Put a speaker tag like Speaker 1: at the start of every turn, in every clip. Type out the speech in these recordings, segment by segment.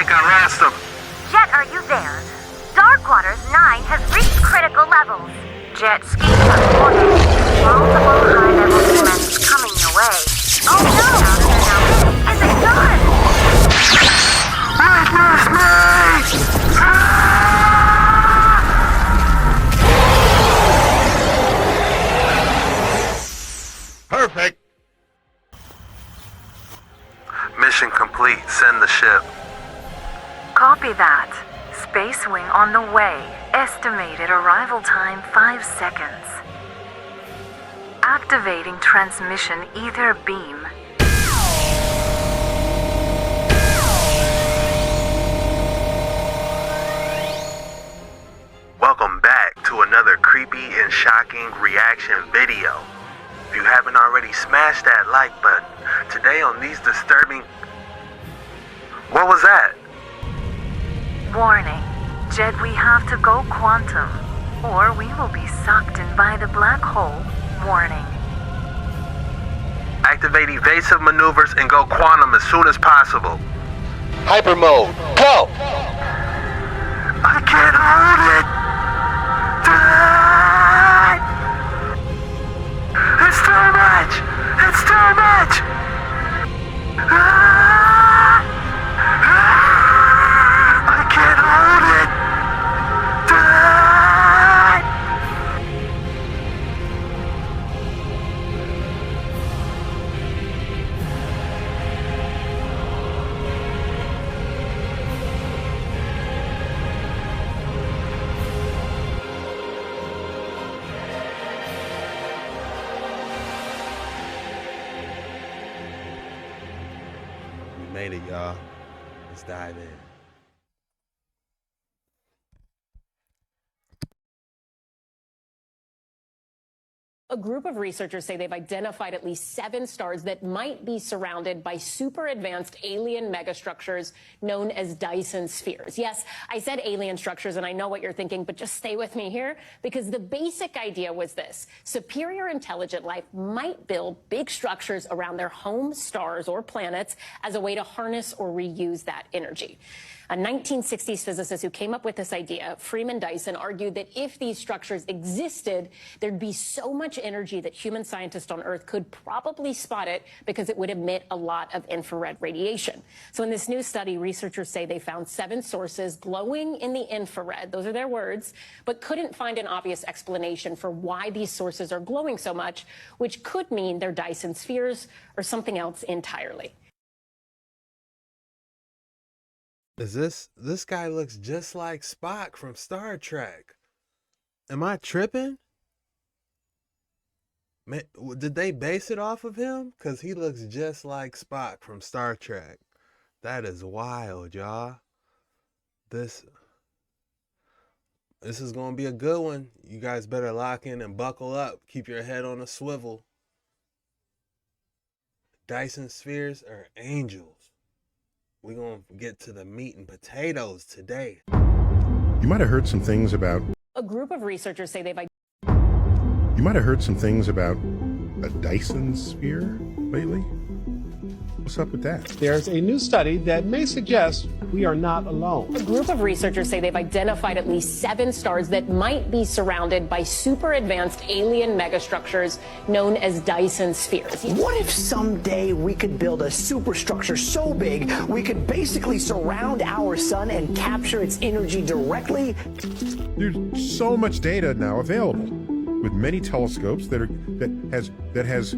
Speaker 1: think I lost him.
Speaker 2: Jet, are you there? Darkwater's 9 has reached critical levels. Jet, ski warning. Multiple high-level demons coming your way. Oh no! Is it done?
Speaker 1: Witness me!
Speaker 3: Perfect.
Speaker 1: Mission complete. Send the ship.
Speaker 2: Copy that. Space Wing on the way. Estimated arrival time 5 seconds. Activating transmission ether beam.
Speaker 1: Welcome back to another creepy and shocking reaction video. If you haven't already, smash that like button. Today on these disturbing... What was that?
Speaker 2: Warning. Jet, we have to go quantum, or we will be sucked in by the black hole. Warning.
Speaker 1: Activate evasive maneuvers and go quantum as soon as possible.
Speaker 3: Hyper mode. Go.
Speaker 1: I can't hold it! It's too much! It's too much! I can't hold it!
Speaker 3: We made it, y'all. Let's dive in.
Speaker 4: A group of researchers say they've identified at least 7 stars that might be surrounded by super advanced alien megastructures known as Dyson spheres. Yes, I said alien structures, and I know what you're thinking, but just stay with me here, because the basic idea was this. Superior intelligent life might build big structures around their home stars or planets as a way to harness or reuse that energy. A 1960s physicist who came up with this idea, Freeman Dyson, argued that if these structures existed, there'd be so much energy that human scientists on Earth could probably spot it because it would emit a lot of infrared radiation. So in this new study, researchers say they found 7 sources glowing in the infrared, those are their words, but couldn't find an obvious explanation for why these sources are glowing so much, which could mean they're Dyson spheres or something else entirely.
Speaker 3: This guy looks just like Spock from Star Trek. Am I tripping? Man, did they base it off of him? Because he looks just like Spock from Star Trek. That is wild, y'all. This is going to be a good one. You guys better lock in and buckle up. Keep your head on a swivel. Dyson spheres are angels. We're going to get to the meat and potatoes today.
Speaker 5: You might have heard some things about...
Speaker 4: A group of researchers say they've...
Speaker 5: You might have heard some things about a Dyson sphere lately. What's up with that?
Speaker 6: There's a new study that may suggest we are not alone.
Speaker 4: A group of researchers say they've identified at least 7 stars that might be surrounded by super advanced alien megastructures known as Dyson spheres.
Speaker 7: What if someday we could build a superstructure so big we could basically surround our sun and capture its energy directly?
Speaker 5: There's so much data now available with many telescopes that has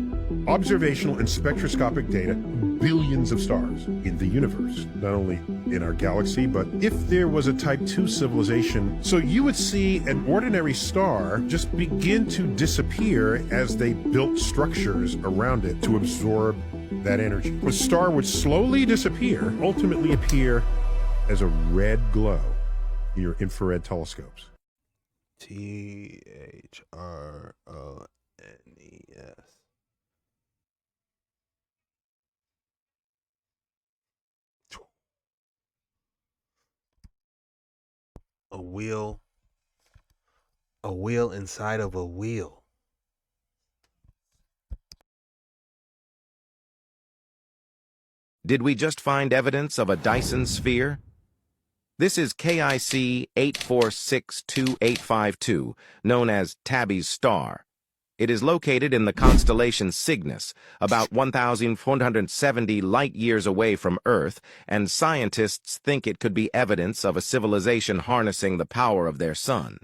Speaker 5: observational and spectroscopic data, billions of stars in the universe, not only in our galaxy, but if there was a type 2 civilization, so you would see an ordinary star just begin to disappear as they built structures around it to absorb that energy. The star would slowly disappear, ultimately appear as a red glow in your infrared telescopes.
Speaker 3: THRONES. A wheel inside of a wheel.
Speaker 8: Did we just find evidence of a Dyson sphere? This is KIC 8462852, known as Tabby's star. It is located in the constellation Cygnus, about 1,470 light-years away from Earth, and scientists think it could be evidence of a civilization harnessing the power of their sun.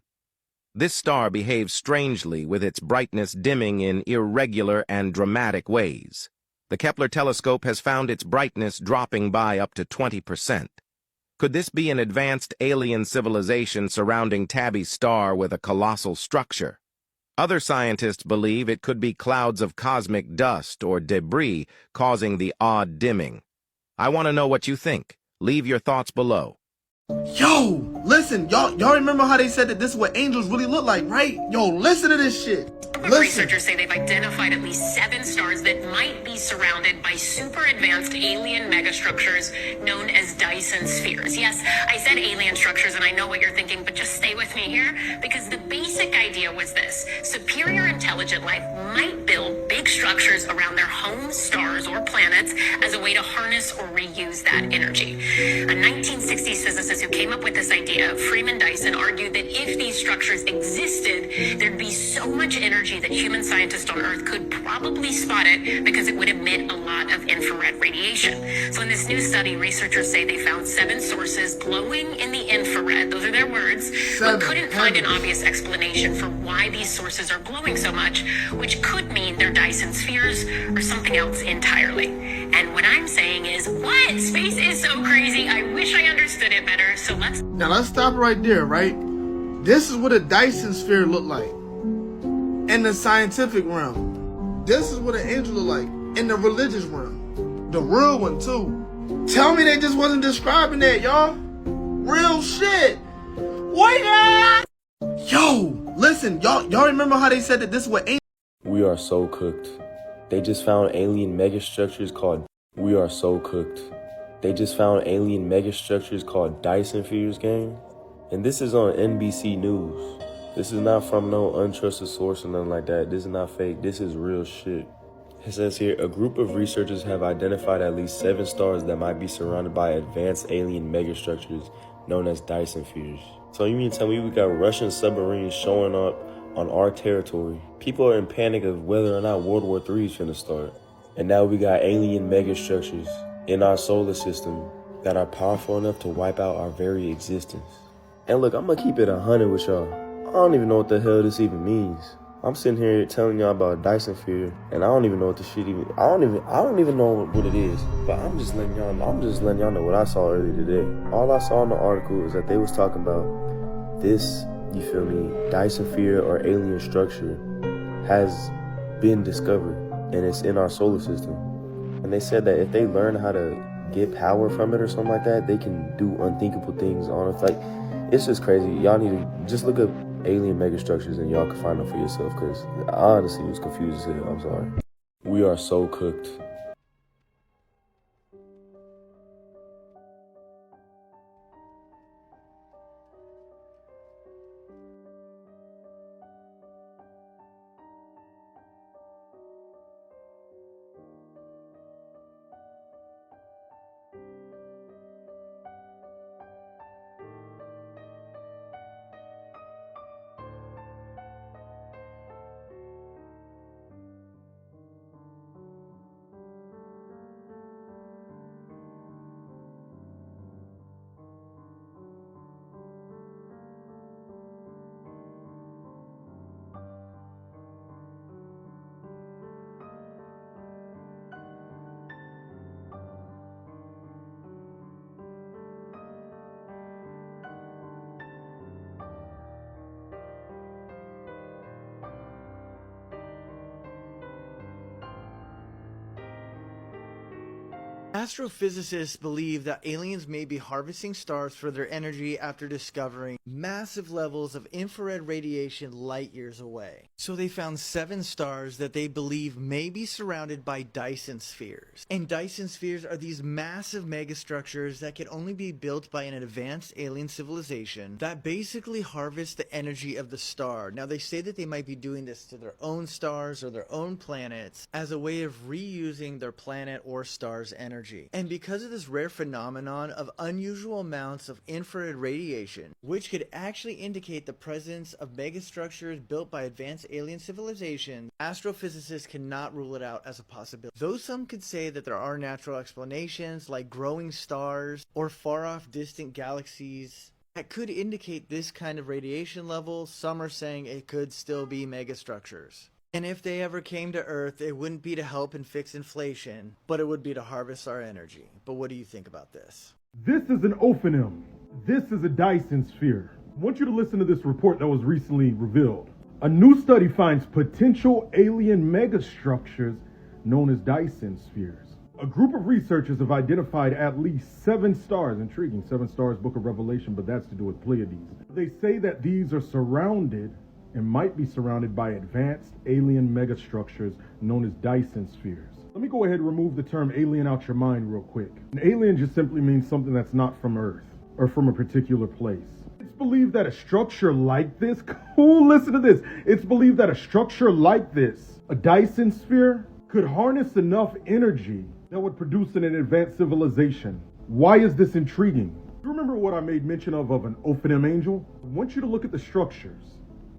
Speaker 8: This star behaves strangely, with its brightness dimming in irregular and dramatic ways. The Kepler telescope has found its brightness dropping by up to 20%. Could this be an advanced alien civilization surrounding Tabby's star with a colossal structure? Other scientists believe it could be clouds of cosmic dust or debris causing the odd dimming. I want to know what you think. Leave your thoughts below.
Speaker 9: Yo, listen, y'all remember how they said that this is what angels really look like, right? Yo, listen to this shit.
Speaker 4: Researchers say they've identified at least 7 stars that might be surrounded by super advanced alien megastructures known as Dyson spheres. Yes, I said alien structures, and I know what you're thinking, but just stay with me here, because the basic idea was this. Superior intelligent life might build big structures around their home stars or planets as a way to harness or reuse that energy. A 1960s physicist who came up with this idea, Freeman Dyson, argued that if these structures existed, there'd be so much energy that human scientists on Earth could probably spot it because it would emit a lot of infrared radiation. So in this new study, researchers say they found 7 sources glowing in the infrared, those are their words, but couldn't find an obvious explanation for why these sources are glowing so much, which could mean they're Dyson spheres or something else entirely. And what I'm saying is, what? Space is so crazy. I wish I understood it better. So let's
Speaker 9: stop right there, right? This is what a Dyson sphere looked like in the scientific realm. This is what an angel look like in the religious realm. The real one too. Tell me they just wasn't describing that, y'all. Real shit. Wait up! Yo, listen, y'all remember how they said that this is what angels...
Speaker 10: We are so cooked. They just found alien megastructures called... We are so cooked. They just found alien megastructures called Dyson spheres, gang. And this is on NBC News. This is not from no untrusted source or nothing like that. This is not fake. This is real shit. It says here, a group of researchers have identified at least 7 stars that might be surrounded by advanced alien megastructures known as Dyson spheres. So you mean to tell me we got Russian submarines showing up on our territory? People are in panic of whether or not World War III is gonna start. And now we got alien megastructures in our solar system that are powerful enough to wipe out our very existence. And look, I'm gonna keep it 100 with y'all. I don't even know what the hell this even means. I'm sitting here telling y'all about a Dyson sphere, and I don't even know what the shit even. I don't even know what it is. But I'm just letting y'all know what I saw earlier today. All I saw in the article is that they was talking about this, you feel me, Dyson sphere or alien structure has been discovered, and it's in our solar system. And they said that if they learn how to get power from it or something like that, they can do unthinkable things on it. Like, it's just crazy. Y'all need to just look up alien megastructures and y'all can find them for yourself, because I honestly was confused as hell. I'm sorry. We are so cooked.
Speaker 11: Astrophysicists believe that aliens may be harvesting stars for their energy after discovering massive levels of infrared radiation light years away. So they found 7 stars that they believe may be surrounded by Dyson spheres. And Dyson spheres are these massive megastructures that can only be built by an advanced alien civilization that basically harvest the energy of the star. Now they say that they might be doing this to their own stars or their own planets as a way of reusing their planet or star's energy. energy. And because of this rare phenomenon of unusual amounts of infrared radiation, which could actually indicate the presence of megastructures built by advanced alien civilizations, astrophysicists cannot rule it out as a possibility. Though some could say that there are natural explanations like growing stars or far-off distant galaxies that could indicate this kind of radiation level, some are saying it could still be megastructures. And if they ever came to Earth, it wouldn't be to help and fix inflation, but it would be to harvest our energy. But what do you think about this?
Speaker 5: This is an ofanim. This is a Dyson sphere. I want you to listen to this report that was recently revealed. A new study finds potential alien megastructures known as Dyson spheres. A group of researchers have identified at least 7 stars. Intriguing, 7 stars, Book of Revelation, but that's to do with Pleiades. They say that these are surrounded and might be surrounded by advanced alien megastructures known as Dyson spheres. Let me go ahead and remove the term alien out your mind real quick. An alien just simply means something that's not from Earth or from a particular place. It's believed that a structure like this, listen to this. It's believed that a structure like this, a Dyson sphere, could harness enough energy that would produce an advanced civilization. Why is this intriguing? You remember what I made mention of an ofanim angel? I want you to look at the structures.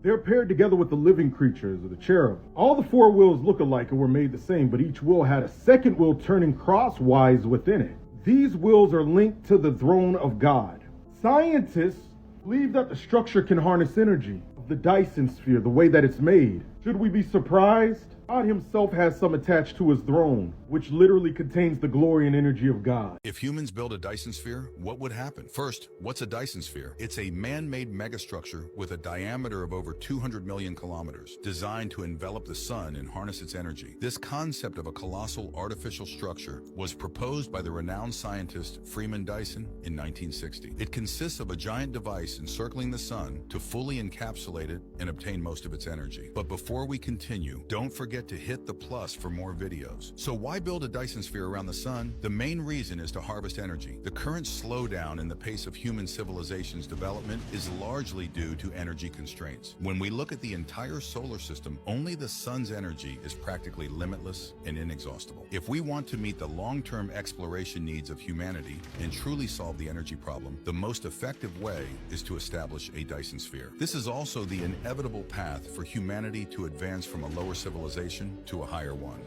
Speaker 5: They're paired together with the living creatures or the cherub. All the 4 wheels look alike and were made the same, but each wheel had a second wheel turning crosswise within it. These wheels are linked to the throne of God. Scientists believe that the structure can harness energy of the Dyson sphere, the way that it's made. Should we be surprised? God himself has some attached to his throne, which literally contains the glory and energy of God.
Speaker 12: If humans build a Dyson sphere, what would happen? First, what's a Dyson sphere? It's a man-made megastructure with a diameter of over 200 million kilometers, designed to envelop the sun and harness its energy. This concept of a colossal artificial structure was proposed by the renowned scientist Freeman Dyson in 1960. It consists of a giant device encircling the sun to fully encapsulate it and obtain most of its energy. But before we continue, don't forget to hit the plus for more videos. So why build a Dyson sphere around the sun? The main reason is to harvest energy. The current slowdown in the pace of human civilization's development is largely due to energy constraints. When we look at the entire solar system, only the sun's energy is practically limitless and inexhaustible. If we want to meet the long-term exploration needs of humanity and truly solve the energy problem, the most effective way is to establish a Dyson sphere. This is also the inevitable path for humanity to advance from a lower civilization to a higher one.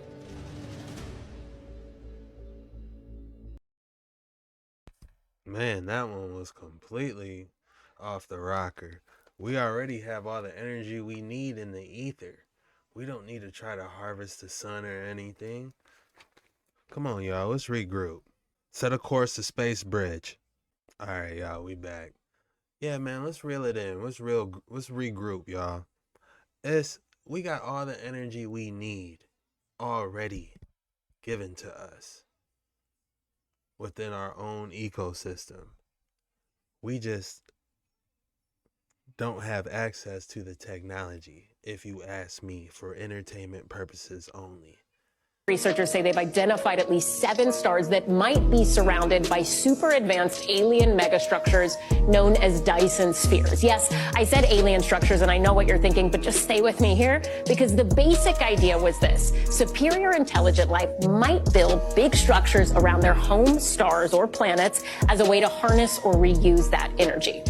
Speaker 3: Man, that one was completely off the rocker. We already have all the energy we need in the ether. We don't need to try to harvest the sun or anything. Come on, y'all, let's regroup. Set a course to Space Bridge. Alright, y'all, we back. Yeah, man, let's reel it in. Let's regroup, y'all. We got all the energy we need already given to us within our own ecosystem. We just don't have access to the technology, if you ask me, for entertainment purposes only.
Speaker 4: Researchers say they've identified at least 7 stars that might be surrounded by super advanced alien megastructures known as Dyson spheres. Yes, I said alien structures, and I know what you're thinking, but just stay with me here, because the basic idea was this. Superior intelligent life might build big structures around their home stars or planets as a way to harness or reuse that energy.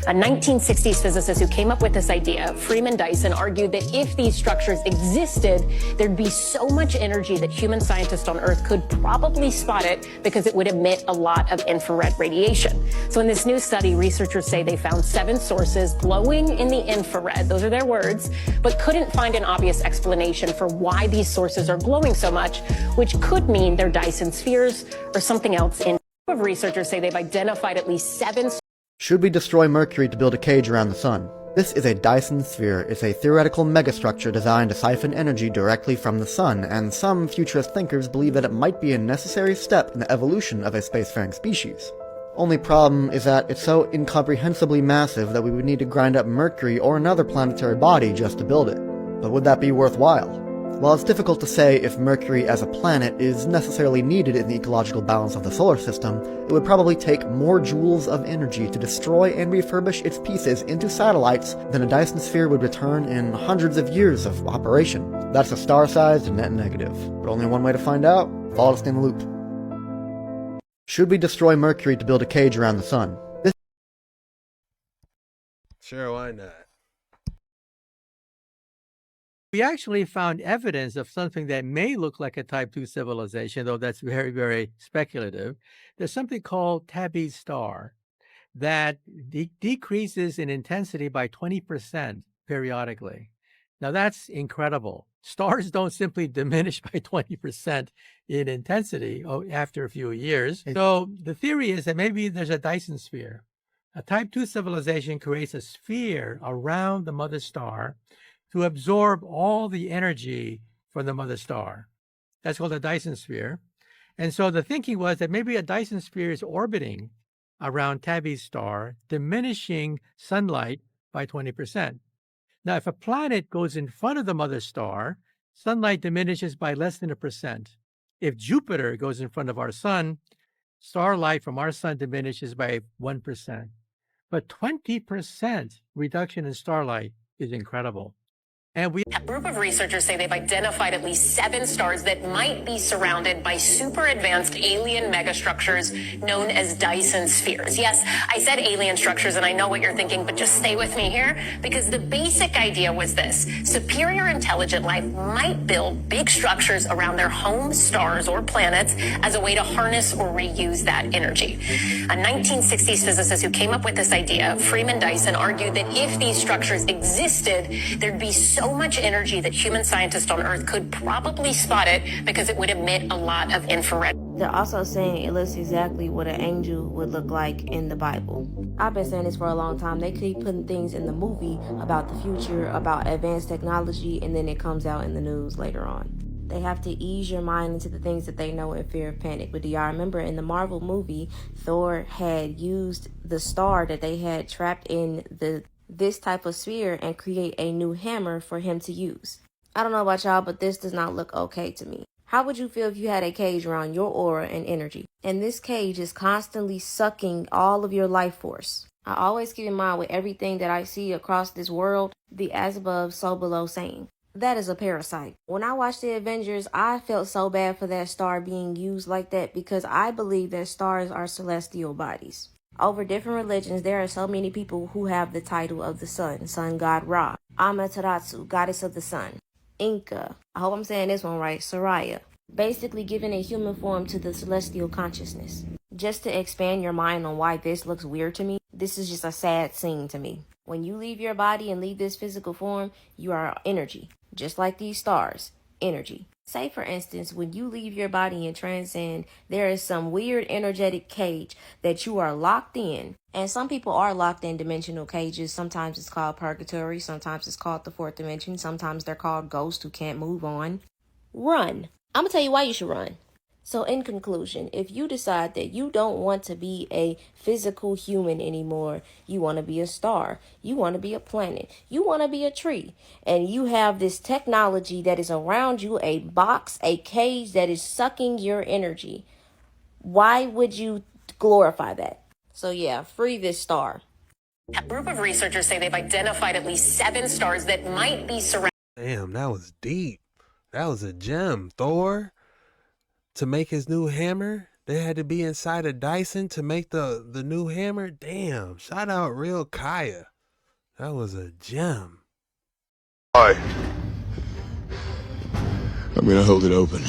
Speaker 4: A 1960s physicist who came up with this idea, Freeman Dyson, argued that if these structures existed, there'd be so much energy that human scientists on Earth could probably spot it because it would emit a lot of infrared radiation. So in this new study, researchers say they found 7 sources glowing in the infrared, those are their words, but couldn't find an obvious explanation for why these sources are glowing so much, which could mean they're Dyson spheres or something else. Of researchers say they've identified at least 7.
Speaker 13: Should we destroy Mercury to build a cage around the sun? This is a Dyson sphere. It's a theoretical megastructure designed to siphon energy directly from the sun, and some futurist thinkers believe that it might be a necessary step in the evolution of a spacefaring species. Only problem is that it's so incomprehensibly massive that we would need to grind up Mercury or another planetary body just to build it. But would that be worthwhile? While it's difficult to say if Mercury as a planet is necessarily needed in the ecological balance of the solar system, it would probably take more joules of energy to destroy and refurbish its pieces into satellites than a Dyson sphere would return in hundreds of years of operation. That's a star-sized net negative. But only one way to find out. Follow us in the loop. Should we destroy Mercury to build a cage around the sun?
Speaker 3: Sure, why not?
Speaker 14: We actually found evidence of something that may look like a Type 2 civilization, though that's very, very speculative. There's something called Tabby's star that decreases in intensity by 20% periodically. Now, that's incredible. Stars don't simply diminish by 20% in intensity after a few years. So the theory is that maybe there's a Dyson sphere. A Type 2 civilization creates a sphere around the mother star to absorb all the energy from the mother star. That's called a Dyson sphere. And so the thinking was that maybe a Dyson sphere is orbiting around Tabby's star, diminishing sunlight by 20%. Now, if a planet goes in front of the mother star, sunlight diminishes by less than 1%. If Jupiter goes in front of our sun, starlight from our sun diminishes by 1%. But 20% reduction in starlight is incredible. And a
Speaker 4: group of researchers say they've identified at least 7 stars that might be surrounded by super advanced alien megastructures known as Dyson spheres. Yes, I said alien structures, and I know what you're thinking, but just stay with me here, because the basic idea was this. Superior intelligent life might build big structures around their home stars or planets as a way to harness or reuse that energy. A 1960s physicist who came up with this idea, Freeman Dyson, argued that if these structures existed, there'd be so much energy that human scientists on Earth could probably spot it because it would emit a lot of infrared.
Speaker 15: They're also saying it looks exactly what an angel would look like in the Bible. I've been saying this for a long time. They keep putting things in the movie about the future, about advanced technology, and then it comes out in the news later on. They have to ease your mind into the things that they know in fear of panic. But do y'all remember in the Marvel movie, Thor had used the star that they had trapped in this type of sphere and create a new hammer for him to use? I don't know about y'all, but this does not look okay to me. How would you feel if you had a cage around your aura and energy, and this cage is constantly sucking all of your life force? I always keep in mind with everything that I see across this world, the as above, so below saying. That is a parasite. When I watched the Avengers, I felt so bad for that star being used like that because I believe that stars are celestial bodies. Over different religions, there are so many people who have the title of the sun god Ra, Amaterasu, goddess of the sun, Inca, I hope I'm saying this one right, Soraya, basically giving a human form to the celestial consciousness. Just to expand your mind on why this looks weird to me, this is just a sad scene to me. When you leave your body and leave this physical form, you are energy, just like these stars, energy. Say, for instance, when you leave your body and transcend, there is some weird energetic cage that you are locked in. And some people are locked in dimensional cages. Sometimes it's called purgatory. Sometimes it's called the 4th dimension. Sometimes they're called ghosts who can't move on. Run. I'm going to tell you why you should run. So in conclusion, if you decide that you don't want to be a physical human anymore, you want to be a star, you want to be a planet, you want to be a tree, and you have this technology that is around you, a box, a cage that is sucking your energy, why would you glorify that? So yeah, free this star.
Speaker 4: A group of researchers say they've identified at least 7 stars that might be surrounded.
Speaker 3: Damn, that was deep. That was a gem. Thor, to make his new hammer, they had to be inside a Dyson to make the new hammer. Damn, shout out real Kaya. That was a gem.
Speaker 16: Alright. I'm gonna hold it open.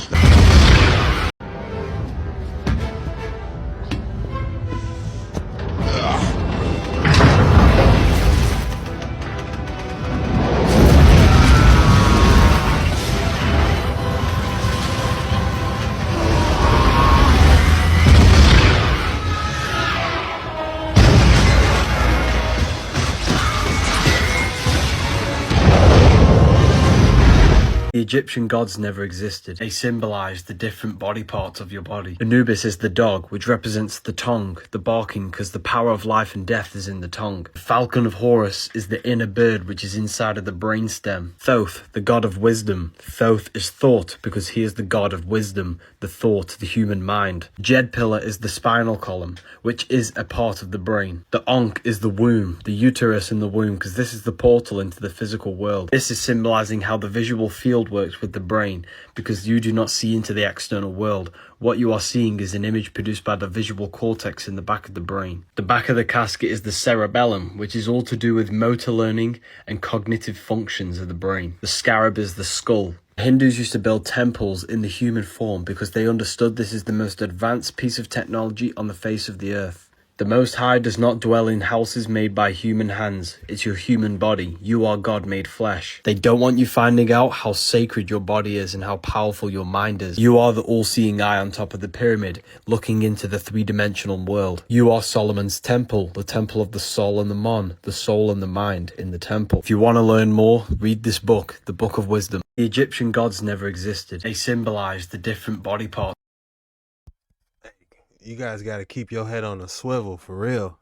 Speaker 17: The Egyptian gods never existed. They symbolized the different body parts of your body. Anubis is the dog, which represents the tongue, the barking, because the power of life and death is in the tongue. The falcon of Horus is the inner bird, which is inside of the brainstem. Thoth, the god of wisdom. Thoth is thought, because he is the god of wisdom, the thought, the human mind. Jed pillar is the spinal column, which is a part of the brain. The Ankh is the womb, the uterus in the womb, because this is the portal into the physical world. This is symbolizing how the visual field works works with the brain, because you do not see into the external world. What you are seeing is an image produced by the visual cortex in the back of the brain. The back of the casket is the cerebellum, which is all to do with motor learning and cognitive functions of the brain. The scarab is the skull. Hindus used to build temples in the human form because they understood this is the most advanced piece of technology on the face of the earth. The Most High does not dwell in houses made by human hands. It's your human body. You are God made flesh. They don't want you finding out how sacred your body is and how powerful your mind is. You are the all-seeing eye on top of the pyramid, looking into the three-dimensional world. You are Solomon's temple, the temple of the soul and the mon, the soul and the mind in the temple. If you want to learn more, read this book, the Book of Wisdom. The Egyptian gods never existed. They symbolized the different body parts.
Speaker 3: You guys got to keep your head on a swivel, for real.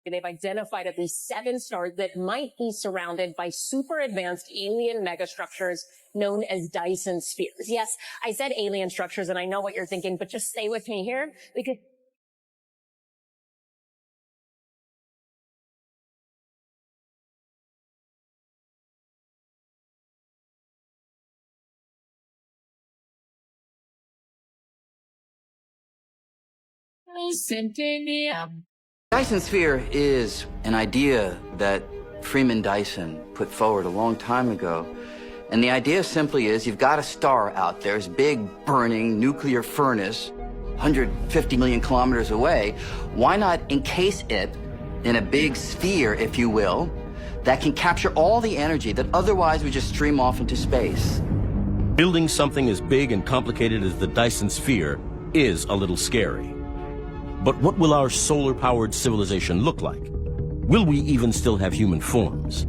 Speaker 4: They've identified at least 7 stars that might be surrounded by super advanced alien megastructures known as Dyson spheres. Yes, I said alien structures, and I know what you're thinking, but just stay with me here because
Speaker 18: Dyson sphere is an idea that Freeman Dyson put forward a long time ago. And the idea simply is you've got a star out there, this big burning nuclear furnace, 150 million kilometers away. Why not encase it in a big sphere, if you will, that can capture all the energy that otherwise would just stream off into space?
Speaker 19: Building something as big and complicated as the Dyson sphere is a little scary. But what will our solar-powered civilization look like? Will we even still have human forms?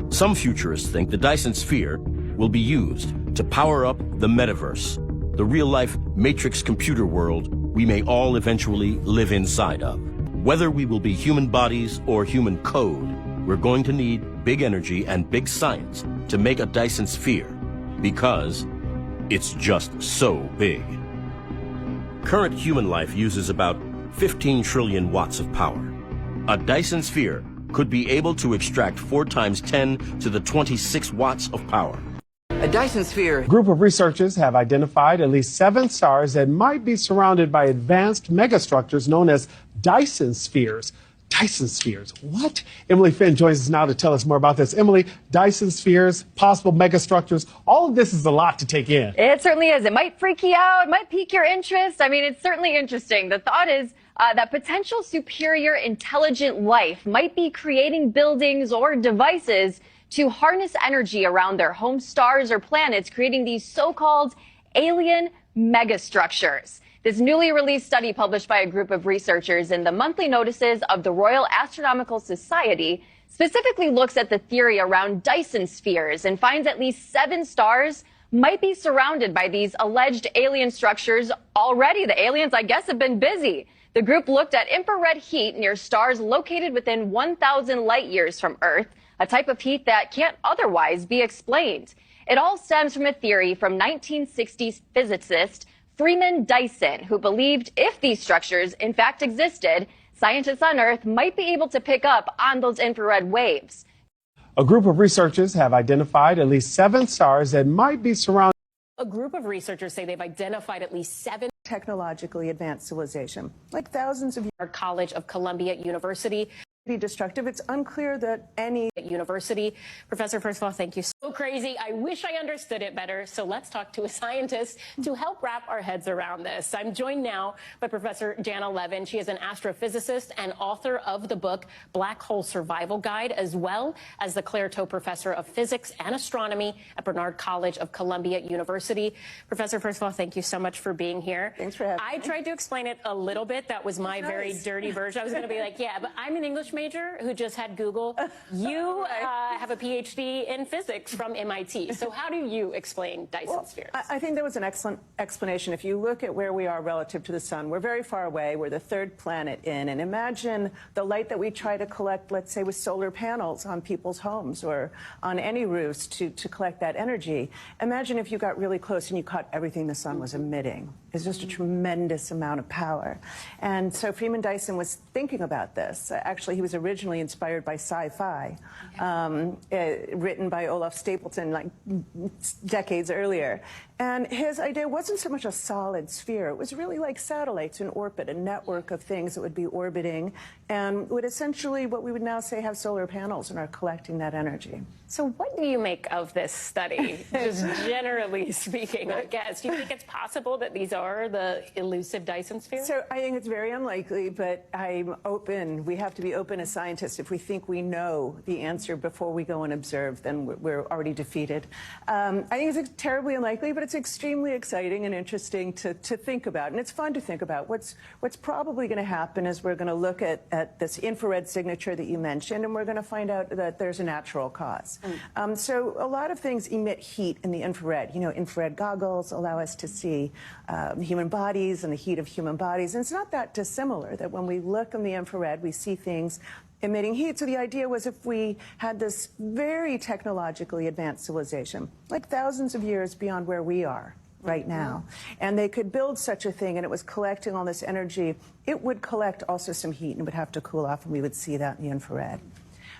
Speaker 19: Some futurists think the Dyson sphere will be used to power up the metaverse, the real-life matrix computer world we may all eventually live inside of. Whether we will be human bodies or human code, we're going to need big energy and big science to make a Dyson sphere, because it's just so big. Current human life uses about 15 trillion watts of power. A Dyson sphere could be able to extract 4 times 10 to the 26 watts of power.
Speaker 18: A Dyson sphere.
Speaker 6: A group of researchers have identified at least 7 stars that might be surrounded by advanced megastructures known as Dyson spheres. Dyson spheres. What? Emily Finn joins us now to tell us more about this. Emily, Dyson spheres, possible megastructures, all of this is a lot to take in.
Speaker 20: It certainly is. It might freak you out. It might pique your interest. I mean, it's certainly interesting. The thought is that potential superior intelligent life might be creating buildings or devices to harness energy around their home stars or planets, creating these so-called alien megastructures. This newly released study published by a group of researchers in the monthly notices of the Royal Astronomical Society specifically looks at the theory around Dyson spheres and finds at least 7 stars might be surrounded by these alleged alien structures already. The aliens, I guess, have been busy. The group looked at infrared heat near stars located within 1,000 light years from Earth, a type of heat that can't otherwise be explained. It all stems from a theory from 1960s physicist Freeman Dyson, who believed if these structures in fact existed, scientists on Earth might be able to pick up on those infrared waves.
Speaker 6: A group of researchers have identified at least 7 stars that might be surrounded.
Speaker 4: a group of researchers say they've identified at least 7
Speaker 21: technologically advanced civilization, like thousands of
Speaker 4: our College of Columbia University.
Speaker 21: Destructive. It's unclear that any
Speaker 4: university. Professor, first of all, thank you. So crazy. I wish I understood it better. So let's talk to a scientist to help wrap our heads around this. I'm joined now by Professor Jana Levin. She is an astrophysicist and author of the book Black Hole Survival Guide, as well as the Claire Tow Professor of Physics and Astronomy at Barnard College of Columbia University. Professor, first of all, thank you so much for being here.
Speaker 21: Thanks for having me.
Speaker 4: I tried to explain it a little bit. That was my very dirty version. I was going to be like, yeah, but I'm an English major who just had Google. You have a PhD in physics from MIT. So how do you explain Dyson spheres?
Speaker 21: I think that was an excellent explanation. If you look at where we are relative to the sun, we're very far away. We're the third planet in. And imagine the light that we try to collect, let's say, with solar panels on people's homes or on any roofs to collect that energy. Imagine if you got really close and you caught everything the sun was emitting. It's just a tremendous amount of power. And so Freeman Dyson was thinking about this. Actually, he was originally inspired by sci-fi, written by Olaf Stapleton like decades earlier. And his idea wasn't so much a solid sphere. It was really like satellites in orbit, a network of things that would be orbiting and would essentially, what we would now say, have solar panels and are collecting that energy.
Speaker 4: So what do you make of this study, just generally speaking, I guess? Do you think it's possible that these are the elusive Dyson spheres?
Speaker 21: So I think it's very unlikely, but I'm open. We have to be open as scientists. If we think we know the answer before we go and observe, then we're already defeated. I think it's terribly unlikely, but it's extremely exciting and interesting to think about. And it's fun to think about. What's probably going to happen is we're going to look at this infrared signature that you mentioned, and we're going to find out that there's a natural cause. So a lot of things emit heat in the infrared. You know, infrared goggles allow us to see human bodies and the heat of human bodies. And it's not that dissimilar that when we look in the infrared, we see things emitting heat. So the idea was if we had this very technologically advanced civilization, like thousands of years beyond where we are right now, and they could build such a thing and it was collecting all this energy, it would collect also some heat and it would have to cool off, and we would see that in the infrared.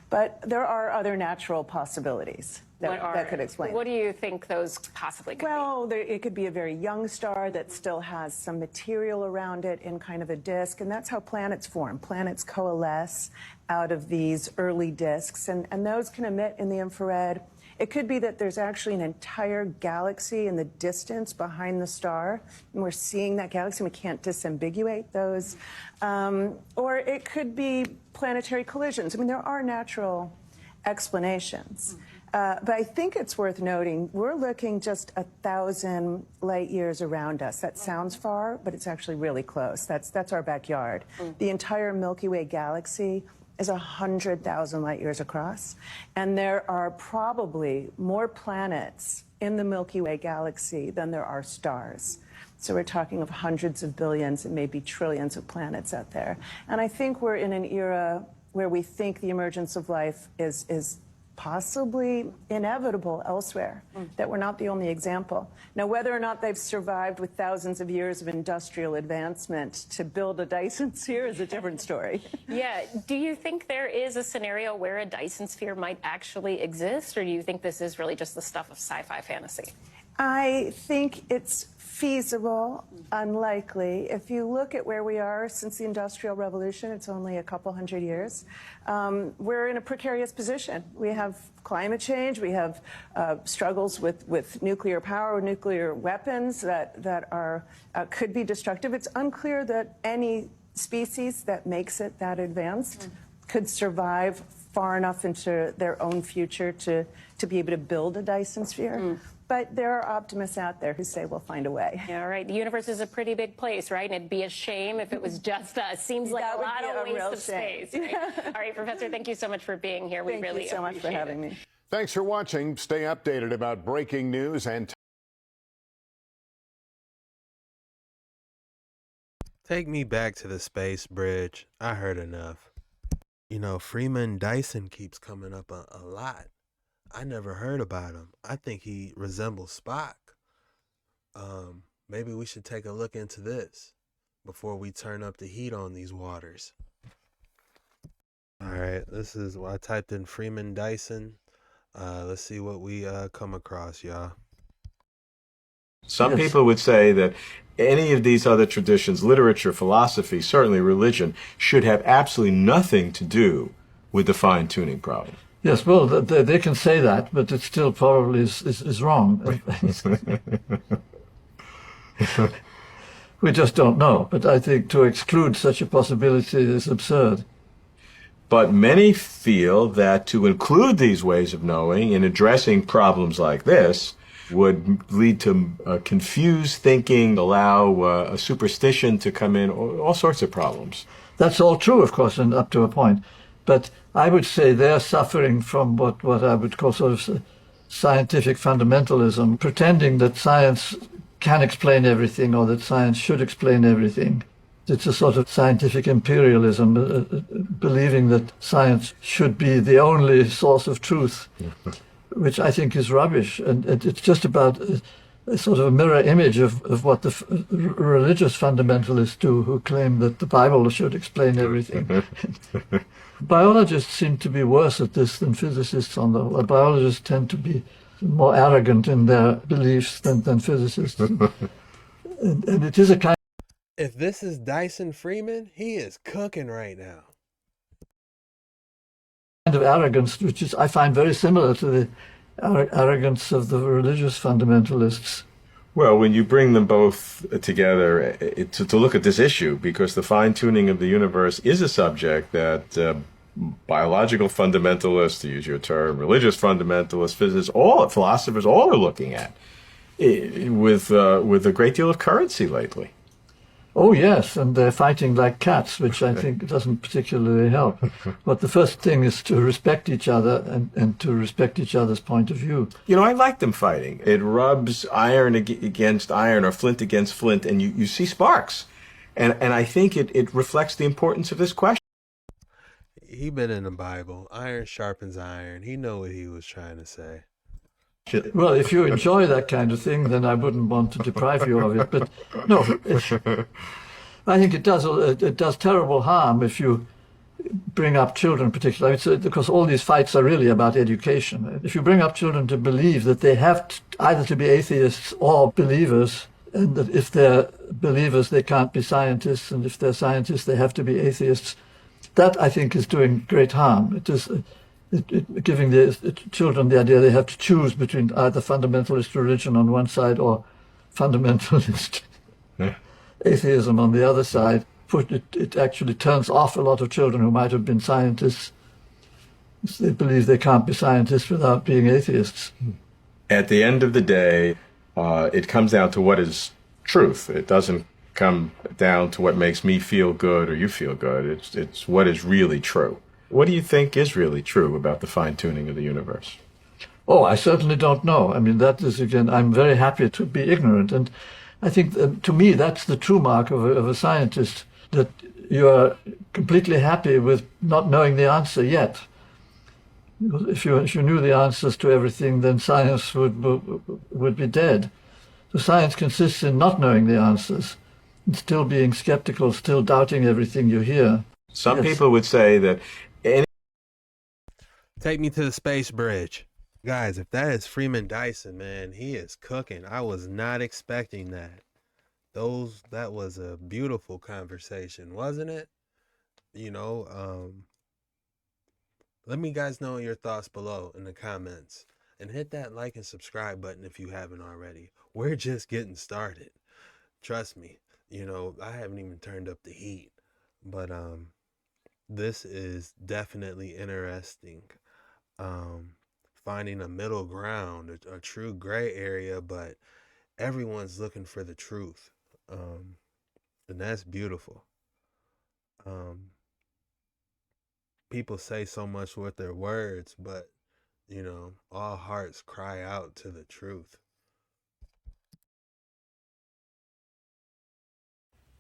Speaker 21: But there are other natural possibilities that could explain.
Speaker 4: What do you think those possibly could be?
Speaker 21: Well, it could be a very young star that still has some material around it in kind of a disk, and that's how planets form. Planets coalesce out of these early disks, and those can emit in the infrared. It could be that there's actually an entire galaxy in the distance behind the star, and we're seeing that galaxy, and we can't disambiguate those. Or it could be planetary collisions. I mean, there are natural explanations. But I think it's worth noting, we're looking just 1,000 light years around us. That sounds far, but it's actually really close. That's our backyard. The entire Milky Way galaxy is 100,000 light years across. And there are probably more planets in the Milky Way galaxy than there are stars. So we're talking of hundreds of billions and maybe trillions of planets out there. And I think we're in an era where we think the emergence of life is possibly inevitable elsewhere, that we're not the only example. Now, whether or not they've survived with thousands of years of industrial advancement to build a Dyson sphere is a different story.
Speaker 4: Yeah. Do you think there is a scenario where a Dyson sphere might actually exist, or do you think this is really just the stuff of sci-fi fantasy?
Speaker 21: I think it's feasible, unlikely. If you look at where we are since the Industrial Revolution, it's only a couple hundred years. We're in a precarious position. We have climate change. We have struggles with nuclear power, nuclear weapons that are could be destructive. It's unclear that any species that makes it that advanced could survive far enough into their own future to be able to build a Dyson sphere. But there are optimists out there who say we'll find a way.
Speaker 4: Yeah, all right. The universe is a pretty big place, right? And it'd be a shame if it was just us. Seems like a lot of waste of space. Right? All right, Professor, thank you so much for being here. We really appreciate it. Thank you so much for having me.
Speaker 2: Thanks for watching. Stay updated about breaking news and
Speaker 3: Take me back to the space bridge. I heard enough. You know, Freeman Dyson keeps coming up a lot. I never heard about him. I think he resembles Spock. Maybe we should take a look into this before we turn up the heat on these waters. All right, this is I typed in Freeman Dyson. Let's see what we come across, y'all.
Speaker 22: Some people would say that any of these other traditions, literature, philosophy, certainly religion, should have absolutely nothing to do with the fine-tuning problem.
Speaker 23: Yes, well, they can say that, but it still probably is wrong. We just don't know. But I think to exclude such a possibility is absurd.
Speaker 22: But many feel that to include these ways of knowing in addressing problems like this would lead to confused thinking, allow a superstition to come in, all sorts of problems.
Speaker 23: That's all true, of course, and up to a point. But I would say they're suffering from what I would call sort of scientific fundamentalism, pretending that science can explain everything or that science should explain everything. It's a sort of scientific imperialism, believing that science should be the only source of truth, which I think is rubbish. And it's just about a sort of a mirror image of what the religious fundamentalists do, who claim that the Bible should explain everything. Biologists seem to be worse at this than physicists on the whole. Biologists tend to be more arrogant in their beliefs than physicists. And it is a kind
Speaker 3: If this is Dyson Freeman, he is cooking right now.
Speaker 23: of arrogance, which is, I find, very similar to the arrogance of the religious fundamentalists.
Speaker 22: Well, when you bring them both together to look at this issue, because the fine-tuning of the universe is a subject that biological fundamentalists, to use your term, religious fundamentalists, physicists, all philosophers, all are looking at with a great deal of currency lately.
Speaker 23: Oh, yes, and they're fighting like cats, which I think doesn't particularly help. But the first thing is to respect each other and to respect each other's point of view.
Speaker 22: You know, I like them fighting. It rubs iron against iron or flint against flint, and you see sparks. And I think it reflects the importance of this question.
Speaker 3: He been in the Bible. Iron sharpens iron. He know what he was trying to say.
Speaker 23: Well, if you enjoy that kind of thing, then I wouldn't want to deprive you of it. But no, I think it does terrible harm if you bring up children, particularly, because all these fights are really about education. If you bring up children to believe that they have either to be atheists or believers, and that if they're believers, they can't be scientists, and if they're scientists, they have to be atheists, that, I think, is doing great harm. It is giving the children the idea they have to choose between either fundamentalist religion on one side or fundamentalist atheism on the other side. It actually turns off a lot of children who might have been scientists. They believe they can't be scientists without being atheists.
Speaker 22: At the end of the day, it comes down to what is truth. It doesn't come down to what makes me feel good or you feel good. It's what is really true. What do you think is really true about the fine-tuning of the universe?
Speaker 23: Oh, I certainly don't know. I mean, that is, again, I'm very happy to be ignorant. And I think, to me, that's the true mark of a scientist, that you are completely happy with not knowing the answer yet. Because if you knew the answers to everything, then science would be dead. So science consists in not knowing the answers, and still being skeptical, still doubting everything you hear.
Speaker 22: Some people would say that
Speaker 3: Take me to the space bridge. Guys, if that is Freeman Dyson, man, he is cooking. I was not expecting that. That was a beautiful conversation, wasn't it? You know, let me guys know your thoughts below in the comments. And hit that like and subscribe button if you haven't already. We're just getting started. Trust me, you know, I haven't even turned up the heat. But this is definitely interesting. Finding a middle ground, a true gray area, but everyone's looking for the truth. And that's beautiful. People say so much with their words, but you know, all hearts cry out to the truth.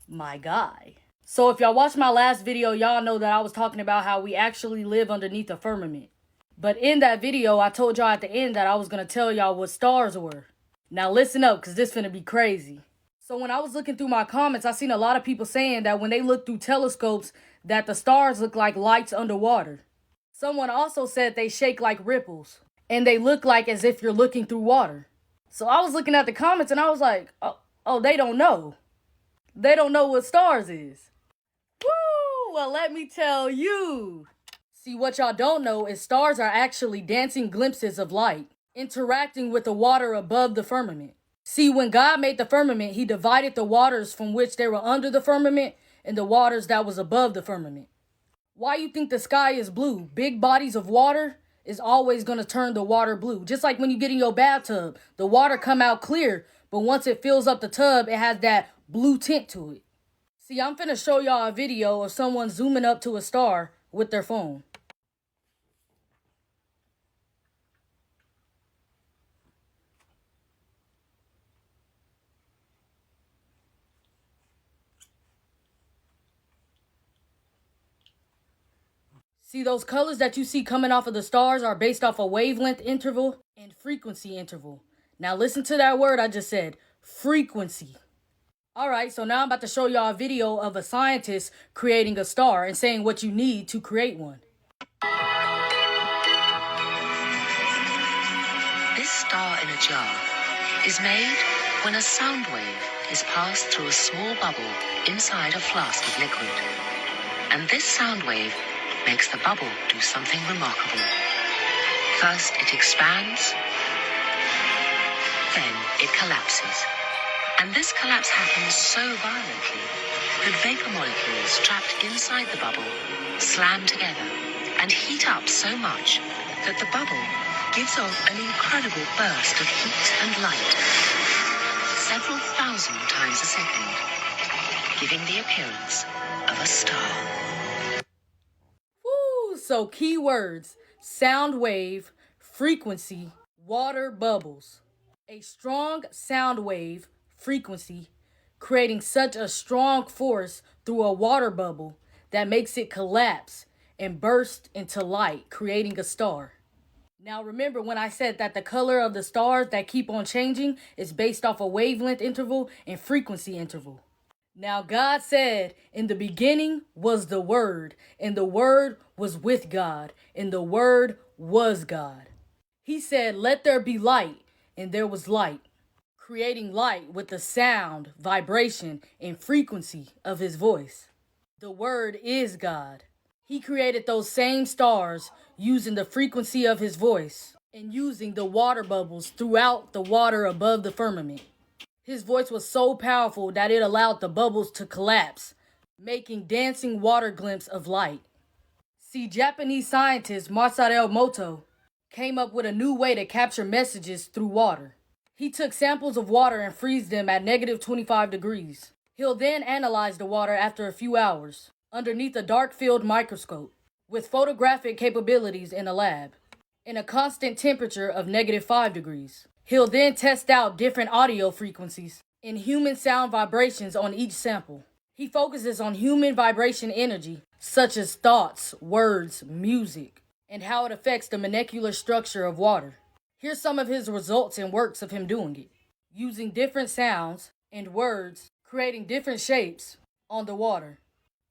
Speaker 1: My guy. So if y'all watched my last video, y'all know that I was talking about how we actually live underneath the firmament. But in that video, I told y'all at the end that I was going to tell y'all what stars were. Now listen up, because this finna be crazy. So when I was looking through my comments, I seen a lot of people saying that when they look through telescopes, that the stars look like lights underwater. Someone also said they shake like ripples, and they look like as if you're looking through water. So I was looking at the comments and I was like, oh, they don't know. They don't know what stars is. Woo! Well, let me tell you. See, what y'all don't know is stars are actually dancing glimpses of light, interacting with the water above the firmament. See, when God made the firmament, he divided the waters from which they were under the firmament and the waters that was above the firmament. Why you think the sky is blue? Big bodies of water is always going to turn the water blue. Just like when you get in your bathtub, the water come out clear, but once it fills up the tub, it has that blue tint to it. See, I'm finna show y'all a video of someone zooming up to a star with their phone. See, those colors that you see coming off of the stars are based off a wavelength interval and frequency interval. Now listen to that word I just said, frequency. Alright, so now I'm about to show y'all a video of a scientist creating a star and saying what you need to create one.
Speaker 7: This star in a jar is made when a sound wave is passed through a small bubble inside a flask of liquid. And this sound wave makes the bubble do something remarkable. First it expands, then it collapses. And this collapse happens so violently that vapor molecules trapped inside the bubble slam together and heat up so much that the bubble gives off an incredible burst of heat and light, several thousand times a second, giving the appearance of a star.
Speaker 1: Woo! So key words, sound wave, frequency, water bubbles. A strong sound wave, frequency, creating such a strong force through a water bubble that makes it collapse and burst into light, creating a star. Now remember when I said that the color of the stars that keep on changing is based off a wavelength interval and frequency interval. Now God said, in the beginning was the Word, and the Word was with God, and the Word was God. He said, let there be light, and there was light, creating light with the sound, vibration, and frequency of his voice. The Word is God. He created those same stars using the frequency of his voice and using the water bubbles throughout the water above the firmament. His voice was so powerful that it allowed the bubbles to collapse, making dancing water glimpses of light. See, Japanese scientist Masaru Emoto came up with a new way to capture messages through water. He took samples of water and freeze them at -25 degrees. He'll then analyze the water after a few hours underneath a dark field microscope with photographic capabilities in a lab in a constant temperature of -5 degrees. He'll then test out different audio frequencies and human sound vibrations on each sample. He focuses on human vibration energy, such as thoughts, words, music, and how it affects the molecular structure of water. Here's some of his results and works of him doing it, using different sounds and words, creating different shapes on the water,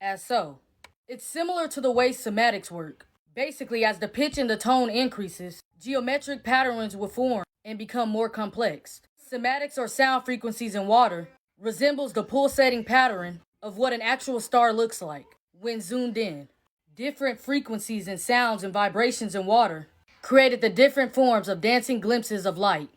Speaker 1: as so. It's similar to the way semantics work. Basically, as the pitch and the tone increases, geometric patterns will form and become more complex. Semantics or sound frequencies in water resembles the pulsating pattern of what an actual star looks like when zoomed in. Different frequencies and sounds and vibrations in water created the different forms of dancing glimpses of light.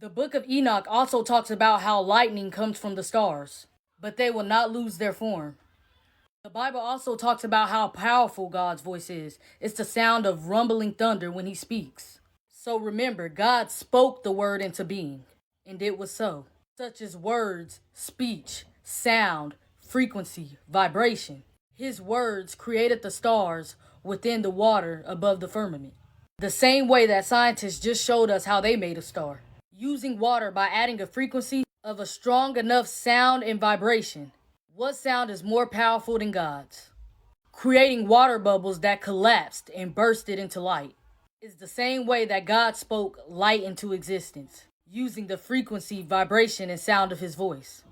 Speaker 1: The book of Enoch also talks about how lightning comes from the stars, but they will not lose their form. The Bible also talks about how powerful God's voice is. It's the sound of rumbling thunder when he speaks. So remember, God spoke the word into being, and it was so. Such as words, speech, sound, frequency, vibration. His words created the stars within the water above the firmament. The same way that scientists just showed us how they made a star. Using water by adding a frequency of a strong enough sound and vibration. What sound is more powerful than God's? Creating water bubbles that collapsed and bursted into light is the same way that God spoke light into existence, using the frequency, vibration, and sound of his voice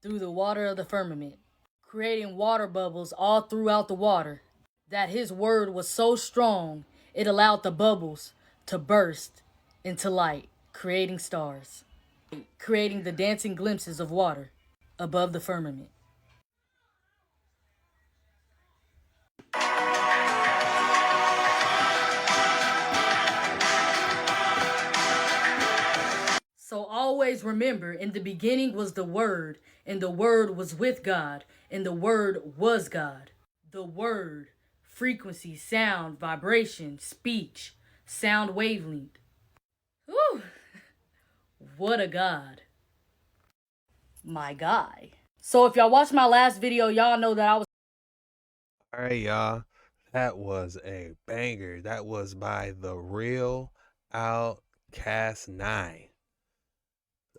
Speaker 1: through the water of the firmament, creating water bubbles all throughout the water, that his word was so strong it allowed the bubbles to burst into light, creating stars, creating the dancing glimpses of water above the firmament. So always remember, in the beginning was the Word, and the Word was with God, and the Word was God. The Word, frequency, sound, vibration, speech, sound wavelength. Whew. What a God. My guy. So if y'all watched my last video, y'all know that I was...
Speaker 3: Alright, y'all. That was a banger. That was by The Real Outcast 9.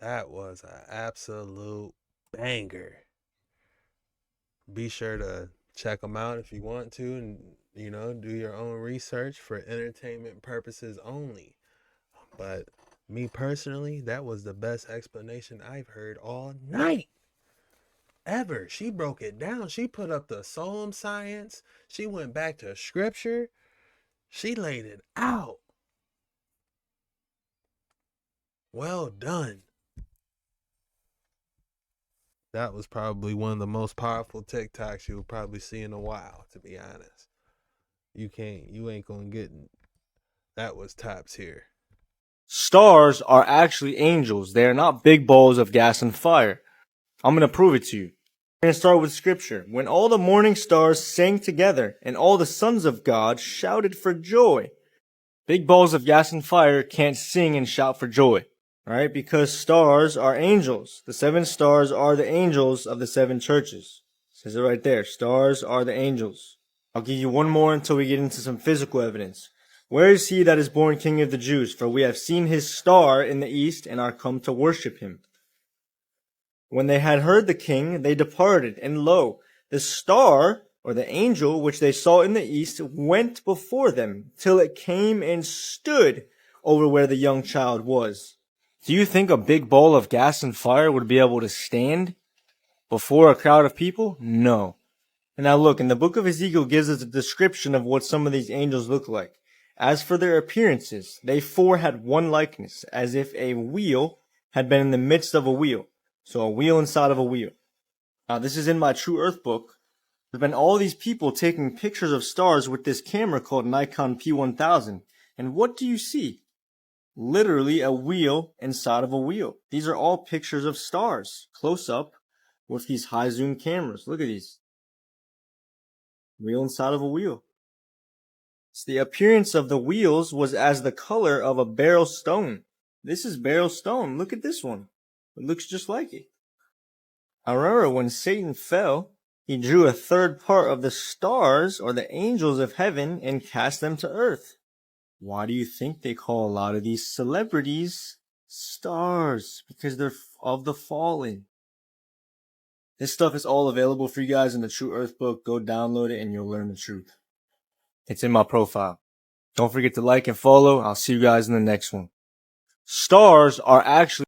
Speaker 3: That was an absolute banger. Be sure to check them out if you want to, and do your own research for entertainment purposes only. But me personally, that was the best explanation I've heard all night ever. She broke it down. She put up the solemn science. She went back to scripture. She laid it out. Well done. That was probably one of the most powerful TikToks you'll probably see in a while, to be honest. You ain't gonna get it. That was top tier.
Speaker 17: Stars are actually angels. They are not big balls of gas and fire. I'm going to prove it to you. We're going to start with scripture. When all the morning stars sang together and all the sons of God shouted for joy. Big balls of gas and fire can't sing and shout for joy, right? Because stars are angels. The 7 stars are the angels of the 7 churches. It says it right there. Stars are the angels. I'll give you one more until we get into some physical evidence. Where is he that is born King of the Jews? For we have seen his star in the east and are come to worship him. When they had heard the king, they departed, and lo, the star, or the angel, which they saw in the east, went before them, till it came and stood over where the young child was. Do you think a big ball of gas and fire would be able to stand before a crowd of people? No. And now look, in the book of Ezekiel gives us a description of what some of these angels look like. As for their appearances, they 4 had one likeness, as if a wheel had been in the midst of a wheel. So a wheel inside of a wheel. Now this is in my True Earth book. There's been all these people taking pictures of stars with this camera called Nikon P1000. And what do you see? Literally a wheel inside of a wheel. These are all pictures of stars, close up, with these high zoom cameras. Look at these. Wheel inside of a wheel. So the appearance of the wheels was as the color of a beryl stone. This is beryl stone. Look at this one. It looks just like it. I remember when Satan fell, he drew a third part of the stars, or the angels of heaven, and cast them to earth. Why do you think they call a lot of these celebrities stars? Because they're of the fallen. This stuff is all available for you guys in the True Earth book. Go download it and you'll learn the truth. It's in my profile. Don't forget to like and follow. I'll see you guys in the next one. Stars are actually...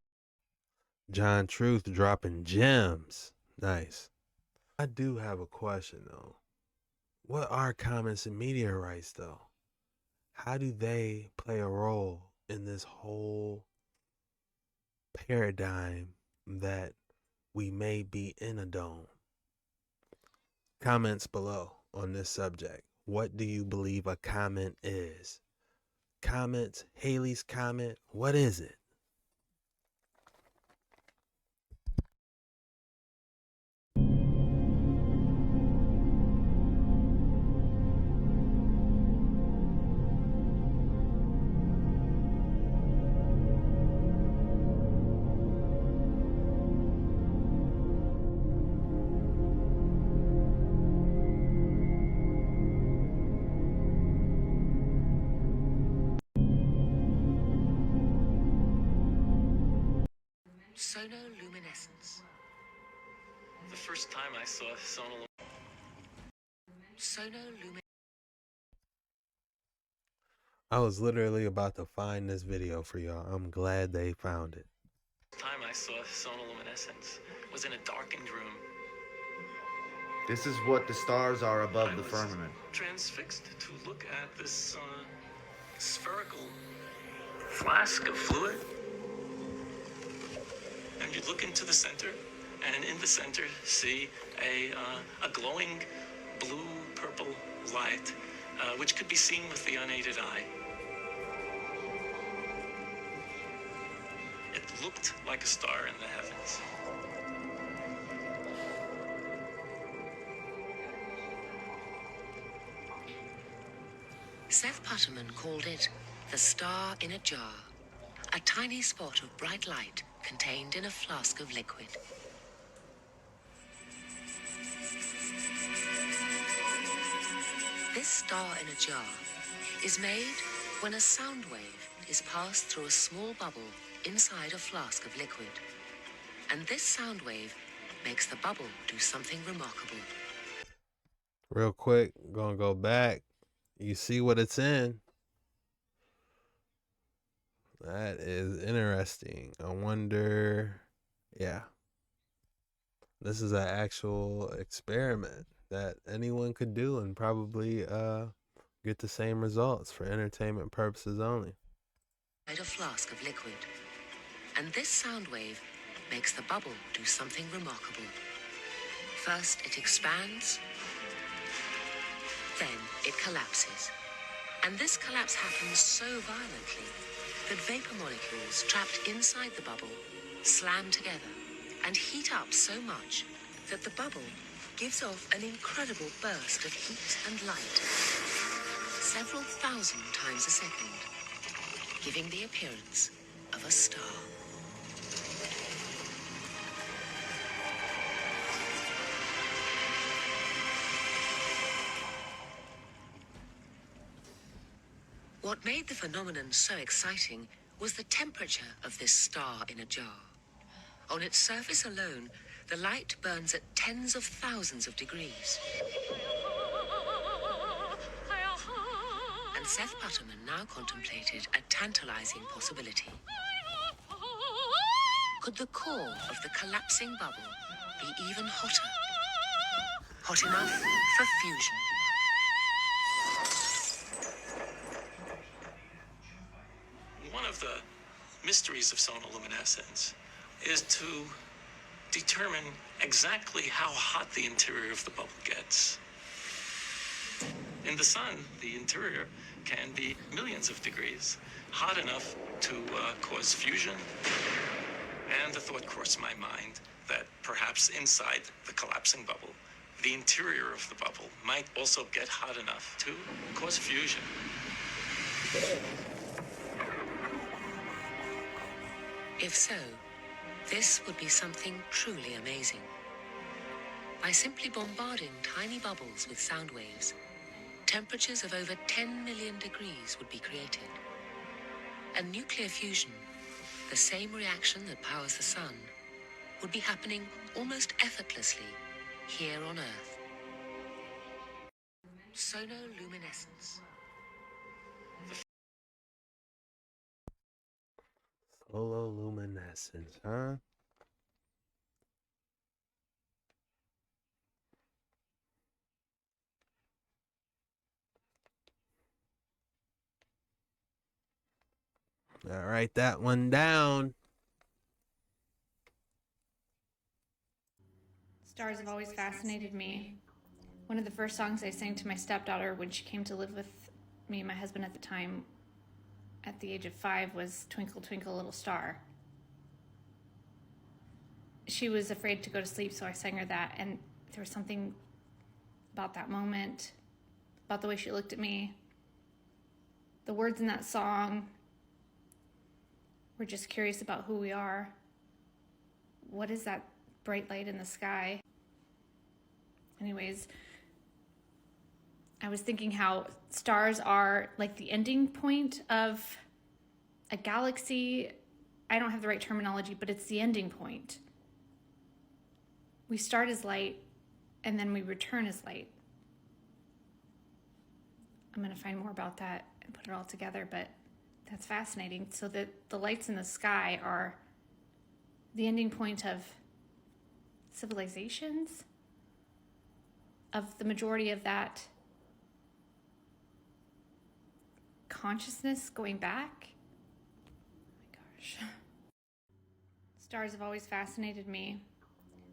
Speaker 3: John Truth dropping gems. Nice. I do have a question, though. What are comets and meteorites, though? How do they play a role in this whole paradigm that we may be in a dome? Comments below on this subject. What do you believe a comet is? Comets, Halley's Comet, what is it?
Speaker 7: Sonoluminescence.
Speaker 8: The first time I saw
Speaker 7: Sonoluminescence.
Speaker 3: I was literally about to find this video for y'all. I'm glad they found it.
Speaker 8: time I saw sonoluminescence was in a darkened room.
Speaker 9: This is what the stars are above the firmament.
Speaker 8: Transfixed to look at this spherical flask of fluid. And you look into the center, and in the center see a glowing blue-purple light, which could be seen with the unaided eye. It looked like a star in the heavens.
Speaker 7: Seth Putterman called it the star in a jar, a tiny spot of bright light contained in a flask of liquid. This star in a jar is made when a sound wave is passed through a small bubble inside a flask of liquid. And this sound wave makes the bubble do something remarkable.
Speaker 3: Real quick, gonna go back. You see what it's in. That is interesting. I wonder, yeah. This is an actual experiment that anyone could do and probably get the same results for entertainment purposes only.
Speaker 7: A flask of liquid. And this sound wave makes the bubble do something remarkable. First it expands, then it collapses. And this collapse happens so violently that vapor molecules trapped inside the bubble slam together and heat up so much that the bubble gives off an incredible burst of heat and light, several thousand times a second, giving the appearance of a star. What made the phenomenon so exciting was the temperature of this star in a jar. On its surface alone, the light burns at tens of thousands of degrees. And Seth Putterman now contemplated a tantalizing possibility. Could the core of the collapsing bubble be even hotter? Hot enough for fusion.
Speaker 8: One of the mysteries of sonoluminescence is to determine exactly how hot the interior of the bubble gets. In the sun, the interior can be millions of degrees, hot enough to cause fusion. And the thought crossed my mind that perhaps inside the collapsing bubble, the interior of the bubble might also get hot enough to cause fusion.
Speaker 7: If so, this would be something truly amazing. By simply bombarding tiny bubbles with sound waves, temperatures of over 10 million degrees would be created. And nuclear fusion, the same reaction that powers the sun, would be happening almost effortlessly here on Earth. Sonoluminescence.
Speaker 3: Sonoluminescence, huh? All right, that one down.
Speaker 5: Stars have always fascinated me. One of the first songs I sang to my stepdaughter when she came to live with me and my husband at the time, at the age of 5, was Twinkle, Twinkle, Little Star. She was afraid to go to sleep, so I sang her that, and there was something about that moment, about the way she looked at me. The words in that song, we're just curious about who we are. What is that bright light in the sky? Anyways, I was thinking how stars are like the ending point of a galaxy. I don't have the right terminology, but it's the ending point. We start as light, and then we return as light. I'm going to find more about that and put it all together, but that's fascinating. So that the lights in the sky are the ending point of civilizations, of the majority of that consciousness going back. Oh my gosh. Stars have always fascinated me.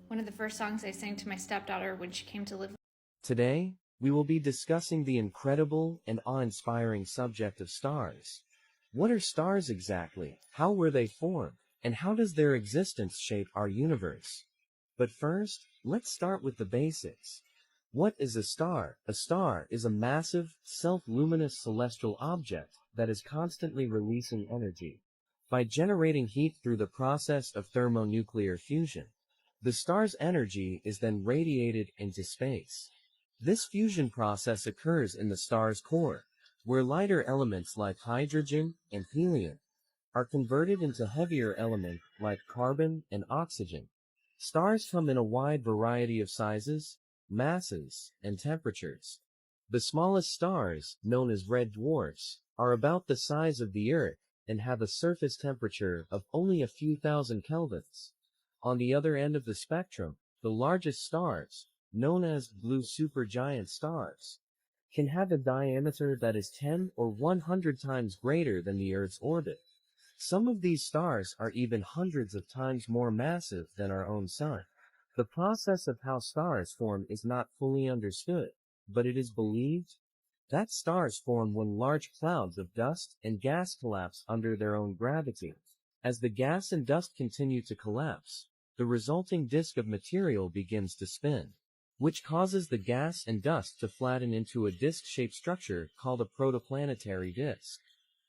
Speaker 5: One of the first songs I sang to my stepdaughter when she came to live.
Speaker 10: Today, we will be discussing the incredible and awe-inspiring subject of stars. What are stars exactly? How were they formed? And how does their existence shape our universe? But first, let's start with the basics. What is a star? A star is a massive, self-luminous celestial object that is constantly releasing energy. By generating heat through the process of thermonuclear fusion, the star's energy is then radiated into space. This fusion process occurs in the star's core, where lighter elements like hydrogen and helium are converted into heavier elements like carbon and oxygen. Stars come in a wide variety of sizes, masses, and temperatures. The smallest stars, known as red dwarfs, are about the size of the Earth and have a surface temperature of only a few thousand kelvins. On the other end of the spectrum, the largest stars, known as blue supergiant stars, can have a diameter that is 10 or 100 times greater than the Earth's orbit. Some of these stars are even hundreds of times more massive than our own sun. The process of how stars form is not fully understood, but it is believed that stars form when large clouds of dust and gas collapse under their own gravity. As the gas and dust continue to collapse, the resulting disk of material begins to spin, which causes the gas and dust to flatten into a disk-shaped structure called a protoplanetary disk.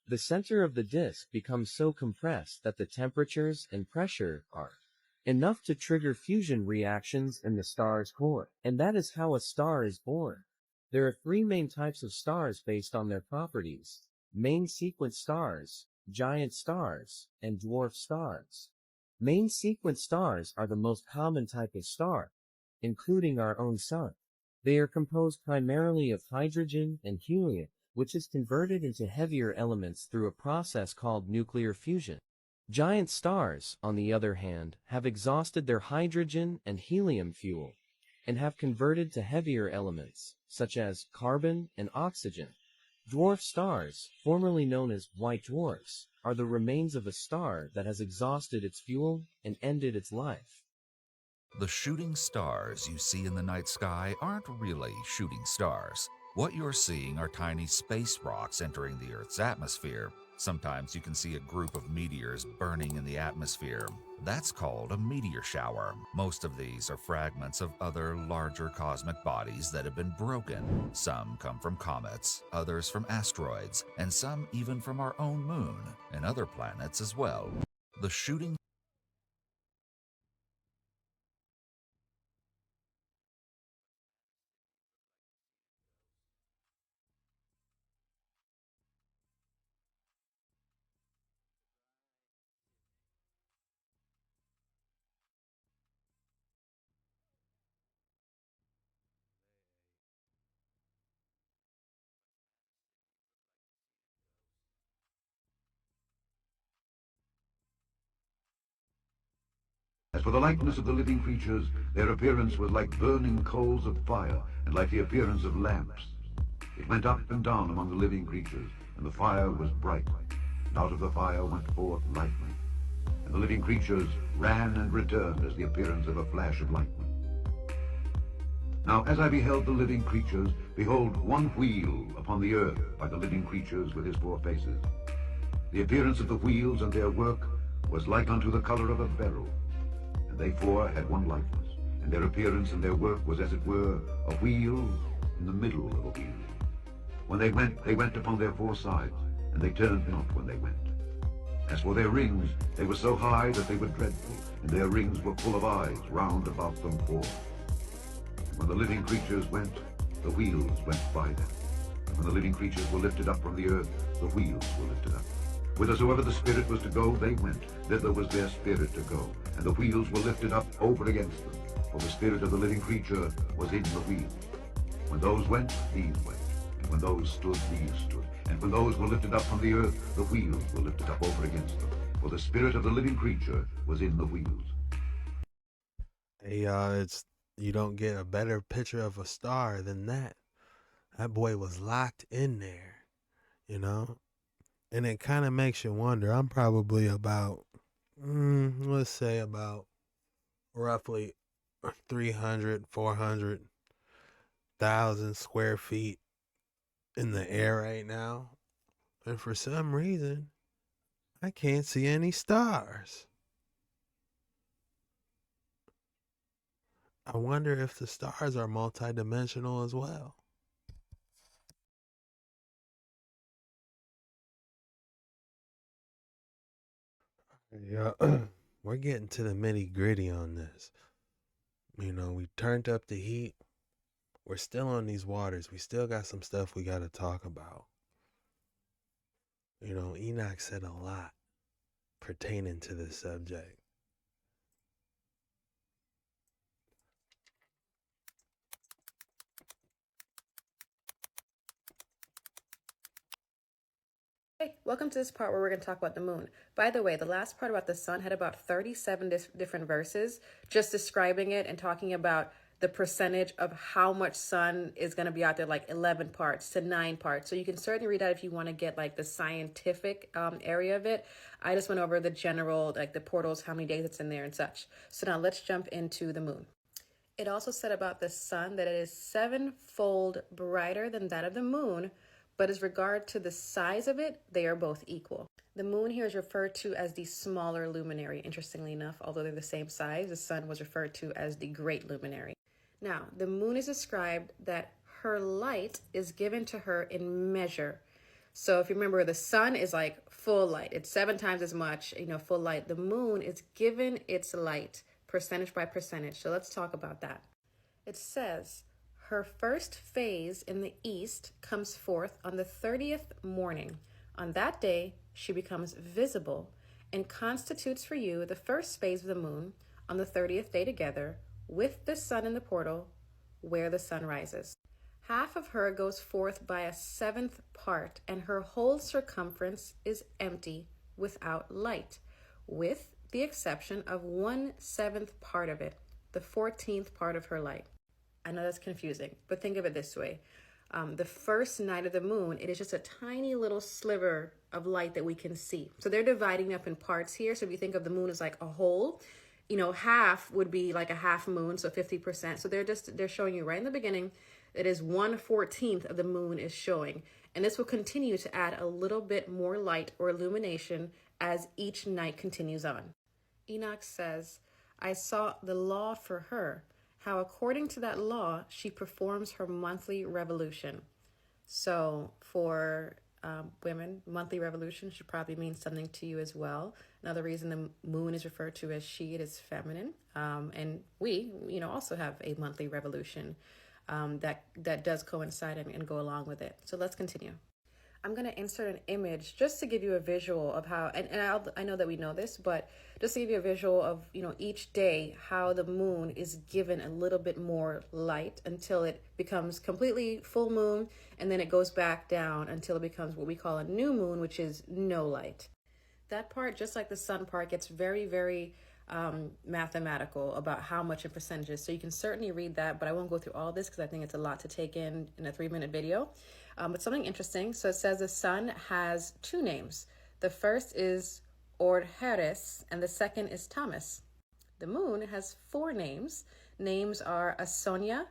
Speaker 10: The center of the disk becomes so compressed that the temperatures and pressure are enough to trigger fusion reactions in the star's core, and that is how a star is born. There are three main types of stars based on their properties: main sequence stars, giant stars, and dwarf stars. Main sequence stars are the most common type of star, including our own sun. They are composed primarily of hydrogen and helium, which is converted into heavier elements through a process called nuclear fusion. Giant stars, on the other hand, have exhausted their hydrogen and helium fuel, and have converted to heavier elements, such as carbon and oxygen. Dwarf stars, formerly known as white dwarfs, are the remains of a star that has exhausted its fuel and ended its life.
Speaker 11: The shooting stars you see in the night sky aren't really shooting stars. What you're seeing are tiny space rocks entering the Earth's atmosphere. Sometimes you can see a group of meteors burning in the atmosphere. That's called a meteor shower. Most of these are fragments of other larger cosmic bodies that have been broken. Some come from comets, others from asteroids, and some even from our own moon and other planets as well. The shooting
Speaker 12: As for the likeness of the living creatures, their appearance was like burning coals of fire, and like the appearance of lamps. It went up and down among the living creatures, and the fire was bright. And out of the fire went forth lightning. And the living creatures ran and returned as the appearance of a flash of lightning. Now as I beheld the living creatures, behold, one wheel upon the earth by the living creatures with his four faces. The appearance of the wheels and their work was like unto the color of a beryl. And they four had one likeness, and their appearance and their work was as it were a wheel in the middle of a wheel. When they went upon their four sides, and they turned not when they went. As for their rings, they were so high that they were dreadful, and their rings were full of eyes round about them four. And when the living creatures went, the wheels went by them. And when the living creatures were lifted up from the earth, the wheels were lifted up. Whithersoever the Spirit was to go, they went. Thither was their spirit to go. And the wheels were lifted up over against them. For the spirit of the living creature was in the wheels. When those went, these went. And when those stood, these stood. And when those were lifted up from the earth, the wheels were lifted up over against them. For the spirit of the living creature was in the wheels.
Speaker 3: Hey, you don't get a better picture of a star than that. That boy was locked in there, you know? And it kind of makes you wonder. I'm probably about, let's say about roughly 300, 400,000 square feet in the air right now. And for some reason, I can't see any stars. I wonder if the stars are multidimensional as well. Yeah, we're getting to the nitty gritty on this. You know, we turned up the heat. We're still on these waters. We still got some stuff we got to talk about. You know, Enoch said a lot pertaining to this subject.
Speaker 13: Hey, welcome to this part where we're going to talk about the moon. By the way, the last part about the sun had about 37 different verses just describing it and talking about the percentage of how much sun is going to be out there, like 11 parts to 9 parts. So you can certainly read that if you want to get like the scientific area of it. I just went over the general, like the portals, how many days it's in there and such. So now let's jump into the moon. It also said about the sun that it is 7-fold brighter than that of the moon, but as regard to the size of it, they are both equal. The moon here is referred to as the smaller luminary. Interestingly enough, although they're the same size, the sun was referred to as the great luminary. Now, the moon is described that her light is given to her in measure. So if you remember, the sun is like full light. It's 7 times as much, full light. The moon is given its light percentage by percentage. So let's talk about that. It says, her first phase in the east comes forth on the 30th morning. On that day, she becomes visible and constitutes for you the first phase of the moon on the 30th day together with the sun in the portal where the sun rises. Half of her goes forth by a 7th part, and her whole circumference is empty without light, with the exception of 1/7 part of it, the 14th part of her light. I know that's confusing, but think of it this way. The first night of the moon, it is just a tiny little sliver of light that we can see. So they're dividing up in parts here. So if you think of the moon as like a whole, half would be like a half moon, so 50%. So they're showing you right in the beginning, it is 1/14 of the moon is showing. And this will continue to add a little bit more light or illumination as each night continues on. Enoch says, I saw the law for her, how according to that law, she performs her monthly revolution. So for women, monthly revolution should probably mean something to you as well. Another reason the moon is referred to as she, it is feminine. And we, also have a monthly revolution that does coincide and go along with it. So let's continue. I'm going to insert an image just to give you a visual of how, and I know that we know this, but just to give you a visual of, each day, how the moon is given a little bit more light until it becomes completely full moon, and then it goes back down until it becomes what we call a new moon, which is no light. That part, just like the sun part, gets very, very mathematical about how much in percentages. So you can certainly read that, but I won't go through all this because I think it's a lot to take in a 3-minute video. But something interesting. So it says the sun has 2 names. The first is Ordheres and the second is Thomas. The moon has 4 names. Names are Asonia,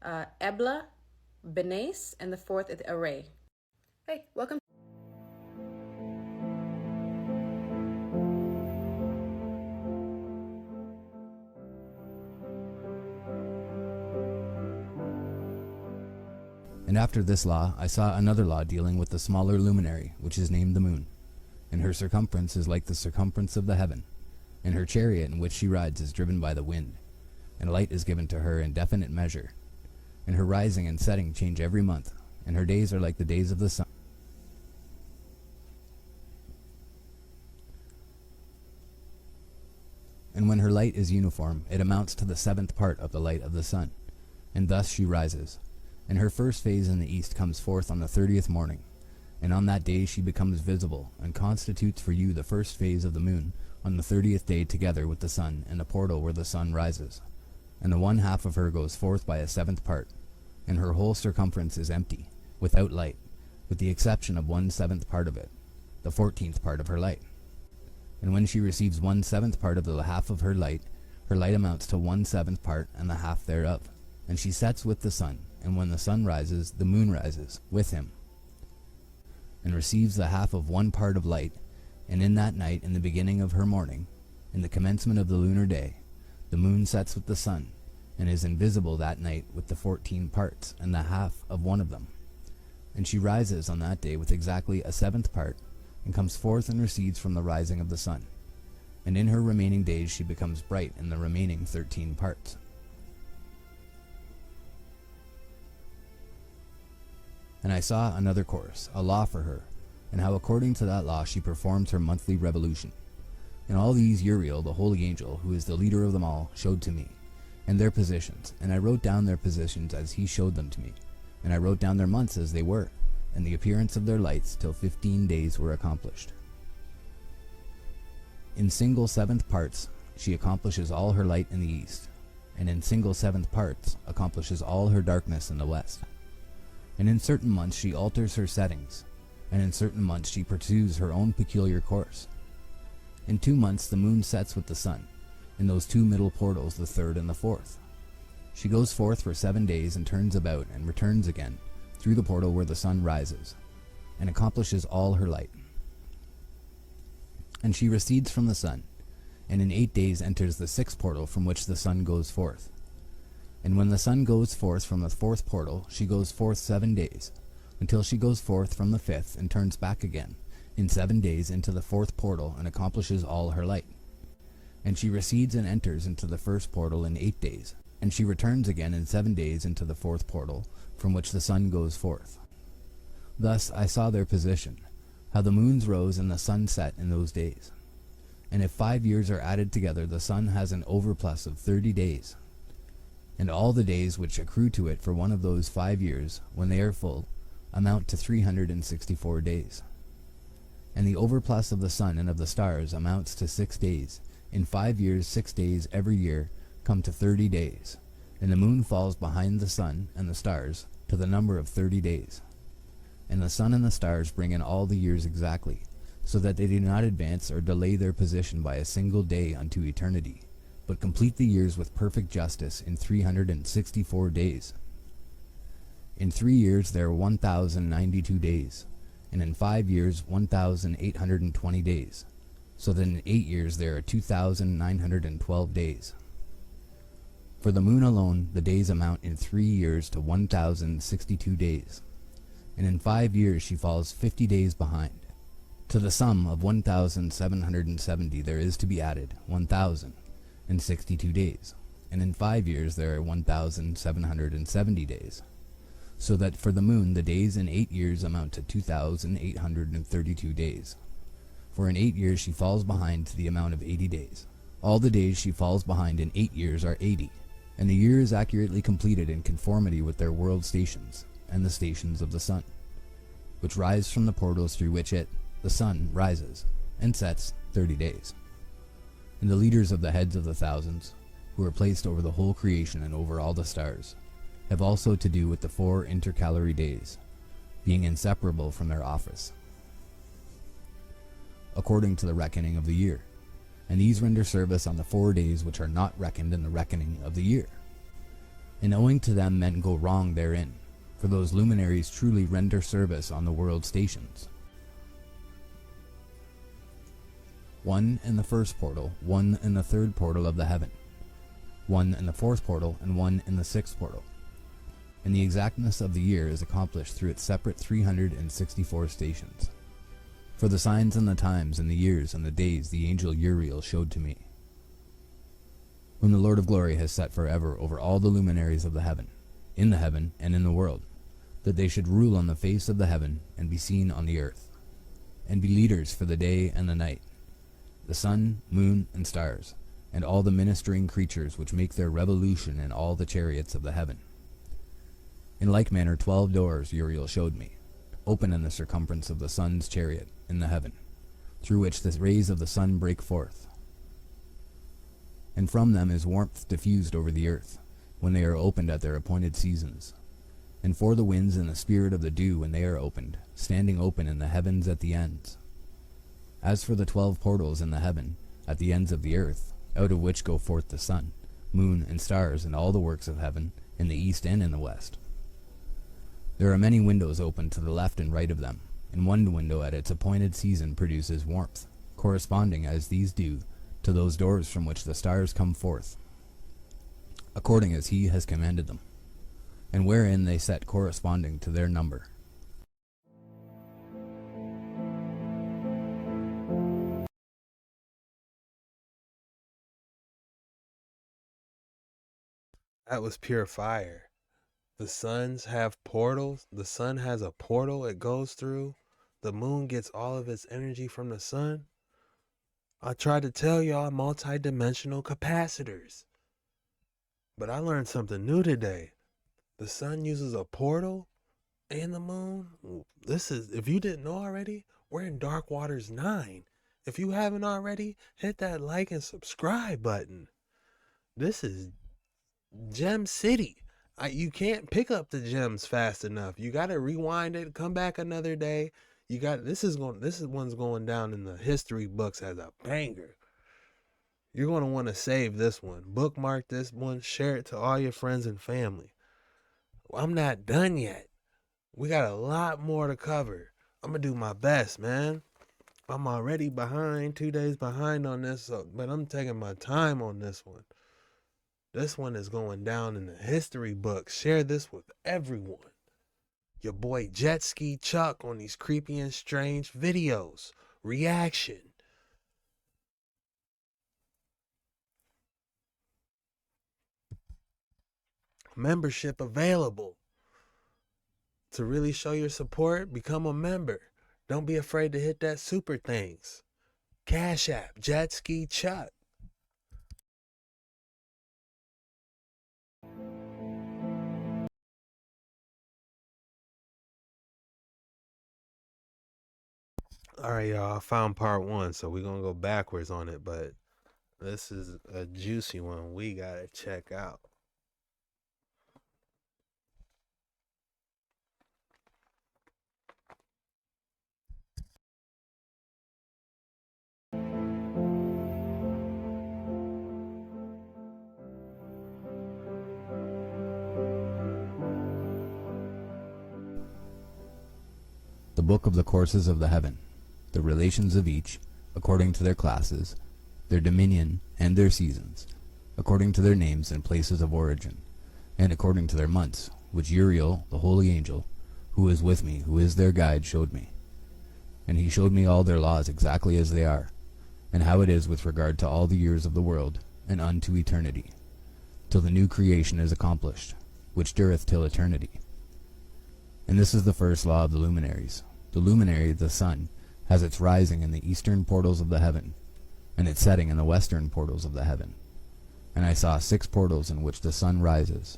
Speaker 13: Ebla, Benes, and the 4th is Array. Hey, welcome.
Speaker 14: And after this law, I saw another law dealing with the smaller luminary, which is named the moon. And her circumference is like the circumference of the heaven. And her chariot in which she rides is driven by the wind. And light is given to her in definite measure. And her rising and setting change every month. And her days are like the days of the sun. And when her light is uniform, it amounts to the 7th part of the light of the sun. And thus she rises. And her first phase in the east comes forth on the 30th morning, and on that day she becomes visible, and constitutes for you the first phase of the moon on the 30th day together with the sun in the portal where the sun rises. And the 1/2 of her goes forth by a 7th part, and her whole circumference is empty, without light, with the exception of 1/7 part of it, the 14th part of her light. And when she receives 1/7 part of the half of her light amounts to 1/7 part and the half thereof, and she sets with the sun. And when the sun rises, the moon rises with him, and receives the half of 1 part of light. And in that night, in the beginning of her morning, in the commencement of the lunar day, the moon sets with the sun, and is invisible that night with the 14 parts and the half of one of them. And she rises on that day with exactly a seventh part, and comes forth and recedes from the rising of the sun. And in her remaining days she becomes bright in the remaining 13 parts. And I saw another course, a law for her, and how according to that law she performs her monthly revolution. And all these Uriel, the holy angel, who is the leader of them all, showed to me, and their positions, and I wrote down their positions as he showed them to me, and I wrote down their months as they were, and the appearance of their lights till 15 days were accomplished. In single seventh parts she accomplishes all her light in the east, and in single seventh parts accomplishes all her darkness in the west. And in certain months she alters her settings, and in certain months she pursues her own peculiar course. In 2 months the moon sets with the sun, in those 2 middle portals, the third and the fourth. She goes forth for 7 days and turns about and returns again through the portal where the sun rises, and accomplishes all her light. And she recedes from the sun, and in 8 days enters the 6th portal from which the sun goes forth. And when the sun goes forth from the 4th portal, she goes forth 7 days, until she goes forth from the 5th and turns back again in 7 days into the 4th portal and accomplishes all her light. And she recedes and enters into the 1st portal in 8 days, and she returns again in 7 days into the 4th portal from which the sun goes forth. Thus I saw their position, how the moons rose and the sun set in those days. And if 5 years are added together, the sun has an overplus of 30 days. And all the days which accrue to it for one of those 5 years, when they are full, amount to 364 days. And the overplus of the sun and of the stars amounts to 6 days. In 5 years, 6 days every year come to 30 days. And the moon falls behind the sun and the stars to the number of 30 days. And the sun and the stars bring in all the years exactly, so that they do not advance or delay their position by a single day unto eternity, but complete the years with perfect justice in 364 days. In 3 years there are 1,092 days, and in 5 years 1,820 days, so that in 8 years there are 2,912 days. For the moon alone the days amount in 3 years to 1,062 days, and in 5 years she falls 50 days behind. To the sum of 1,770 there is to be added 1,062 days, and in 5 years there are 1,770 days, so that for the moon the days in 8 years amount to 2,832 days. For in 8 years she falls behind to the amount of 80 days. All the days she falls behind in 8 years are 80, and the year is accurately completed in conformity with their world stations, and the stations of the sun, which rise from the portals through which it, the sun, rises, and sets 30 days. And the leaders of the heads of the thousands, who are placed over the whole creation and over all the stars, have also to do with the 4 intercalary days, being inseparable from their office, according to the reckoning of the year. And these render service on the 4 days which are not reckoned in the reckoning of the year. And owing to them men go wrong therein, for those luminaries truly render service on the world stations. 1 in the 1st portal, 1 in the 3rd portal of the heaven, 1 in the 4th portal, and 1 in the 6th portal. And the exactness of the year is accomplished through its separate 364 stations. For the signs and the times and the years and the days the angel Uriel showed to me, whom the Lord of glory has set forever over all the luminaries of the heaven, in the heaven and in the world, that they should rule on the face of the heaven and be seen on the earth, and be leaders for the day and the night, the sun, moon, and stars, and all the ministering creatures which make their revolution in all the chariots of the heaven. In like manner 12 doors Uriel showed me, open in the circumference of the sun's chariot in the heaven, through which the rays of the sun break forth. And from them is warmth diffused over the earth, when they are opened at their appointed seasons, and for the winds and the spirit of the dew when they are opened, standing open in the heavens at the ends. As for the 12 portals in the heaven, at the ends of the earth, out of which go forth the sun, moon, and stars, and all the works of heaven, in the east and in the west. There are many windows open to the left and right of them, and one window at its appointed season produces warmth, corresponding as these do to those doors from which the stars come forth. according as he has commanded them, and wherein they set corresponding to their number.
Speaker 3: That was pure fire. The suns have portals. The sun has a portal it goes through. The moon gets all of its energy from the sun. I tried to tell y'all multi-dimensional capacitors. But I learned something new today. The sun uses a portal and the moon. This is, if you didn't know already, we're in Dark Waters 9. If you haven't already, hit that like and subscribe button. This is Gem City. You can't pick up the gems fast enough. You got to rewind it, come back another day. This one's going down in the history books as a banger. You're going to want to save this one. Bookmark this one, share it to all your friends and family. I'm not done yet. We got a lot more to cover. I'm going to do my best, man. I'm already behind, 2 days behind on this, but I'm taking my time on this one. This one is going down in the history books. Share this with everyone. Your boy Jet Ski Chuck on these creepy and strange videos. Reaction. Membership available. To really show your support, become a member. Don't be afraid to hit that super things. Cash App, Jet Ski Chuck. All right, y'all, I found part 1, so we're going to go backwards on it, but this is a juicy one we got to check out.
Speaker 14: The book of the courses of the heaven, the relations of each, according to their classes, their dominion and their seasons, according to their names and places of origin, and according to their months, which Uriel, the holy angel, who is with me, who is their guide, showed me. And he showed me all their laws exactly as they are, and how it is with regard to all the years of the world, and unto eternity, till the new creation is accomplished, which dureth till eternity. And this is the first law of the luminaries. The luminary, the sun, has its rising in the eastern portals of the heaven, and its setting in the western portals of the heaven. And I saw 6 portals in which the sun rises,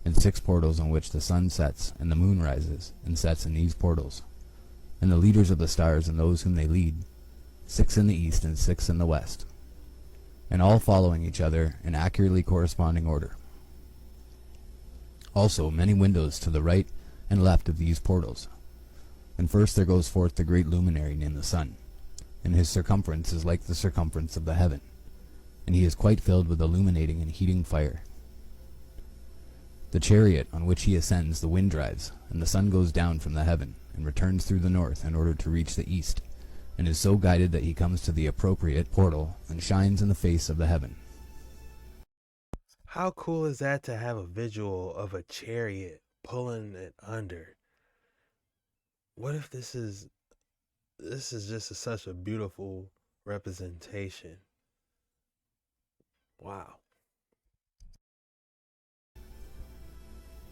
Speaker 14: and 6 portals in which the sun sets, and the moon rises, and sets in these portals. And the leaders of the stars and those whom they lead, 6 in the east and 6 in the west, and all following each other in accurately corresponding order. Also many windows to the right and left of these portals. And first there goes forth the great luminary named the sun, and his circumference is like the circumference of the heaven, and he is quite filled with illuminating and heating fire. The chariot on which he ascends the wind drives, and the sun goes down from the heaven, and returns through the north in order to reach the east, and is so guided that he comes to the appropriate portal, and shines in the face of the heaven.
Speaker 3: How cool is that to have a visual of a chariot pulling it under? What if this is just such a beautiful representation? Wow.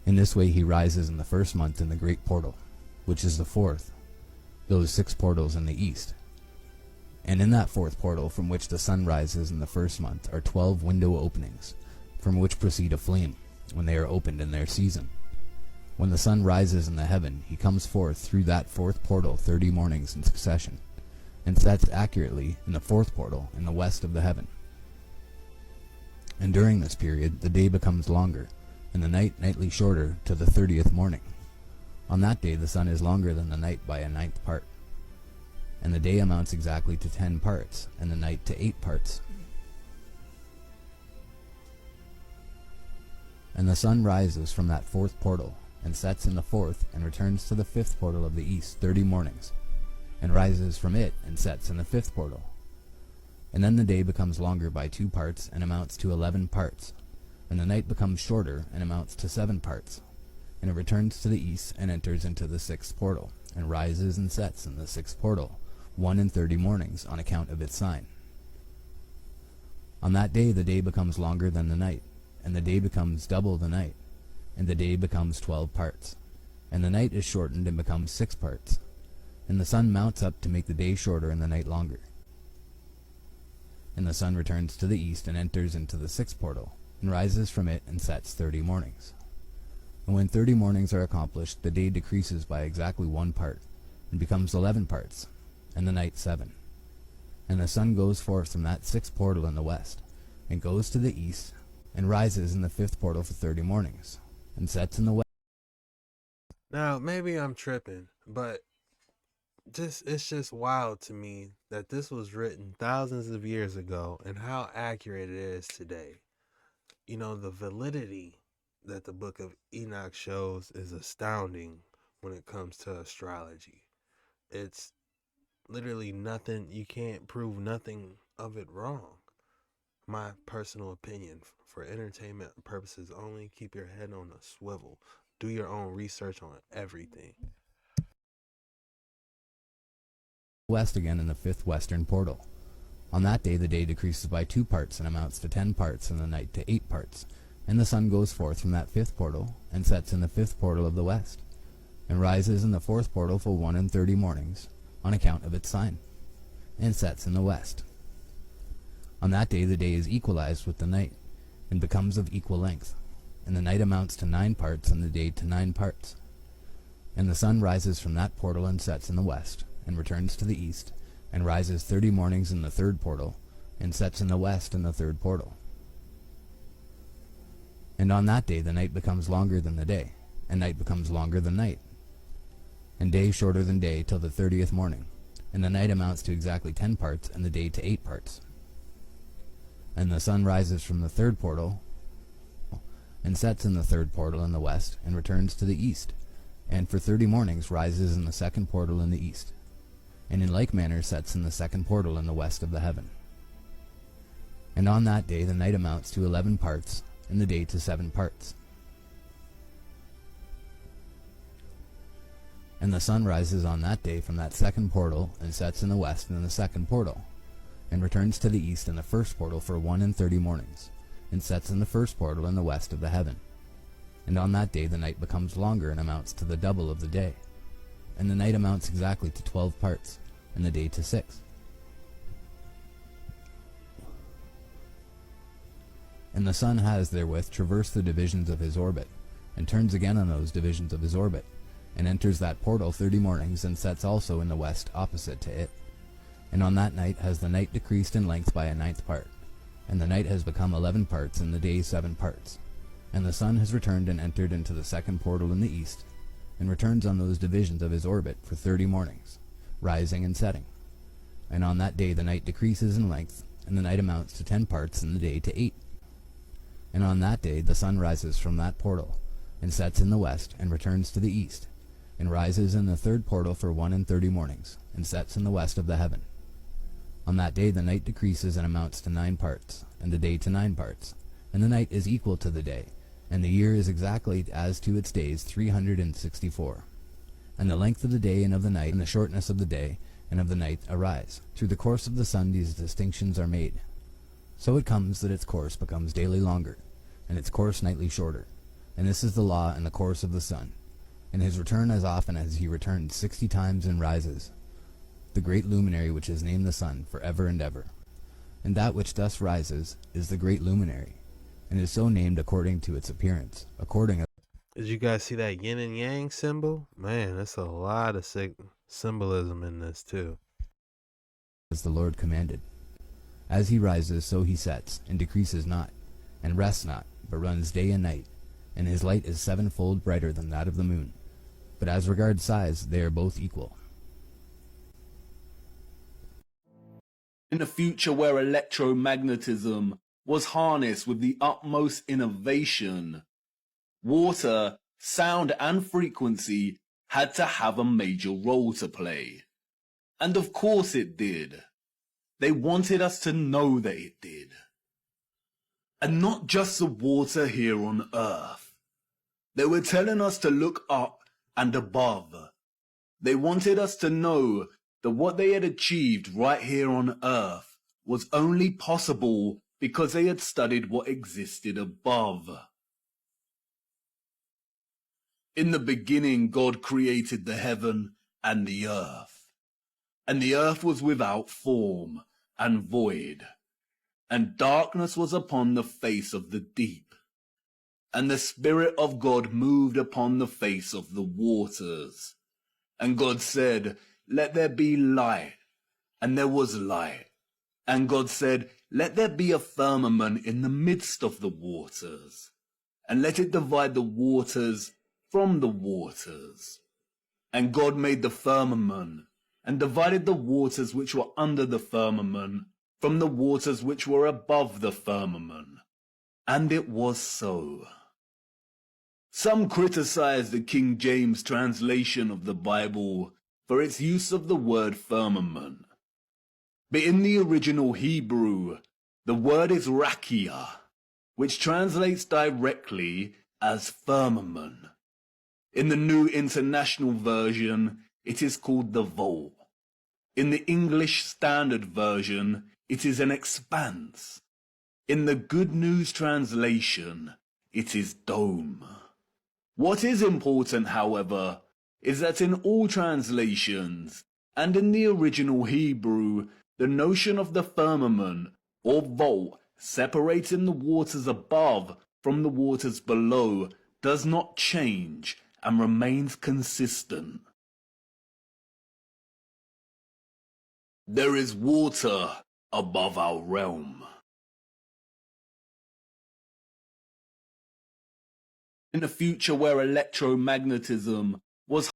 Speaker 14: In this way he rises in the first month in the great portal, which is the 4th, those 6 portals in the east. And in that 4th portal from which the sun rises in the first month are 12 window openings, from which proceed a flame, when they are opened in their season. When the sun rises in the heaven, he comes forth through that 4th portal 30 mornings in succession, and sets accurately in the 4th portal in the west of the heaven. And during this period the day becomes longer, and the night nightly shorter to the 30th morning. On that day the sun is longer than the night by a 9th part, and the day amounts exactly to 10 parts, and the night to 8 parts. And the sun rises from that 4th portal, and sets in the 4th, and returns to the 5th portal of the east 30 mornings, and rises from it, and sets in the 5th portal. And then the day becomes longer by 2 parts, and amounts to 11 parts, and the night becomes shorter and amounts to 7 parts. And it returns to the east and enters into the 6th portal, and rises and sets in the 6th portal, 1 in 30 mornings on account of its sign. On that day the day becomes longer than the night, and the day becomes double the night, and the day becomes 12 parts, and the night is shortened and becomes 6 parts, and the sun mounts up to make the day shorter and the night longer. And the sun returns to the east and enters into the 6th portal, and rises from it and sets 30 mornings. And when 30 mornings are accomplished, the day decreases by exactly 1 part, and becomes 11 parts, and the night 7. And the sun goes forth from that 6th portal in the west, and goes to the east, and rises in the 5th portal for 30 mornings, and sets in the west.
Speaker 3: Now, maybe I'm tripping, but it's just wild to me that this was written thousands of years ago and how accurate it is today. You know, the validity that the book of Enoch shows is astounding when it comes to astrology. It's literally nothing, you can't prove nothing of it wrong. My personal opinion, for entertainment purposes only, keep your head on a swivel. Do your own research on everything.
Speaker 14: West again in the 5th western portal. On that day the day decreases by 2 parts and amounts to 10 parts, and the night to 8 parts. And the sun goes forth from that 5th portal, and sets in the 5th portal of the west, and rises in the 4th portal for 1 in 30 mornings, on account of its sign, and sets in the west. On that day the day is equalized with the night, and becomes of equal length, and the night amounts to 9 parts, and the day to 9 parts. And the sun rises from that portal and sets in the west, and returns to the east, and rises 30 mornings in the 3rd portal, and sets in the west in the 3rd portal. And on that day the night becomes longer than the day, and night becomes longer than night, and day shorter than day till the 30th morning, and the night amounts to exactly 10 parts, and the day to 8 parts. And the sun rises from the 3rd portal, and sets in the 3rd portal in the west, and returns to the east, and for 30 mornings rises in the 2nd portal in the east, and in like manner sets in the 2nd portal in the west of the heaven. And on that day the night amounts to 11 parts, and the day to 7 parts. And the sun rises on that day from that 2nd portal, and sets in the west in the 2nd portal, and returns to the east in the 1st portal for 1 in 30 mornings, and sets in the 1st portal in the west of the heaven. And on that day the night becomes longer and amounts to the double of the day, and the night amounts exactly to 12 parts, and the day to 6. And the sun has therewith traversed the divisions of his orbit, and turns again on those divisions of his orbit, and enters that portal 30 mornings, and sets also in the west opposite to it. And on that night has the night decreased in length by a 9th part, and the night has become 11 parts, and the day 7 parts. And the sun has returned and entered into the 2nd portal in the east, and returns on those divisions of his orbit for 30 mornings, rising and setting. And on that day the night decreases in length, and the night amounts to 10 parts, and the day to 8. And on that day the sun rises from that portal, and sets in the west, and returns to the east, and rises in the 3rd portal for 1 in 30 mornings, and sets in the west of the heaven. On that day the night decreases and amounts to 9 parts, and the day to 9 parts, and the night is equal to the day, and the year is exactly as to its days 364. And the length of the day and of the night, and the shortness of the day and of the night arise. Through the course of the sun these distinctions are made. So it comes that its course becomes daily longer, and its course nightly shorter. And this is the law and the course of the sun. And his return as often as he returns 60 times and rises, the great luminary which is named the sun for ever and ever. And that which thus rises is the great luminary, and is so named according to its appearance, according.
Speaker 3: Did you guys see that yin and yang symbol? Man, that's a lot of symbolism in this too.
Speaker 14: As the Lord commanded. As he rises, so he sets, and decreases not, and rests not, but runs day and night, and his light is 7-fold brighter than that of the moon. But as regards size, they are both equal.
Speaker 15: In a future where electromagnetism was harnessed with the utmost innovation, water, sound, and frequency had to have a major role to play. And of course it did. They wanted us to know that it did. And not just the water here on Earth. They were telling us to look up and above. They wanted us to know that what they had achieved right here on Earth was only possible because they had studied what existed above. In the beginning, God created the heaven and the earth. And the earth was without form and void. And darkness was upon the face of the deep. And the Spirit of God moved upon the face of the waters. And God said, "Let there be light." And there was light. And God said, "Let there be a firmament in the midst of the waters. And let it divide the waters from the waters." And God made the firmament, and divided the waters which were under the firmament from the waters which were above the firmament. And it was so. Some criticize the King James translation of the Bible for its use of the word firmament. But in the original Hebrew, the word is rakia, which translates directly as firmament. In the New International Version, it is called the vault. In the English Standard Version, it is an expanse. In the Good News Translation, it is dome. What is important, however, is that in all translations, and in the original Hebrew, the notion of the firmament, or vault, separating the waters above from the waters below, does not change and remains consistent. There is water above our realm. In a future where electromagnetism was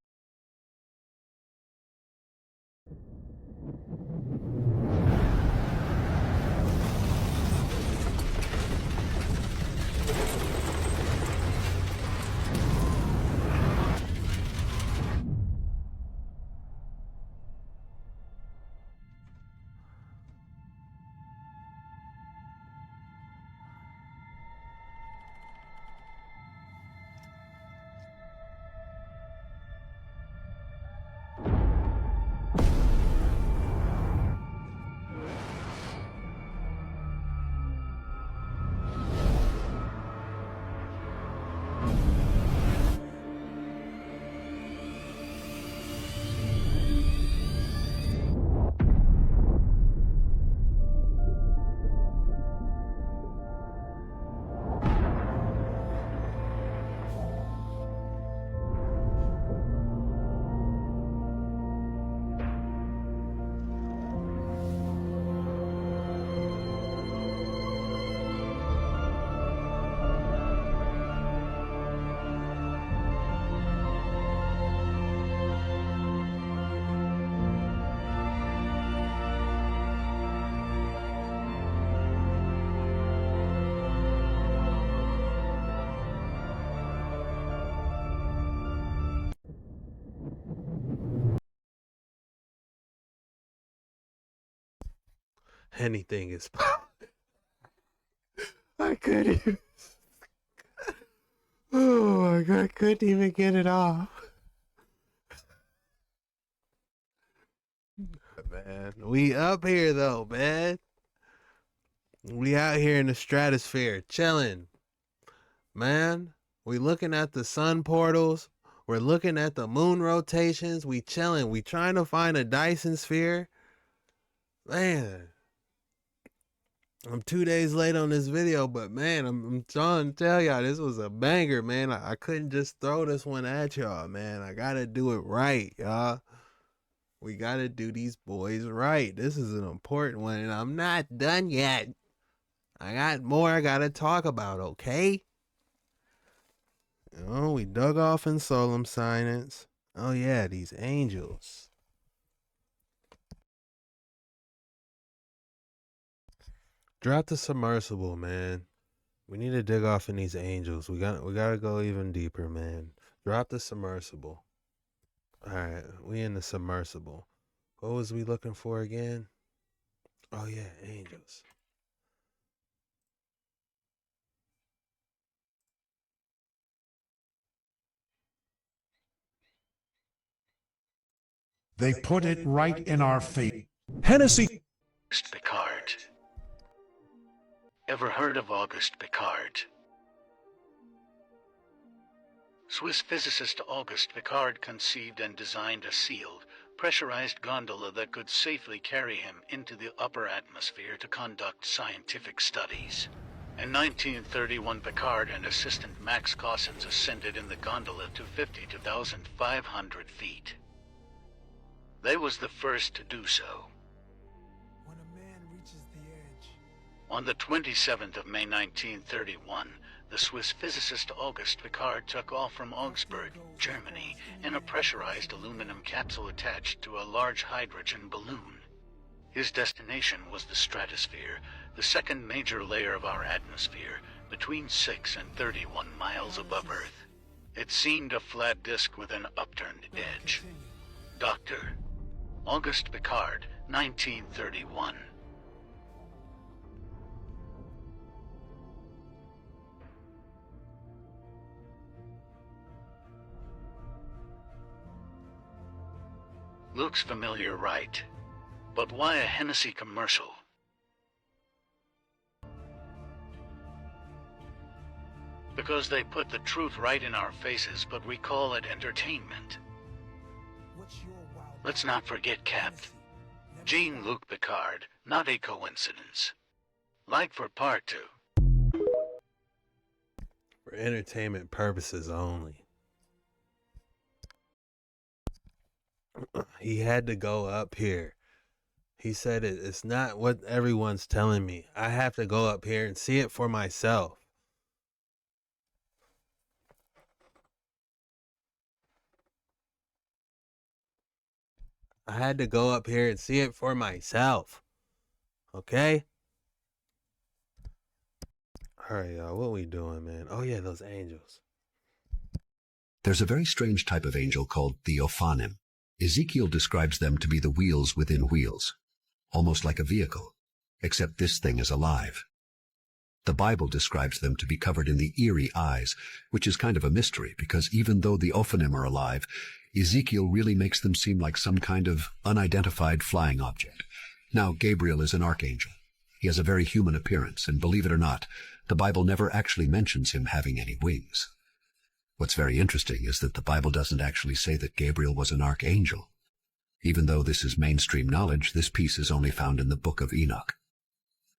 Speaker 3: anything is possible. I couldn't even. Oh my God, I couldn't even get it off. Man, we up here though, man. We out here in the stratosphere, chilling. Man, we looking at the sun portals. We're looking at the moon rotations. We chilling. We trying to find a Dyson sphere. Man, I'm 2 days late on this video, but man, I'm trying to tell y'all this was a banger, man. I couldn't just throw this one at y'all, man. I gotta do it right, y'all. We gotta do these boys right. This is an important one, and I'm not done yet. I got more I gotta talk about, okay? Oh, we dug off in Sonoluminescence. Oh yeah, these angels. Drop the submersible, man. We need to dig off in these angels. We gotta go even deeper, man. Drop the submersible. Alright, we in the submersible. What was we looking for again? Oh yeah, angels.
Speaker 16: They put it right in our face.
Speaker 18: Hennessy.
Speaker 19: Auguste Bicard. Ever heard of Auguste Bicard? Swiss physicist Auguste Bicard conceived and designed a sealed, pressurized gondola that could safely carry him into the upper atmosphere to conduct scientific studies. In 1931, Bicard and assistant Max Cossins ascended in the gondola to 52,500 feet. They was the first to do so.
Speaker 24: When a man reaches the edge.
Speaker 19: On the 27th of May 1931, the Swiss physicist Auguste Bicard took off from Augsburg, Germany, in a pressurized aluminum capsule attached to a large hydrogen balloon. His destination was the stratosphere, the second major layer of our atmosphere, between 6 and 31 miles above Earth. It seemed a flat disk with an upturned edge. Dr. Auguste Bicard, 1931. Looks familiar, right? But why a Hennessy commercial? Because they put the truth right in our faces, but we call it entertainment. Let's not forget Capt. Jean-Luc Picard, not a coincidence. Like for part 2.
Speaker 3: For entertainment purposes only. He had to go up here. He said it's not what everyone's telling me. I have to go up here and see it for myself. I had to go up here and see it for myself. Okay? Alright, y'all. What we doing, man? Oh, yeah, those angels.
Speaker 25: There's a very strange type of angel called the ofanim. Ezekiel describes them to be the wheels within wheels, almost like a vehicle, except this thing is alive. The Bible describes them to be covered in the eerie eyes, which is kind of a mystery because even though the ofanim are alive, Ezekiel really makes them seem like some kind of unidentified flying object. Now, Gabriel is an archangel. He has a very human appearance, and believe it or not, the Bible never actually mentions him having any wings. What's very interesting is that the Bible doesn't actually say that Gabriel was an archangel. Even though this is mainstream knowledge, this piece is only found in the book of Enoch.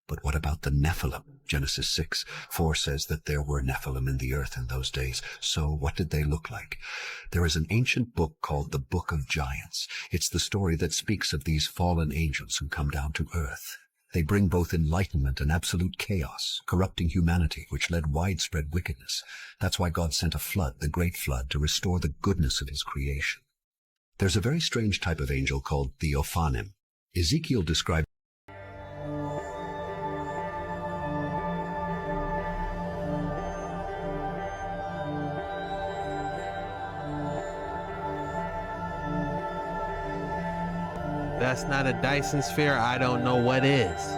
Speaker 25: But what about the nephilim? Genesis 6:4 says that there were nephilim in the earth in those days. So what did they look like? There is an ancient book called the Book of Giants. It's the story that speaks of these fallen angels who come down to earth. They bring both enlightenment and absolute chaos, corrupting humanity, which led widespread wickedness. That's why God sent a flood, the Great Flood, to restore the goodness of his creation. There's a very strange type of angel called the ofanim. Ezekiel described
Speaker 3: That's not a Dyson sphere. I don't know what is.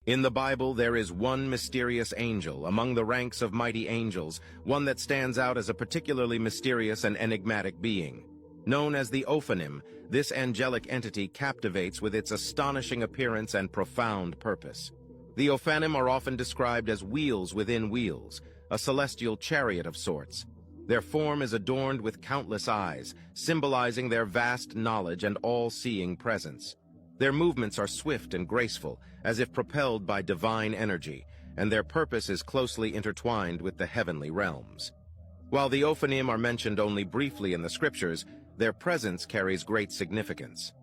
Speaker 26: In the Bible, there is one mysterious angel among the ranks of mighty angels, one that stands out as a particularly mysterious and enigmatic being. Known as the ofanim, this angelic entity captivates with its astonishing appearance and profound purpose. The ofanim are often described as wheels within wheels, a celestial chariot of sorts. Their form is adorned with countless eyes, symbolizing their vast knowledge and all-seeing presence. Their movements are swift and graceful, as if propelled by divine energy, and their purpose is closely intertwined with the heavenly realms. While the ofanim are mentioned only briefly in the scriptures, their presence carries great significance.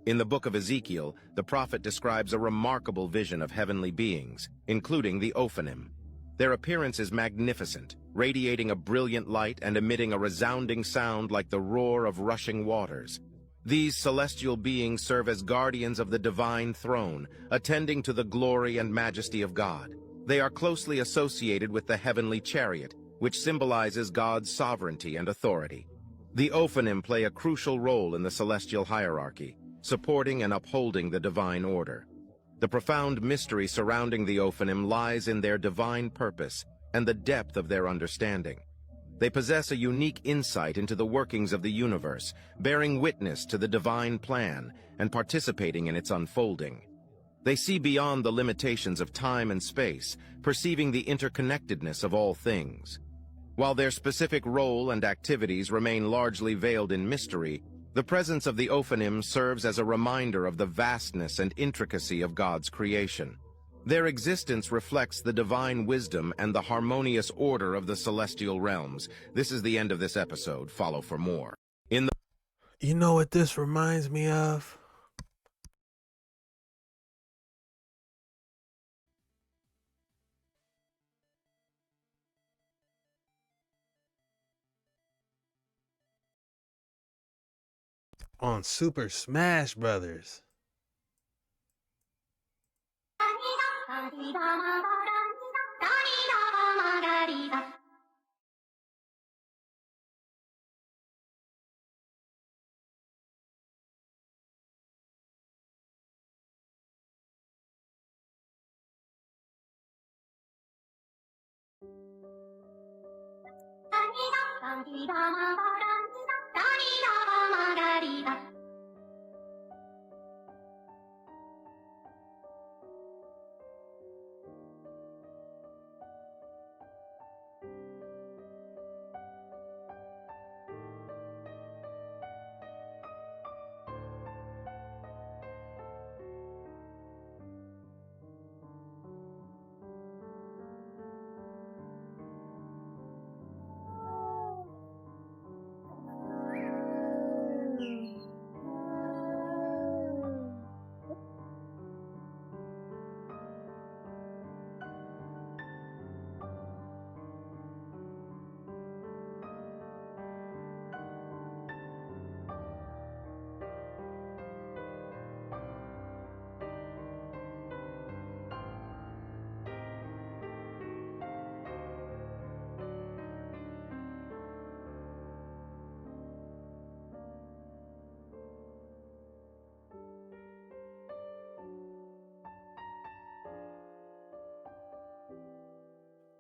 Speaker 26: In the book of Ezekiel, the prophet describes a remarkable vision of heavenly beings, including the ofanim. Their appearance is magnificent, radiating a brilliant light and emitting a resounding sound like the roar of rushing waters. These celestial beings serve as guardians of the divine throne, attending to the glory and majesty of God. They are closely associated with the heavenly chariot, which symbolizes God's sovereignty and authority. The ofanim play a crucial role in the celestial hierarchy, supporting and upholding the divine order. The profound mystery surrounding the ofanim lies in their divine purpose and the depth of their understanding. They possess a unique insight into the workings of the universe, bearing witness to the divine plan and participating in its unfolding. They see beyond the limitations of time and space, perceiving the interconnectedness of all things. While their specific role and activities remain largely veiled in mystery, the presence of the ofanim serves as a reminder of the vastness and intricacy of God's creation. Their existence reflects the divine wisdom and the harmonious order of the celestial realms. This is the end of this episode. Follow for more.
Speaker 3: You know what this reminds me of? On Super Smash Brothers.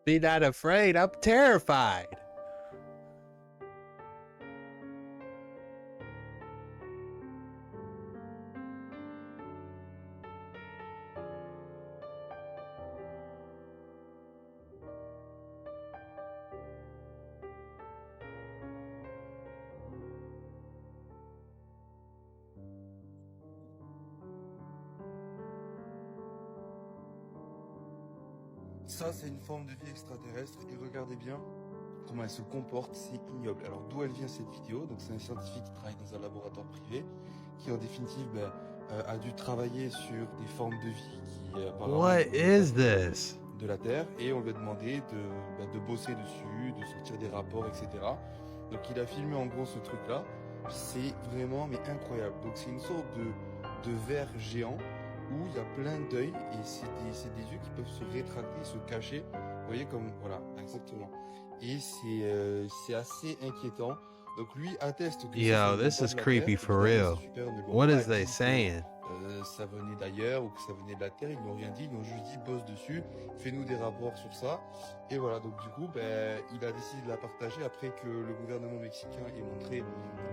Speaker 3: Be not afraid, I'm terrified.
Speaker 2: Ça, c'est une forme de vie extraterrestre, et regardez bien comment elle se comporte, c'est ignoble. Alors, d'où elle vient cette vidéo? Donc, c'est un scientifique qui travaille dans un laboratoire privé, qui en définitive a dû travailler sur des formes de vie qui
Speaker 3: What is this?
Speaker 2: de la Terre, et on lui a demandé de bosser dessus, de sortir des rapports, etc. Donc, il a filmé en gros ce truc-là. C'est vraiment incroyable. Donc, c'est une sorte de verre géant où il y a plein d'œils, et c'est des yeux qui peuvent se rétracter, se cacher. Vous voyez comme, voilà, exactement. Et c'est assez inquiétant. Donc lui atteste que
Speaker 3: Yo, this is creepy for real. What is they saying?
Speaker 2: Ça venait d'ailleurs ou que ça venait de la Terre, ils n'ont rien dit, ils ont juste dit bosse dessus, fais-nous des rapports sur ça. Et voilà, donc du coup, il a décidé de la partager après que le gouvernement mexicain ait montré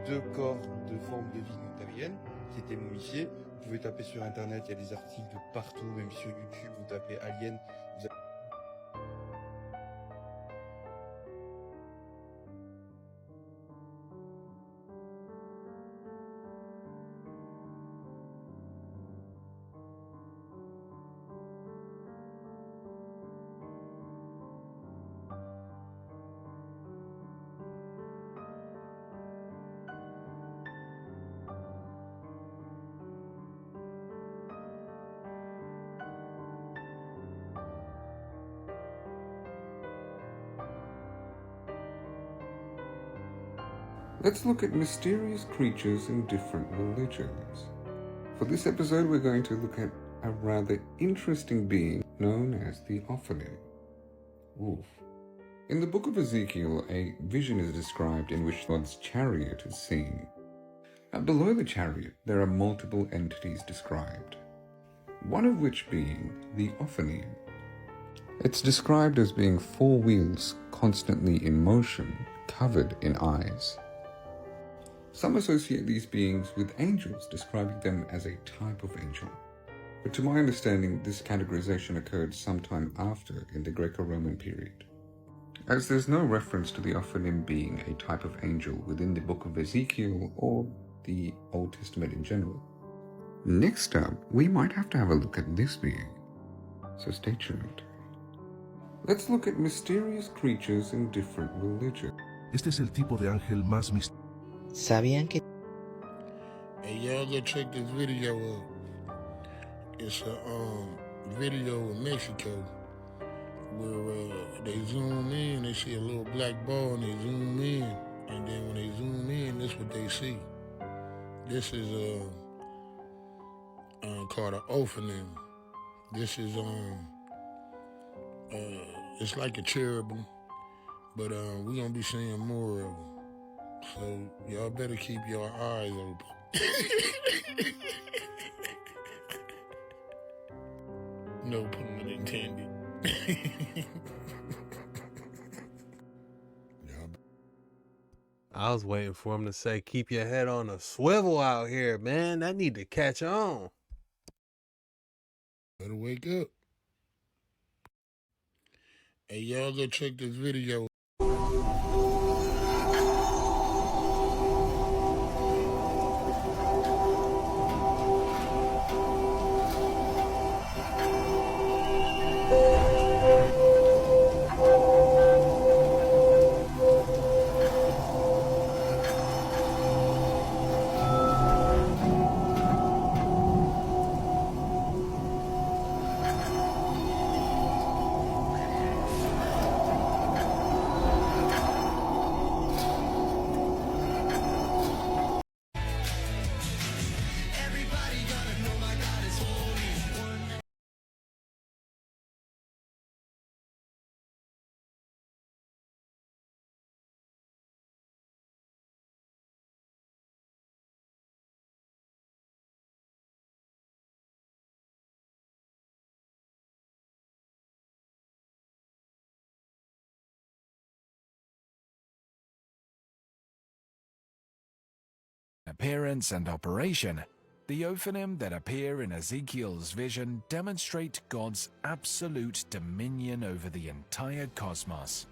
Speaker 2: 2 corps de forme de vie noctarienne qui étaient momifiés. Vous pouvez taper sur internet, il y a des articles de partout, même sur YouTube, vous tapez Alien.
Speaker 4: Let's look at mysterious creatures in different religions. For this episode, we're going to look at a rather interesting being known as the ofanim. Wolf. In the book of Ezekiel, a vision is described in which God's chariot is seen. Below the chariot, there are multiple entities described, one of which being the ofanim. It's described as being four wheels constantly in motion, covered in eyes. Some associate these beings with angels, describing them as a type of angel. But to my understanding, this categorization occurred sometime after in the Greco-Roman period, as there's no reference to the ofanim being a type of angel within the book of Ezekiel or the Old Testament in general. Next up, we might have to have a look at this being, so stay tuned. Let's look at mysterious creatures in different religions.
Speaker 6: Este es el tipo de ángel más misterioso.
Speaker 18: ¿Sabían que?
Speaker 20: Hey, y'all go check this video out. It's a video in Mexico where they zoom in, they see a little black ball and they zoom in, and then when they zoom in, this is what they see. This is called an ofanim. This is it's like a cherubim, but we're gonna be seeing more of them. So y'all better keep your eyes open. No pun intended.
Speaker 3: I was waiting for him to say, keep your head on a swivel out here, man. That need to catch on.
Speaker 20: Better wake up. Hey, y'all go check this video.
Speaker 21: Appearance and operation, the ofanim that appear in Ezekiel's vision demonstrate God's absolute dominion over the entire cosmos.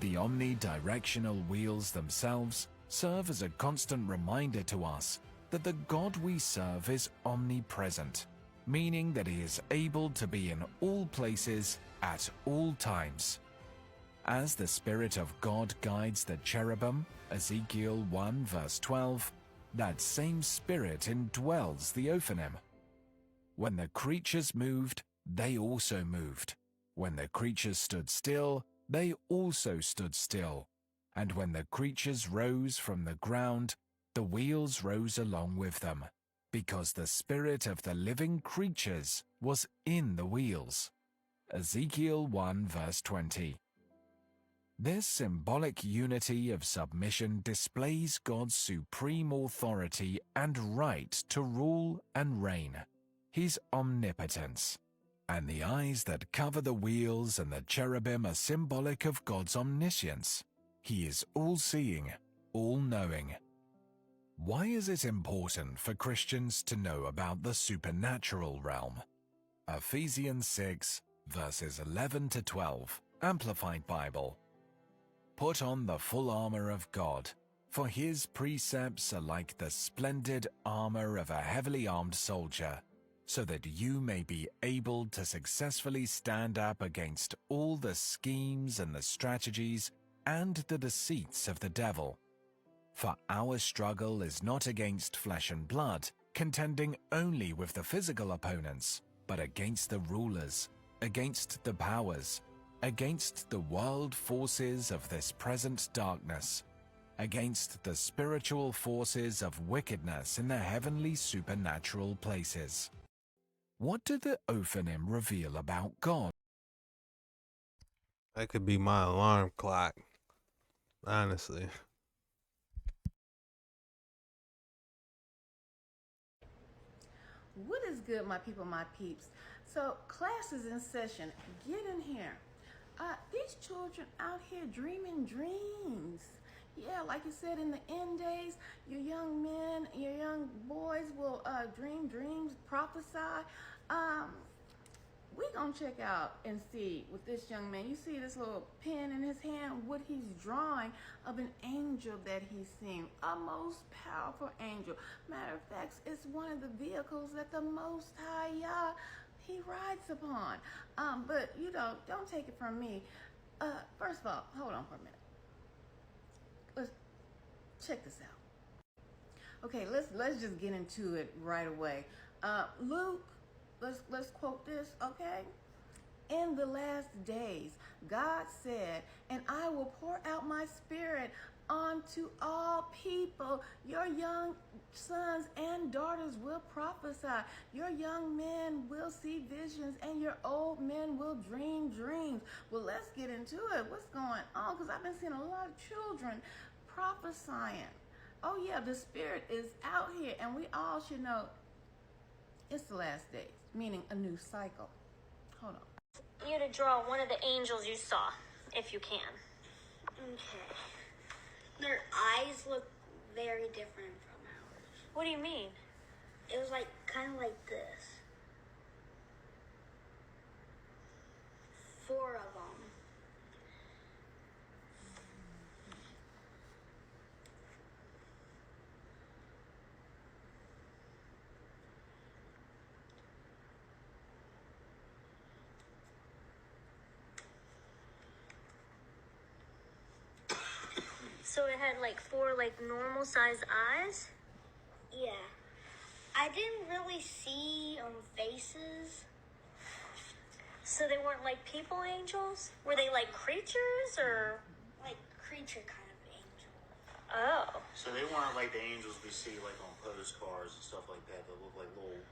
Speaker 21: The omnidirectional wheels themselves serve as a constant reminder to us that the God we serve is omnipresent, meaning that he is able to be in all places at all times. As the Spirit of God guides the cherubim, Ezekiel 1 verse 12, that same Spirit indwells the ofanim. When the creatures moved, they also moved. When the creatures stood still, they also stood still. And when the creatures rose from the ground, the wheels rose along with them, because the spirit of the living creatures was in the wheels. Ezekiel 1 verse 20. This symbolic unity of submission displays God's supreme authority and right to rule and reign, his omnipotence. And the eyes that cover the wheels and the cherubim are symbolic of God's omniscience. He is all-seeing, all-knowing. Why is it important for Christians to know about the supernatural realm? Ephesians 6, verses 11 to 12, Amplified Bible. Put on the full armor of God, for his precepts are like the splendid armor of a heavily armed soldier, so that you may be able to successfully stand up against all the schemes and the strategies and the deceits of the devil. For our struggle is not against flesh and blood, contending only with the physical opponents, but against the rulers, against the powers, against the world forces of this present darkness, against the spiritual forces of wickedness in the heavenly supernatural places. What did the ofanim reveal about God?
Speaker 3: That could be my alarm clock, honestly.
Speaker 1: What is good, my people, my peeps? So class is in session. Get in here. These children out here dreaming dreams. Yeah, like you said, in the end days, your young men, your young boys will dream dreams, prophesy. We're going to check out and see with this young man. You see this little pen in his hand, what he's drawing of an angel that he's seen, a most powerful angel. Matter of fact, it's one of the vehicles that the Most High Yah, he rides upon. But, you know, don't take it from me. First of all, hold on for a minute. Let's check this out. Okay, let's just get into it right away. Luke, let's quote this, okay? In the last days, God said, and I will pour out my spirit onto all people. Your young sons and daughters will prophesy. Your young men will see visions, and your old men will dream dreams. Well, let's get into it. What's going on? Because I've been seeing a lot of children prophesying. Oh yeah, the spirit is out here, and we all should know it's the last days, meaning a new cycle. Hold on.
Speaker 9: You to draw one of the angels you saw, if you can.
Speaker 17: Okay. Their eyes look very different from ours.
Speaker 9: What do you mean?
Speaker 17: It was like kind of like this. 4 of them.
Speaker 9: So it had like 4 like normal sized eyes?
Speaker 17: Yeah. I didn't really see faces.
Speaker 9: So they weren't like people angels? Were they like creatures or?
Speaker 17: Like creature kind of angels.
Speaker 9: Oh.
Speaker 18: So they weren't like the angels we see like on postcards and stuff like that. They look like little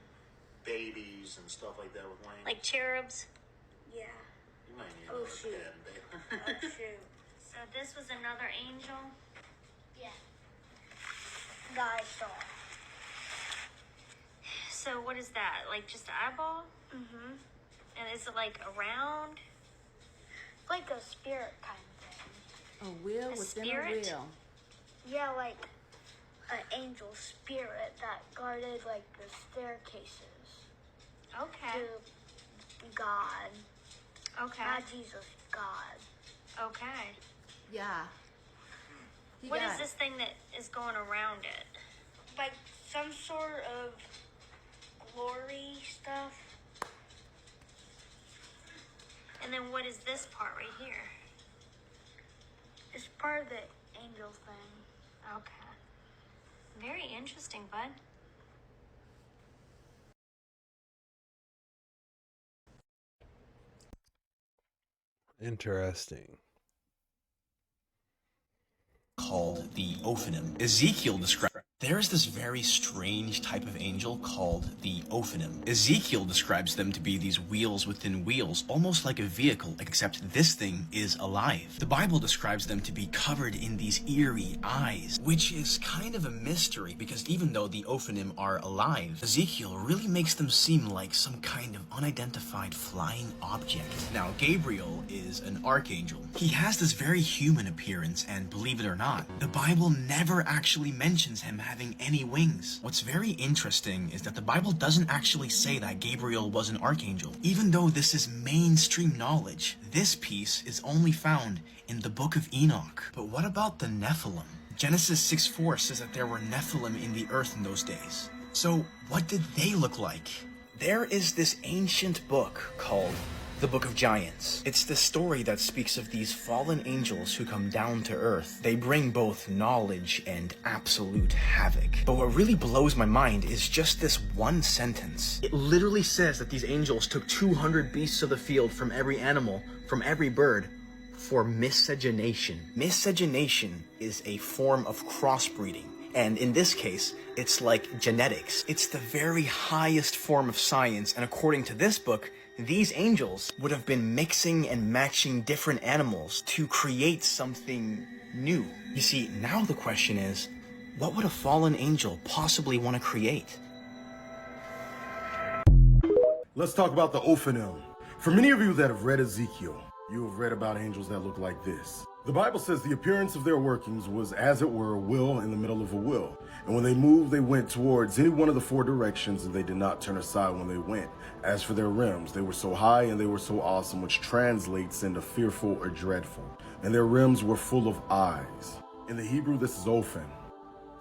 Speaker 18: babies and stuff like that with wings.
Speaker 9: Like cherubs?
Speaker 17: Yeah.
Speaker 18: You might need
Speaker 17: Oh,
Speaker 18: a
Speaker 17: shoot.
Speaker 18: pen, babe.
Speaker 17: Oh, shoot.
Speaker 9: So this was another angel?
Speaker 17: Yeah. That I saw.
Speaker 9: So what is that? Like just an eyeball?
Speaker 17: Mm-hmm.
Speaker 9: And is it like around?
Speaker 17: Like a spirit kind of thing.
Speaker 1: A wheel
Speaker 9: A
Speaker 1: within
Speaker 9: spirit?
Speaker 1: a wheel.
Speaker 17: Yeah, like an angel spirit that guarded like the staircases.
Speaker 9: Okay.
Speaker 17: To God.
Speaker 9: Okay.
Speaker 17: Not Jesus, God.
Speaker 9: Okay.
Speaker 1: Yeah.
Speaker 9: What is this thing that is going around it?
Speaker 17: Like some sort of glory stuff.
Speaker 9: And then what is this part right here?
Speaker 17: It's part of the angel thing.
Speaker 9: Okay. Very interesting, bud.
Speaker 3: Interesting.
Speaker 22: Called the ofanim. Ezekiel described there's this very strange type of angel called the ofanim. Ezekiel describes them to be these wheels within wheels, almost like a vehicle, except this thing is alive. The Bible describes them to be covered in these eerie eyes, which is kind of a mystery because even though the ofanim are alive, Ezekiel really makes them seem like some kind of unidentified flying object. Now, Gabriel is an archangel. He has this very human appearance, and believe it or not, the Bible never actually mentions him having any wings. What's very interesting is that the Bible doesn't actually say that Gabriel was an archangel. Even though this is mainstream knowledge, this piece is only found in the book of Enoch. But what about the nephilim? Genesis 6:4 says that there were nephilim in the earth in those days. So what did they look like? There is this ancient book called the Book of Giants. It's the story that speaks of these fallen angels who come down to earth. They bring both knowledge and absolute havoc. But what really blows my mind is just this one sentence. It literally says that these angels took 200 beasts of the field from every animal, from every bird, for miscegenation. Miscegenation is a form of crossbreeding. And in this case, it's like genetics. It's the very highest form of science. And according to this book, these angels would have been mixing and matching different animals to create something new. You see, now the question is, what would a fallen angel possibly want to create?
Speaker 5: Let's talk about the ofanim. For many of you that have read Ezekiel, you have read about angels that look like this. The Bible says the appearance of their workings was as it were a wheel in the middle of a wheel. And when they moved, they went towards any one of the four directions, and they did not turn aside when they went. As for their rims, they were so high and they were so awesome, which translates into fearful or dreadful. And their rims were full of eyes. In the Hebrew, this is ophan,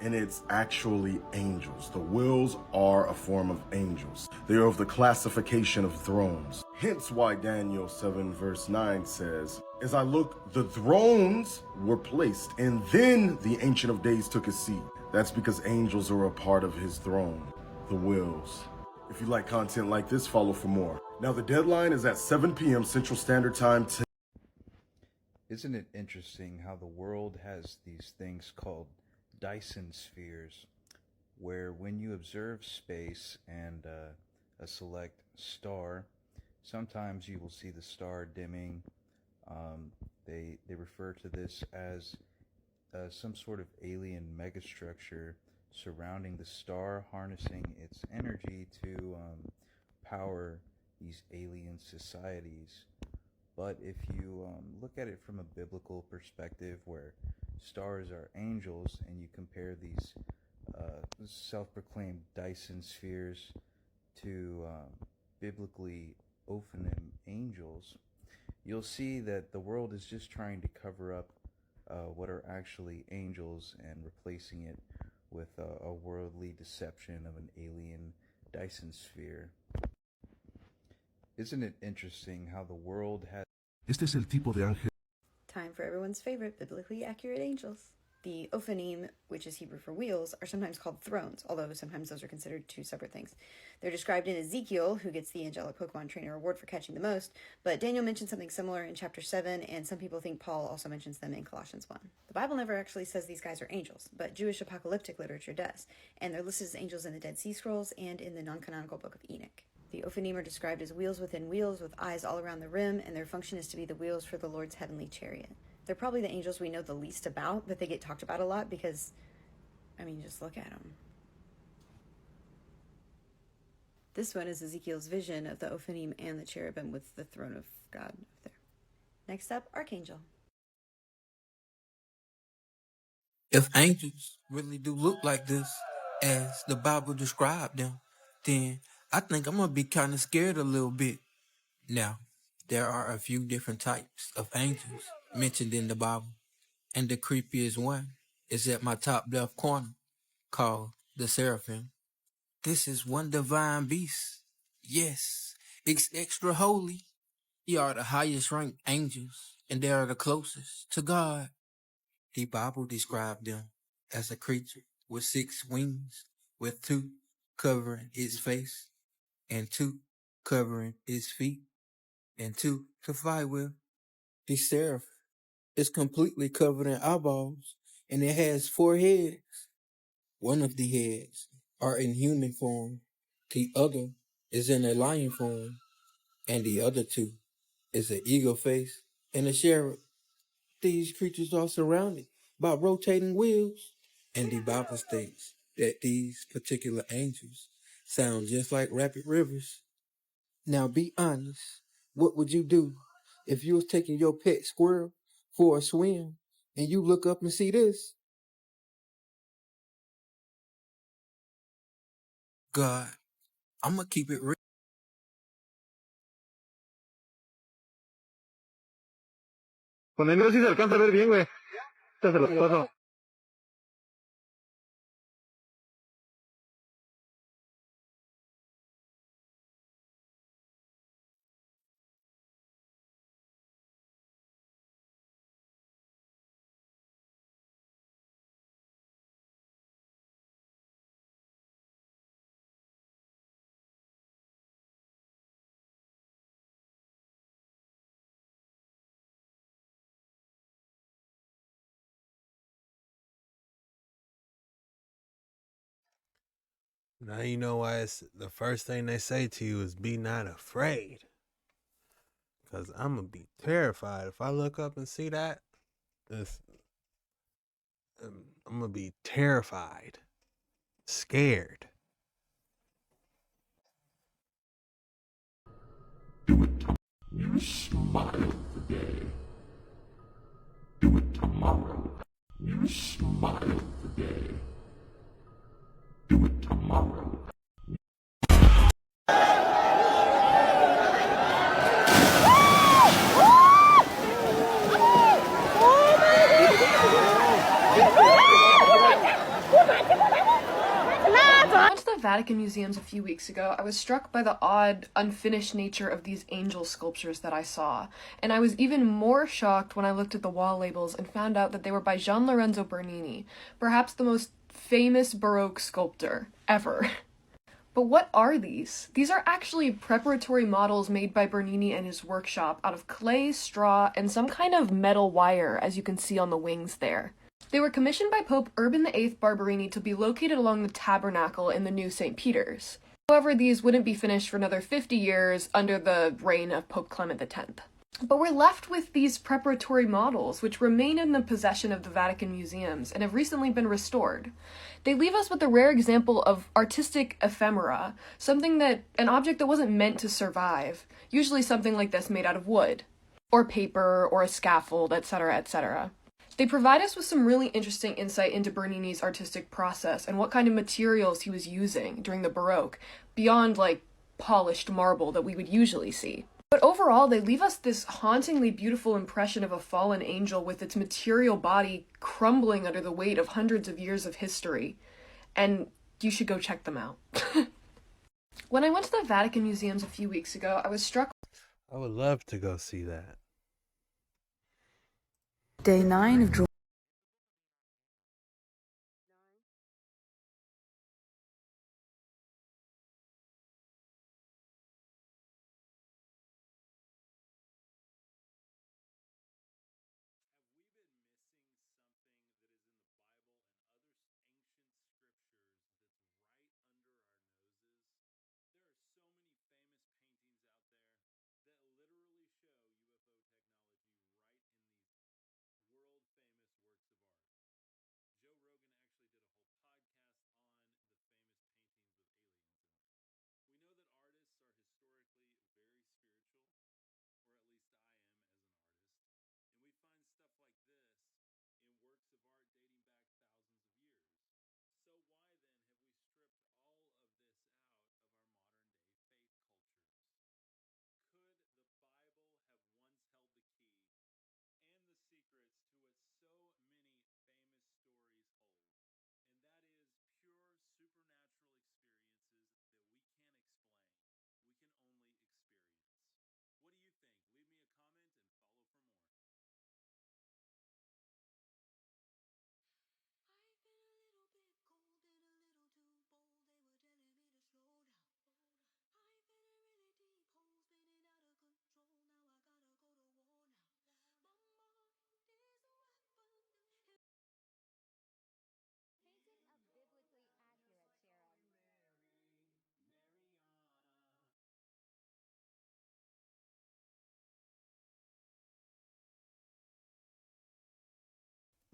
Speaker 5: and it's actually angels. The wheels are a form of angels. They are of the classification of thrones. Hence why Daniel 7 verse 9 says, as I looked, the thrones were placed, and then the Ancient of Days took his seat. That's because angels are a part of his throne, the wheels. If you like content like this, follow for more. Now the deadline is at 7 p.m. Central Standard Time.
Speaker 7: Isn't it interesting how the world has these things called Dyson spheres, where when you observe space and a select star, sometimes you will see the star dimming. They refer to this as some sort of alien megastructure surrounding the star, harnessing its energy to power these alien societies. But if you look at it from a biblical perspective, where stars are angels, and you compare these self-proclaimed Dyson spheres to biblically ofanim angels, you'll see that the world is just trying to cover up what are actually angels and replacing it with a worldly deception of an alien Dyson sphere. Isn't it interesting how the world has...
Speaker 6: Este es el tipo de ángel.
Speaker 13: Time for everyone's favorite biblically accurate angels. The ofanim, which is Hebrew for wheels, are sometimes called thrones, although sometimes those are considered two separate things. They're described in Ezekiel, who gets the angelic Pokemon trainer award for catching the most, but Daniel mentions something similar in chapter 7, and some people think Paul also mentions them in Colossians 1. The Bible never actually says these guys are angels, but Jewish apocalyptic literature does, and they're listed as angels in the Dead Sea Scrolls and in the non-canonical book of Enoch. The ofanim are described as wheels within wheels with eyes all around the rim, and their function is to be the wheels for the Lord's heavenly chariot. They're probably the angels we know the least about, but they get talked about a lot because, I mean, just look at them. This one is Ezekiel's vision of the ofanim and the cherubim with the throne of God up there. Next up, Archangel.
Speaker 8: If angels really do look like this, as the Bible described them, then I think I'm going to be kind of scared a little bit. Now, there are a few different types of angels mentioned in the Bible, and the creepiest one is at my top left corner, called the Seraphim. This is one divine beast. Yes, it's extra holy. They are the highest ranked angels, and they are the closest to God. The Bible described them as a creature with 6 wings, with 2 covering its face, and 2 covering its feet, and 2 to fly with. The seraph is completely covered in eyeballs, and it has 4 heads. One of the heads are in human form, the other is in a lion form, and the other 2 is an eagle face and a cherub. These creatures are surrounded by rotating wheels, and the Bible states that these particular angels sound just like rapid rivers. Now be honest, what would you do if you was taking your pet squirrel for a swim and you look up and see this? God, I'm gonna keep it real.
Speaker 10: Con el mío sí se alcanza a ver bien, güey. Ya se los paso.
Speaker 3: Now you know why it's the first thing they say to you is be not afraid. Because I'm going to be terrified. If I look up and see that, I'm going to be terrified, scared.
Speaker 4: You smile today. Do it tomorrow. You smile today. Do it tomorrow.
Speaker 11: I went to the Vatican museums a few weeks ago. I was struck by the odd, unfinished nature of these angel sculptures that I saw, and I was even more shocked when I looked at the wall labels and found out that they were by Gian Lorenzo Bernini, perhaps the most famous Baroque sculptor ever. But what are these? These are actually preparatory models made by Bernini and his workshop out of clay, straw, and some kind of metal wire, as you can see on the wings there. They were commissioned by Pope Urban VIII Barberini to be located along the tabernacle in the new St. Peter's. However, these wouldn't be finished for another 50 years under the reign of Pope Clement X. But we're left with these preparatory models, which remain in the possession of the Vatican museums and have recently been restored. They leave us with a rare example of artistic ephemera, an object that wasn't meant to survive, usually something like this made out of wood, or paper, or a scaffold, etc., etc. They provide us with some really interesting insight into Bernini's artistic process and what kind of materials he was using during the Baroque, beyond, polished marble that we would usually see. But overall, they leave us this hauntingly beautiful impression of a fallen angel with its material body crumbling under the weight of hundreds of years of history. And you should go check them out. When I went to the Vatican museums a few weeks ago, I was struck.
Speaker 3: I would love to go see that.
Speaker 12: Day 9 of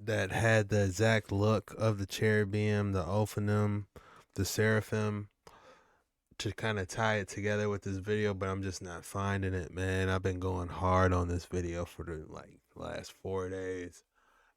Speaker 3: That had the exact look of the cherubim, the ofanim, the seraphim, to kind of tie it together with this video, but I'm just not finding it, man. I've been going hard on this video for the last 4 days,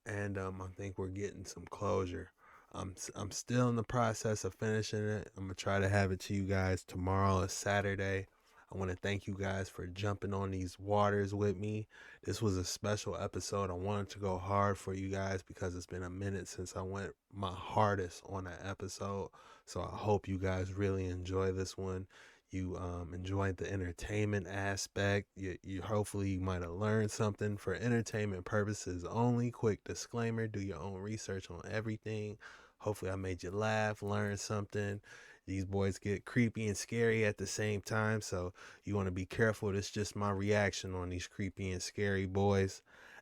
Speaker 3: and I think we're getting some closure. I'm still in the process of finishing it. I'm gonna try to have it to you guys tomorrow. Is Saturday. I want to thank you guys for jumping on these waters with me. This was a special episode. I wanted to go hard for you guys because it's been a minute since I went my hardest on that episode. So I hope you guys really enjoy this one. You enjoyed the entertainment aspect. You hopefully you might have learned something for entertainment purposes only. Quick disclaimer, do your own research on everything. Hopefully I made you laugh, learn something. These boys get creepy and scary at the same time, so you want to be careful. This is just my reaction on these creepy and scary boys,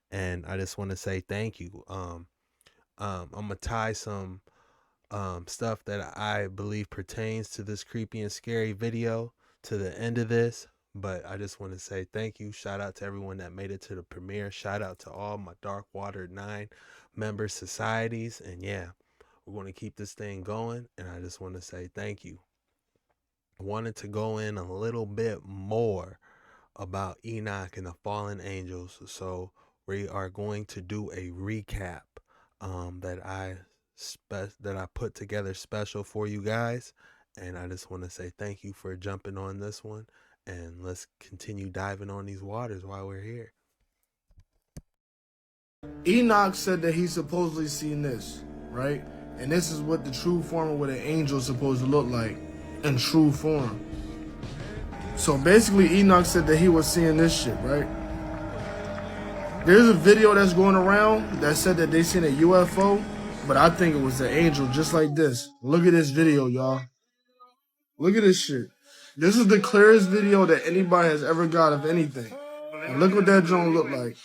Speaker 3: and I just want to say thank you. I'm gonna tie some stuff that I believe pertains to this creepy and scary video to the end of this. But I just want to say thank you. Shout out to everyone that made it to the premiere. Shout out to all my Dark Water 9 member societies. And yeah, we're going to keep this thing going. And I just want to say thank you. I wanted to go in a little bit more about Enoch and the fallen angels. So we are going to do a recap that I put together special for you guys. And I just want to say thank you for jumping on this one. And let's continue diving on these waters while we're here.
Speaker 12: Enoch said that he supposedly seen this, right? And this is what the true form of what an angel is supposed to look like in true form. So basically Enoch said that he was seeing this shit, right? There's a video that's going around that said that they seen a UFO, but I think it was an angel just like this. Look at this video, y'all. Look at this shit. This is the clearest video that anybody has ever got of anything. And look what that drone looked like.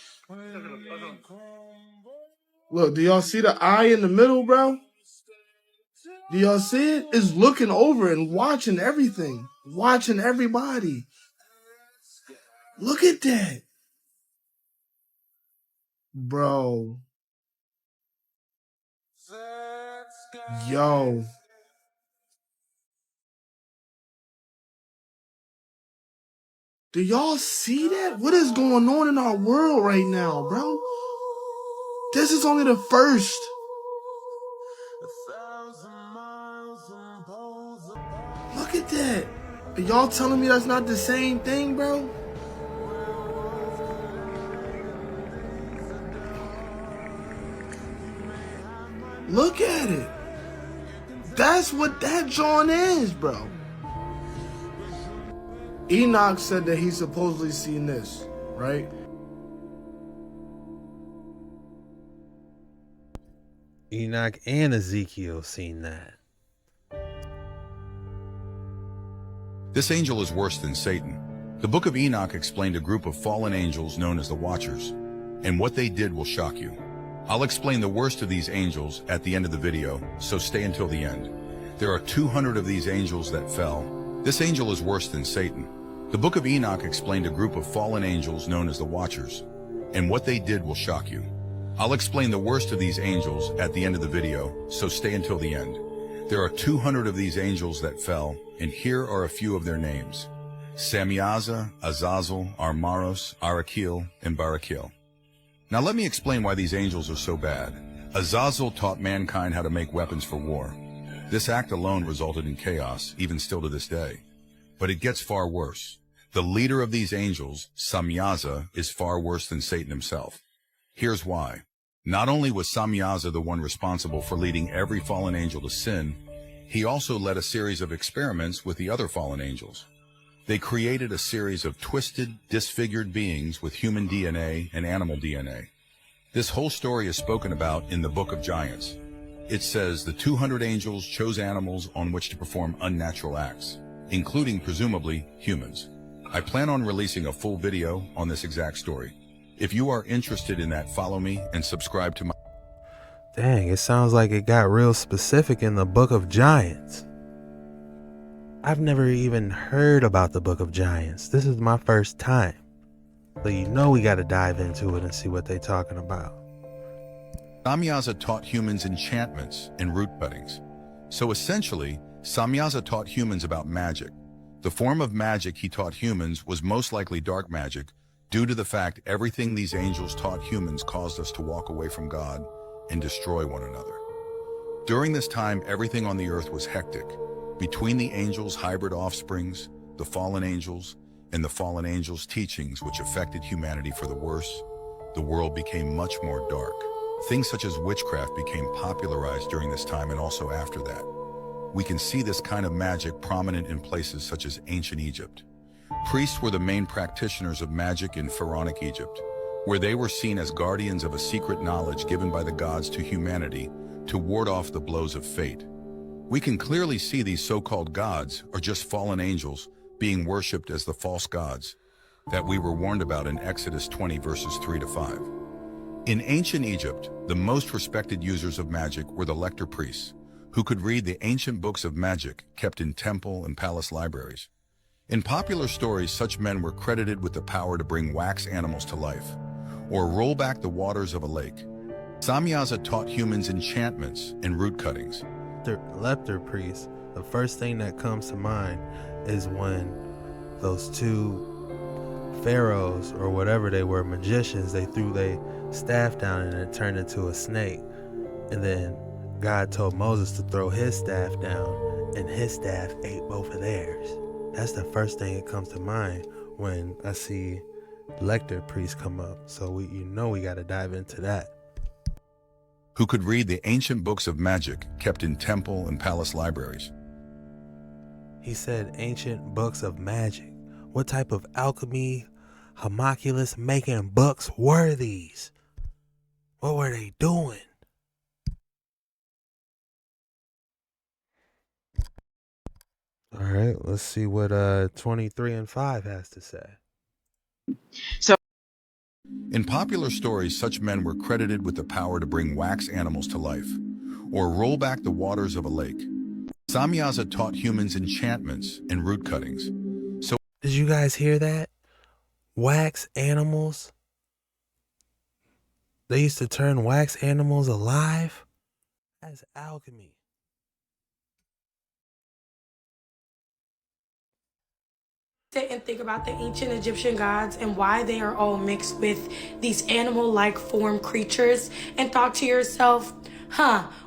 Speaker 12: Look, do y'all see the eye in the middle, bro? Do y'all see it? It's looking over and watching everything. Watching everybody. Look at that. Bro. Yo. Do y'all see that? What is going on in our world right now, bro? This is only the first. Look at that. Are y'all telling me that's not the same thing, bro? Look at it. That's what that John is, bro. Enoch said that he supposedly seen this, right?
Speaker 3: Enoch and Ezekiel seen that.
Speaker 14: This angel is worse than Satan. The book of Enoch explained a group of fallen angels known as the Watchers, and what they did will shock you. I'll explain the worst of these angels at the end of the video, so stay until the end. There are 200 of these angels that fell. This angel is worse than Satan. The book of Enoch explained a group of fallen angels known as the Watchers, and what they did will shock you. I'll explain the worst of these angels at the end of the video, so stay until the end. There are 200 of these angels that fell, and here are a few of their names: Samyaza, Azazel, Armaros, Arakil, and Barakil. Now let me explain why these angels are so bad. Azazel taught mankind how to make weapons for war. This act alone resulted in chaos, even still to this day. But it gets far worse. The leader of these angels, Samyaza, is far worse than Satan himself. Here's why. Not only was Samyaza the one responsible for leading every fallen angel to sin, he also led a series of experiments with the other fallen angels. They created a series of twisted, disfigured beings with human DNA and animal DNA. This whole story is spoken about in the Book of Giants. It says the 200 angels chose animals on which to perform unnatural acts, including, presumably, humans. I plan on releasing a full video on this exact story. If you are interested in that, follow me and subscribe to my...
Speaker 3: Dang, it sounds like it got real specific in the Book of Giants. I've never even heard about the Book of Giants. This is my first time. So you know we got to dive into it and see what they're talking about.
Speaker 14: Samyaza taught humans enchantments and root cuttings. So essentially, Samyaza taught humans about magic. The form of magic he taught humans was most likely dark magic, due to the fact everything these angels taught humans caused us to walk away from God and destroy one another. During this time, everything on the earth was hectic. Between the angels' hybrid offsprings, the fallen angels, and the fallen angels' teachings which affected humanity for the worse, the world became much more dark. Things such as witchcraft became popularized during this time and also after that. We can see this kind of magic prominent in places such as ancient Egypt. Priests were the main practitioners of magic in pharaonic Egypt, where they were seen as guardians of a secret knowledge given by the gods to humanity to ward off the blows of fate. We can clearly see these so-called gods are just fallen angels being worshipped as the false gods that we were warned about in Exodus 20 verses 3-5. In ancient Egypt, the most respected users of magic were the lector priests, who could read the ancient books of magic kept in temple and palace libraries. In popular stories, such men were credited with the power to bring wax animals to life, or roll back the waters of a lake. Samyaza taught humans enchantments and root cuttings.
Speaker 3: The leper priest, the first thing that comes to mind is when those two pharaohs, or whatever they were, magicians, they threw their staff down and it turned into a snake. And then God told Moses to throw his staff down, and his staff ate both of theirs. That's the first thing that comes to mind when I see lector priest come up. So we got to dive into that.
Speaker 14: Who could read the ancient books of magic kept in temple and palace libraries.
Speaker 3: He said ancient books of magic. What type of alchemy, homunculus making books were these? What were they doing? All right, let's see what 23 and 5 has to say.
Speaker 14: In popular stories, such men were credited with the power to bring wax animals to life, or roll back the waters of a lake. Samyaza taught humans enchantments and root cuttings. So,
Speaker 3: did you guys hear that? Wax animals? They used to turn wax animals alive? That's alchemy.
Speaker 15: Sit and think about the ancient Egyptian gods and why they are all mixed with these animal-like form creatures, and thought to yourself,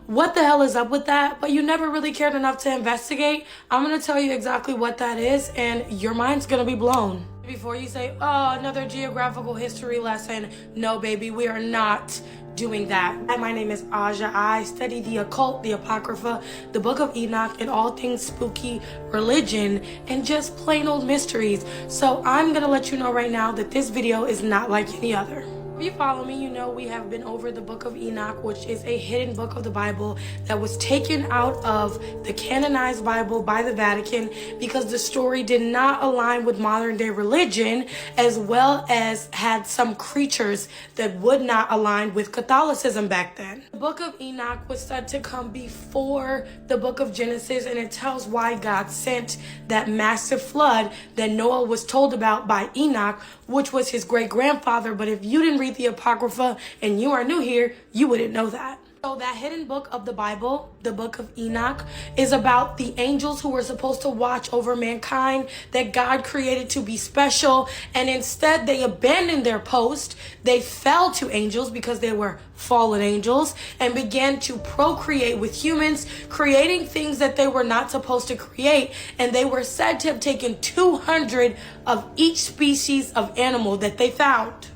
Speaker 15: what the hell is up with that? But you never really cared enough to investigate. I'm going to tell you exactly what that is, and your mind's going to be blown. Before you say, oh, another geographical history lesson. No, baby, we are not doing that. My name is Aja. I study the occult, the apocrypha, the book of Enoch, and all things spooky, religion, and just plain old mysteries. So I'm gonna let you know right now that this video is not like any other. If you follow me, you know we have been over the book of Enoch, which is a hidden book of the Bible that was taken out of the canonized Bible by the Vatican because the story did not align with modern day religion, as well as had some creatures that would not align with Catholicism back then. The book of Enoch was said to come before the book of Genesis, and it tells why God sent that massive flood that Noah was told about by Enoch, which was his great-grandfather. But if you didn't read the Apocrypha and you are new here, you wouldn't know that. So that hidden book of the Bible, the book of Enoch, is about the angels who were supposed to watch over mankind that God created to be special, and instead they abandoned their post. They fell to angels because they were fallen angels and began to procreate with humans, creating things that they were not supposed to create, and they were said to have taken 200 of each species of animal that they found.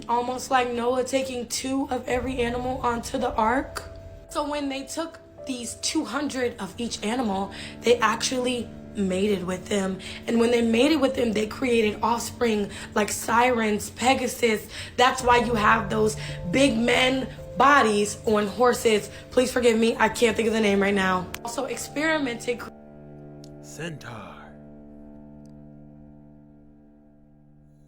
Speaker 15: Almost like Noah taking 2 of every animal onto the ark. So when they took these 200 of each animal, they actually mated with them. And when they mated with them, they created offspring like Sirens, Pegasus. That's why you have those big men bodies on horses. Please forgive me, I can't think of the name right now. Also experimented.
Speaker 3: Centaur.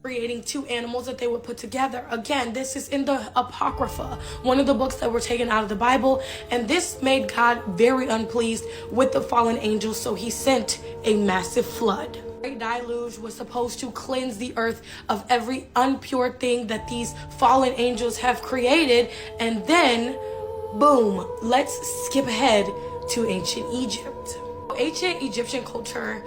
Speaker 15: Creating 2 animals that they would put together. Again, this is in the Apocrypha, one of the books that were taken out of the Bible, and this made God very unpleased with the fallen angels, so he sent a massive flood. The great deluge was supposed to cleanse the earth of every impure thing that these fallen angels have created, and then, boom, let's skip ahead to ancient Egypt. Ancient Egyptian culture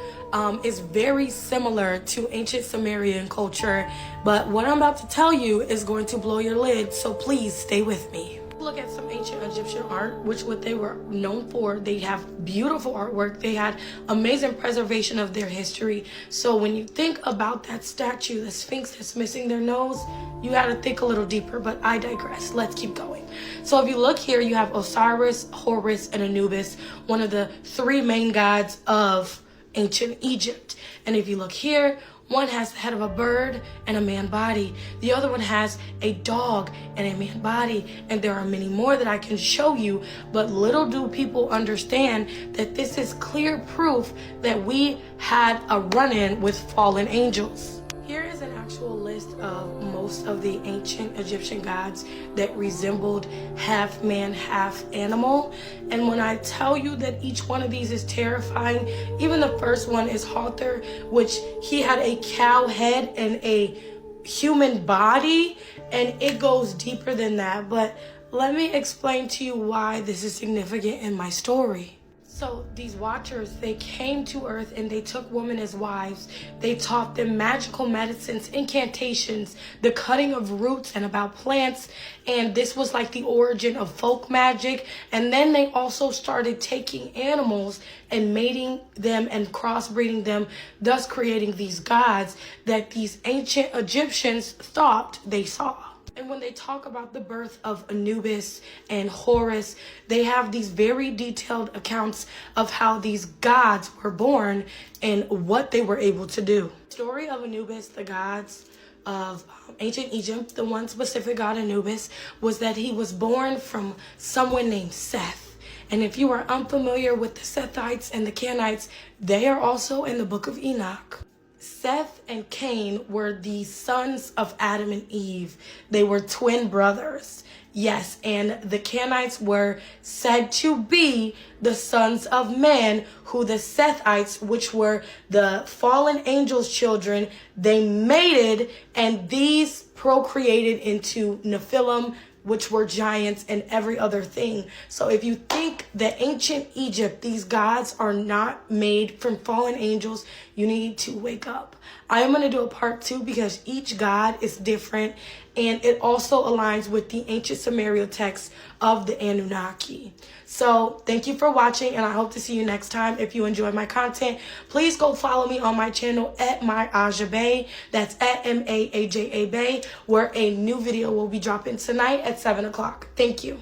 Speaker 15: is very similar to ancient Sumerian culture, but what I'm about to tell you is going to blow your lid, so please stay with me. Look at some ancient Egyptian art, which what they were known for. They have beautiful artwork. They had amazing preservation of their history. So when you think about that statue, the Sphinx that's missing their nose, you got to think a little deeper, but I digress. Let's keep going. So if you look here, you have Osiris, Horus, and Anubis, one of the 3 main gods of ancient Egypt. And if you look here, one has the head of a bird and a man body. The other one has a dog and a man body. And there are many more that I can show you, but little do people understand that this is clear proof that we had a run-in with fallen angels. Here is an actual list of most of the ancient Egyptian gods that resembled half man, half animal. And when I tell you that each one of these is terrifying, even the first one is Hathor, which he had a cow head and a human body, and it goes deeper than that. But let me explain to you why this is significant in my story. So these watchers, they came to earth and they took women as wives. They taught them magical medicines, incantations, the cutting of roots, and about plants. And this was like the origin of folk magic. And then they also started taking animals and mating them and crossbreeding them, thus creating these gods that these ancient Egyptians thought they saw. And when they talk about the birth of Anubis and Horus, they have these very detailed accounts of how these gods were born and what they were able to do. The story of Anubis, the gods of ancient Egypt, the one specific god Anubis, was that he was born from someone named Seth. And if you are unfamiliar with the Sethites and the Canaanites, they are also in the book of Enoch. Seth and Cain were the sons of Adam and Eve. They were twin brothers. Yes, and the Canaanites were said to be the sons of man, who the Sethites, which were the fallen angels' children, they mated, and these procreated into nephilim, which were giants and every other thing. So if you think that ancient Egypt, these gods are not made from fallen angels, you need to wake up. I am going to do a part 2 because each god is different, and it also aligns with the ancient Sumerian text of the Anunnaki. So thank you for watching, and I hope to see you next time. If you enjoy my content, please go follow me on my channel at MyAjaBay. That's at MAAJA Bay, where a new video will be dropping tonight at 7 o'clock. Thank you.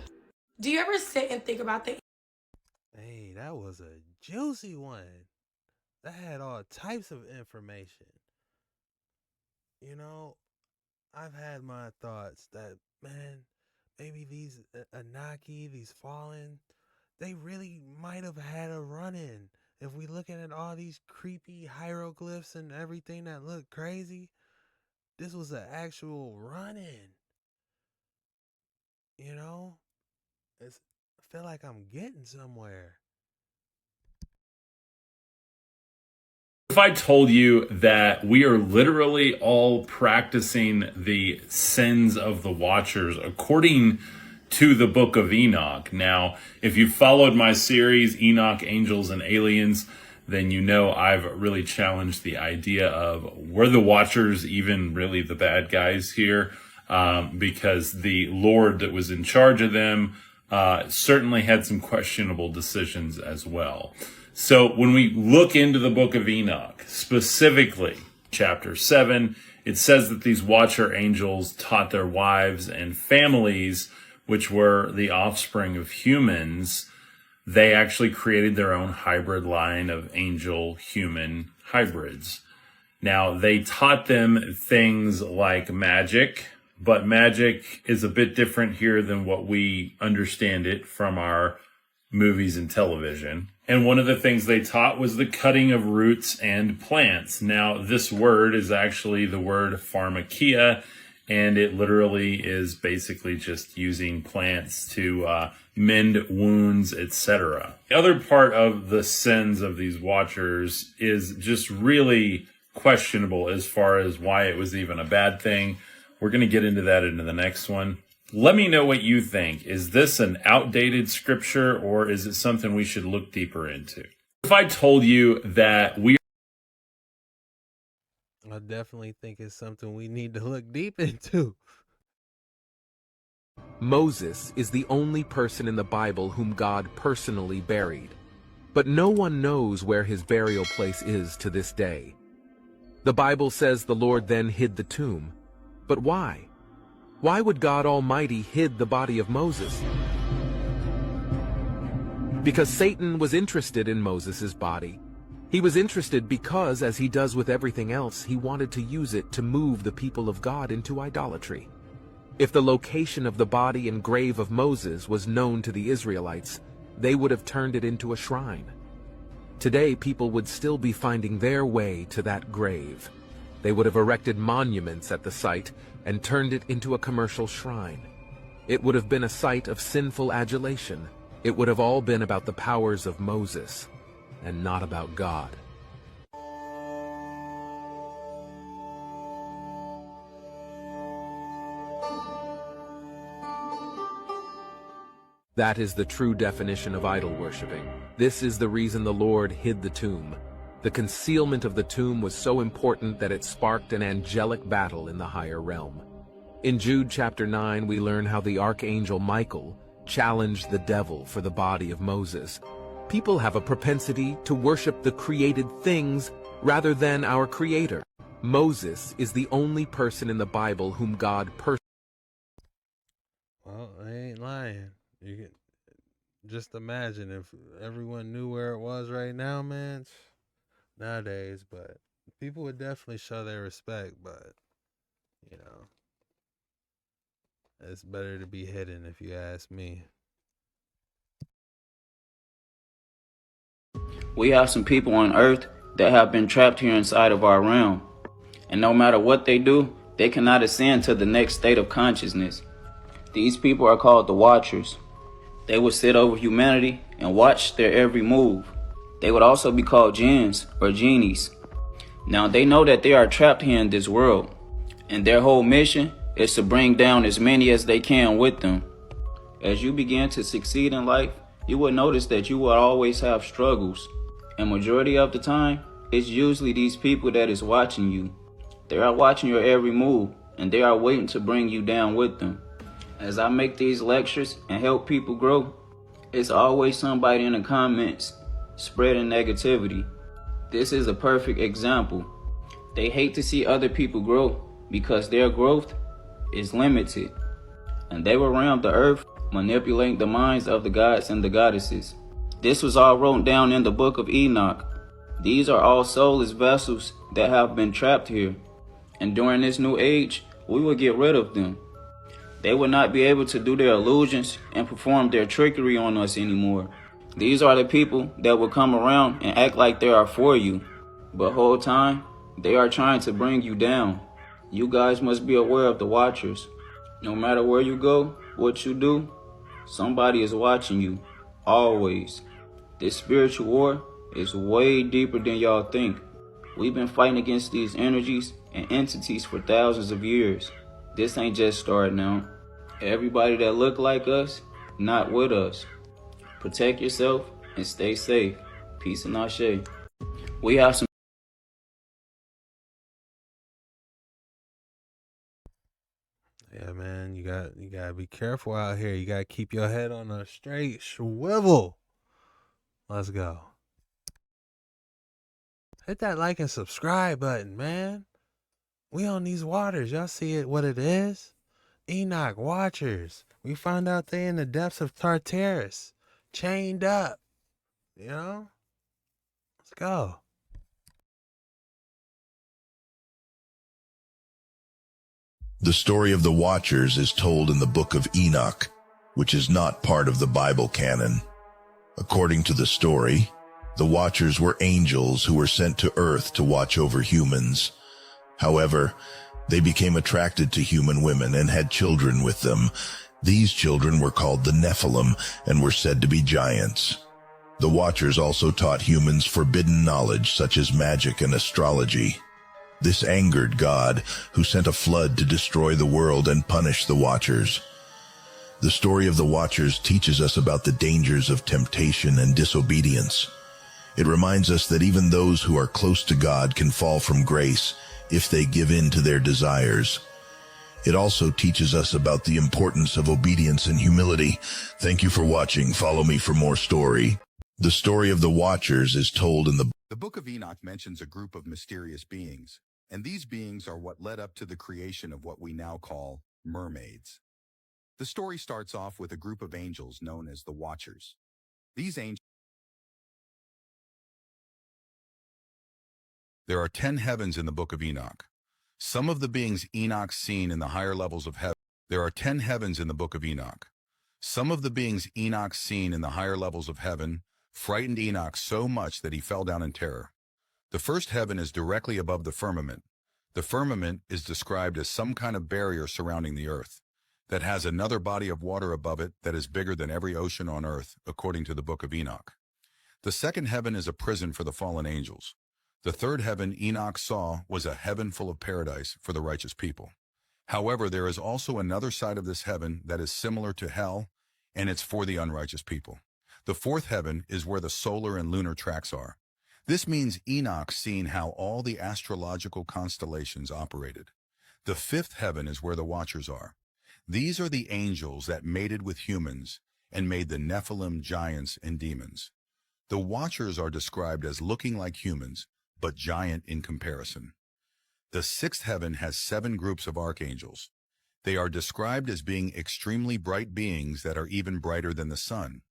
Speaker 15: Do you ever sit and think about the...
Speaker 3: Hey, that was a juicy one. That had all types of information. You know, I've had my thoughts that, man, maybe these Anunnaki, these fallen, they really might have had a run-in. If we looking at all these creepy hieroglyphs and everything that look crazy, this was an actual run-in. You know, I feel like I'm getting somewhere.
Speaker 16: If I told you that we are literally all practicing the sins of the Watchers according to the book of Enoch. Now, if you followed my series, Enoch, Angels, and Aliens, then you know I've really challenged the idea of, were the Watchers even really the bad guys here? Because the Lord that was in charge of them certainly had some questionable decisions as well. So when we look into the book of Enoch, specifically chapter 7, it says that these watcher angels taught their wives and families, which were the offspring of humans, they actually created their own hybrid line of angel-human hybrids. Now, they taught them things like magic, but magic is a bit different here than what we understand it from our movies and television. And one of the things they taught was the cutting of roots and plants. Now, this word is actually the word pharmakia, and it literally is basically just using plants to mend wounds, etc. The other part of the sins of these watchers is just really questionable as far as why it was even a bad thing. We're going to get into that into the next one. Let me know what you think. Is this an outdated scripture, or is it something we should look deeper into? If I told you that
Speaker 3: I definitely think it's something we need to look deep into.
Speaker 19: Moses is the only person in the Bible whom God personally buried, but no one knows where his burial place is to this day. The Bible says the Lord then hid the tomb, but why? Why would God Almighty hid the body of Moses? Because Satan was interested in Moses' body. He was interested because, as he does with everything else, he wanted to use it to move the people of God into idolatry. If the location of the body and grave of Moses was known to the Israelites, they would have turned it into a shrine. Today, people would still be finding their way to that grave. They would have erected monuments at the site and turned it into a commercial shrine. It would have been a site of sinful adulation. It would have all been about the powers of Moses, and not about God. That is the true definition of idol worshipping. This is the reason the Lord hid the tomb. The concealment of the tomb was so important that it sparked an angelic battle in the higher realm. In Jude chapter 9, we learn how the archangel Michael challenged the devil for the body of Moses. People have a propensity to worship the created things rather than our Creator. Moses is the only person in the Bible whom God personally...
Speaker 3: Well, I ain't lying. You can just imagine if everyone knew where it was right now, man. Nowadays, but people would definitely show their respect, but you know, it's better to be hidden if you ask me.
Speaker 2: We have some people on Earth that have been trapped here inside of our realm, and no matter what they do, they cannot ascend to the next state of consciousness. These people are called the Watchers. They would sit over humanity and watch their every move. They would also be called jinns or genies. Now they know that they are trapped here in this world, and their whole mission is to bring down as many as they can with them. As you begin to succeed in life, you will notice that you will always have struggles, and majority of the time, it's usually these people that is watching you. They are watching your every move, and they are waiting to bring you down with them. As I make these lectures and help people grow, it's always somebody in the comments spreading negativity. This is a perfect example. They hate to see other people grow because their growth is limited. And they will roam the earth, manipulating the minds of the gods and the goddesses. This was all wrote down in the book of Enoch. These are all soulless vessels that have been trapped here. And during this new age, we will get rid of them. They will not be able to do their illusions and perform their trickery on us anymore. These are the people that will come around and act like they are for you, but whole time, they are trying to bring you down. You guys must be aware of the Watchers. No matter where you go, what you do, somebody is watching you, always. This spiritual war is way deeper than y'all think. We've been fighting against these energies and entities for thousands of years. This ain't just starting now. Everybody that look like us, not with us. Protect yourself and stay safe. Peace and ashe. We have some...
Speaker 3: Yeah, man, you gotta be careful out here. You gotta keep your head on a straight swivel. Let's go. Hit that like and subscribe button, man. We on these waters. Y'all see it, what it is? Enoch Watchers. We found out they in the depths of Tartarus. Chained up. You know? Let's go.
Speaker 14: The story of the Watchers is told in the book of Enoch, which is not part of the Bible canon. According to the story, the Watchers were angels who were sent to earth to watch over humans. However, they became attracted to human women and had children with them. These children were called the Nephilim and were said to be giants. The Watchers also taught humans forbidden knowledge such as magic and astrology. This angered God, who sent a flood to destroy the world and punish the Watchers. The story of the Watchers teaches us about the dangers of temptation and disobedience. It reminds us that even those who are close to God can fall from grace if they give in to their desires. It also teaches us about the importance of obedience and humility. Thank you for watching. Follow me for more story. The story of the Watchers is told in
Speaker 20: The book of Enoch mentions a group of mysterious beings, and these beings are what led up to the creation of what we now call mermaids. The story starts off with a group of angels known as the Watchers. These angels... There are 10 heavens in the book of Enoch. Some of the beings Enoch seen in the higher levels of heaven. There are 10 heavens in the book of Enoch. Some of the beings Enoch seen in the higher levels of heaven frightened Enoch so much that he fell down in terror. The first heaven is directly above the firmament.
Speaker 14: The firmament is described as some kind of barrier surrounding the earth that has another body of water above it that is bigger than every ocean on earth, according to the book of Enoch. The second heaven is a prison for the fallen angels. The third heaven Enoch saw was a heaven full of paradise for the righteous people. However, there is also another side of this heaven that is similar to hell, and it's for the unrighteous people. The fourth heaven is where the solar and lunar tracks are. This means Enoch seen how all the astrological constellations operated. The fifth heaven is where the watchers are. These are the angels that mated with humans and made the nephilim, giants, and demons. The watchers are described as looking like humans, but giant in comparison. The sixth heaven has 7 groups of archangels. They are described as being extremely bright beings that are even brighter than the sun.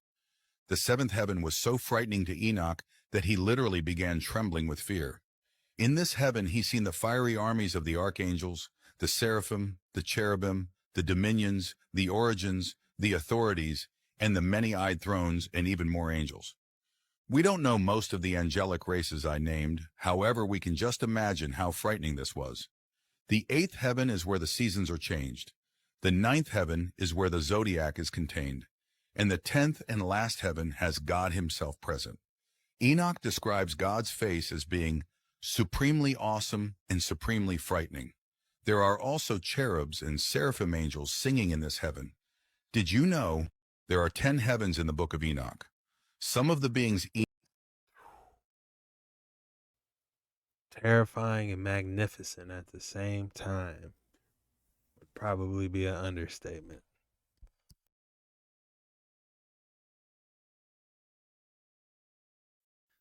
Speaker 14: The seventh heaven was so frightening to Enoch that he literally began trembling with fear. In this heaven he seen the fiery armies of the archangels, the seraphim, the cherubim, the dominions, the origins, the authorities, and the many-eyed thrones, and even more angels. We don't know most of the angelic races I named, however we can just imagine how frightening this was. The 8th heaven is where the seasons are changed. The 9th heaven is where the zodiac is contained. And the 10th and last heaven has God himself present. Enoch describes God's face as being supremely awesome and supremely frightening. There are also cherubs and seraphim angels singing in this heaven. Did you know there are 10 heavens in the book of Enoch? Some of the beings
Speaker 3: Terrifying and magnificent at the same time would probably be an understatement.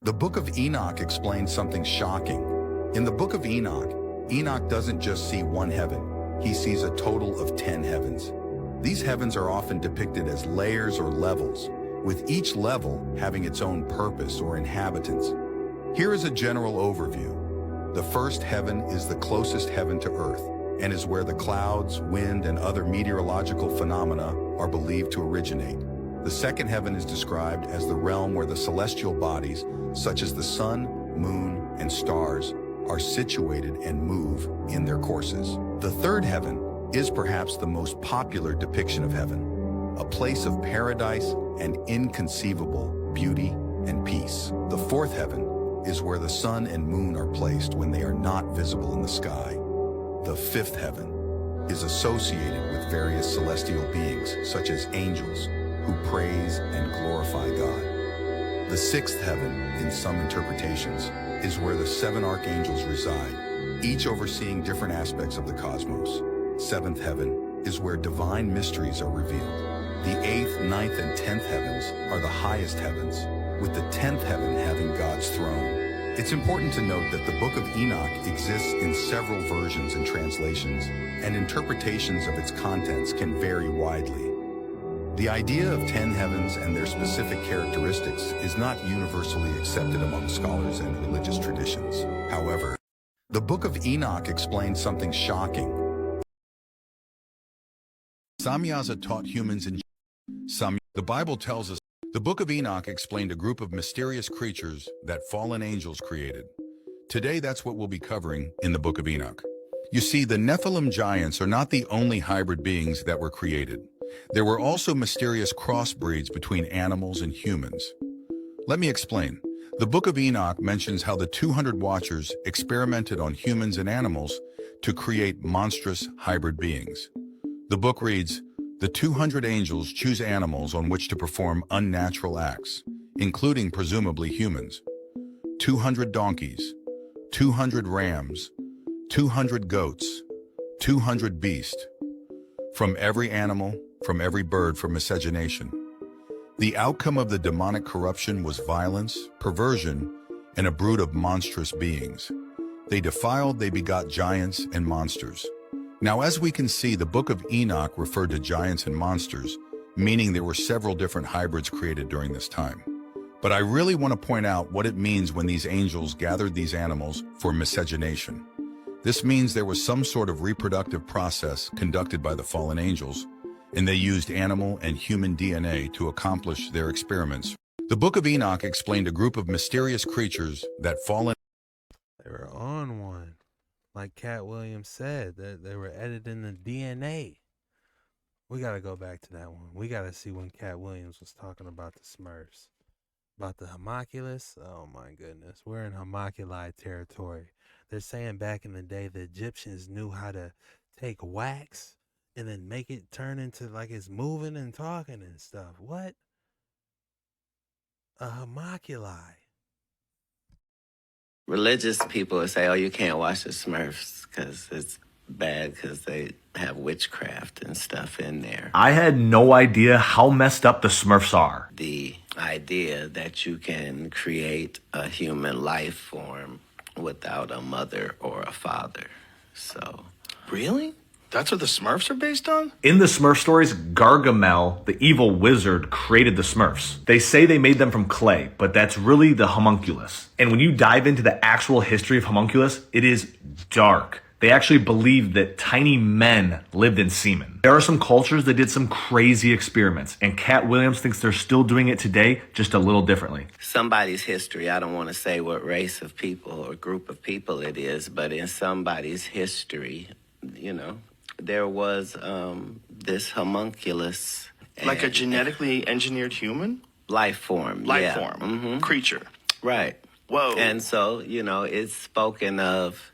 Speaker 14: The book of Enoch explains something shocking. In the book of Enoch, Enoch doesn't just see one heaven. He sees a total of 10 heavens. These heavens are often depicted as layers or levels, with each level having its own purpose or inhabitants. Here is a general overview. The first heaven is the closest heaven to Earth, and is where the clouds, wind, and other meteorological phenomena are believed to originate. The second heaven is described as the realm where the celestial bodies, such as the sun, moon, and stars, are situated and move in their courses. The third heaven is perhaps the most popular depiction of heaven, a place of paradise and inconceivable beauty and peace. The fourth heaven is where the sun and moon are placed when they are not visible in the sky. The fifth heaven is associated with various celestial beings, such as angels, who praise and glorify God. The sixth heaven, in some interpretations, is where the 7 archangels reside, each overseeing different aspects of the cosmos. Seventh heaven is where divine mysteries are revealed. The 8th, 9th, and 10th heavens are the highest heavens, with the 10th heaven having God's throne. It's important to note that the book of Enoch exists in several versions and translations, and interpretations of its contents can vary widely. The idea of 10 heavens and their specific characteristics is not universally accepted among scholars and religious traditions. However, the book of Enoch explains something shocking. Samyaza taught humans in the Bible tells us the book of Enoch explained a group of mysterious creatures that fallen angels created. Today, that's what we'll be covering in the book of Enoch. You see, the Nephilim giants are not the only hybrid beings that were created. There were also mysterious crossbreeds between animals and humans. Let me explain. The book of Enoch mentions how the 200 watchers experimented on humans and animals to create monstrous hybrid beings. The book reads, "The 200 angels choose animals on which to perform unnatural acts, including presumably humans. 200 donkeys, 200 rams, 200 goats, 200 beasts, from every animal, from every bird for miscegenation. The outcome of the demonic corruption was violence, perversion, and a brood of monstrous beings. They defiled, they begot giants and monsters." Now, as we can see, the book of Enoch referred to giants and monsters, meaning there were several different hybrids created during this time. But I really want to point out what it means when these angels gathered these animals for miscegenation. This means there was some sort of reproductive process conducted by the fallen angels, and they used animal and human DNA to accomplish their experiments. The book of Enoch explained a group of mysterious creatures that fallen.
Speaker 3: They were on one. Like Cat Williams said, that they were editing the DNA. We got to go back to that one. We got to see when Cat Williams was talking about the Smurfs. About the homunculus. Oh my goodness. We're in homunculi territory. They're saying back in the day the Egyptians knew how to take wax and then make it turn into like it's moving and talking and stuff. What? A homunculi.
Speaker 18: Religious people would say, oh, you can't watch the Smurfs because it's bad because they have witchcraft and stuff in there.
Speaker 21: I had no idea how messed up the Smurfs are.
Speaker 18: The idea that you can create a human life form without a mother or a father. So.
Speaker 22: Really? That's what the Smurfs are based on?
Speaker 21: In the Smurf stories, Gargamel, the evil wizard, created the Smurfs. They say they made them from clay, but that's really the homunculus. And when you dive into the actual history of homunculus, it is dark. They actually believed that tiny men lived in semen. There are some cultures that did some crazy experiments, and Cat Williams thinks they're still doing it today, just a little differently.
Speaker 18: Somebody's history, I don't want to say what race of people or group of people it is, but in somebody's history, you know, there was this homunculus.
Speaker 22: Like a genetically engineered human?
Speaker 18: Life form.
Speaker 22: Life form.
Speaker 18: Mm-hmm.
Speaker 22: Creature.
Speaker 18: Right.
Speaker 22: Whoa.
Speaker 18: And so, you know, it's spoken of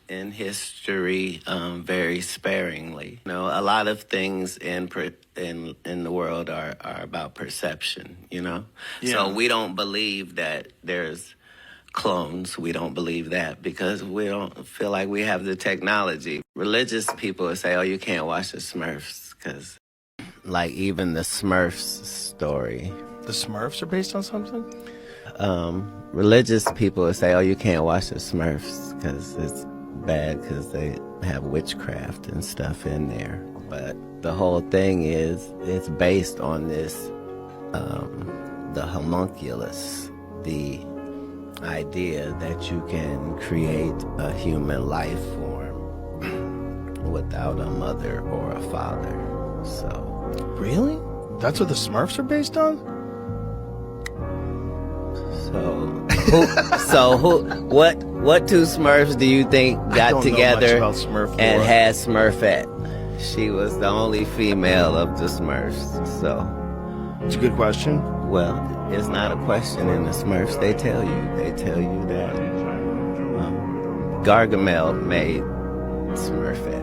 Speaker 18: in history very sparingly. You know, a lot of things in the world are about perception, you know?
Speaker 22: Yeah.
Speaker 18: So we don't believe that there's clones. We don't believe that because we don't feel like we have the technology. Religious people would say, oh, you can't watch the Smurfs because, like, even the Smurfs story.
Speaker 22: The Smurfs are based on something?
Speaker 18: Religious people would say, oh, you can't watch the Smurfs because it's bad because they have witchcraft and stuff in there. But the whole thing is, it's based on this, the homunculus, the idea that you can create a human life form without a mother or a father. So.
Speaker 22: Really? That's what the Smurfs are based on?
Speaker 18: What two Smurfs do you think got together and had Smurfette? She was the only female of the Smurfs, so.
Speaker 22: It's a good question.
Speaker 18: Well, it's not a question in the Smurfs. They tell you that Gargamel made Smurfette.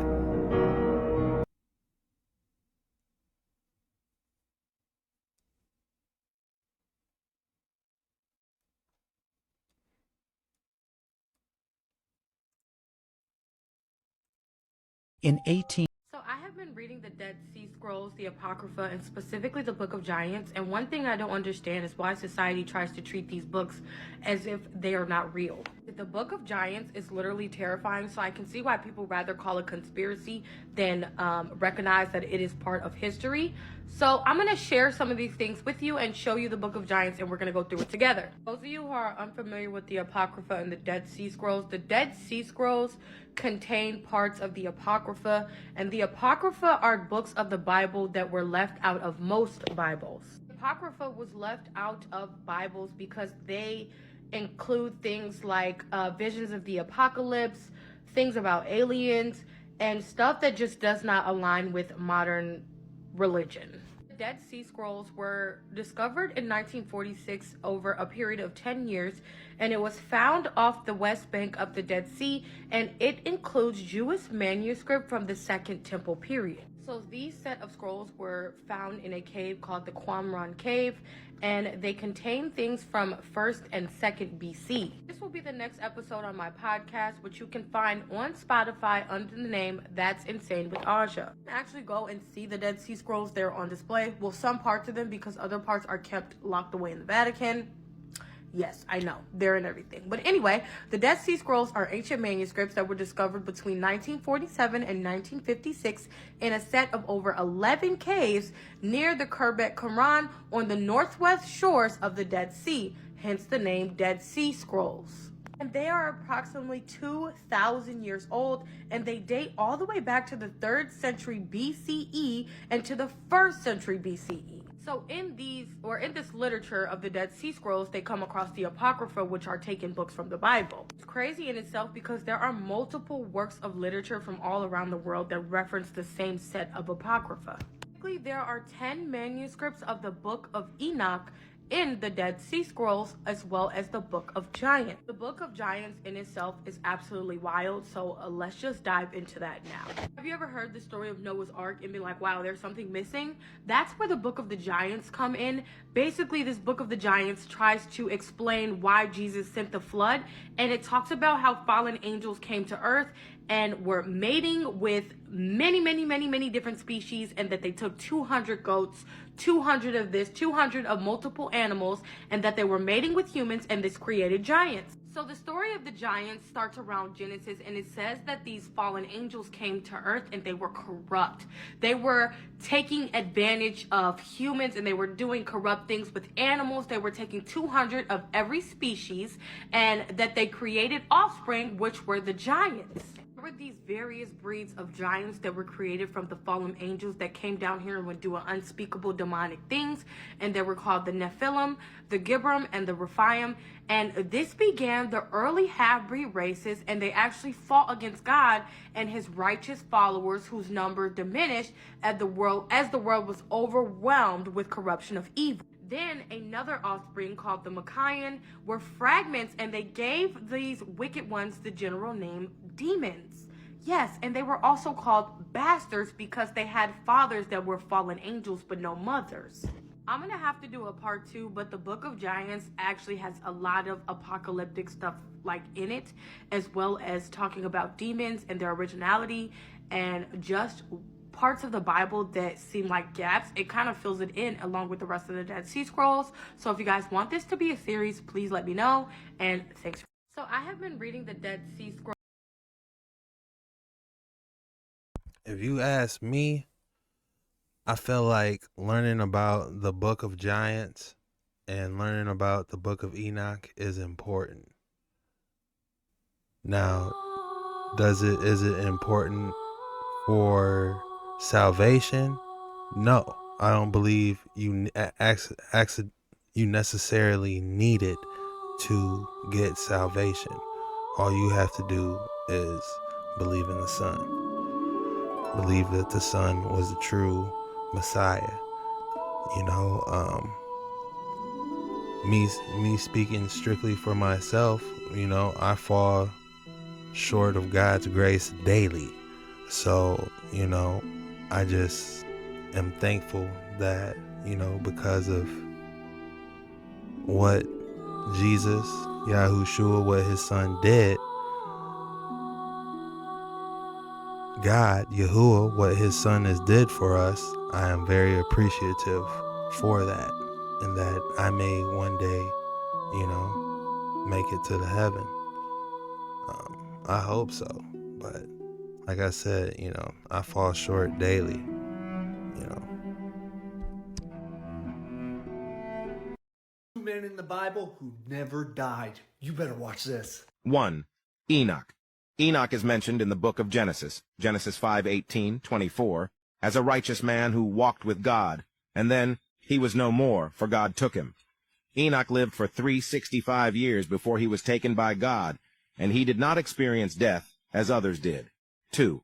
Speaker 15: So I have been reading the Dead Sea Scrolls, the Apocrypha, and specifically the Book of Giants, and one thing I don't understand is why society tries to treat these books as if they are not real. The Book of Giants is literally terrifying, so I can see why people rather call it conspiracy than recognize that it is part of history. So I'm going to share some of these things with you and show you the Book of Giants, and we're going to go through it together. Those of you who are unfamiliar with the Apocrypha and the Dead Sea Scrolls, the Dead Sea Scrolls contain parts of the Apocrypha, and the Apocrypha are books of the Bible that were left out of most Bibles. The Apocrypha was left out of Bibles because they include things like visions of the apocalypse, things about aliens, and stuff that just does not align with modern religion. The Dead Sea Scrolls were discovered in 1946 over a period of 10 years, and it was found off the west bank of the Dead Sea, and it includes Jewish manuscript from the Second Temple period. So these set of scrolls were found in a cave called the Qumran Cave, and they contain things from 1st and 2nd BC. This will be the next episode on my podcast, which you can find on Spotify under the name That's Insane with Aja. Actually go and see the Dead Sea Scrolls. They're on display. Well, some parts of them, because other parts are kept locked away in the Vatican. Yes, I know. They're in everything. But anyway, the Dead Sea Scrolls are ancient manuscripts that were discovered between 1947 and 1956 in a set of over 11 caves near the Khirbet Qumran on the northwest shores of the Dead Sea, hence the name Dead Sea Scrolls. And they are approximately 2,000 years old, and they date all the way back to the 3rd century BCE and to the 1st century BCE. So in this literature of the Dead Sea Scrolls, they come across the Apocrypha, which are taken books from the Bible. It's crazy in itself because there are multiple works of literature from all around the world that reference the same set of Apocrypha. There are 10 manuscripts of the Book of Enoch in the Dead Sea Scrolls, as well as the Book of Giants. The Book of Giants in itself is absolutely wild, so let's just dive into that now. Have you ever heard the story of Noah's Ark and been like, wow, there's something missing? That's where the Book of the Giants come in. Basically, this Book of the Giants tries to explain why Jesus sent the flood, and it talks about how fallen angels came to earth and were mating with many different species, and that they took 200 goats, 200 of this, 200 of multiple animals, and that they were mating with humans, and this created giants. So the story of the giants starts around Genesis, and it says that these fallen angels came to earth and they were corrupt. They were taking advantage of humans, and they were doing corrupt things with animals. They were taking 200 of every species, and that they created offspring, which were the giants. There were these various breeds of giants that were created from the fallen angels that came down here and would do unspeakable demonic things, and they were called the Nephilim, the Gibram, and the Rephaim. And this began the early half-breed races, and they actually fought against God and his righteous followers, whose number diminished as the world was overwhelmed with corruption of evil. Then another offspring called the Machian were fragments, and they gave these wicked ones the general name demons. Yes, and they were also called bastards because they had fathers that were fallen angels but no mothers. I'm gonna have to do a part 2, but the Book of Giants actually has a lot of apocalyptic stuff like in it, as well as talking about demons and their originality, and just parts of the Bible that seem like gaps. It kind of fills it in along with the rest of the Dead Sea Scrolls. So if you guys want this to be a series, please let me know, and thanks. So I have been reading the Dead Sea Scrolls.
Speaker 3: If you ask me, I feel like learning about the Book of Giants and learning about the Book of Enoch is important. Now, is it important for salvation? No, I don't believe you necessarily need it to get salvation. All you have to do is believe in the Son. Believe that the Son was the true Messiah. You know, me speaking strictly for myself, you know, I fall short of God's grace daily. So, you know, I just am thankful that, you know, because of what Jesus, Yahushua, what his Son did, God, Yahuwah, what his Son has did for us, I am very appreciative for that, and that I may one day, you know, make it to the heaven. I hope so, but like I said, you know, I fall short daily, you know.
Speaker 1: Two men in the Bible who never died. You better watch this.
Speaker 17: 1. Enoch. Enoch is mentioned in the book of Genesis, Genesis 5:18-24, as a righteous man who walked with God, and then he was no more, for God took him. Enoch lived for 365 years before he was taken by God, and he did not experience death as others did. 2.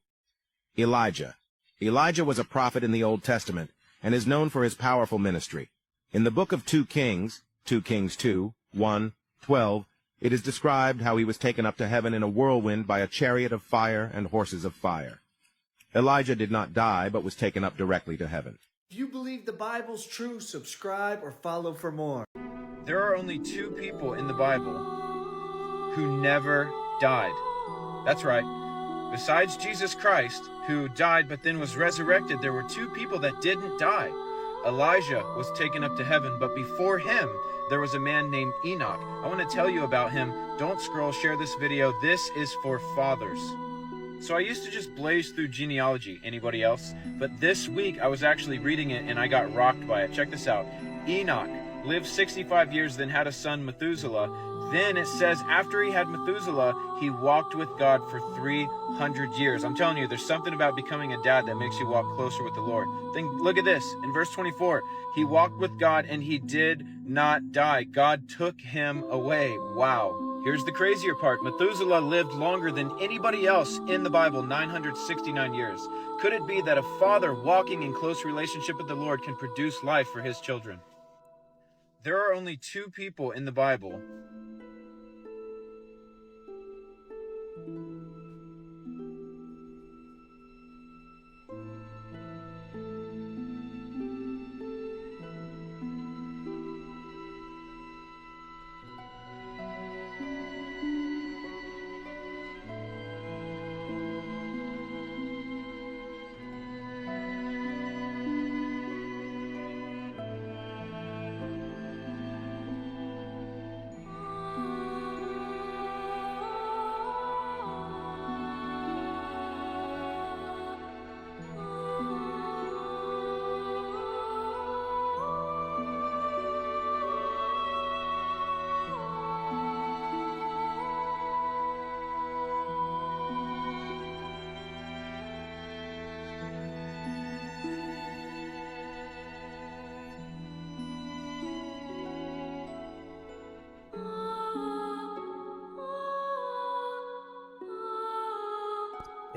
Speaker 17: Elijah. Elijah was a prophet in the Old Testament, and is known for his powerful ministry. In the book of 2 Kings 2, 1, 12, it is described how he was taken up to heaven in a whirlwind by a chariot of fire and horses of fire. Elijah did not die, but was taken up directly to heaven.
Speaker 1: If you believe the Bible's true, subscribe or follow for more.
Speaker 23: There are only 2 people in the Bible who never died. That's right. Besides Jesus Christ, who died but then was resurrected, there were 2 people that didn't die. Elijah was taken up to heaven, but before him, there was a man named Enoch. I want to tell you about him. Don't scroll, share this video. This is for fathers. So I used to just blaze through genealogy. Anybody else? But this week I was actually reading it and I got rocked by it. Check this out. Enoch lived 65 years, then had a son, Methuselah, Then it says, after he had Methuselah, he walked with God for 300 years. I'm telling you, there's something about becoming a dad that makes you walk closer with the Lord. Look at this. In verse 24, he walked with God and he did not die. God took him away. Wow. Here's the crazier part. Methuselah lived longer than anybody else in the Bible, 969 years. Could it be that a father walking in close relationship with the Lord can produce life for his children? There are only 2 people in the Bible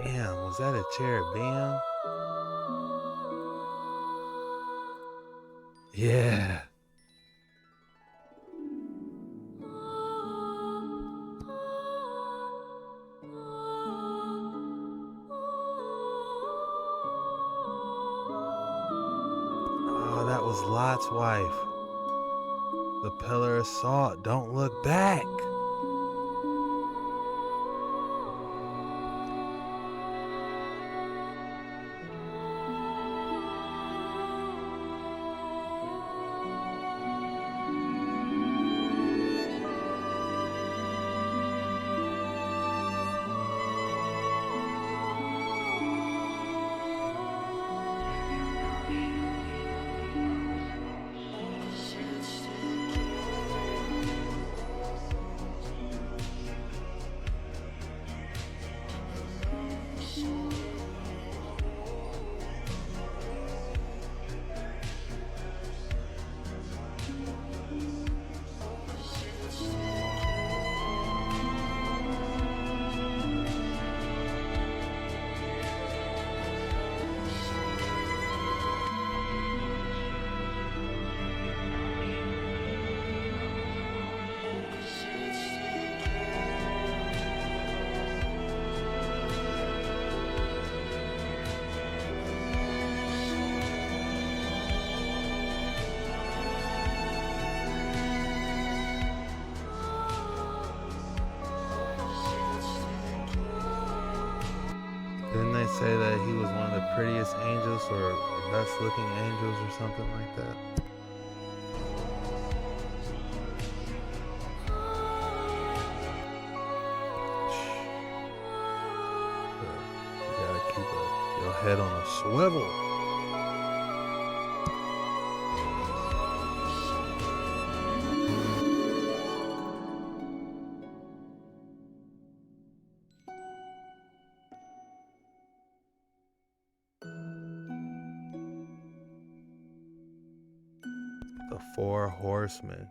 Speaker 3: Damn, was that a cherubim? Yeah. Oh, that was Lot's wife. The pillar of salt. Don't look back. Didn't they say that he was one of the prettiest angels or best looking angels or something like that? You gotta keep your head on a swivel. The 4 horsemen.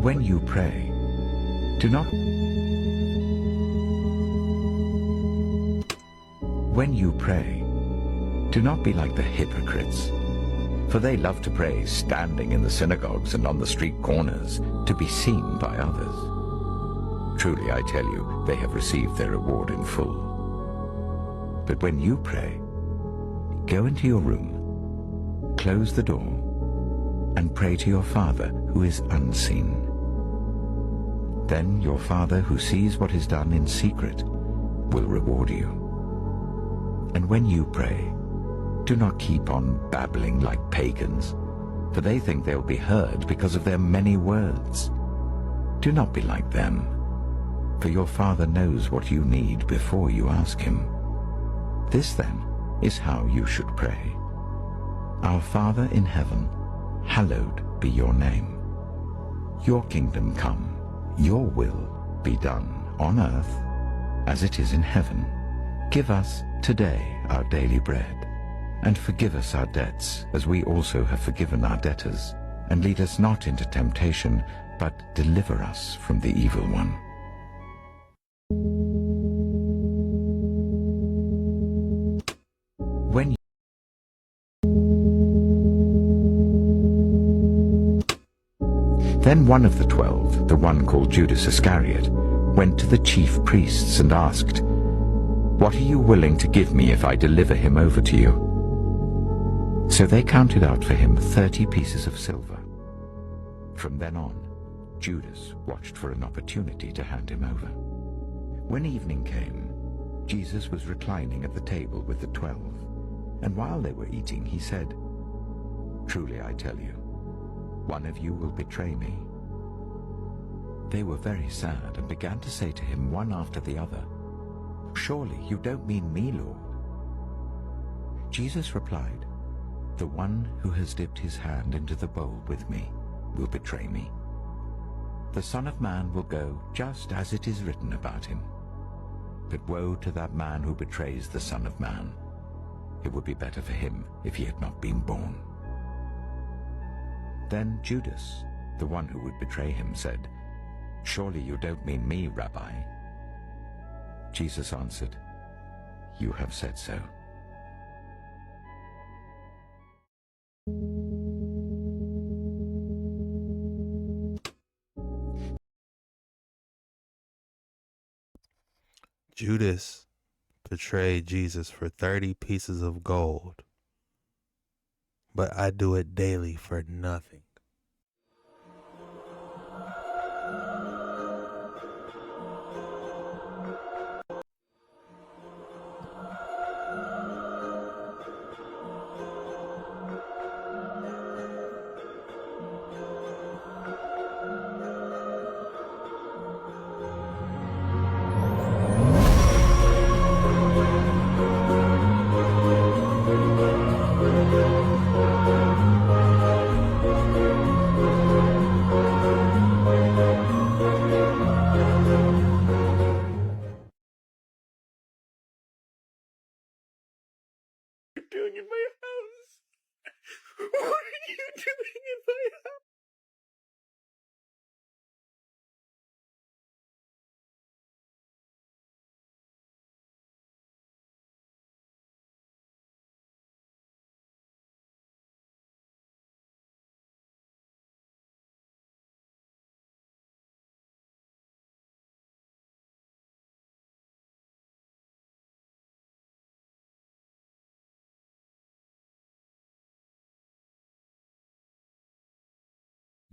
Speaker 5: When you pray, do not be like the hypocrites, for they love to pray standing in the synagogues and on the street corners to be seen by others. Truly, I tell you, they have received their reward in full. But when you pray, go into your room, close the door, and pray to your Father who is unseen. Then your Father who sees what is done in secret will reward you. And when you pray, do not keep on babbling like pagans, for they think they'll be heard because of their many words. Do not be like them, for your Father knows what you need before you ask him. This then is how you should pray. Our Father in heaven, hallowed be your name. Your kingdom come, your will be done on earth as it is in heaven. Give us today our daily bread, and forgive us our debts as we also have forgiven our debtors. And lead us not into temptation, but deliver us from the evil one. When Then one of the 12, the one called Judas Iscariot, went to the chief priests and asked, "What are you willing to give me if I deliver him over to you?" So they counted out for him 30 pieces of silver. From then on, Judas watched for an opportunity to hand him over. When evening came, Jesus was reclining at the table with the 12, and while they were eating, he said, "Truly I tell you, one of you will betray me." They were very sad and began to say to him one after the other, "Surely you don't mean me, Lord?" Jesus replied, "The one who has dipped his hand into the bowl with me will betray me. The Son of Man will go just as it is written about him. But woe to that man who betrays the Son of Man. It would be better for him if he had not been born." Then Judas, the one who would betray him, said, "Surely you don't mean me, Rabbi?" Jesus answered, "You have said so."
Speaker 3: Judas betrayed Jesus for 30 pieces of gold, but I do it daily for nothing.
Speaker 6: Doing in my house? What are you doing in my house?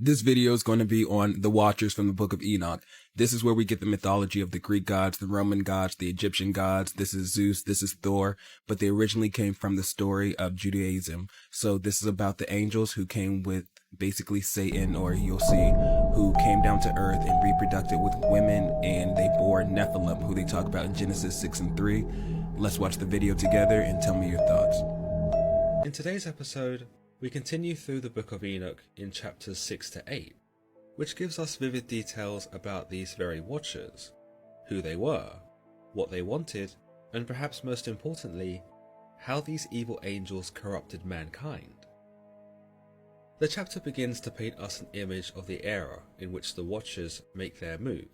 Speaker 7: This video is going to be on the Watchers from the Book of Enoch. This is where we get the mythology of the Greek gods, the Roman gods, the Egyptian gods. This is Zeus, this is Thor, but they originally came from the story of Judaism. So this is about the angels who came with basically Satan, or you'll see, who came down to earth and reproduced with women, and they bore nephilim, who they talk about in Genesis 6 and 3. Let's watch the video together and tell me your thoughts.
Speaker 9: In today's episode, we continue through the Book of Enoch in chapters 6 to 8, which gives us vivid details about these very Watchers, who they were, what they wanted, and perhaps most importantly, how these evil angels corrupted mankind. The chapter begins to paint us an image of the era in which the Watchers make their move.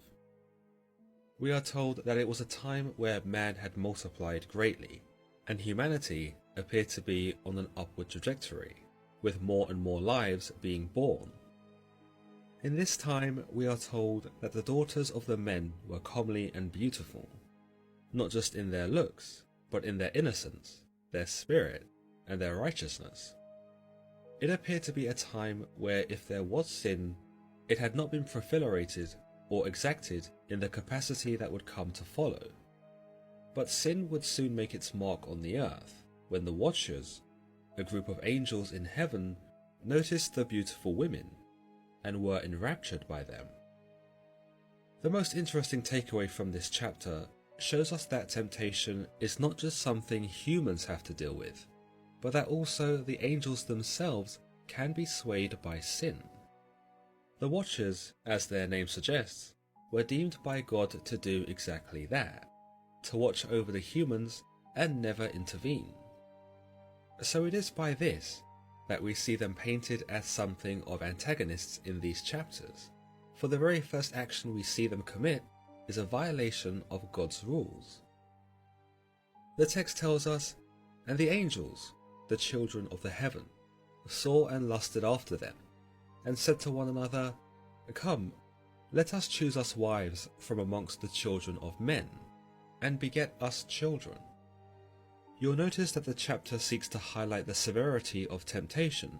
Speaker 9: We are told that it was a time where man had multiplied greatly, and humanity appeared to be on an upward trajectory, with more and more lives being born. In this time, we are told that the daughters of the men were comely and beautiful, not just in their looks, but in their innocence, their spirit, and their righteousness. It appeared to be a time where if there was sin, it had not been proliferated or exacted in the capacity that would come to follow. But sin would soon make its mark on the earth, when the Watchers, a group of angels in heaven, noticed the beautiful women, and were enraptured by them. The most interesting takeaway from this chapter shows us that temptation is not just something humans have to deal with, but that also the angels themselves can be swayed by sin. The Watchers, as their name suggests, were deemed by God to do exactly that, to watch over the humans and never intervene. So it is by this that we see them painted as something of antagonists in these chapters, for the very first action we see them commit is a violation of God's rules. The text tells us, "And the angels, the children of the heaven, saw and lusted after them, and said to one another, Come, let us choose us wives from amongst the children of men, and beget us children." You'll notice that the chapter seeks to highlight the severity of temptation,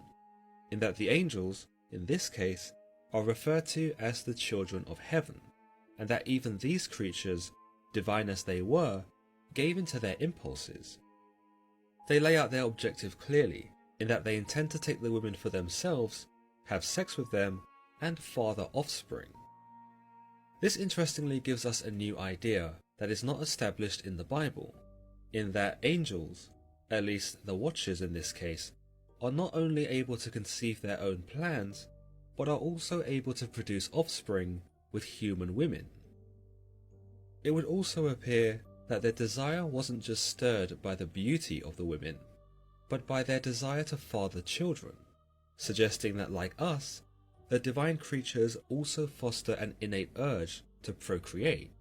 Speaker 9: in that the angels, in this case, are referred to as the children of heaven, and that even these creatures, divine as they were, gave into their impulses. They lay out their objective clearly, in that they intend to take the women for themselves, have sex with them, and father offspring. This interestingly gives us a new idea that is not established in the Bible, in that angels, at least the Watchers in this case, are not only able to conceive their own plans, but are also able to produce offspring with human women. It would also appear that their desire wasn't just stirred by the beauty of the women, but by their desire to father children, suggesting that, like us, the divine creatures also foster an innate urge to procreate,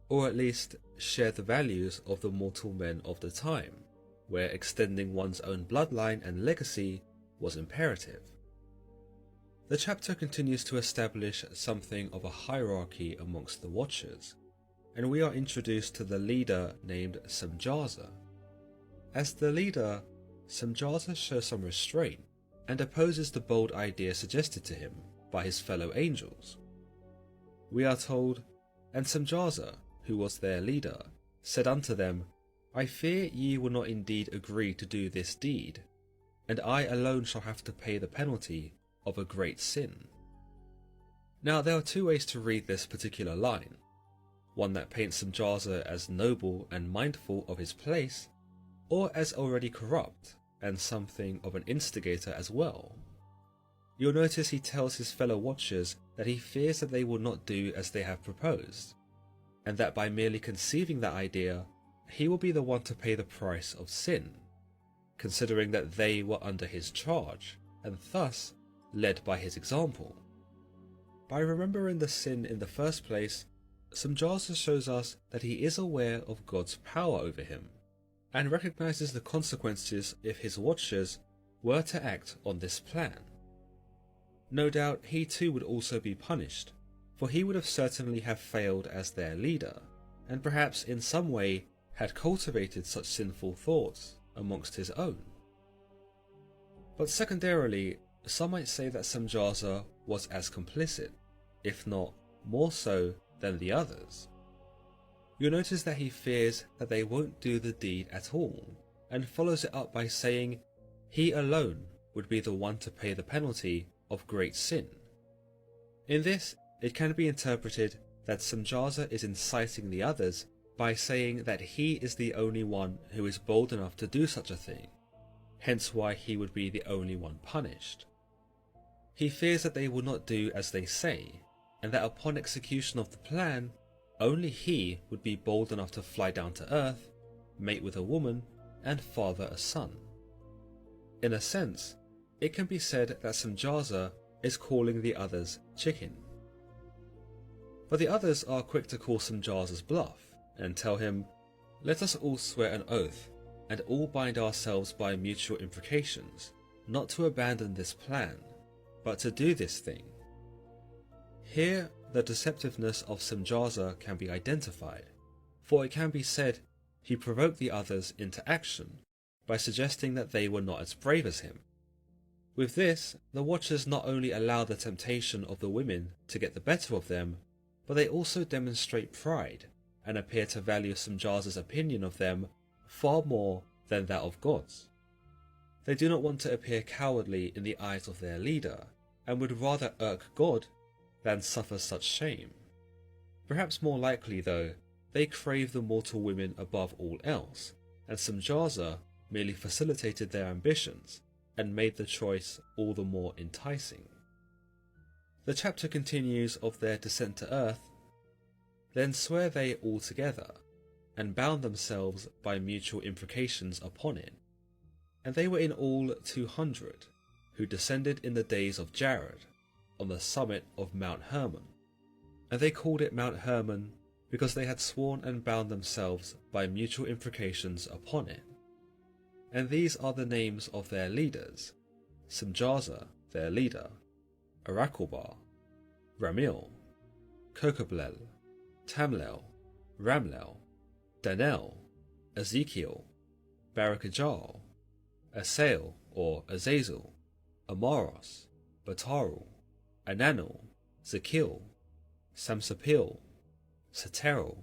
Speaker 9: or at least share the values of the mortal men of the time, where extending one's own bloodline and legacy was imperative. The chapter continues to establish something of a hierarchy amongst the Watchers, and we are introduced to the leader named Samjaza. As the leader, Samjaza shows some restraint and opposes the bold idea suggested to him by his fellow angels. We are told, "And Samjaza, who was their leader, said unto them, I fear ye will not indeed agree to do this deed, and I alone shall have to pay the penalty of a great sin." Now there are two ways to read this particular line, one that paints Samjaza as noble and mindful of his place, or as already corrupt and something of an instigator as well. You'll notice he tells his fellow Watchers that he fears that they will not do as they have proposed, and that by merely conceiving that idea, he will be the one to pay the price of sin, considering that they were under his charge, and thus led by his example. By remembering the sin in the first place, Samjaza shows us that he is aware of God's power over him, and recognizes the consequences if his Watchers were to act on this plan. No doubt he too would also be punished, for he would have certainly have failed as their leader, and perhaps in some way had cultivated such sinful thoughts amongst his own. But secondarily, some might say that Samjaza was as complicit, if not more so, than the others. You'll notice that he fears that they won't do the deed at all, and follows it up by saying he alone would be the one to pay the penalty of great sin. In this, it can be interpreted that Samjaza is inciting the others by saying that he is the only one who is bold enough to do such a thing, hence why he would be the only one punished. He fears that they will not do as they say, and that upon execution of the plan, only he would be bold enough to fly down to earth, mate with a woman, and father a son. In a sense, it can be said that Samjaza is calling the others chicken. But the others are quick to call Samjaza's bluff, and tell him, "Let us all swear an oath, and all bind ourselves by mutual imprecations, not to abandon this plan, but to do this thing." Here, the deceptiveness of Samjaza can be identified, for it can be said he provoked the others into action by suggesting that they were not as brave as him. With this, the Watchers not only allow the temptation of the women to get the better of them, but they also demonstrate pride and appear to value Samjaza's opinion of them far more than that of God's. They do not want to appear cowardly in the eyes of their leader, and would rather irk God than suffer such shame. Perhaps more likely, though, they crave the mortal women above all else, and Samjaza merely facilitated their ambitions and made the choice all the more enticing. The chapter continues of their descent to earth. Then swear they all together, and bound themselves by mutual imprecations upon it. And they were in all 200, who descended in the days of Jared, on the summit of Mount Hermon. And they called it Mount Hermon, because they had sworn and bound themselves by mutual imprecations upon it. And these are the names of their leaders: Samjaza, their leader, Arakelbar, Ramil, Kokoblel, Tamlel, Ramlel, Danel, Ezekiel, Barakajal, Asael or Azazel, Amaros, Batarul, Ananel, Zakil, Samsapil, Saterel,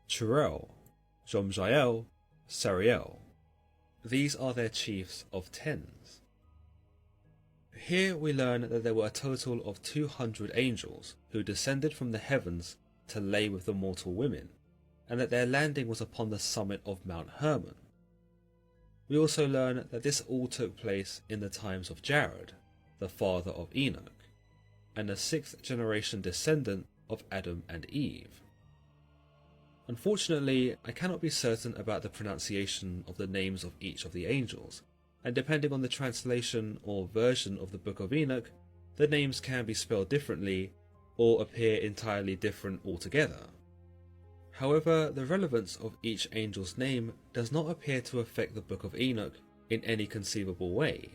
Speaker 9: Chirel, Jomjael, Sariel. These are their chiefs of tens. Here we learn that there were a total of 200 angels who descended from the heavens to lay with the mortal women, and that their landing was upon the summit of Mount Hermon. We also learn that this all took place in the times of Jared, the father of Enoch, and the 6th generation descendant of Adam and Eve. Unfortunately, I cannot be certain about the pronunciation of the names of each of the angels, and depending on the translation or version of the Book of Enoch, the names can be spelled differently or appear entirely different altogether. However, the relevance of each angel's name does not appear to affect the Book of Enoch in any conceivable way,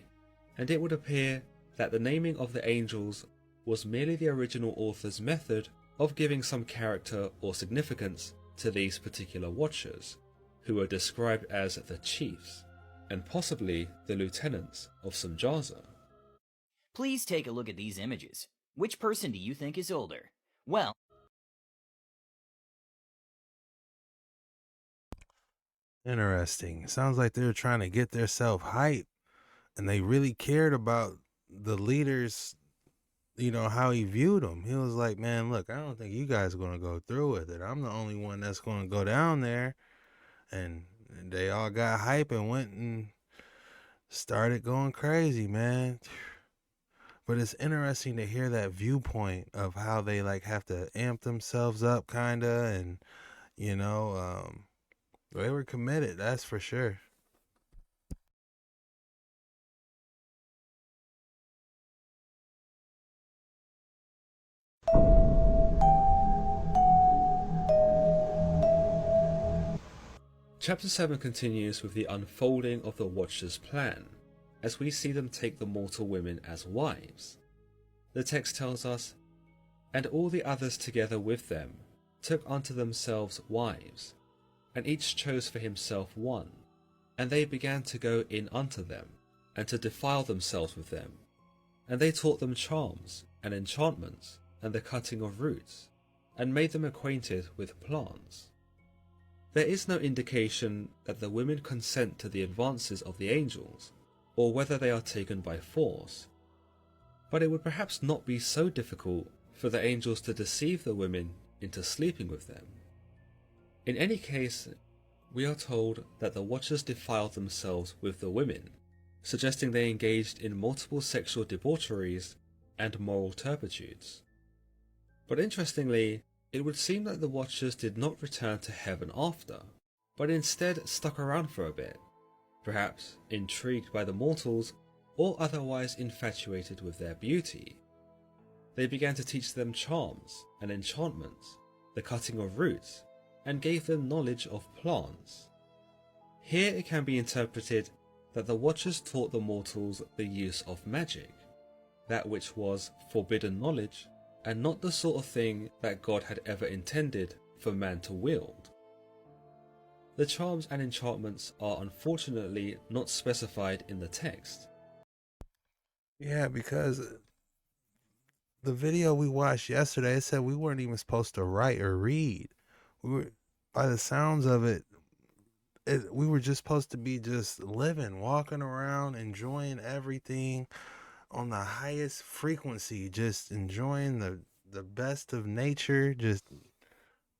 Speaker 9: and it would appear that the naming of the angels was merely the original author's method of giving some character or significance to these particular watchers, who are described as the chiefs, and possibly the lieutenants of Samjaza.
Speaker 8: Please take a look at these images. Which person do you think is older? Well,
Speaker 3: Interesting. Sounds like they were trying to get theirself hype, and they really cared about the leaders, how he viewed them. He was like, man, look, I don't think you guys are going to go through with it. I'm the only one that's going to go down there. And they all got hype and went and started going crazy, man. But it's interesting to hear that viewpoint of how they have to amp themselves up kind of, and they were committed, that's for sure.
Speaker 9: Chapter 7 continues with the unfolding of the Watchers' plan, as we see them take the mortal women as wives. The text tells us, "And all the others together with them took unto themselves wives, and each chose for himself one, and they began to go in unto them, and to defile themselves with them. And they taught them charms, and enchantments, and the cutting of roots, and made them acquainted with plants." There is no indication that the women consent to the advances of the angels, or whether they are taken by force, but it would perhaps not be so difficult for the angels to deceive the women into sleeping with them. In any case, we are told that the Watchers defiled themselves with the women, suggesting they engaged in multiple sexual debaucheries and moral turpitudes. But interestingly, it would seem that the Watchers did not return to heaven after, but instead stuck around for a bit, perhaps intrigued by the mortals or otherwise infatuated with their beauty. They began to teach them charms and enchantments, the cutting of roots, and gave them knowledge of plants. Here it can be interpreted that the Watchers taught the mortals the use of magic, that which was forbidden knowledge, and not the sort of thing that God had ever intended for man to wield. The charms and enchantments are unfortunately not specified in the text.
Speaker 3: Yeah, because the video we watched yesterday, it said we weren't even supposed to write or read. We were, by the sounds of it, we were just supposed to be just living, walking around, enjoying everything on the highest frequency, just enjoying the best of nature, just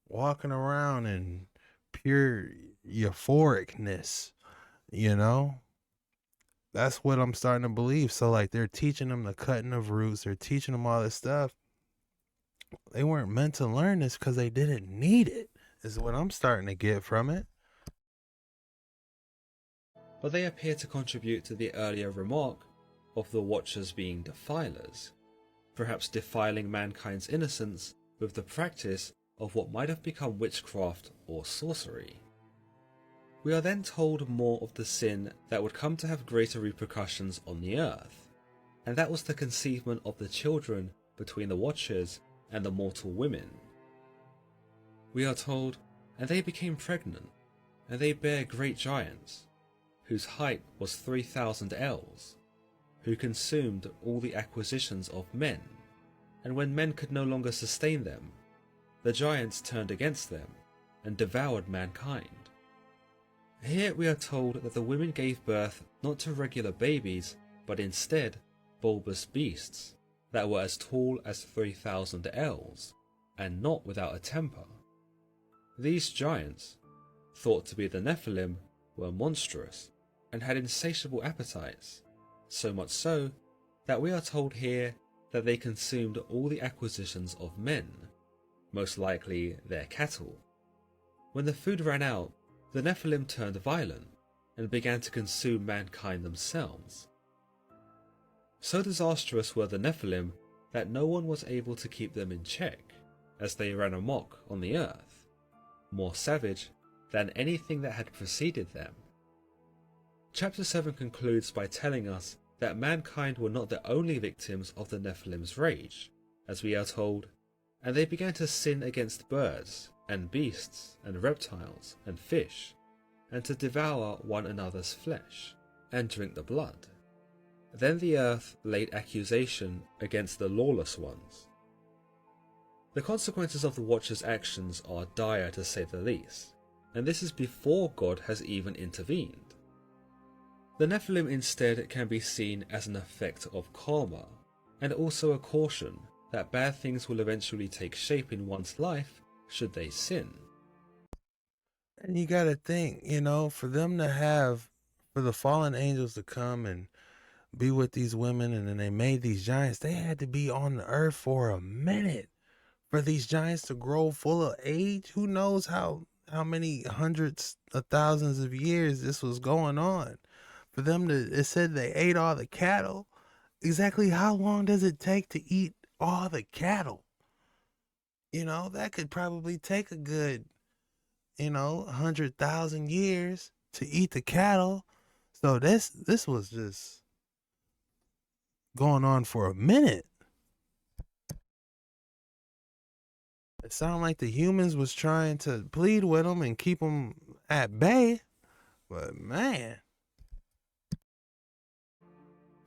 Speaker 3: walking around in pure euphoricness, you know? That's what I'm starting to believe. So like they're teaching them the cutting of roots, they're teaching them all this stuff. They weren't meant to learn this because they didn't need it, is what I'm starting to get from it.
Speaker 9: But they appear to contribute to the earlier remark of the Watchers being defilers, perhaps defiling mankind's innocence with the practice of what might have become witchcraft or sorcery. We are then told more of the sin that would come to have greater repercussions on the earth, and that was the conceivement of the children between the Watchers and the mortal women. We are told, and they became pregnant, and they bare great giants, whose height was 3,000 ells, who consumed all the acquisitions of men, and when men could no longer sustain them, the giants turned against them, and devoured mankind. Here we are told that the women gave birth not to regular babies, but instead bulbous beasts that were as tall as 3,000 ells, and not without a temper. These giants, thought to be the Nephilim, were monstrous, and had insatiable appetites, so much so that we are told here that they consumed all the acquisitions of men, most likely their cattle. When the food ran out, the Nephilim turned violent and began to consume mankind themselves. So disastrous were the Nephilim that no one was able to keep them in check, as they ran amok on the earth, more savage than anything that had preceded them. Chapter 7 concludes by telling us that mankind were not the only victims of the Nephilim's rage, as we are told, and they began to sin against birds, and beasts, and reptiles, and fish, and to devour one another's flesh, and drink the blood. Then the earth laid accusation against the lawless ones. The consequences of the Watchers' actions are dire to say the least, and this is before God has even intervened. The Nephilim instead can be seen as an effect of karma, and also a caution that bad things will eventually take shape in one's life should they sin.
Speaker 3: And you gotta think, you know, for the fallen angels to come and be with these women, and then they made these giants, they had to be on the earth for a minute for these giants to grow full of age. Who knows how many hundreds of thousands of years this was going on. For them to, it said they ate all the cattle. Exactly how long does it take to eat all the cattle? You know, that could probably take a good, 100,000 years to eat the cattle. So this was just going on for a minute. It sounded like the humans was trying to plead with them and keep them at bay. But man.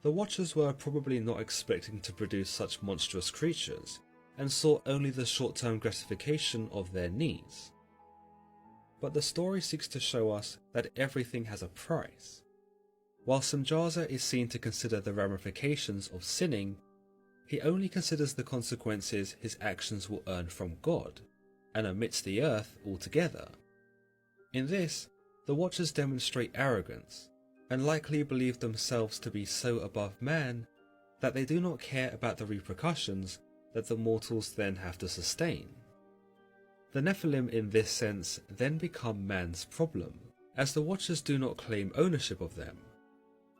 Speaker 9: The Watchers were probably not expecting to produce such monstrous creatures, and saw only the short-term gratification of their needs. But the story seeks to show us that everything has a price. While Samjaza is seen to consider the ramifications of sinning, he only considers the consequences his actions will earn from God, and omits the earth altogether. In this, the Watchers demonstrate arrogance, and likely believe themselves to be so above man that they do not care about the repercussions that the mortals then have to sustain. The Nephilim in this sense then become man's problem, as the Watchers do not claim ownership of them,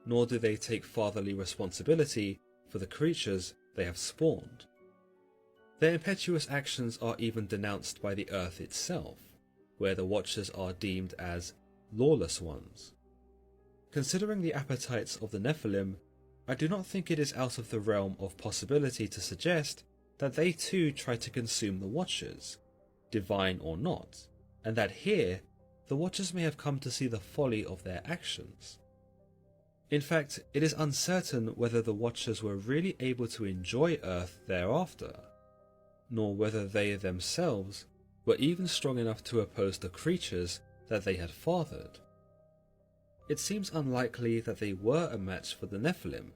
Speaker 9: nor do they take fatherly responsibility for the creatures they have spawned. Their impetuous actions are even denounced by the earth itself, where the Watchers are deemed as lawless ones. Considering the appetites of the Nephilim, I do not think it is out of the realm of possibility to suggest that they too try to consume the Watchers, divine or not, and that here the Watchers may have come to see the folly of their actions. In fact, it is uncertain whether the Watchers were really able to enjoy Earth thereafter, nor whether they themselves were even strong enough to oppose the creatures that they had fathered. It seems unlikely that they were a match for the Nephilim,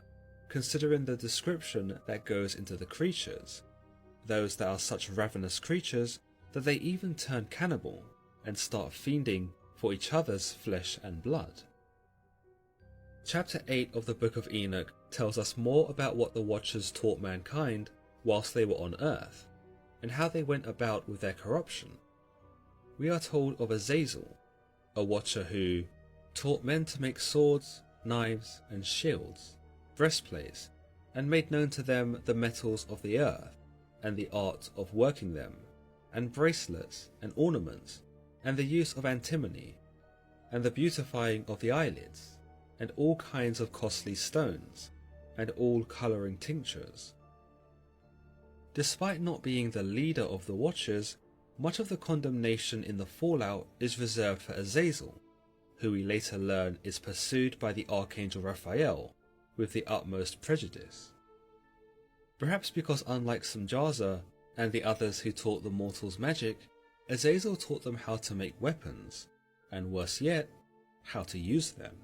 Speaker 9: considering the description that goes into the creatures, those that are such ravenous creatures that they even turn cannibal and start fiending for each other's flesh and blood. Chapter 8 of the Book of Enoch tells us more about what the Watchers taught mankind whilst they were on Earth, and how they went about with their corruption. We are told of Azazel, a Watcher who taught men to make swords, knives and shields, breastplates, and made known to them the metals of the earth, and the art of working them, and bracelets and ornaments, and the use of antimony, and the beautifying of the eyelids, and all kinds of costly stones, and all colouring tinctures. Despite not being the leader of the Watchers, much of the condemnation in the fallout is reserved for Azazel, who we later learn is pursued by the Archangel Raphael with the utmost prejudice. Perhaps because unlike Samjaza and the others who taught the mortals magic, Azazel taught them how to make weapons, and worse yet, how to use them.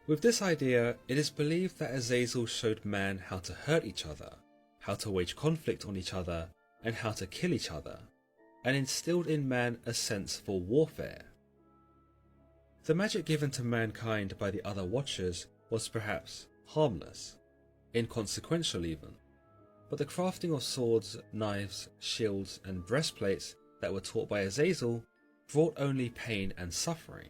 Speaker 9: With this idea, it is believed that Azazel showed man how to hurt each other, how to wage conflict on each other, and how to kill each other, and instilled in man a sense for warfare. The magic given to mankind by the other Watchers was perhaps harmless, inconsequential even, but the crafting of swords, knives, shields, and breastplates that were taught by Azazel brought only pain and suffering.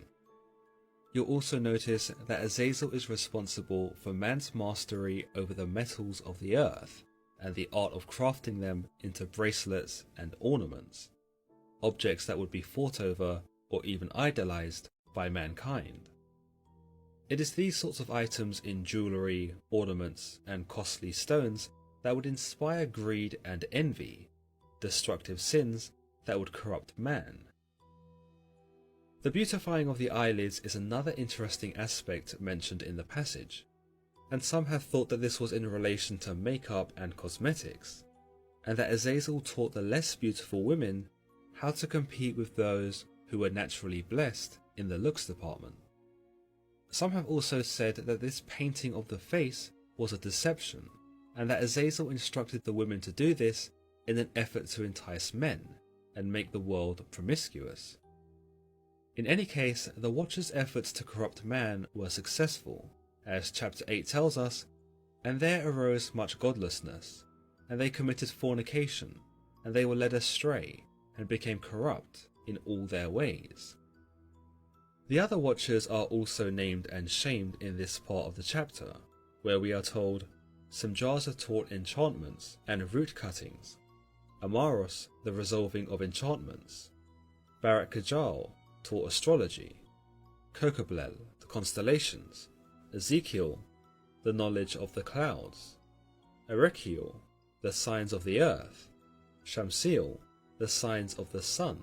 Speaker 9: You'll also notice that Azazel is responsible for man's mastery over the metals of the earth, and the art of crafting them into bracelets and ornaments, objects that would be fought over or even idolized by mankind. It is these sorts of items in jewellery, ornaments, and costly stones that would inspire greed and envy, destructive sins that would corrupt man. The beautifying of the eyelids is another interesting aspect mentioned in the passage, and some have thought that this was in relation to makeup and cosmetics, and that Azazel taught the less beautiful women how to compete with those who were naturally blessed in the looks department. Some have also said that this painting of the face was a deception, and that Azazel instructed the women to do this in an effort to entice men and make the world promiscuous. In any case, the Watchers' efforts to corrupt man were successful, as chapter 8 tells us, and there arose much godlessness, and they committed fornication, and they were led astray, and became corrupt in all their ways. The other Watchers are also named and shamed in this part of the chapter, where we are told, Samjaza taught enchantments and root cuttings, Amaros the resolving of enchantments, Barak Kajal taught astrology, Kokoblel the constellations, Ezekiel the knowledge of the clouds, Erekiel the signs of the earth, Shamsiel the signs of the sun,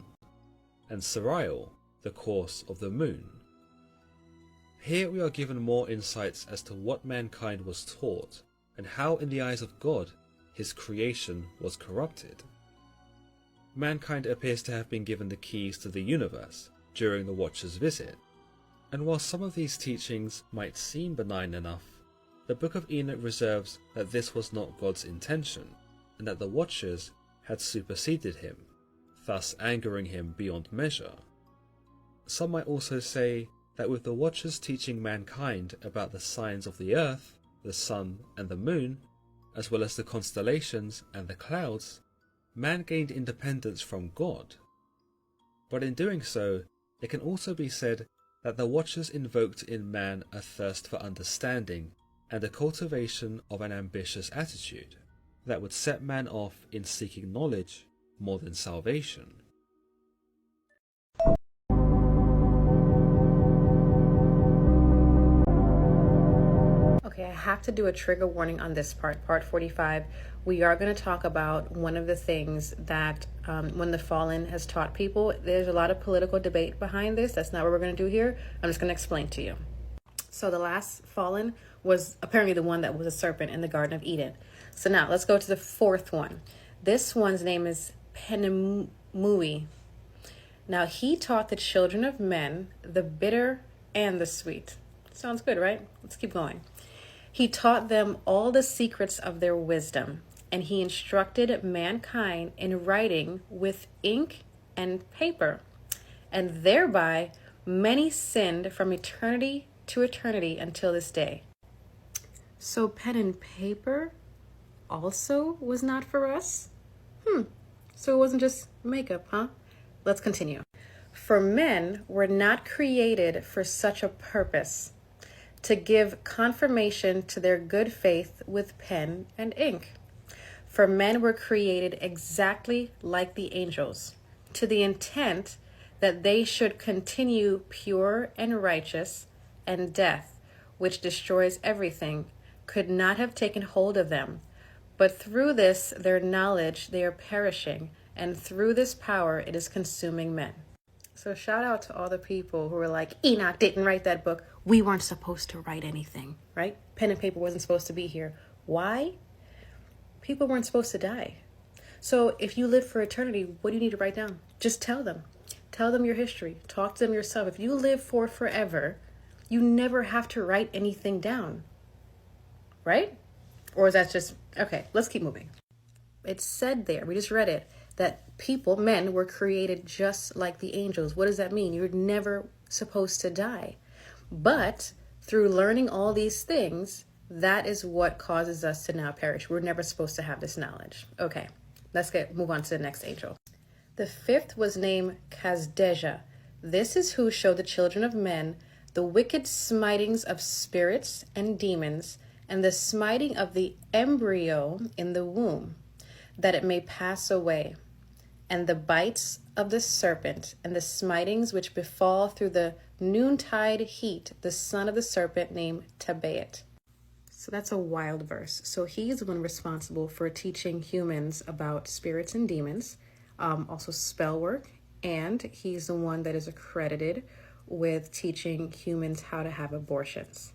Speaker 9: and Sariel the course of the moon. Here we are given more insights as to what mankind was taught, and how in the eyes of God his creation was corrupted. Mankind appears to have been given the keys to the universe during the Watcher's visit, and while some of these teachings might seem benign enough, the Book of Enoch reserves that this was not God's intention, and that the Watchers had superseded him, thus angering him beyond measure. Some might also say that with the Watchers teaching mankind about the signs of the earth, the sun and the moon, as well as the constellations and the clouds, man gained independence from God. But in doing so, it can also be said that the Watchers invoked in man a thirst for understanding and a cultivation of an ambitious attitude that would set man off in seeking knowledge more than salvation.
Speaker 4: Okay, I have to do a trigger warning on this part 45. We are going to talk about one of the things that when the fallen has taught people. There's a lot of political debate behind this. That's not what we're going to do here. I'm just going to explain to you. So the last fallen was apparently the one that was a serpent in the Garden of Eden. So now let's go to the fourth one. This one's name is Penimui. Now he taught the children of men the bitter and the sweet. Sounds good, right? Let's keep going. He taught them all the secrets of their wisdom, and he instructed mankind in writing with ink and paper, and thereby many sinned from eternity to eternity until this day. So pen and paper also was not for us? So it wasn't just makeup, huh? Let's continue. For men were not created for such a purpose, to give confirmation to their good faith with pen and ink. For men were created exactly like the angels, to the intent that they should continue pure and righteous, and death, which destroys everything, could not have taken hold of them. But through this their knowledge they are perishing, and through this power it is consuming men. So shout out to all the people who were like, Enoch didn't write that book. We weren't supposed to write anything, right? Pen and paper wasn't supposed to be here. Why? People weren't supposed to die. So if you live for eternity, what do you need to write down? Just tell them. Tell them your history. Talk to them yourself. If you live for forever, you never have to write anything down, right? Or is that just, okay, let's keep moving. It said there, we just read it, that people, men, were created just like the angels. What does that mean? You're never supposed to die. But through learning all these things, that is what causes us to now perish. We're never supposed to have this knowledge. Okay, let's move on to the next angel. The fifth was named Kazdeja. This is who showed the children of men the wicked smitings of spirits and demons, and the smiting of the embryo in the womb, that it may pass away, and the bites of the serpent, and the smitings which befall through the noontide heat, the son of the serpent named Tabby. So that's a wild verse. So he's the one responsible for teaching humans about spirits and demons, also spell work, and he's the one that is accredited with teaching humans how to have abortions.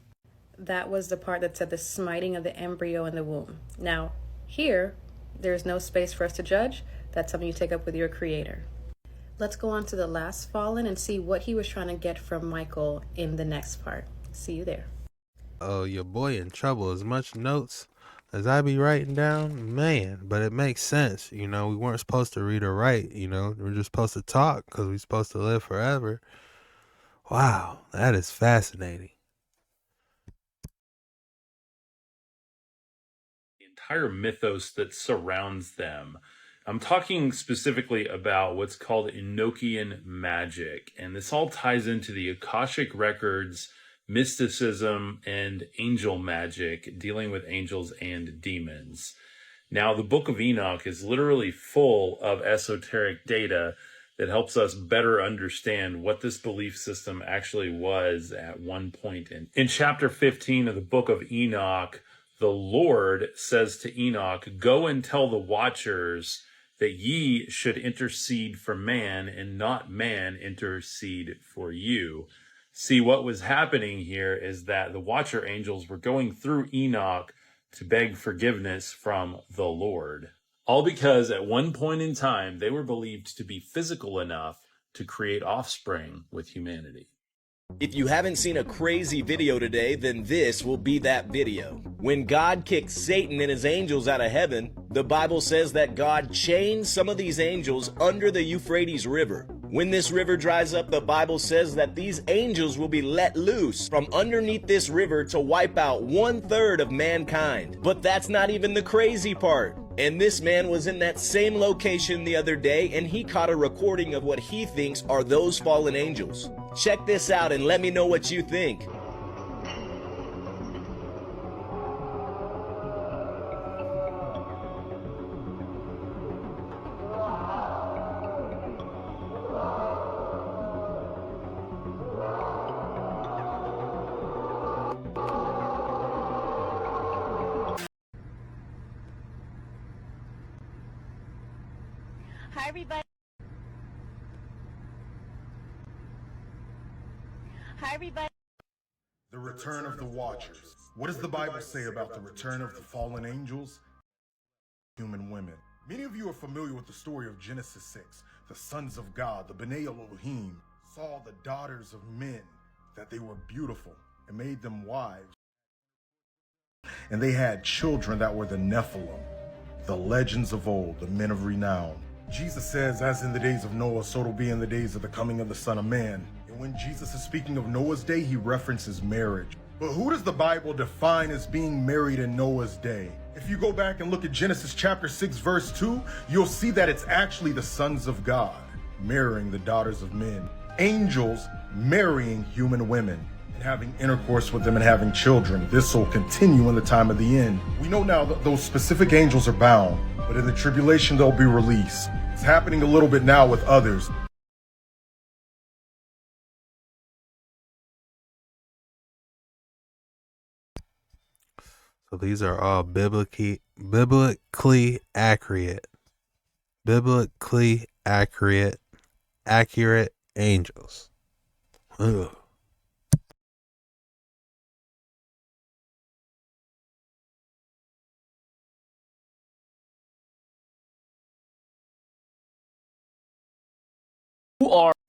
Speaker 4: That was the part that said the smiting of the embryo in the womb. Now, here, there's no space for us to judge. That's something you take up with your creator. Let's go on to the last fallen and see what he was trying to get from Michael in the next part. See you there.
Speaker 3: Oh, your boy in trouble. As much notes as I be writing down, man, but it makes sense. You know, we weren't supposed to read or write, you know, we're just supposed to talk because we're supposed to live forever. Wow, that is fascinating.
Speaker 16: The entire mythos that surrounds them. I'm talking specifically about what's called Enochian magic, and this all ties into the Akashic records, mysticism, and angel magic, dealing with angels and demons. Now, the Book of Enoch is literally full of esoteric data that helps us better understand what this belief system actually was at one point. In chapter 15 of the Book of Enoch, the Lord says to Enoch, "Go and tell the watchers that ye should intercede for man, and not man intercede for you." See, what was happening here is that the watcher angels were going through Enoch to beg forgiveness from the Lord. All because at one point in time, they were believed to be physical enough to create offspring with humanity.
Speaker 10: If you haven't seen a crazy video today, then this will be that video. When God kicked Satan and his angels out of heaven, the Bible says that God chained some of these angels under the Euphrates River. When this river dries up, the Bible says that these angels will be let loose from underneath this river to wipe out 1/3 of mankind. But that's not even the crazy part. And this man was in that same location the other day, and he caught a recording of what he thinks are those fallen angels. Check this out and let me know what you think.
Speaker 11: Hi, everybody. Hi, everybody.
Speaker 20: The
Speaker 12: return of the Watchers. What does the Bible say about the return of the fallen angels? Human women. Many of you are familiar with the story of Genesis 6. The sons of God, the B'nai Elohim, saw the daughters of men, that they were beautiful, and made them wives. And they had children that were the nephilim, the legends of old, the men of renown. Jesus says, as in the days of Noah, so it'll be in the days of the coming of the Son of Man. And when Jesus is speaking of Noah's day, he references marriage. But who does the Bible define as being married in Noah's day? If you go back and look at Genesis chapter 6, verse 2, you'll see that it's actually the sons of God marrying the daughters of men. Angels marrying human women and having intercourse with them and having children. This will continue in the time of the end. We know now that those specific angels are bound, but in the tribulation they'll be released. It's happening a little bit now with others.
Speaker 3: So these are all biblically accurate. Biblically accurate angels. Ugh.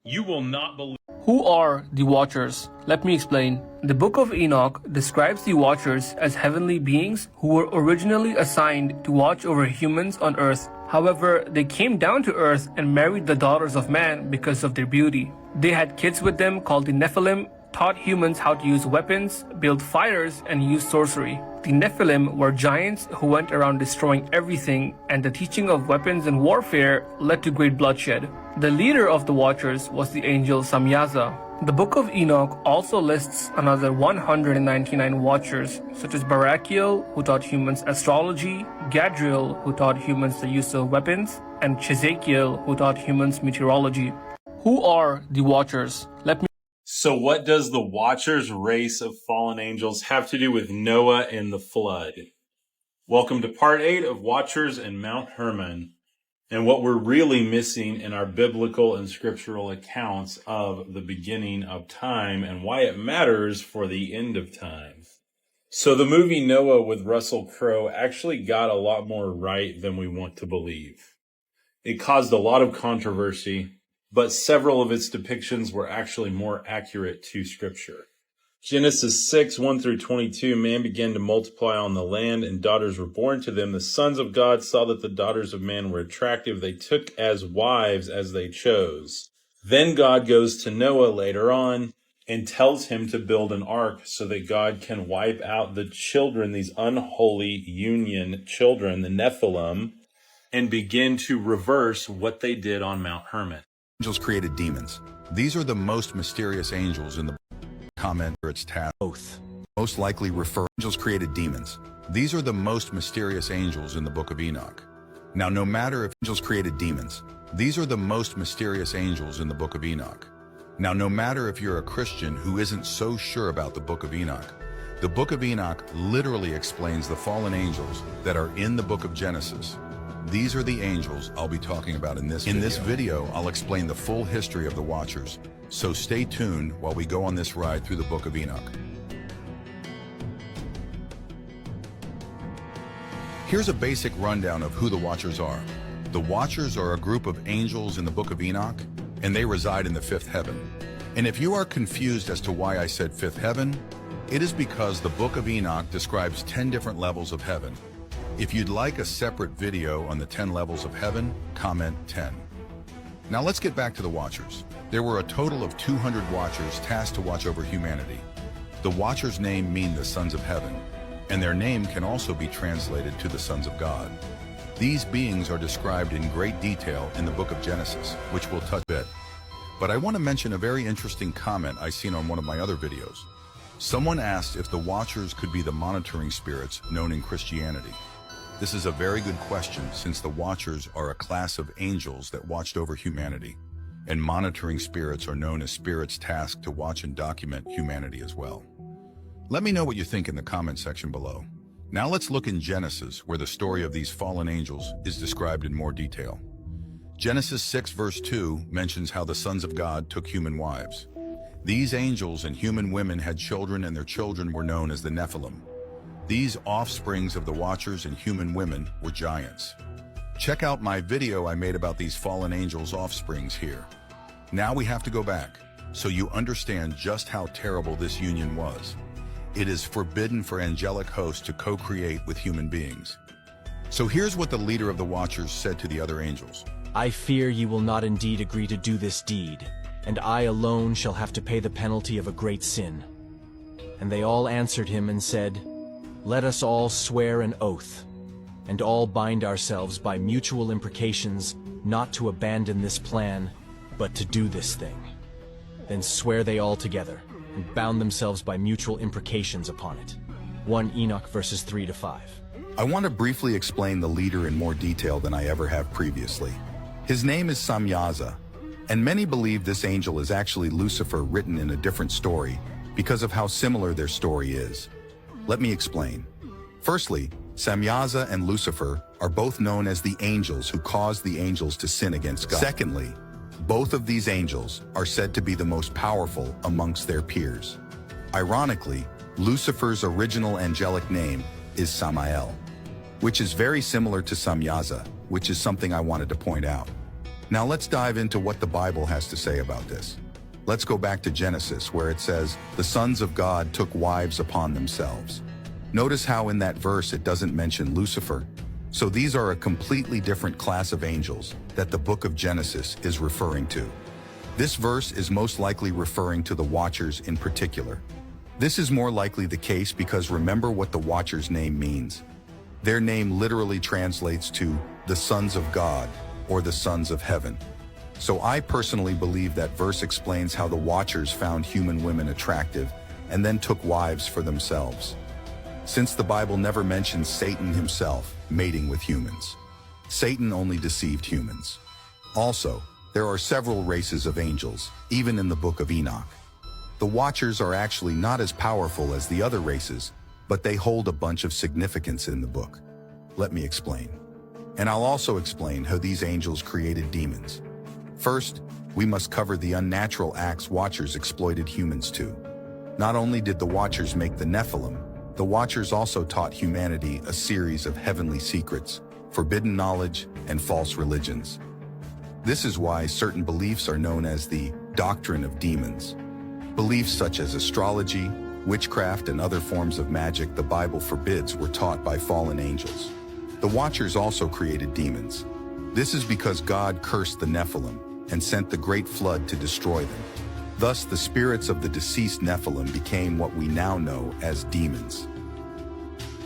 Speaker 13: You will not believe. Who are the Watchers? Let me explain. The Book of Enoch describes the Watchers as heavenly beings who were originally assigned to watch over humans on earth. However, they came down to earth and married the daughters of man because of their beauty. They had kids with them called the Nephilim, taught humans how to use weapons, build fires, and use sorcery. The Nephilim were giants who went around destroying everything, and the teaching of weapons and warfare led to great bloodshed. The leader of the Watchers was the angel Samyaza. The Book of Enoch also lists another 199 Watchers, such as Barakiel, who taught humans astrology, Gadriel, who taught humans the use of weapons, and Chezekiel, who taught humans meteorology. Who are the Watchers?
Speaker 16: So what does the Watchers race of fallen angels have to do with Noah and the flood? Welcome to part 8 of Watchers and Mount Hermon, and what we're really missing in our biblical and scriptural accounts of the beginning of time and why it matters for the end of time. So the movie Noah with Russell Crowe actually got a lot more right than we want to believe. It caused a lot of controversy, but several of its depictions were actually more accurate to Scripture. Genesis 6, 1 through 22, man began to multiply on the land, and daughters were born to them. The sons of God saw that the daughters of man were attractive. They took as wives as they chose. Then God goes to Noah later on and tells him to build an ark so that God can wipe out the children, these unholy union children, the Nephilim, and begin to reverse what they did on Mount Hermon.
Speaker 14: Angels created demons. These are the most mysterious angels in the comment for its task. Both most likely refer angels created demons. These are the most mysterious angels in the book of Enoch. Now, no matter if angels created demons, these are the most mysterious angels in the book of Enoch. Now, no matter if you're a Christian who isn't so sure about the book of Enoch, the book of Enoch literally explains the fallen angels that are in the book of Genesis. These are the angels I'll be talking about in this video. In this video, I'll explain the full history of the Watchers, so stay tuned while we go on this ride through the book of Enoch. Here's a basic rundown of who the Watchers are. The Watchers are a group of angels in the book of Enoch, and they reside in the fifth heaven. And if you are confused as to why I said fifth heaven, it is because the book of Enoch describes 10 different levels of heaven. If you'd like a separate video on the 10 levels of heaven, comment 10. Now let's get back to the Watchers. There were a total of 200 Watchers tasked to watch over humanity. The Watchers' name mean the sons of heaven, and their name can also be translated to the sons of God. These beings are described in great detail in the book of Genesis, which we'll touch a bit. But I want to mention a very interesting comment I seen on one of my other videos. Someone asked if the Watchers could be the monitoring spirits known in Christianity. This is a very good question, since the Watchers are a class of angels that watched over humanity, and monitoring spirits are known as spirits tasked to watch and document humanity as well. Let me know what you think in the comment section below. Now let's look in Genesis, where the story of these fallen angels is described in more detail. Genesis 6 verse 2 mentions how the sons of God took human wives. These angels and human women had children, and their children were known as the Nephilim. These offsprings of the Watchers and human women were giants. Check out my video I made about these fallen angels' offsprings here. Now we have to go back, so you understand just how terrible this union was. It is forbidden for angelic hosts to co-create with human beings. So here's what the leader of the Watchers said to the other angels.
Speaker 2: I fear ye will not indeed agree to do this deed, and I alone shall have to pay the penalty of a great sin. And they all answered him and said, Let us all swear an oath, and all bind ourselves by mutual imprecations not to abandon this plan, but to do this thing. Then swear they all together, and bound themselves by mutual imprecations upon it. 1 Enoch verses 3-5.
Speaker 14: I want to briefly explain the leader in more detail than I ever have previously. His name is Samyaza, and many believe this angel is actually Lucifer written in a different story because of how similar their story is. Let me explain. Firstly, Samyaza and Lucifer are both known as the angels who caused the angels to sin against God. Secondly, both of these angels are said to be the most powerful amongst their peers. Ironically, Lucifer's original angelic name is Samael, which is very similar to Samyaza, which is something I wanted to point out. Now let's dive into what the Bible has to say about this. Let's go back to Genesis, where it says, the sons of God took wives upon themselves. Notice how in that verse it doesn't mention Lucifer. So these are a completely different class of angels that the book of Genesis is referring to. This verse is most likely referring to the Watchers in particular. This is more likely the case because remember what the Watchers' name means. Their name literally translates to the sons of God or the sons of heaven. So I personally believe that verse explains how the Watchers found human women attractive and then took wives for themselves. Since the Bible never mentions Satan himself mating with humans, Satan only deceived humans. Also, there are several races of angels, even in the book of Enoch. The Watchers are actually not as powerful as the other races, but they hold a bunch of significance in the book. Let me explain. And I'll also explain how these angels created demons. First, we must cover the unnatural acts Watchers exploited humans to. Not only did the Watchers make the Nephilim, the Watchers also taught humanity a series of heavenly secrets, forbidden knowledge, and false religions. This is why certain beliefs are known as the doctrine of demons. Beliefs such as astrology, witchcraft, and other forms of magic the Bible forbids were taught by fallen angels. The Watchers also created demons. This is because God cursed the Nephilim and sent the great flood to destroy them. Thus, the spirits of the deceased Nephilim became what we now know as demons.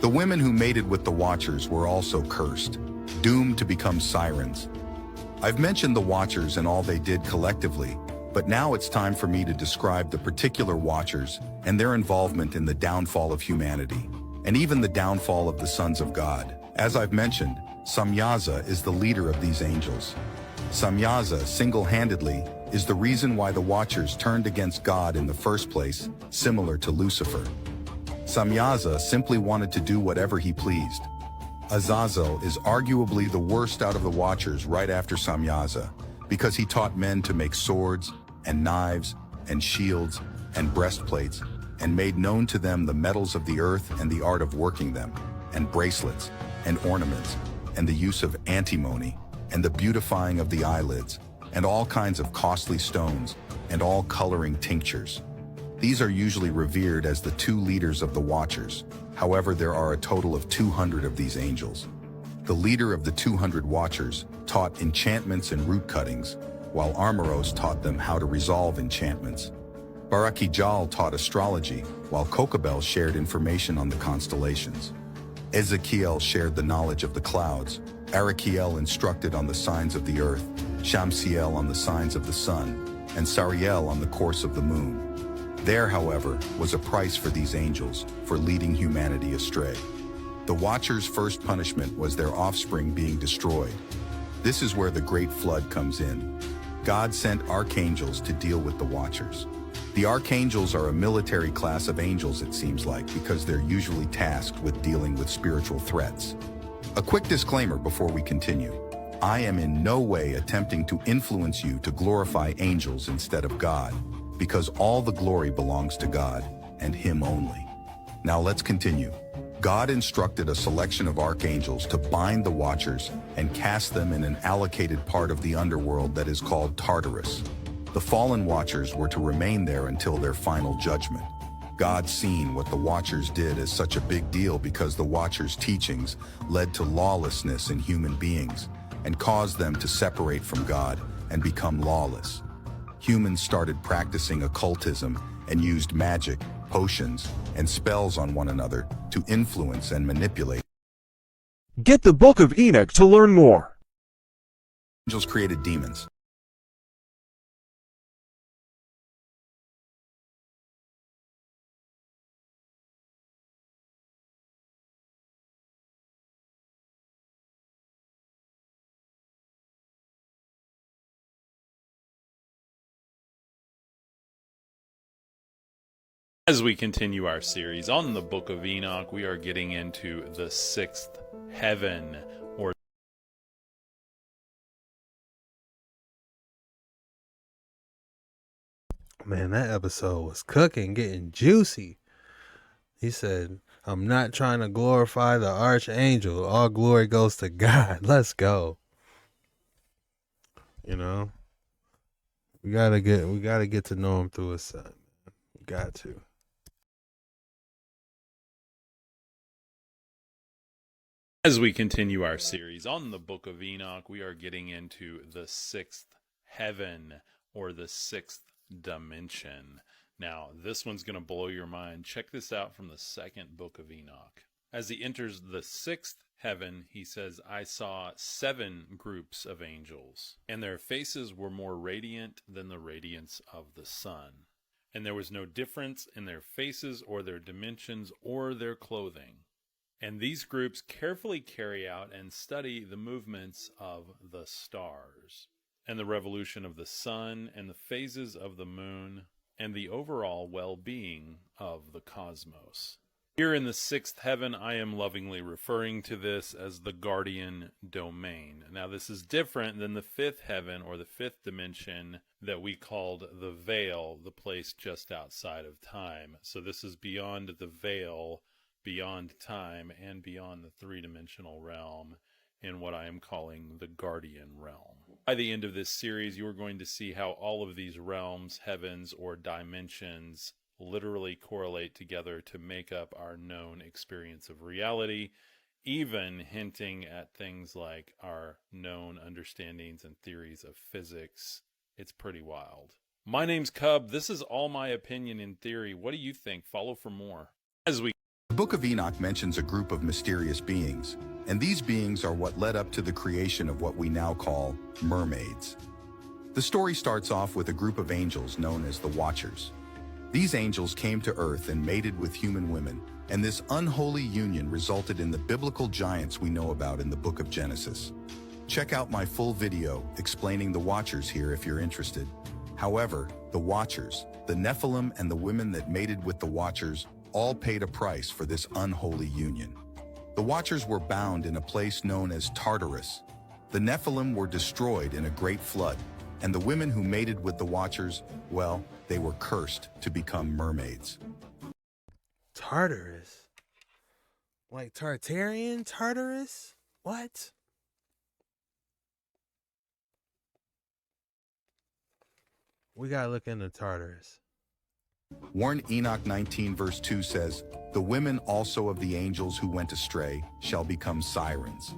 Speaker 14: The women who mated with the Watchers were also cursed, doomed to become Sirens. I've mentioned the Watchers and all they did collectively, but now it's time for me to describe the particular Watchers and their involvement in the downfall of humanity, and even the downfall of the sons of God. As I've mentioned, Samyaza is the leader of these angels. Samyaza, single-handedly, is the reason why the Watchers turned against God in the first place, similar to Lucifer. Samyaza simply wanted to do whatever he pleased. Azazel is arguably the worst out of the Watchers right after Samyaza, because he taught men to make swords, and knives, and shields, and breastplates, and made known to them the metals of the earth and the art of working them, and bracelets, and ornaments, and the use of antimony, and the beautifying of the eyelids, and all kinds of costly stones, and all coloring tinctures. These are usually revered as the two leaders of the Watchers. However, there are a total of 200 of these angels. The leader of the 200 Watchers taught enchantments and root cuttings, while Armoros taught them how to resolve enchantments. Barakijal taught astrology, while Kokabel shared information on the constellations. Ezekiel shared the knowledge of the clouds, Arakiel instructed on the signs of the earth, Shamsiel on the signs of the sun, and Sariel on the course of the moon. There, however, was a price for these angels for leading humanity astray. The Watchers' first punishment was their offspring being destroyed. This is where the great flood comes in. God sent archangels to deal with the Watchers. The archangels are a military class of angels, it seems like, because they're usually tasked with dealing with spiritual threats. A quick disclaimer before we continue. I am in no way attempting to influence you to glorify angels instead of God. because all the glory belongs to God and Him only. Now let's continue. God instructed a selection of archangels to bind the Watchers and cast them in an allocated part of the underworld that is called Tartarus. The fallen Watchers were to remain there until their final judgment. God seen what the Watchers did as such a big deal because the Watchers' teachings led to lawlessness in human beings and caused them to separate from God and become lawless. Humans started practicing occultism and used magic, potions, and spells on one another to influence and manipulate.
Speaker 19: Get the Book of Enoch to learn more.
Speaker 14: Angels created demons.
Speaker 16: As we continue our series on the Book of Enoch, we are getting into the sixth heaven, or
Speaker 3: Man, that episode was cooking, getting juicy. He said, I'm not trying to glorify the archangel. All glory goes to God. Let's go. You know? We gotta get to know him through his son. We got to.
Speaker 16: As we continue our series on the Book of Enoch, we are getting into the sixth heaven, or the sixth dimension. Now, this one's going to blow your mind. Check this out from the second book of Enoch. As he enters the sixth heaven, he says, I saw 7 groups of angels, and their faces were more radiant than the radiance of the sun. And there was no difference in their faces or their dimensions or their clothing. And these groups carefully carry out and study the movements of the stars, and the revolution of the sun, and the phases of the moon, and the overall well-being of the cosmos. Here in the sixth heaven, I am lovingly referring to this as the guardian domain. Now, this is different than the fifth heaven, or the fifth dimension, that we called the veil, the place just outside of time. So this is beyond the veil, beyond time, and beyond the three-dimensional realm, in what I am calling the guardian realm. By the end of this series, you are going to see how all of these realms, heavens, or dimensions literally correlate together to make up our known experience of reality, even hinting at things like our known understandings and theories of physics. It's pretty wild. My name's Cub. This is all my opinion in theory. What do you think? Follow for more.
Speaker 14: The Book of Enoch mentions a group of mysterious beings, and these beings are what led up to the creation of what we now call mermaids. The story starts off with a group of angels known as the Watchers. These angels came to Earth and mated with human women, and this unholy union resulted in the biblical giants we know about in the book of Genesis. Check out my full video explaining the Watchers here if you're interested. However, the Watchers, the Nephilim, and the women that mated with the Watchers all paid a price for this unholy union. The Watchers were bound in a place known as Tartarus. The Nephilim were destroyed in a great flood, and the women who mated with the Watchers, well, they were cursed to become mermaids.
Speaker 3: Tartarus? Like Tartarian Tartarus? What? We gotta look into Tartarus.
Speaker 14: Warn Enoch 19 verse 2 says, the women also of the angels who went astray shall become sirens.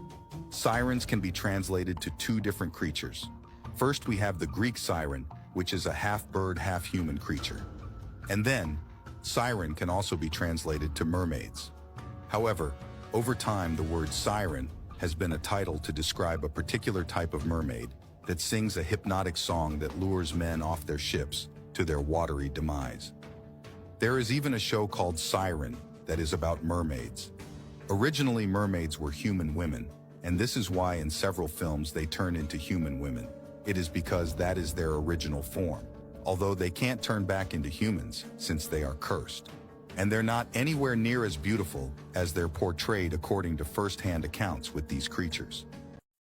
Speaker 14: Sirens can be translated to 2 different creatures. First, we have the Greek siren, which is a half-bird, half-human creature. And then, siren can also be translated to mermaids. However, over time, the word siren has been a title to describe a particular type of mermaid that sings a hypnotic song that lures men off their ships to their watery demise. There is even a show called Siren that is about mermaids. Originally, mermaids were human women, and this is why in several films they turn into human women. It is because that is their original form, although they can't turn back into humans since they are cursed. And they're not anywhere near as beautiful as they're portrayed according to first-hand accounts with these creatures.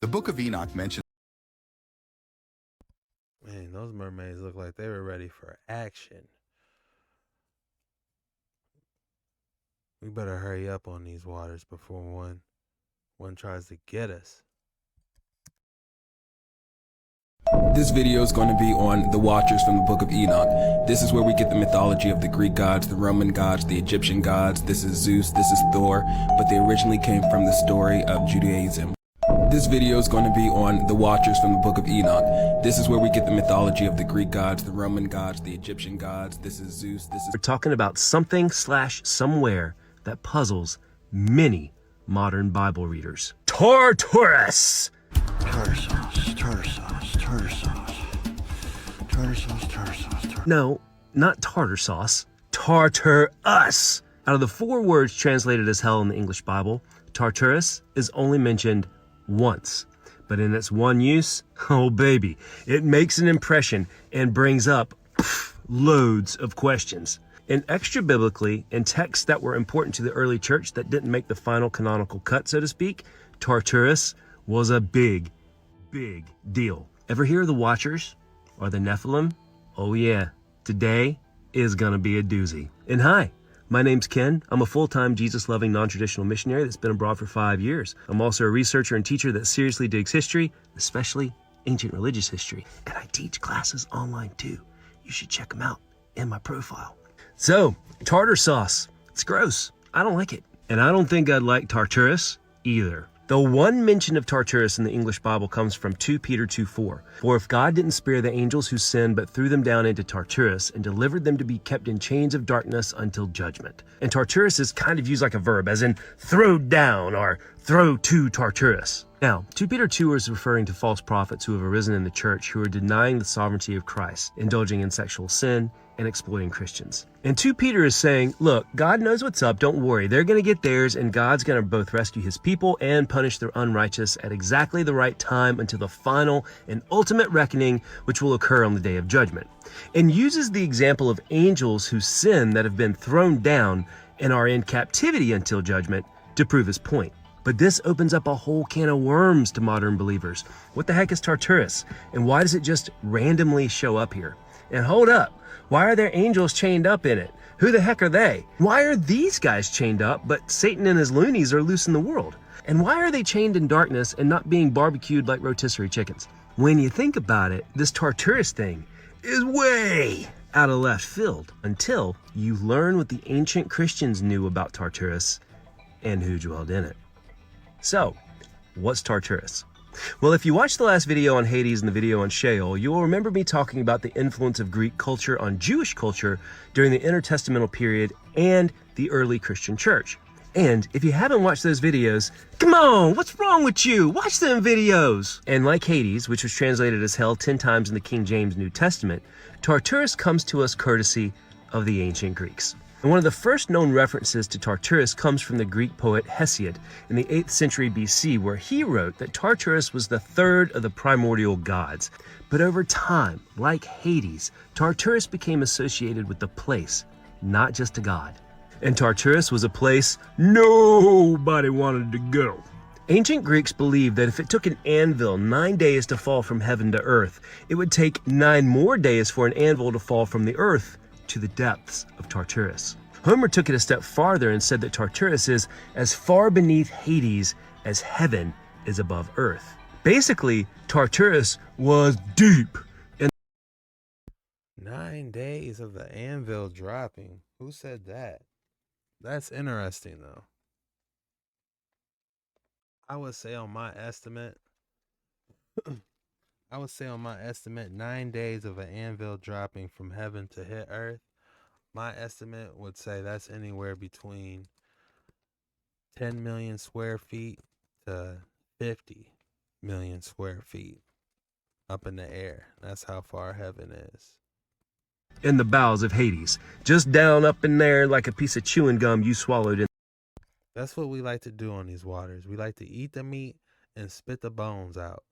Speaker 14: The Book of Enoch mentions
Speaker 3: Those mermaids look like they were ready for action. We better hurry up on these waters before one tries to get us.
Speaker 7: This video is going to be on the Watchers from the Book of Enoch. This is where we get the mythology of the Greek gods, the Roman gods, the Egyptian gods. This is Zeus, this is Thor, but they originally came from the story of Judaism. This video is going to be on the Watchers from the Book of Enoch. This is where we get the mythology of the Greek gods, the Roman gods, the Egyptian gods. This is Zeus, this is...
Speaker 18: We're talking about something/somewhere that puzzles many modern Bible readers. Tartarus! No, not tartar sauce. Tartarus. Out of the 4 words translated as hell in the English Bible, Tartarus is only mentioned once. But in its one use, oh baby, it makes an impression and brings up loads of questions. And extra biblically, in texts that were important to the early church that didn't make the final canonical cut, so to speak, Tartarus was a big deal. Ever hear of the Watchers or the Nephilim? Oh yeah, today is gonna be a doozy. And hi, my name's Ken. I'm a full-time Jesus-loving non-traditional missionary that's been abroad for 5 years. I'm also a researcher and teacher that seriously digs history, especially ancient religious history. And I teach classes online too. You should check them out in my profile. So, tartar sauce. It's gross. I don't like it. And I don't think I'd like Tartarus either. The one mention of Tartarus in the English Bible comes from 2 Peter 2:4. For if God didn't spare the angels who sinned, but threw them down into Tartarus and delivered them to be kept in chains of darkness until judgment. And Tartarus is kind of used like a verb, as in throw down or throw to Tartarus. Now, 2 Peter 2 is referring to false prophets who have arisen in the church who are denying the sovereignty of Christ, indulging in sexual sin, and exploiting Christians. And 2 Peter is saying, look, God knows what's up, don't worry. They're going to get theirs, and God's going to both rescue his people and punish their unrighteous at exactly the right time until the final and ultimate reckoning, which will occur on the day of judgment. And uses the example of angels who sin that have been thrown down and are in captivity until judgment to prove his point. But this opens up a whole can of worms to modern believers. What the heck is Tartarus? And why does it just randomly show up here? And hold up. Why are there angels chained up in it? Who the heck are they? Why are these guys chained up, but Satan and his loonies are loose in the world? And why are they chained in darkness and not being barbecued like rotisserie chickens? When you think about it, this Tartarus thing is way out of left field until you learn what the ancient Christians knew about Tartarus and who dwelled in it. So, what's Tartarus? Well, if you watched the last video on Hades and the video on Sheol, you will remember me talking about the influence of Greek culture on Jewish culture during the intertestamental period and the early Christian church. And if you haven't watched those videos, come on, what's wrong with you? Watch them videos! And like Hades, which was translated as hell 10 times in the King James New Testament, Tartarus comes to us courtesy of the ancient Greeks. And one of the first known references to Tartarus comes from the Greek poet Hesiod in the 8th century BC, where he wrote that Tartarus was the third of the primordial gods. But over time, like Hades, Tartarus became associated with the place, not just a god. And Tartarus was a place nobody wanted to go. Ancient Greeks believed that if it took an anvil 9 days to fall from heaven to earth, it would take 9 more days for an anvil to fall from the earth to the depths of Tartarus. Homer took it a step farther and said that Tartarus is as far beneath Hades as heaven is above earth. Basically, Tartarus was deep.
Speaker 3: 9 days of the anvil dropping. Who said that? That's interesting, though. I would say on my estimate, 9 days of an anvil dropping from heaven to hit earth. My estimate would say that's anywhere between 10 million square feet to 50 million square feet up in the air. That's how far heaven is.
Speaker 18: In the bowels of Hades, just down up in there like a piece of chewing gum you swallowed in.
Speaker 3: That's what we like to do on these waters. We like to eat the meat and spit the bones out.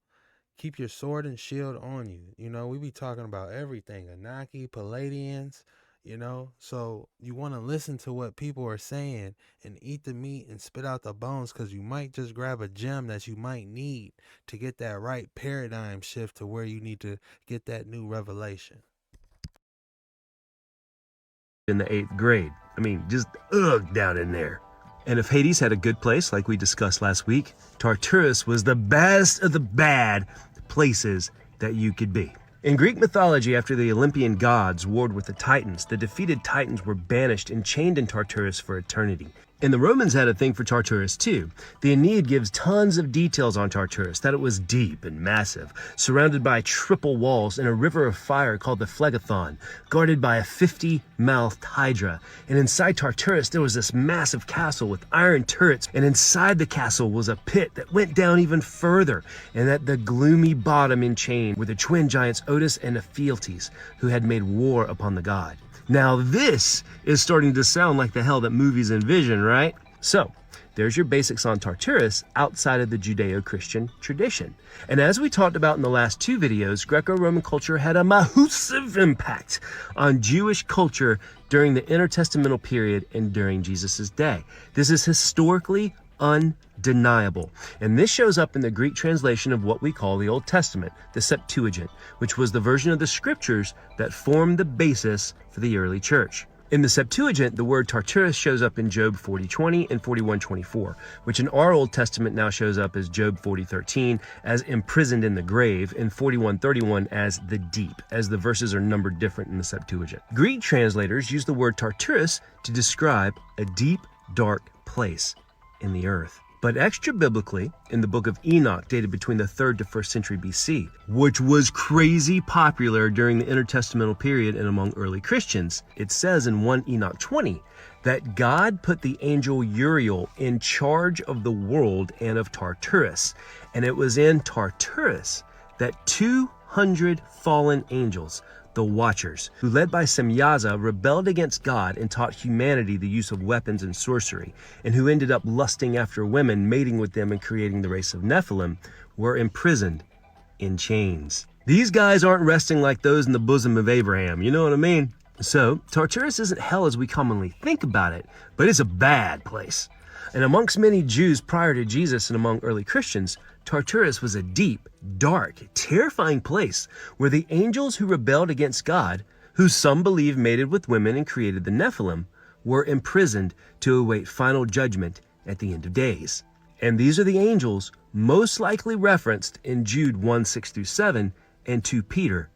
Speaker 3: Keep your sword and shield on you. You know, we be talking about everything. Anaki, Palladians. you know? So you want to listen to what people are saying and eat the meat and spit out the bones, because you might just grab a gem that you might need to get that right paradigm shift to where you need to get that new revelation.
Speaker 18: In the 8th grade. I mean, just down in there. And if Hades had a good place, like we discussed last week, Tartarus was the best of the bad places that you could be. In Greek mythology, after the Olympian gods warred with the Titans, the defeated Titans were banished and chained in Tartarus for eternity. And the Romans had a thing for Tartarus too. The Aeneid gives tons of details on Tartarus, that it was deep and massive, surrounded by triple walls and a river of fire called the Phlegethon, guarded by a 50-mouthed hydra. And inside Tartarus there was this massive castle with iron turrets, and inside the castle was a pit that went down even further, and at the gloomy bottom in chain were the twin giants Otis and Ephialtes, who had made war upon the god. Now this is starting to sound like the hell that movies envision, right? So, there's your basics on Tartarus outside of the Judeo-Christian tradition. And as we talked about in the last 2 videos, Greco-Roman culture had a massive impact on Jewish culture during the intertestamental period and during Jesus' day. This is historically undeniable. And this shows up in the Greek translation of what we call the Old Testament, the Septuagint, which was the version of the scriptures that formed the basis for the early church. In the Septuagint, the word Tartarus shows up in Job 40:20 and 41:24, which in our Old Testament now shows up as Job 40:13 as imprisoned in the grave, and 41:31 as the deep, as the verses are numbered different in the Septuagint. Greek translators use the word Tartarus to describe a deep, dark place in the earth. But extra biblically, in the book of Enoch, dated between the 3rd to 1st century BC, which was crazy popular during the intertestamental period and among early Christians, it says in 1 Enoch 20 that God put the angel Uriel in charge of the world and of Tartarus. And it was in Tartarus that 200 fallen angels, the Watchers, who led by Semyaza, rebelled against God and taught humanity the use of weapons and sorcery, and who ended up lusting after women, mating with them and creating the race of Nephilim, were imprisoned in chains. These guys aren't resting like those in the bosom of Abraham, you know what I mean? So, Tartarus isn't hell as we commonly think about it, but it's a bad place. And amongst many Jews prior to Jesus and among early Christians, Tartarus was a deep, dark, terrifying place where the angels who rebelled against God, who some believe mated with women and created the Nephilim, were imprisoned to await final judgment at the end of days. And these are the angels most likely referenced in Jude 1:6-7 and 2 Peter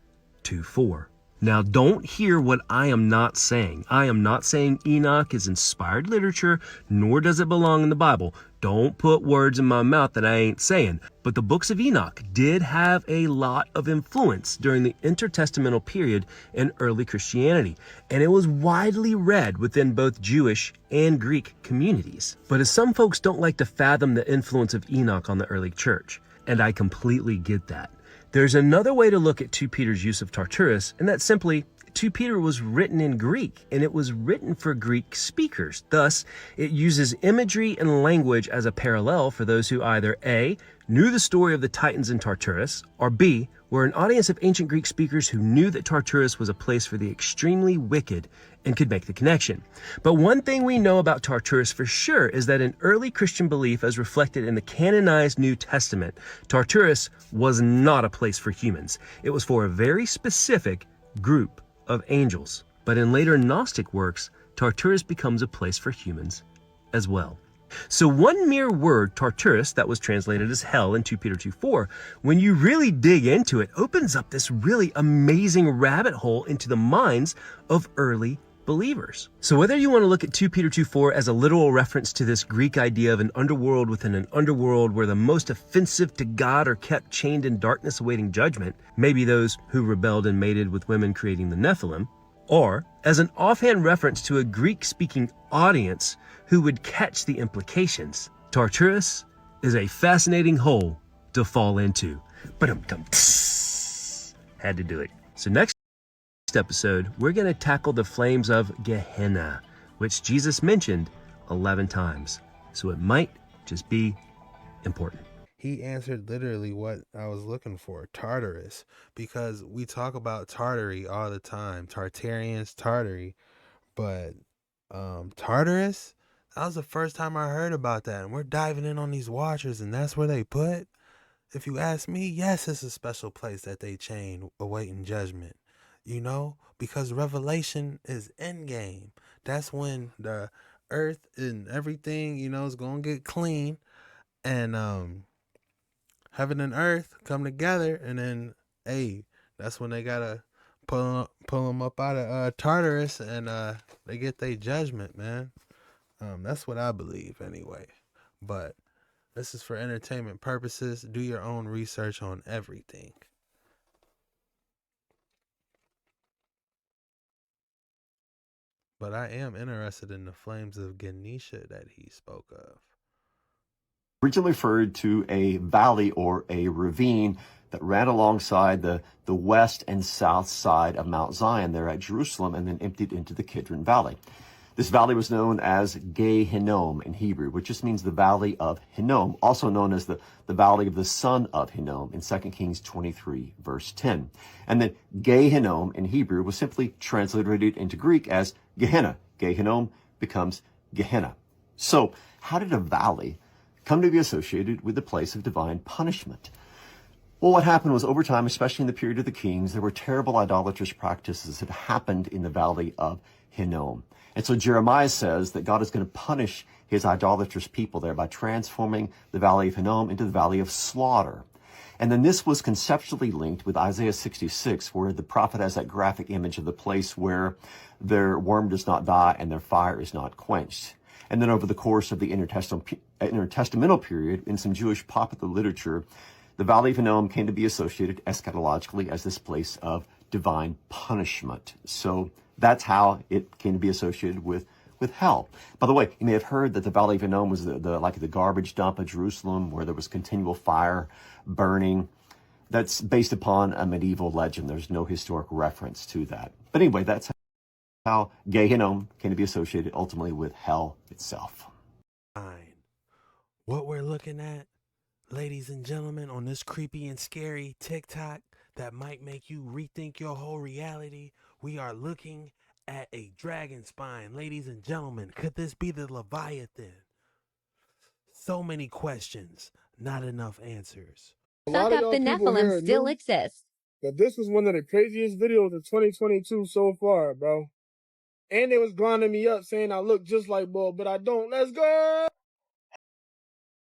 Speaker 18: 2:4. Now, don't hear what I am not saying. I am not saying Enoch is inspired literature, nor does it belong in the Bible. Don't put words in my mouth that I ain't saying. But the books of Enoch did have a lot of influence during the intertestamental period in early Christianity, and it was widely read within both Jewish and Greek communities. But as some folks don't like to fathom the influence of Enoch on the early church, and I completely get that, there's another way to look at 2 Peter's use of Tartarus, and that's simply 2 Peter was written in Greek, and it was written for Greek speakers. Thus, it uses imagery and language as a parallel for those who either A, knew the story of the Titans in Tartarus, or B, were an audience of ancient Greek speakers who knew that Tartarus was a place for the extremely wicked and could make the connection. But one thing we know about Tartarus for sure is that in early Christian belief, as reflected in the canonized New Testament, Tartarus was not a place for humans. It was for a very specific group of angels. But in later Gnostic works, Tartarus becomes a place for humans as well. So one mere word, Tartarus, that was translated as hell in 2 Peter 2:4, when you really dig into it, opens up this really amazing rabbit hole into the minds of early believers. So whether you want to look at 2 Peter 2:4 as a literal reference to this Greek idea of an underworld within an underworld where the most offensive to God are kept chained in darkness awaiting judgment, maybe those who rebelled and mated with women creating the Nephilim, or as an offhand reference to a Greek-speaking audience who would catch the implications, Tartarus is a fascinating hole to fall into. Had to do it. So next episode, we're going to tackle the flames of Gehenna, which Jesus mentioned 11 times. So it might just be important.
Speaker 3: he answered literally what I was looking for, Tartarus, because we talk about Tartary all the time, Tartarians, Tartary, but Tartarus, that was the first time I heard about that, and we're diving in on these watchers, and that's where they put. If you ask me, yes, it's a special place that they chain awaiting judgment, you know, because Revelation is endgame. That's when the earth and everything, you know, is gonna get clean, and heaven and earth come together, and then hey, that's when they gotta pull them up out of Tartarus, and they get their judgment, man. That's what I believe anyway. But this is for entertainment purposes. Do your own research on everything. But I am interested in the flames of Ganesha that he spoke of.
Speaker 15: Originally referred to a valley or a ravine that ran alongside the west and south side of Mount Zion there at Jerusalem and then emptied into the Kidron Valley. This valley was known as Gehinnom in Hebrew, which just means the valley of Hinnom, also known as the valley of the son of Hinnom in 2 Kings 23, verse 10. And then Gehinnom in Hebrew was simply transliterated into Greek as Gehenna. Gehinnom becomes Gehenna. So how did a valley come to be associated with the place of divine punishment? Well, what happened was over time, especially in the period of the kings, there were terrible idolatrous practices that happened in the valley of Hinnom. And so Jeremiah says that God is going to punish his idolatrous people there by transforming the valley of Hinnom into the valley of slaughter. And then this was conceptually linked with Isaiah 66, where the prophet has that graphic image of the place where their worm does not die and their fire is not quenched. And then over the course of the intertestamental period, in some Jewish popular literature, the Valley of Hinnom came to be associated eschatologically as this place of divine punishment. So that's how it came to be associated with hell. By the way, you may have heard that the Valley of Hinnom was like the garbage dump of Jerusalem, where there was continual fire burning. That's based upon a medieval legend. There's no historic reference to that. But anyway, that's how Gehinnom came to be associated ultimately with hell itself.
Speaker 3: What we're looking at, ladies and gentlemen, on this creepy and scary TikTok that might make you rethink your whole reality, we are looking at a dragon spine. Ladies and gentlemen, could this be the Leviathan? So many questions, not enough answers.
Speaker 21: Fuck up, the Nephilim still exist. But this was one of the craziest videos of 2022 so far, bro. And they was grinding me up saying I look just like Bull, but I don't. Let's go!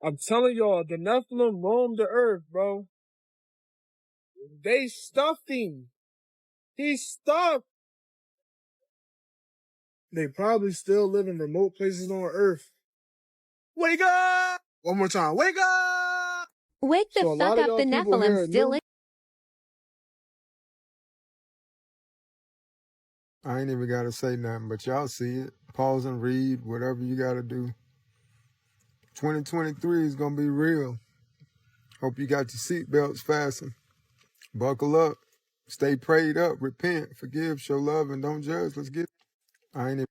Speaker 21: I'm telling y'all, the Nephilim roamed the earth, bro. They stuffed him. He's stuffed. They probably still live in remote places on earth. Wake up! One more time. Wake up! Wake the fuck up, the Nephilim still exist.
Speaker 22: I ain't even got to say nothing, but y'all see it. Pause and read, whatever you got to do. 2023 is going to be real. Hope you got your seatbelts fastened. Buckle up. Stay prayed up. Repent. Forgive. Show love. And don't judge. Let's get it. I ain't even...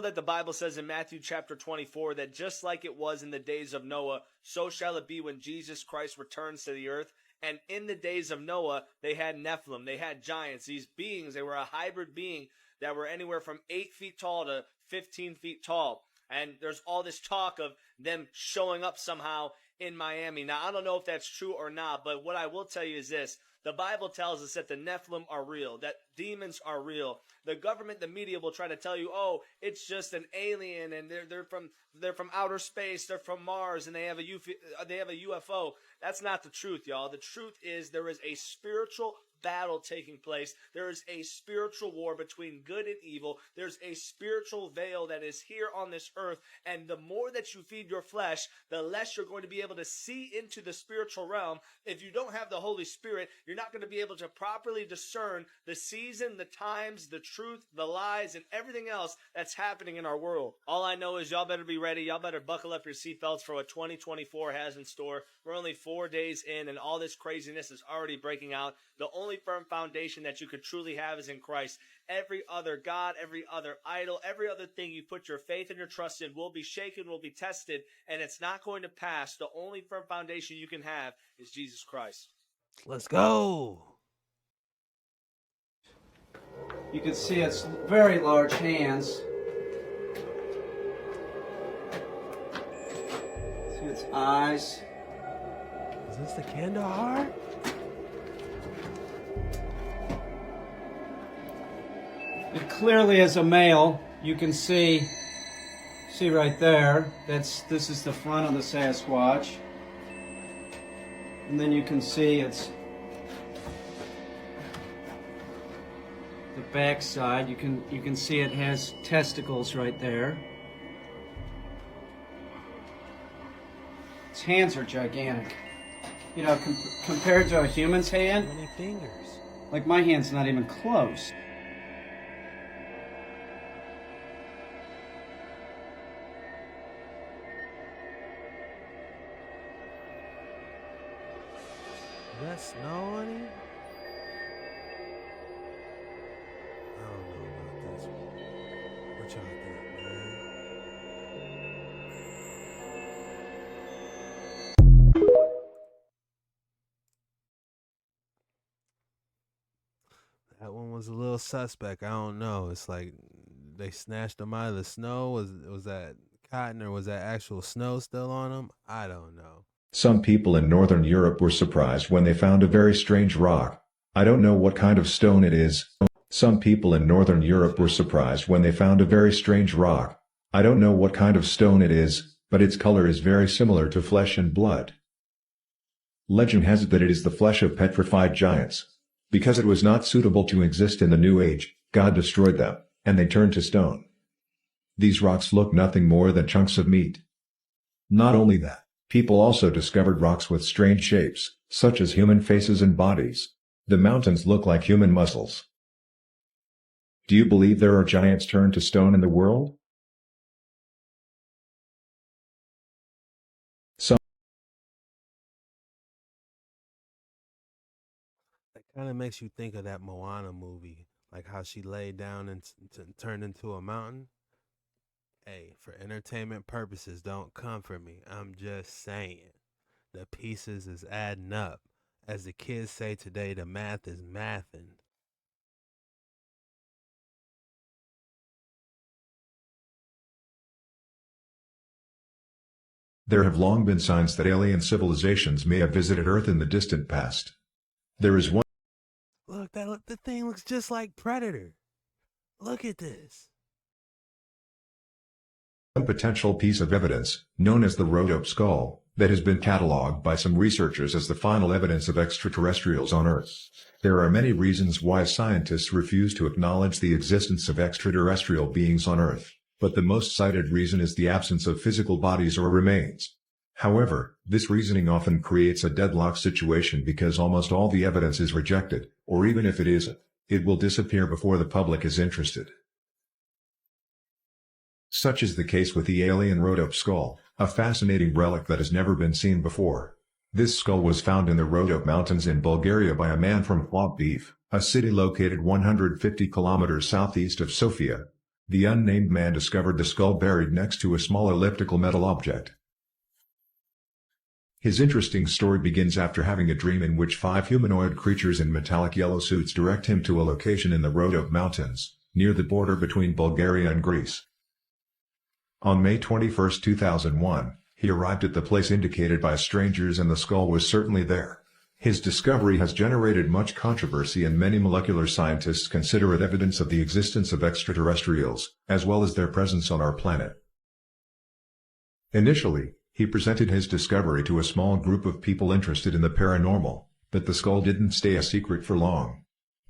Speaker 10: That the Bible says in Matthew chapter 24 that just like it was in the days of Noah, so shall it be when Jesus Christ returns to the earth. And in the days of Noah, they had Nephilim, they had giants, these beings, they were a hybrid being that were anywhere from 8 feet tall to 15 feet tall. And there's all this talk of them showing up somehow in Miami. Now, I don't know if that's true or not, but what I will tell you is this. The Bible tells us that the Nephilim are real, that demons are real. The government, the media will try to tell you, oh, it's just an alien and they're from outer space, they're from Mars, and they have a UFO. That's not the truth, y'all. The truth is there is a spiritual battle taking place. There is a spiritual war between good and evil. There's a spiritual veil that is here on this earth, and the more that you feed your flesh, the less you're going to be able to see into the spiritual realm. If you don't have the Holy Spirit, you're not going to be able to properly discern the season, the times, the truth, the lies, and everything else that's happening in our world. All I know is y'all better be ready. Y'all better buckle up your seatbelts for what 2024 has in store. We're only 4 days in, and all this craziness is already breaking out. The only only firm foundation that you could truly have is in Christ. Every other God, every other idol, every other thing you put your faith and your trust in will be shaken, will be tested, and it's not going to pass. The only firm foundation you can have is Jesus Christ.
Speaker 3: Let's go.
Speaker 1: You can see its very large hands. See its eyes.
Speaker 3: Is this the Kandahar?
Speaker 1: It clearly is a male. You can see right there. This is the front of the Sasquatch. And then you can see its the back side. You can see it has testicles right there. Its hands are gigantic. You know, compared to a human's hand,
Speaker 3: Many fingers.
Speaker 1: like my hand's not even close.
Speaker 3: Is that snow on him? I don't know about this one. What y'all think, man? That one was a little suspect. I don't know. It's like they snatched him out of the snow. Was that cotton or was that actual snow still on him? I don't know.
Speaker 17: Some people in Northern Europe were surprised when they found a very strange rock. I don't know what kind of stone it is. Some people in Northern Europe were surprised when they found a very strange rock. I don't know what kind of stone it is, but its color is very similar to flesh and blood. Legend has it that it is the flesh of petrified giants. Because it was not suitable to exist in the New Age, God destroyed them, and they turned to stone. These rocks look nothing more than chunks of meat. Not only that, people also discovered rocks with strange shapes, such as human faces and bodies. The mountains look like human muscles. Do you believe there are giants turned to stone in the world?
Speaker 3: That kind of makes you think of that Moana movie, like how she laid down and turned into a mountain. Hey, for entertainment purposes, don't come for me. I'm just saying. The pieces is adding up. As the kids say today, the math is mathin'.
Speaker 17: There have long been signs that alien civilizations may have visited Earth in the distant past. There is one.
Speaker 3: Look, the thing looks just like Predator. Look at this.
Speaker 17: One potential piece of evidence, known as the Rhodope skull, that has been catalogued by some researchers as the final evidence of extraterrestrials on Earth. There are many reasons why scientists refuse to acknowledge the existence of extraterrestrial beings on Earth, but the most cited reason is the absence of physical bodies or remains. However, this reasoning often creates a deadlock situation because almost all the evidence is rejected, or even if it isn't, it will disappear before the public is interested. Such is the case with the alien Rhodope skull, a fascinating relic that has never been seen before. This skull was found in the Rhodope Mountains in Bulgaria by a man from Plovdiv, a city located 150 kilometers southeast of Sofia. The unnamed man discovered the skull buried next to a small elliptical metal object. His interesting story begins after having a dream in which 5 humanoid creatures in metallic yellow suits direct him to a location in the Rhodope Mountains, near the border between Bulgaria and Greece. On May 21, 2001, he arrived at the place indicated by strangers and the skull was certainly there. His discovery has generated much controversy and many molecular scientists consider it evidence of the existence of extraterrestrials, as well as their presence on our planet. Initially, he presented his discovery to a small group of people interested in the paranormal, but the skull didn't stay a secret for long.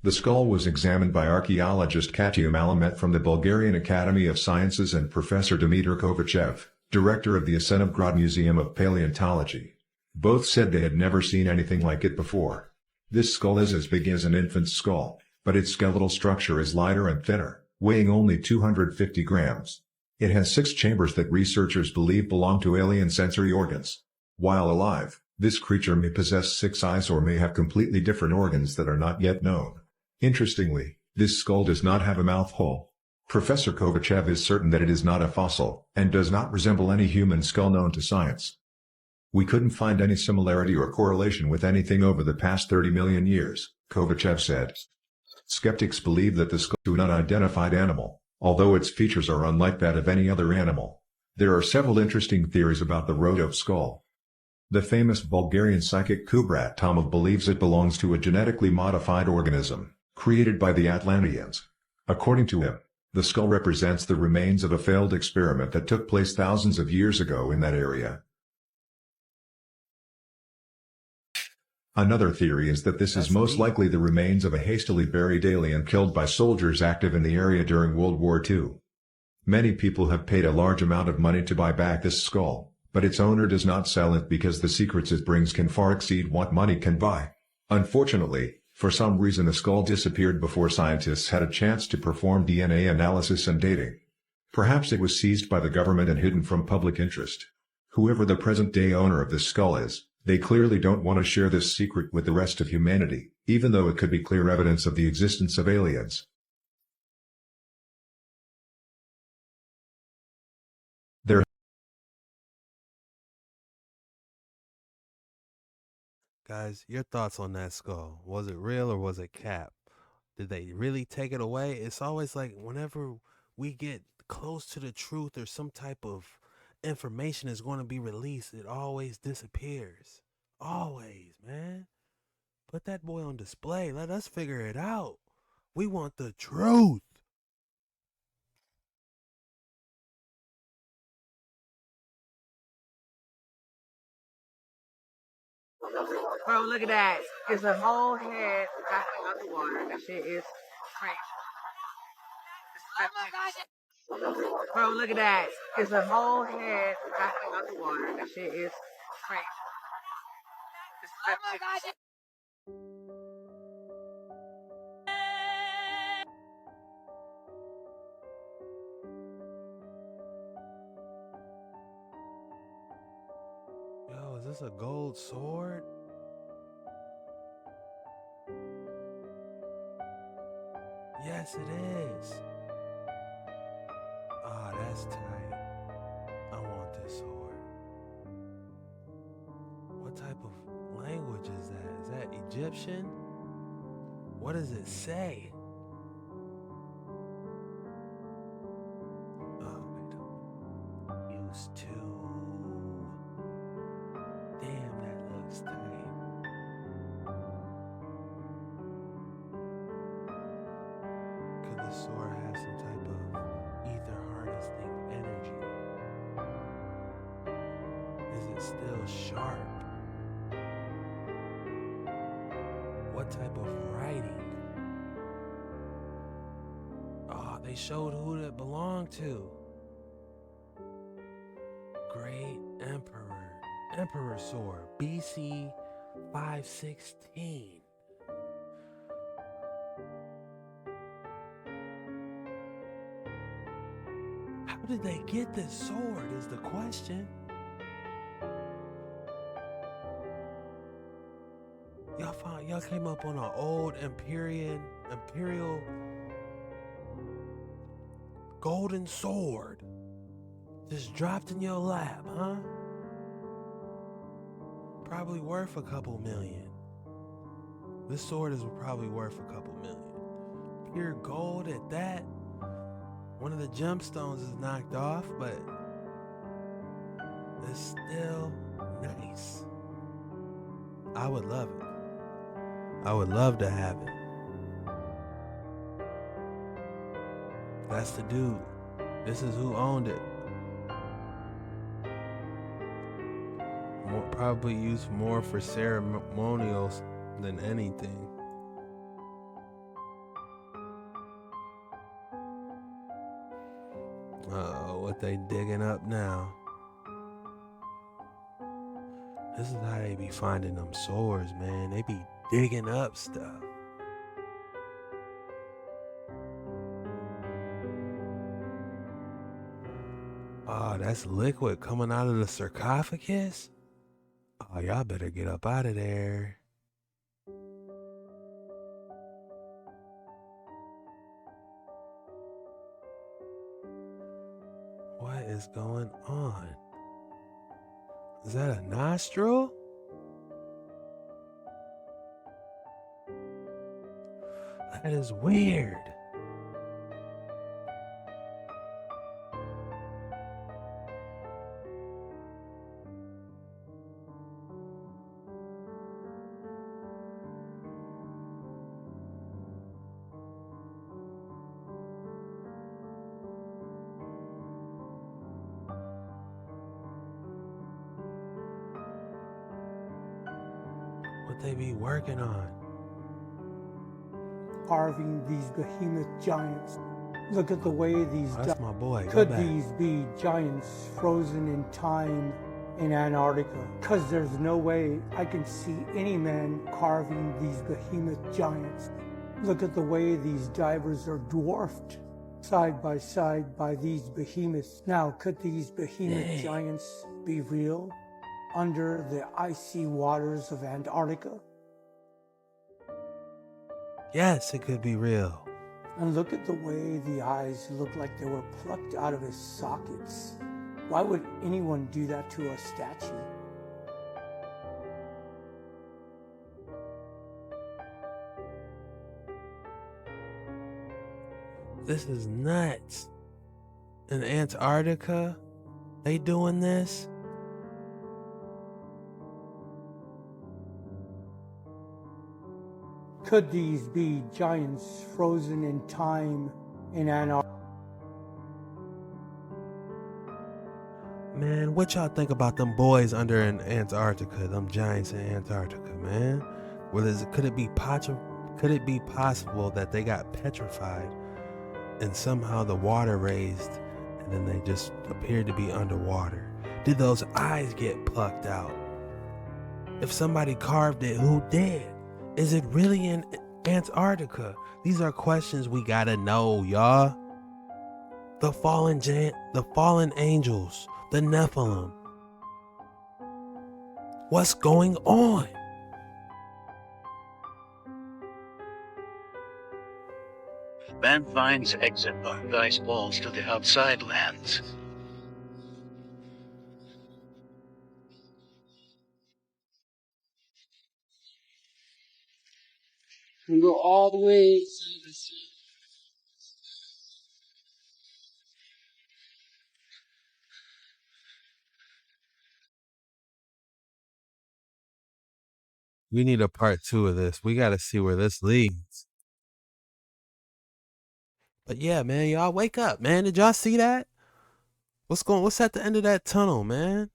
Speaker 17: The skull was examined by archaeologist Katia Malamet from the Bulgarian Academy of Sciences and Professor Dimitar Kovachev, director of the Asenovgrad Museum of Paleontology. Both said they had never seen anything like it before. This skull is as big as an infant's skull, but its skeletal structure is lighter and thinner, weighing only 250 grams. It has 6 chambers that researchers believe belong to alien sensory organs. While alive, This creature may possess 6 eyes or may have completely different organs that are not yet known. Interestingly, this skull does not have a mouth hole. Professor Kovachev is certain that it is not a fossil, and does not resemble any human skull known to science. We couldn't find any similarity or correlation with anything over the past 30 million years, Kovachev said. Skeptics believe that the skull is an unidentified animal, although its features are unlike that of any other animal. There are several interesting theories about the Rhodop skull. The famous Bulgarian psychic Kubrat Tomov believes it belongs to a genetically modified organism, created by the Atlanteans. According to him, the skull represents the remains of a failed experiment that took place thousands of years ago in that area. Another theory is that this is most likely the remains of a hastily buried alien killed by soldiers active in the area during World War II. Many people have paid a large amount of money to buy back this skull, but its owner does not sell it because the secrets it brings can far exceed what money can buy. Unfortunately, for some reason the skull disappeared before scientists had a chance to perform DNA analysis and dating. Perhaps it was seized by the government and hidden from public interest. Whoever the present-day owner of this skull is, they clearly don't want to share this secret with the rest of humanity, even though it could be clear evidence of the existence of aliens.
Speaker 3: Guys, your thoughts on that skull? Was it real or was it cap? Did they really take it away? It's always like whenever we get close to the truth or some type of information is going to be released, it always disappears. Always, man. Put that boy on display. Let us figure it out. We want the truth.
Speaker 5: Bro, look at that. It's a whole head backing out the water. That shit is crazy. Oh my gosh. Bro, look at that. It's a whole head backing out the water. That shit is crazy. Oh my gosh.
Speaker 3: Yo, is this a gold sword? Yes, it is. Ah, that's tight. I want this sword. What type of language is that? Is that Egyptian? What does it say? Oh, wait. Used to. Damn, that looks tight. Could the sword have some type of ether harnessing energy? Is it still sharp? What type of writing? Oh, they showed who it belonged to. Great Emperor sword, BC 516. How did they get this sword is the question. Y'all came up on an old imperial golden sword. Just dropped in your lap, huh? Probably worth a couple million. This sword is probably worth a couple million. Pure gold at that. One of the gemstones is knocked off, but it's still nice. I would love it. I would love to have it. That's the dude. This is who owned it. Probably used more for ceremonials than anything. Uh-oh, what they digging up now? This is how they be finding them swords, man. They be digging up stuff. Oh, that's liquid coming out of the sarcophagus? Oh, Oh, y'all better get up out of there. What is going on? Is that a nostril? That is weird. What they be working on?
Speaker 6: Carving these behemoth giants. Look at the way these.
Speaker 3: That's my boy.
Speaker 6: Could these be giants frozen in time in Antarctica? Because there's no way I can see any man carving these behemoth giants. Look at the way these divers are dwarfed side by side by these behemoths. Now, could these behemoth giants be real under the icy waters of Antarctica?
Speaker 3: Yes, it could be real.
Speaker 6: And look at the way the eyes look like they were plucked out of his sockets. Why would anyone do that to a statue?
Speaker 3: This is nuts. In Antarctica, they doing this?
Speaker 6: Could these be giants frozen in time in Antarctica?
Speaker 3: Man, what y'all think about them boys under in Antarctica, them giants in Antarctica, man? Could it be possible that they got petrified and somehow the water raised and then they just appeared to be underwater? Did those eyes get plucked out? If somebody carved it, who did? Is it really in Antarctica? These are questions we gotta know, y'all. The fallen angels, the nephilim. What's going on?
Speaker 8: Man finds exit on ice balls to the outside lands.
Speaker 23: And go all the way to the sea.
Speaker 3: We need a part 2 of this. We gotta see where this leads. But yeah, man, y'all wake up, man. Did y'all see that? What's at the end of that tunnel, man?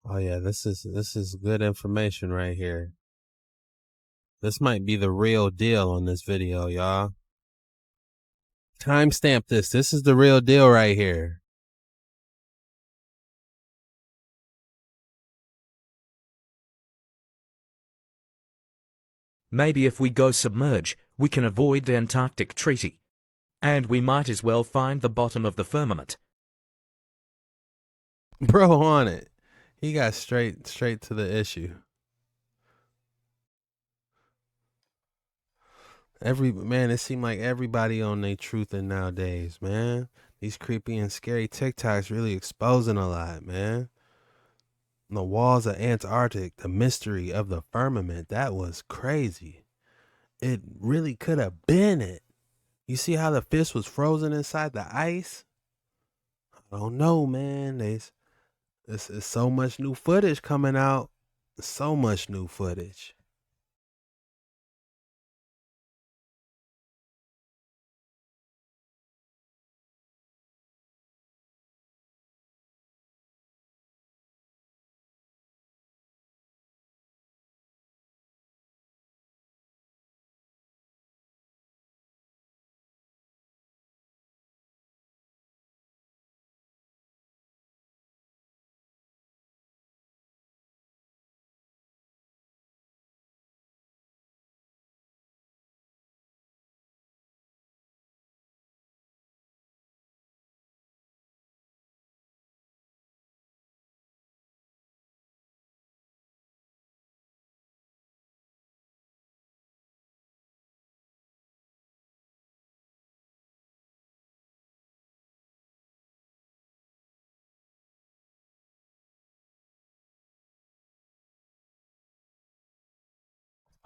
Speaker 3: Oh yeah, this is good information right here. This might be the real deal on this video, y'all. Timestamp this. This is the real deal right here.
Speaker 24: Maybe if we go submerge, we can avoid the Antarctic Treaty. And we might as well find the bottom of the firmament.
Speaker 3: Bro on it. He got straight to the issue. It seemed like everybody on their truthing nowadays, man. These creepy and scary TikToks really exposing a lot, man. the walls of Antarctic, the mystery of the firmament, that was crazy. It really could have been it. You see how the fish was frozen inside the ice? I don't know, man. There's so much new footage coming out. So much new footage.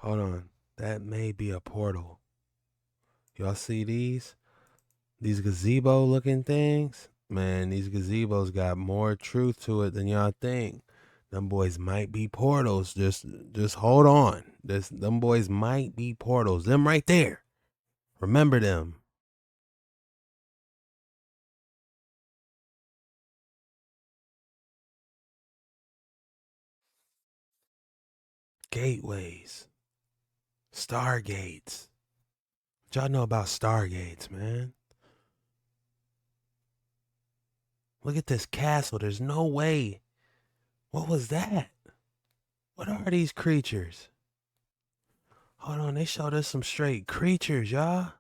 Speaker 3: Hold on. That may be a portal. Y'all see these? These gazebo looking things? Man, these gazebos got more truth to it than y'all think. Them boys might be portals. Just hold on. Them boys might be portals. Them right there. Remember them. Gateways. Stargates. What y'all know about stargates, man? Look at this castle. There's no way. What was that? What are these creatures? Hold on, they showed us some straight creatures, y'all.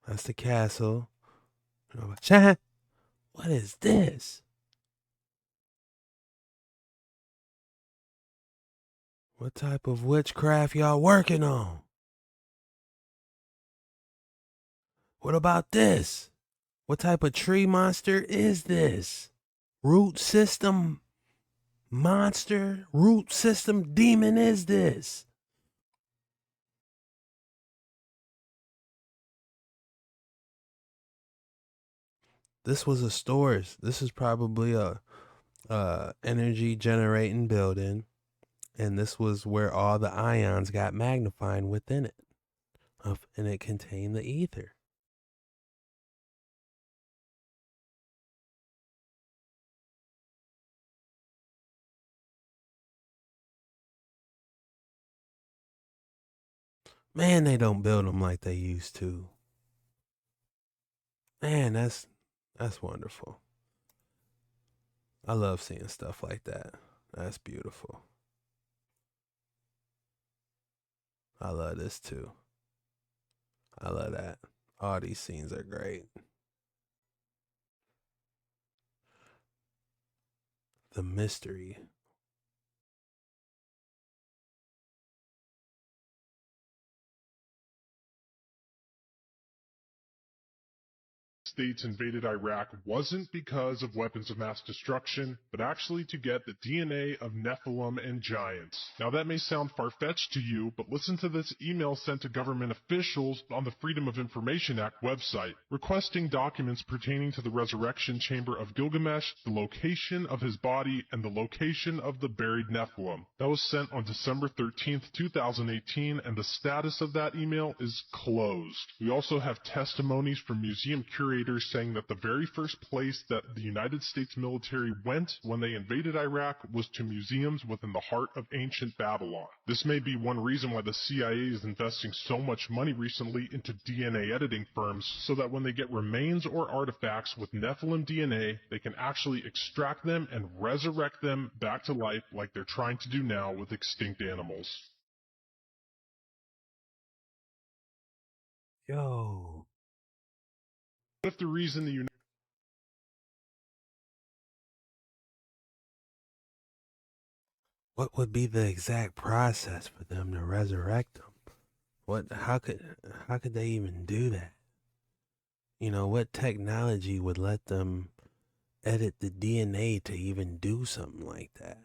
Speaker 3: That's the castle. What is this? What type of witchcraft y'all working on? What about this? What type of tree monster is this? Root system monster? Root system demon is this? This was a storage. This is probably a energy generating building, and this was where all the ions got magnified within it, and it contained the ether. Man, they don't build them like they used to. Man, that's wonderful. I love seeing stuff like that. That's beautiful. I love this too. I love that. All these scenes are great. The mystery.
Speaker 4: States invaded Iraq wasn't because of weapons of mass destruction, but actually to get the DNA of Nephilim and giants. Now that may sound far-fetched to you, but listen to this email sent to government officials on the Freedom of Information Act website, requesting documents pertaining to the resurrection chamber of Gilgamesh, the location of his body, and the location of the buried Nephilim. That was sent on December 13th, 2018, and the status of that email is closed. We also have testimonies from museum curators saying that the very first place that the United States military went when they invaded Iraq was to museums within the heart of ancient Babylon. This may be one reason why the CIA is investing so much money recently into DNA editing firms, so that when they get remains or artifacts with Nephilim DNA, they can actually extract them and resurrect them back to life like they're trying to do now with extinct animals.
Speaker 3: Yo.
Speaker 4: What if the reason the
Speaker 3: What would be the exact process for them to resurrect them? How could they even do that? You know, what technology would let them edit the DNA to even do something like that?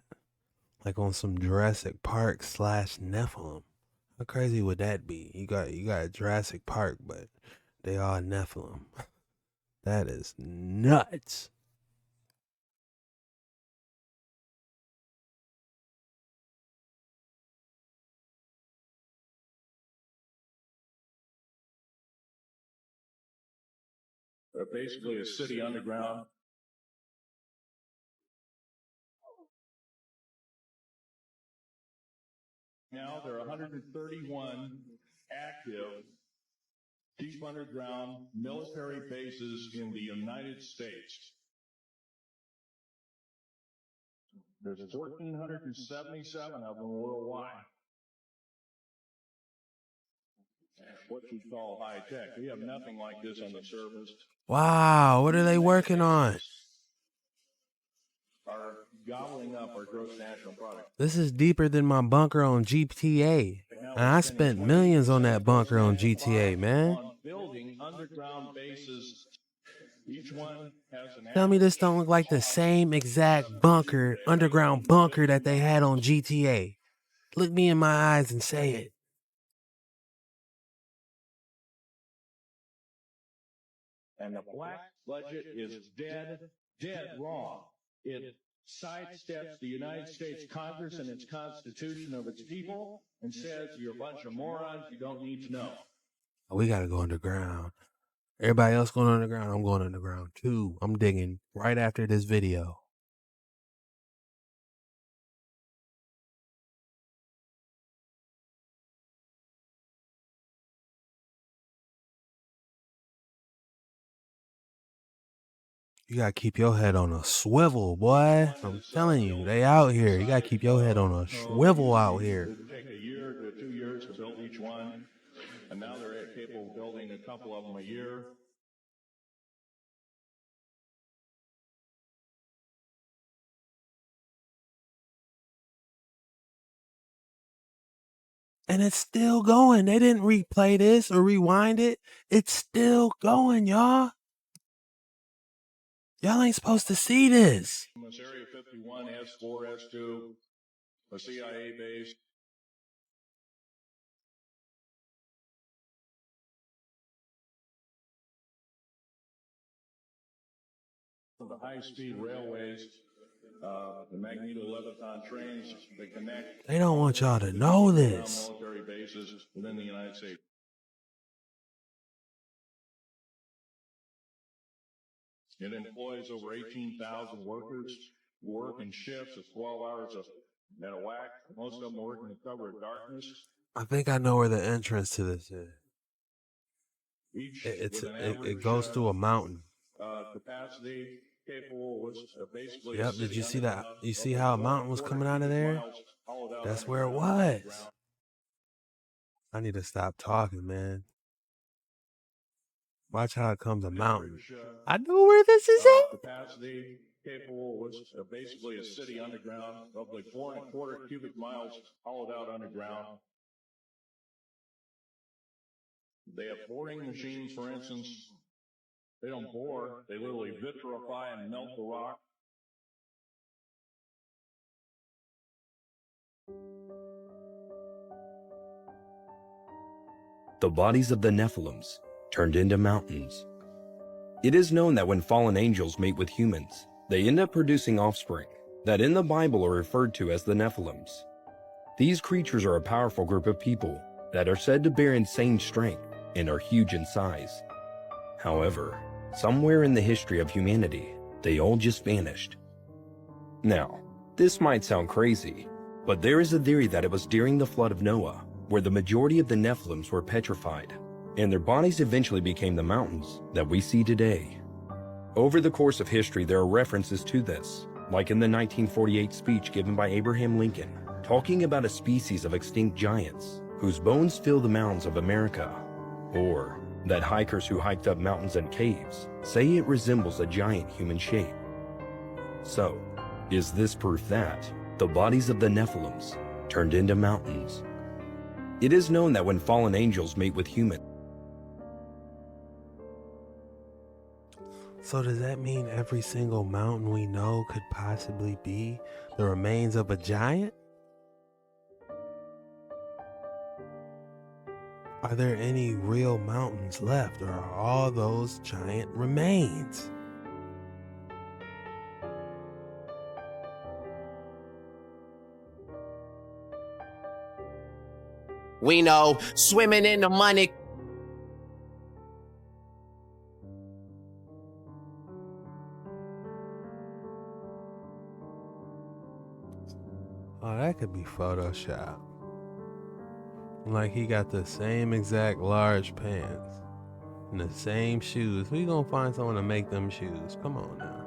Speaker 3: Like on some Jurassic Park / Nephilim. How crazy would that be? You got Jurassic Park, but they are Nephilim. That is nuts.
Speaker 9: They're basically a city underground. Now there are 131 active deep underground military bases in the United States. There's 1,477 of them worldwide. What you call high tech. We have nothing like this on the surface.
Speaker 3: Wow, what are they working on?
Speaker 9: Are gobbling up our gross national product.
Speaker 3: This is deeper than my bunker on GTA. And I spent millions on that bunker on GTA, man.
Speaker 9: On building underground bases, each one has an.
Speaker 3: Tell me this don't look like the same exact bunker, underground bunker that they had on GTA. Look me in my eyes and say it.
Speaker 9: And the black budget is dead wrong. It sidesteps the United States Congress and its constitution of its people and says you're a bunch of morons you don't need to know.
Speaker 3: We gotta go underground. Everybody else going underground, I'm going underground too. I'm digging right after this video. You gotta keep your head on a swivel, boy. I'm telling you, they out here. You gotta keep your head on a swivel out here.
Speaker 9: It would take a year to 2 years to build each one, and now they're capable of building a couple of them a year.
Speaker 3: And it's still going. They didn't replay this or rewind it. It's still going, y'all. Y'all ain't supposed to see this.
Speaker 9: Area 51, S4, S2, a CIA base. The high-speed railways, the magneto-Leviathan trains, they connect.
Speaker 3: They don't want y'all to know this.
Speaker 9: Military bases within the United States. It employs over 18,000 workers who work in shifts of 12 hours at a whack. Most of them work in the cover of darkness.
Speaker 3: I think I know where the entrance to this is. It goes through a mountain.
Speaker 9: Capacity capable was basically.
Speaker 3: Yep. Did you see that? You see how a mountain was coming out of there? That's where it was. I need to stop talking, man. Watch how it comes a mountain. I know where this is at.
Speaker 9: Capacity capable was basically a city underground, roughly 4.25 cubic miles hollowed out underground. They have boring machines, for instance. They don't bore, they literally vitrify and melt the rock.
Speaker 11: The bodies of the Nephilims turned into mountains. It is known that when fallen angels mate with humans, they end up producing offspring that in the Bible are referred to as the Nephilims. These creatures are a powerful group of people that are said to bear insane strength and are huge in size. However, somewhere in the history of humanity, they all just vanished. Now, this might sound crazy, but there is a theory that it was during the flood of Noah where the majority of the Nephilims were petrified, and their bodies eventually became the mountains that we see today. Over the course of history, there are references to this, like in the 1948 speech given by Abraham Lincoln, talking about a species of extinct giants whose bones fill the mountains of America, or that hikers who hiked up mountains and caves say it resembles a giant human shape. So, is this proof that the bodies of the Nephilims turned into mountains? It is known that when fallen angels mate with humans,
Speaker 3: So does that mean every single mountain we know could possibly be the remains of a giant? Are there any real mountains left, or are all those giant remains?
Speaker 2: We know, swimming in the money.
Speaker 3: Oh, that could be Photoshop. Like he got the same exact large pants and the same shoes. We gonna find someone to make them shoes. Come on now.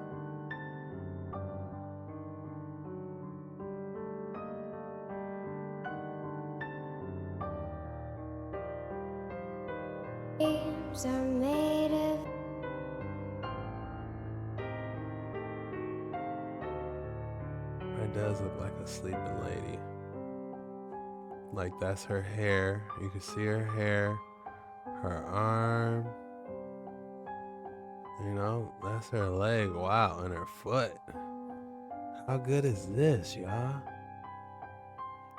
Speaker 12: Dreams are made of
Speaker 3: That does look like a sleeping lady. Like that's her hair. You can see her hair, her arm. You know, that's her leg. Wow, and her foot. How good is this, y'all?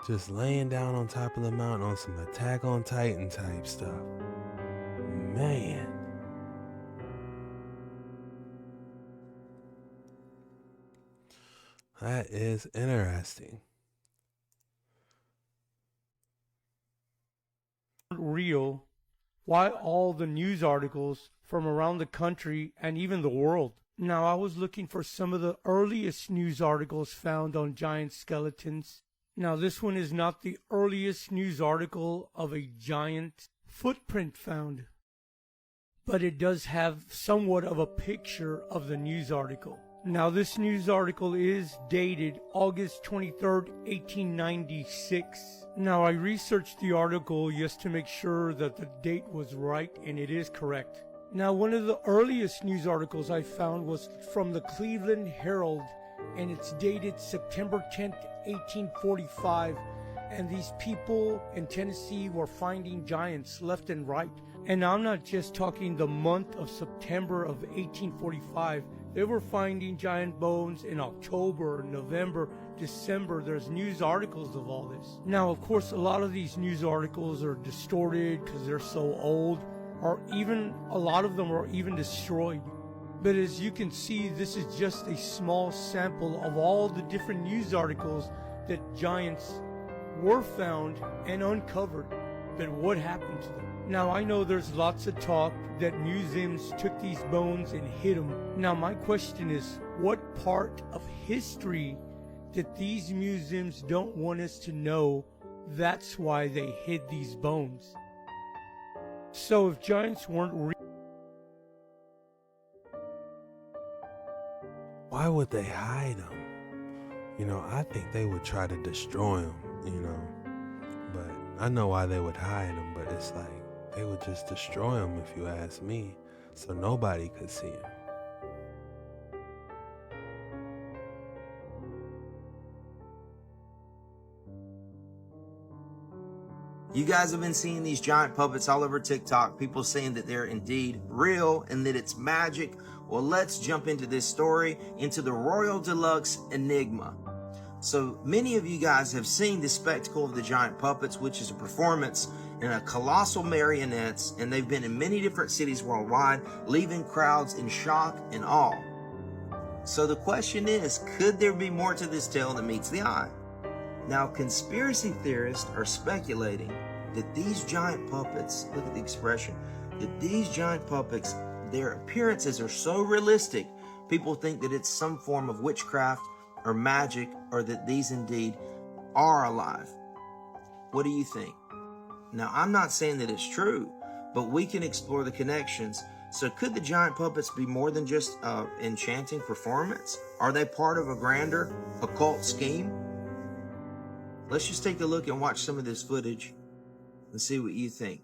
Speaker 3: Just laying down on top of the mountain on some Attack on Titan type stuff. Man. That is interesting.
Speaker 6: Real, why all the news articles from around the country and even the world? Now, I was looking for some of the earliest news articles found on giant skeletons. Now, this one is not the earliest news article of a giant footprint found, but it does have somewhat of a picture of the news article. Now, this news article is dated August 23rd, 1896. Now, I researched the article just to make sure that the date was right, and it is correct. Now, one of the earliest news articles I found was from the Cleveland Herald, and it's dated September 10th, 1845. And these people in Tennessee were finding giants left and right. And I'm not just talking the month of September of 1845. They were finding giant bones in October, November, December. There's news articles of all this. Now, of course, a lot of these news articles are distorted because they're so old, or even a lot of them are even destroyed. But as you can see, this is just a small sample of all the different news articles that giants were found and uncovered. But what happened to them? Now, I know there's lots of talk that museums took these bones and hid them. Now, my question is, what part of history that these museums don't want us to know? That's why they hid these bones. So if giants weren't real,
Speaker 3: why would they hide them? You know, I think they would try to destroy them, you know. But I know why they would hide them, but it's like they would just destroy them if you ask me, so nobody could see them.
Speaker 13: You guys have been seeing these giant puppets all over TikTok, people saying that they're indeed real and that it's magic. Well, let's jump into this story, into the Royal Deluxe Enigma. So many of you guys have seen the spectacle of the giant puppets, which is a performance in a colossal marionettes, and they've been in many different cities worldwide, leaving crowds in shock and awe. So the question is, could there be more to this tale than meets the eye? Now, conspiracy theorists are speculating that these giant puppets, look at the expression, that these giant puppets, their appearances are so realistic, people think that it's some form of witchcraft or magic, or that these indeed are alive. What do you think? Now, I'm not saying that it's true, but we can explore the connections. So could the giant puppets be more than just an enchanting performance? Are they part of a grander occult scheme? Let's just take a look and watch some of this footage and see what you think.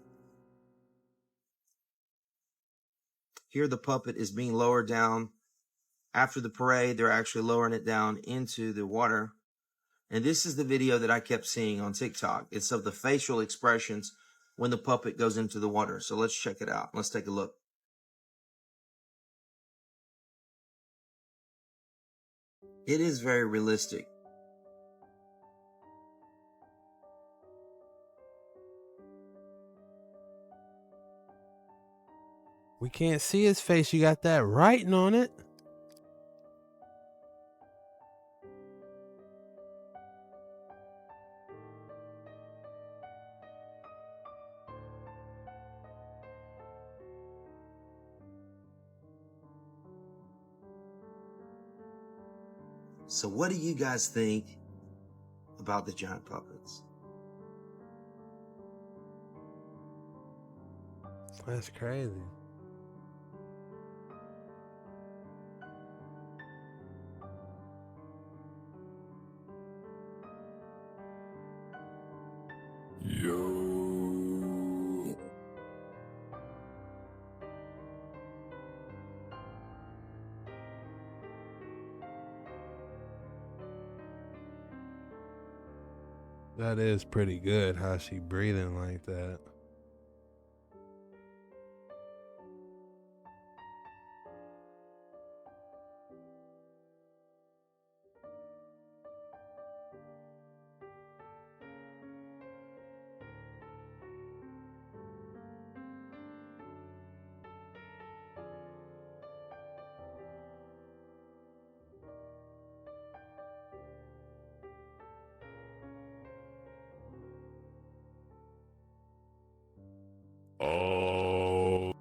Speaker 13: Here the puppet is being lowered down. After the parade, they're actually lowering it down into the water. And this is the video that I kept seeing on TikTok. It's of the facial expressions when the puppet goes into the water. So let's check it out. Let's take a look. It is very realistic.
Speaker 3: We can't see his face. You got that writing on it.
Speaker 13: So what do you guys think about the giant puppets?
Speaker 3: That's crazy. That is pretty good, how she breathing like that. Oh.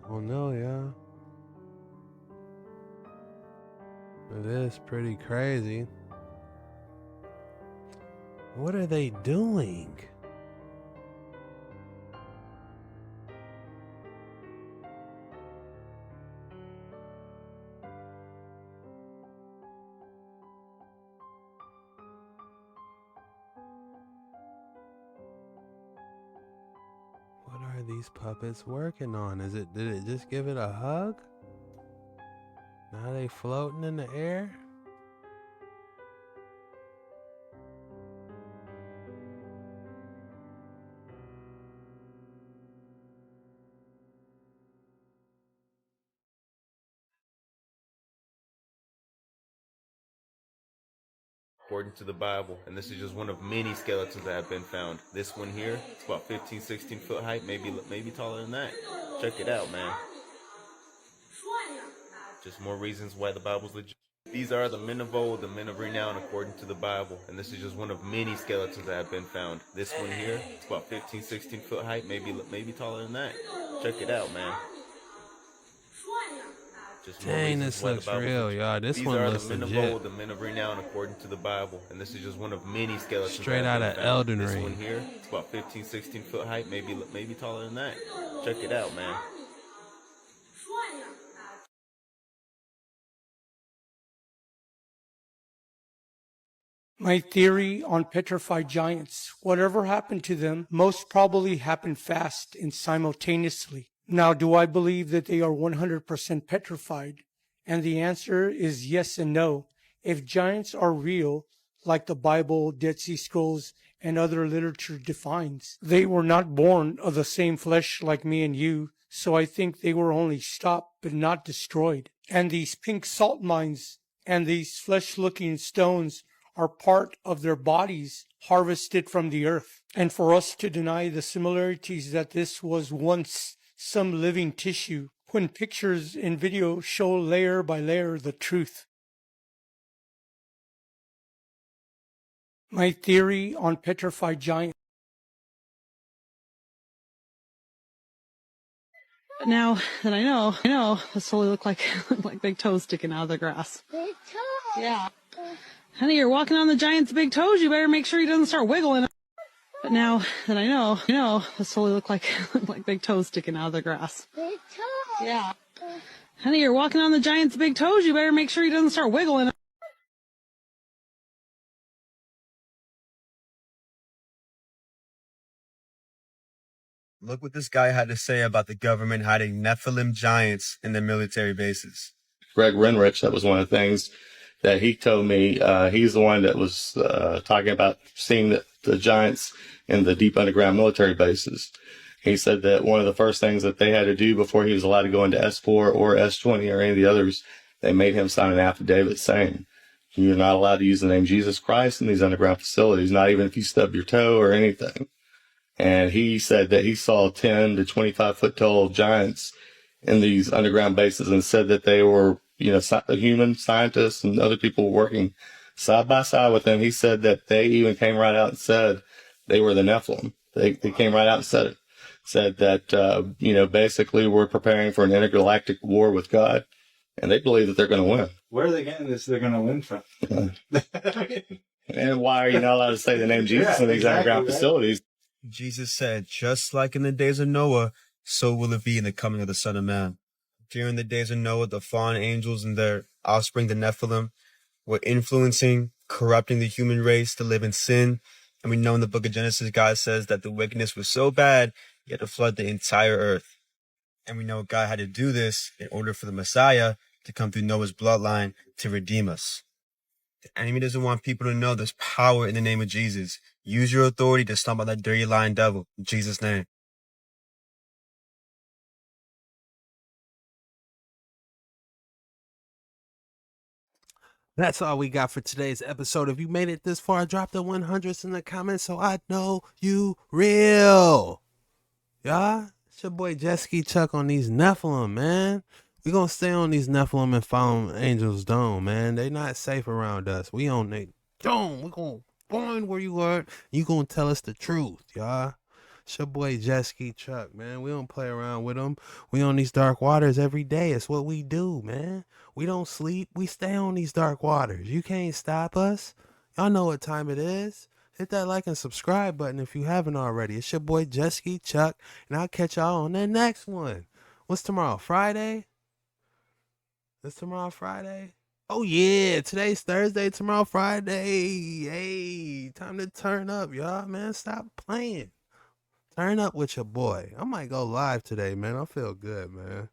Speaker 3: Oh no, yeah. It is pretty crazy. What are they doing? What are these puppets working on? Did it just give it a hug? Now they floating in the air?
Speaker 14: According to the Bible, and this is just one of many skeletons that have been found. This one here, it's about 15, 16 foot height, maybe taller than that. Check it out, man. Just more reasons why the Bible's legit. These are the men of old, the men of renown, according to the Bible, and this is just one of many skeletons that have been found. This one here, it's about 15, 16 foot height, maybe taller than that. Check it out, man.
Speaker 3: Dang, this looks real, y'all. This one looks legit.
Speaker 14: These are the men of old, the men of renown, according to the Bible, and this is just one of many skeletons.
Speaker 3: Straight out of Elden Ring.
Speaker 14: This one here, it's about 15, 16 foot height, maybe taller than that. Check it out, man.
Speaker 6: My theory on petrified giants. Whatever happened to them most probably happened fast and simultaneously. Now, do I believe that they are 100% petrified? And the answer is yes and no. If giants are real, like the Bible, Dead Sea Scrolls, and other literature defines, they were not born of the same flesh like me and you, so I think they were only stopped but not destroyed. And these pink salt mines and these flesh-looking stones are part of their bodies harvested from the earth. And for us to deny the similarities that this was once some living tissue, when pictures and video show layer by layer the truth. My theory on petrified giants.
Speaker 16: But now that I know, this totally look like big toes sticking out of the grass. Big toes? Yeah. Honey, you're walking on the giant's big toes. You better make sure he doesn't start wiggling. But now that I know, this totally look like big toes sticking out of the grass. Big toes? Yeah. Honey, you're walking on the giant's big toes. You better make sure he doesn't start wiggling.
Speaker 19: Look what this guy had to say about the government hiding Nephilim giants in their military bases.
Speaker 7: Greg Renrich, that was one of the things that he told me. He's the one that was talking about seeing the giants in the deep underground military bases. He said that one of the first things that they had to do before he was allowed to go into S4 or S20 or any of the others, they made him sign an affidavit saying, you're not allowed to use the name Jesus Christ in these underground facilities, not even if you stub your toe or anything. And he said that he saw 10 to 25 foot tall giants in these underground bases and said that they were, human scientists and other people working side by side with him. He said that they even came right out and said they were the Nephilim. They came right out and said it. Said that, basically we're preparing for an intergalactic war with God, and they believe that they're going to win.
Speaker 18: Where are they getting this? They're going to win from.
Speaker 7: And why are you not allowed to say the name Jesus in these underground facilities?
Speaker 19: Jesus said, just like in the days of Noah, so will it be in the coming of the Son of Man. During the days of Noah, the fallen angels and their offspring, the Nephilim, were influencing, corrupting the human race to live in sin. And we know in the book of Genesis, God says that the wickedness was so bad, he had to flood the entire earth. And we know God had to do this in order for the Messiah to come through Noah's bloodline to redeem us. The enemy doesn't want people to know there's power in the name of Jesus. Use your authority to stomp on that dirty lying devil. In Jesus' name.
Speaker 3: That's all we got for today's episode. If you made it this far, drop the 100s in the comments so I know you real. Y'all, it's your boy Jesky Chuck on these Nephilim, man. We gonna stay on these Nephilim and follow Angel's Dome, man. They not safe around us. We on their dome. We gonna find where you are. You gonna tell us the truth, y'all. It's your boy Jesky Chuck, man. We don't play around with them. We on these dark waters every day. It's what we do, man. We don't sleep. We stay on these dark waters. You can't stop us. Y'all know what time it is. Hit that like and subscribe button if you haven't already. It's your boy Jesky Chuck, and I'll catch y'all on the next one. What's tomorrow? Friday? Is tomorrow Friday? Oh yeah, today's Thursday, tomorrow Friday. Hey, time to turn up, y'all, man. Stop playing. Turn up with your boy. I might go live today, man. I feel good, man.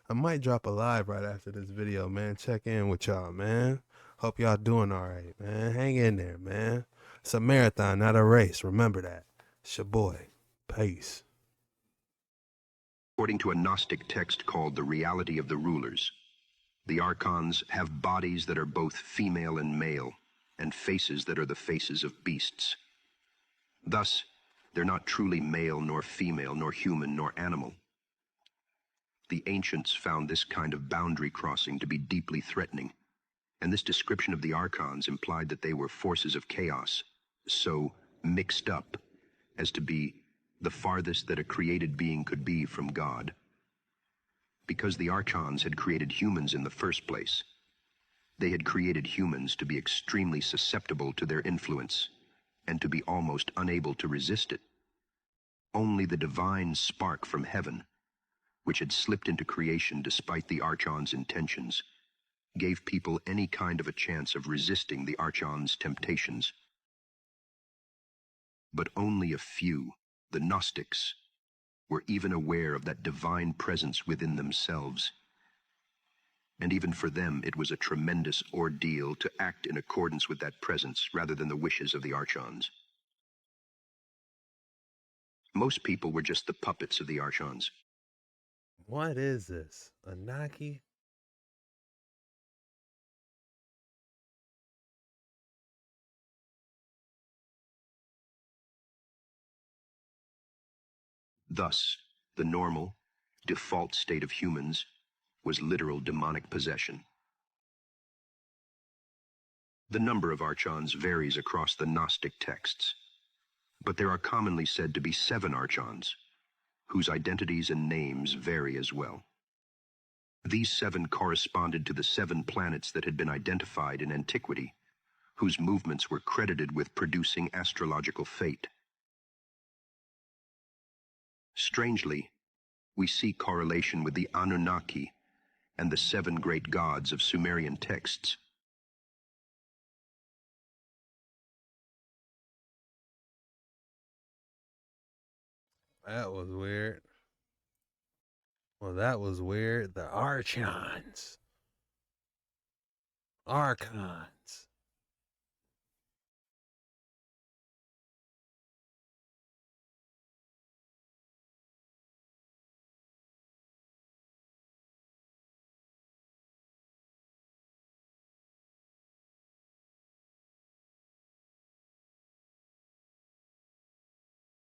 Speaker 3: I might drop a live right after this video, man. Check in with y'all, man. Hope y'all doing all right, man. Hang in there, man. It's a marathon, not a race. Remember that. It's your boy. Peace.
Speaker 20: According to a Gnostic text called The Reality of the Rulers, the Archons have bodies that are both female and male, and faces that are the faces of beasts. Thus, they're not truly male nor female, nor human nor animal. The ancients found this kind of boundary crossing to be deeply threatening, and this description of the Archons implied that they were forces of chaos, so mixed up as to be the farthest that a created being could be from God. Because the Archons had created humans in the first place, they had created humans to be extremely susceptible to their influence, and to be almost unable to resist it. Only the divine spark from heaven, which had slipped into creation despite the Archons' intentions, gave people any kind of a chance of resisting the Archons' temptations. But only a few, the Gnostics, were even aware of that divine presence within themselves. And even for them, it was a tremendous ordeal to act in accordance with that presence rather than the wishes of the Archons. Most people were just the puppets of the Archons.
Speaker 3: What is this? A Naki?
Speaker 20: Thus, the normal, default state of humans was literal demonic possession. The number of Archons varies across the Gnostic texts, but there are commonly said to be 7 Archons, whose identities and names vary as well. These 7 corresponded to the 7 planets that had been identified in antiquity, whose movements were credited with producing astrological fate. Strangely, we see correlation with the Anunnaki and the 7 great gods of Sumerian texts.
Speaker 3: That was weird. Well, that was weird. The Archons. Archons.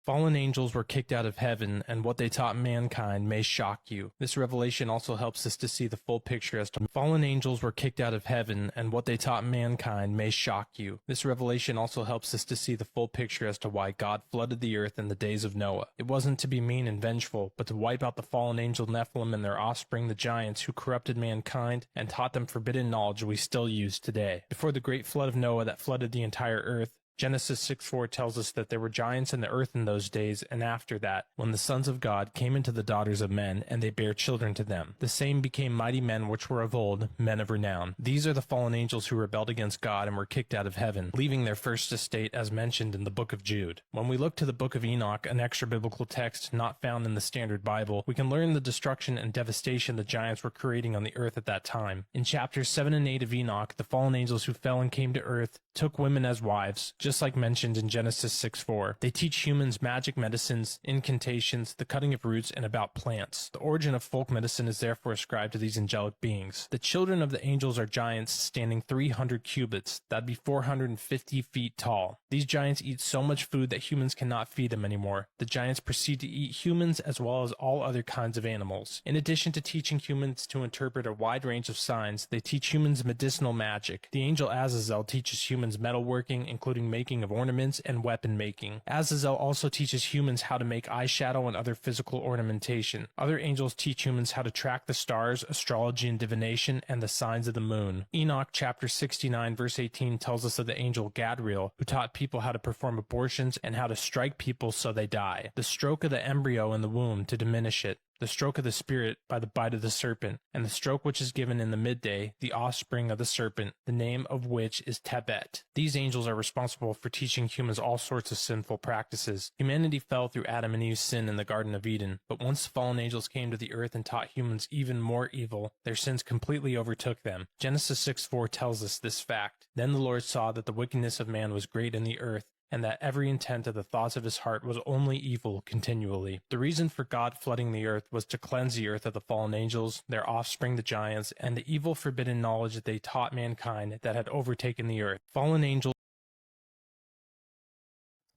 Speaker 10: Fallen angels were kicked out of heaven, and what they taught mankind may shock you. This revelation also helps us to see the full picture as to fallen angels were kicked out of heaven, and what they taught mankind may shock you. This revelation also helps us to see the full picture as to why God flooded the earth in the days of Noah. It wasn't to be mean and vengeful, but to wipe out the fallen angel Nephilim and their offspring, the giants, who corrupted mankind and taught them forbidden knowledge we still use today. Before the great flood of Noah that flooded the entire earth, Genesis 6:4 tells us that there were giants in the earth in those days, and after that, when the sons of God came into the daughters of men, and they bare children to them. The same became mighty men which were of old, men of renown. These are the fallen angels who rebelled against God and were kicked out of heaven, leaving their first estate as mentioned in the book of Jude. When we look to the book of Enoch, an extra-biblical text not found in the Standard Bible, we can learn the destruction and devastation the giants were creating on the earth at that time. In chapters 7 and 8 of Enoch, the fallen angels who fell and came to earth took women as wives, just like mentioned in Genesis 6:4. They teach humans magic medicines, incantations, the cutting of roots, and about plants. The origin of folk medicine is therefore ascribed to these angelic beings. The children of the angels are giants standing 300 cubits, that'd be 450 feet tall. These giants eat so much food that humans cannot feed them anymore. The giants proceed to eat humans as well as all other kinds of animals. In addition to teaching humans to interpret a wide range of signs, they teach humans medicinal magic. The angel Azazel teaches humans metalworking, including making of ornaments and weapon making. Azazel also teaches humans how to make eyeshadow and other physical ornamentation. Other angels teach humans how to track the stars, astrology and divination, and the signs of the moon. Enoch chapter 69 verse 18 tells us of the angel Gadriel, who taught people how to perform abortions and how to strike people so they die. The stroke of the embryo in the womb to diminish it. The stroke of the spirit by the bite of the serpent, and the stroke which is given in the midday, the offspring of the serpent, the name of which is Tabet. These angels are responsible for teaching humans all sorts of sinful practices. Humanity fell through Adam and Eve's sin in the Garden of Eden, but once the fallen angels came to the earth and taught humans even more evil, their sins completely overtook them. Genesis 6:4 tells us this fact. Then the Lord saw that the wickedness of man was great in the earth, and that every intent of the thoughts of his heart was only evil continually. The reason for God flooding the earth was to cleanse the earth of the fallen angels, their offspring the giants, and the evil forbidden knowledge that they taught mankind that had overtaken the earth. Fallen angels.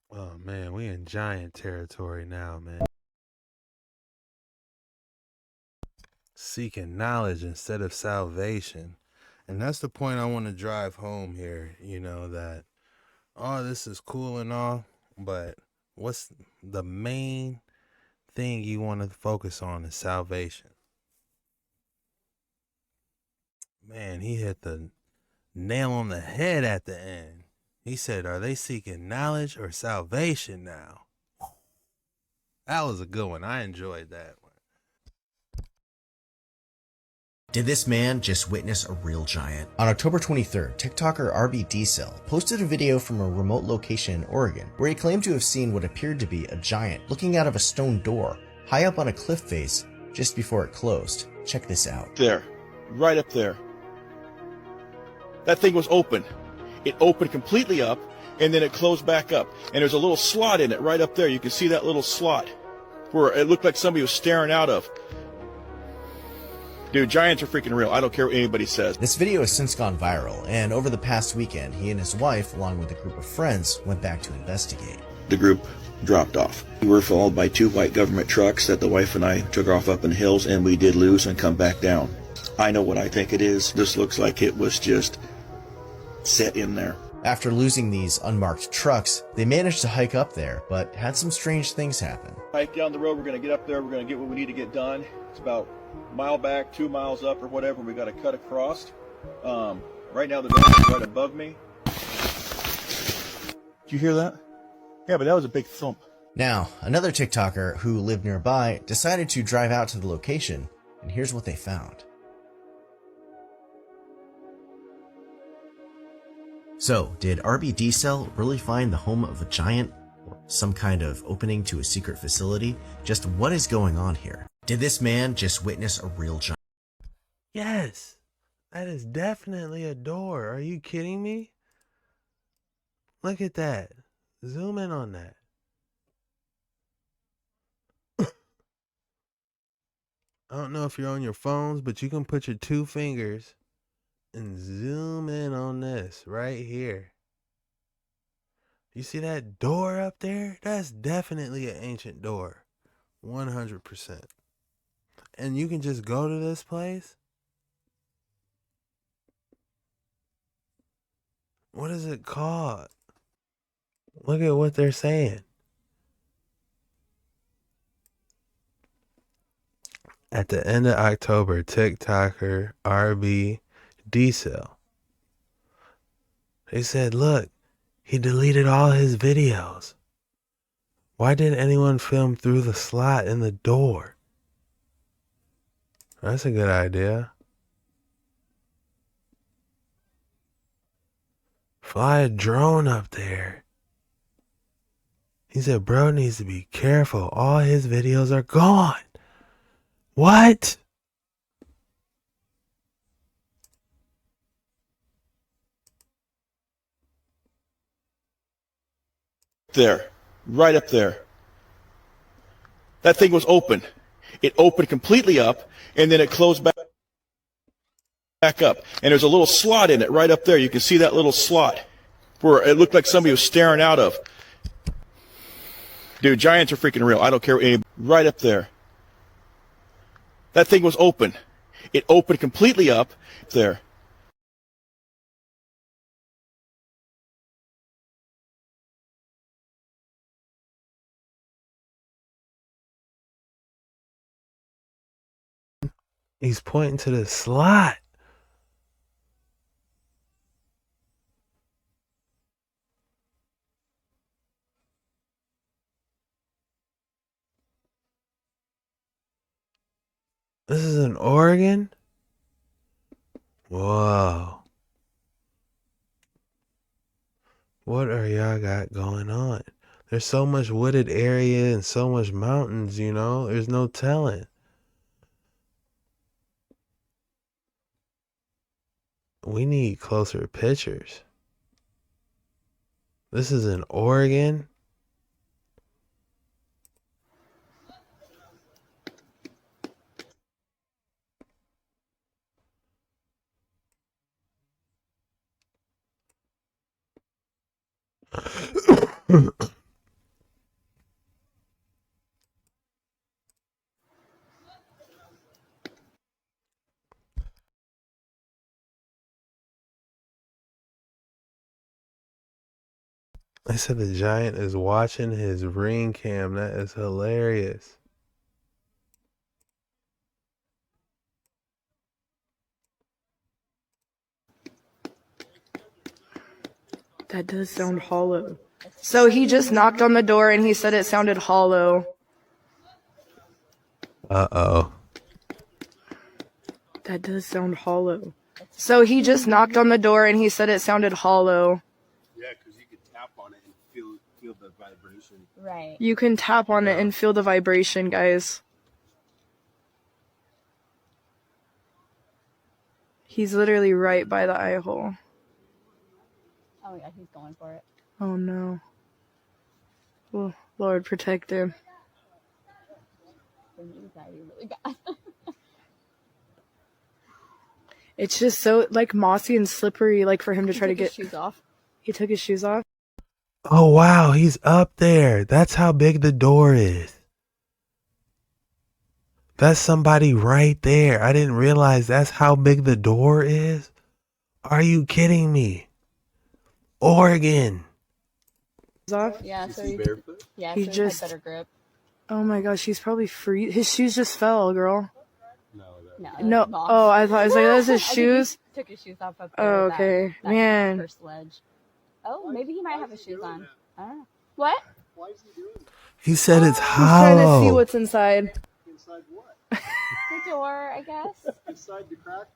Speaker 3: Oh man, we in giant territory now, man. Seeking knowledge instead of salvation. And that's the point I want to drive home here, that all this is cool and all, but what's the main thing you want to focus on is salvation. Man, he hit the nail on the head at the end. He said, are they seeking knowledge or salvation now? That was a good one. I enjoyed that one.
Speaker 15: Did this man just witness a real giant? On October 23rd, TikToker RB Diesel posted a video from a remote location in Oregon where he claimed to have seen what appeared to be a giant looking out of a stone door high up on a cliff face just before it closed. Check this out.
Speaker 21: There, right up there. That thing was open. It opened completely up and then it closed back up. And there's a little slot in it right up there. You can see that little slot where it looked like somebody was staring out of. Dude, giants are freaking real. I don't care what anybody says.
Speaker 15: This video has since gone viral, and over the past weekend, he and his wife, along with a group of friends, went back to investigate.
Speaker 21: The group dropped off. We were followed by 2 white government trucks that the wife and I took off up in the hills, and we did lose and come back down. I know what I think it is. This looks like it was just set in there.
Speaker 15: After losing these unmarked trucks, they managed to hike up there, but had some strange things happen.
Speaker 21: Hike down the road, we're going to get up there, we're going to get what we need to get done. It's about a mile back, 2 miles up or whatever, we got to cut across. Right now the door is right above me. Did you hear that? Yeah, but that was a big thump.
Speaker 15: Now, another TikToker who lived nearby decided to drive out to the location, and here's what they found. So, did RB D-Cell really find the home of a giant? Or some kind of opening to a secret facility? Just what is going on here? Did this man just witness a real giant?
Speaker 3: Yes, That is definitely a door. Are you kidding me? Look at that. Zoom in on that. I don't know if you're on your phones, but you can put your 2 fingers and zoom in on this right here. You see that door up there? That's definitely an ancient door. 100%. And you can just go to this place. What is it called? Look at what they're saying. At the end of October, TikToker RB D-Cell. They said, look, he deleted all his videos. Why didn't anyone film through the slot in the door? That's a good idea. Fly a drone up there. He said, bro needs to be careful. All his videos are gone. What?
Speaker 21: There, right up there. That thing was open. It opened completely up, and then it closed back up. And there's a little slot in it right up there. You can see that little slot where it looked like somebody was staring out of. Dude, giants are freaking real. I don't care. Right up there. That thing was open. It opened completely up there.
Speaker 3: He's pointing to the slot. This is in Oregon? Whoa. What are y'all got going on? There's so much wooded area and so much mountains, you know? There's no telling. We need closer pictures. This is in Oregon? I said the giant is watching his ring cam. That is hilarious.
Speaker 1: That does sound hollow. So he just knocked on the door and he said it sounded hollow.
Speaker 3: Uh-oh.
Speaker 1: That does sound hollow. So he just knocked on the door and he said it sounded hollow.
Speaker 19: Yeah, because you could tap on it and feel the vibration.
Speaker 1: Right. You can tap on it and feel the vibration, guys. He's literally right by the eye hole.
Speaker 5: Oh yeah, he's going for it.
Speaker 1: Oh no. Well, Lord, protect him. It's just so like mossy and slippery, like for him to try to get
Speaker 5: his shoes off.
Speaker 1: He took his shoes off.
Speaker 3: Oh wow, he's up there. That's how big the door is. That's somebody right there. I didn't realize that's how big the door is. Are you kidding me? Oregon.
Speaker 1: Off.
Speaker 5: Yeah, so
Speaker 1: he
Speaker 5: just had better grip.
Speaker 1: Oh my gosh, he's probably free. His shoes just fell, girl.
Speaker 5: No.
Speaker 1: Oh, I thought I was like, that was his
Speaker 5: I think
Speaker 1: shoes.
Speaker 5: he took his shoes off up there.
Speaker 1: Oh, okay,
Speaker 5: that
Speaker 1: man.
Speaker 5: first ledge. Oh, maybe he might have his shoes on. I don't know. What?
Speaker 3: He said it's
Speaker 1: He's trying to see
Speaker 3: hollow.
Speaker 1: what's inside.
Speaker 23: Inside what?
Speaker 5: The door, I guess.
Speaker 23: Inside the crack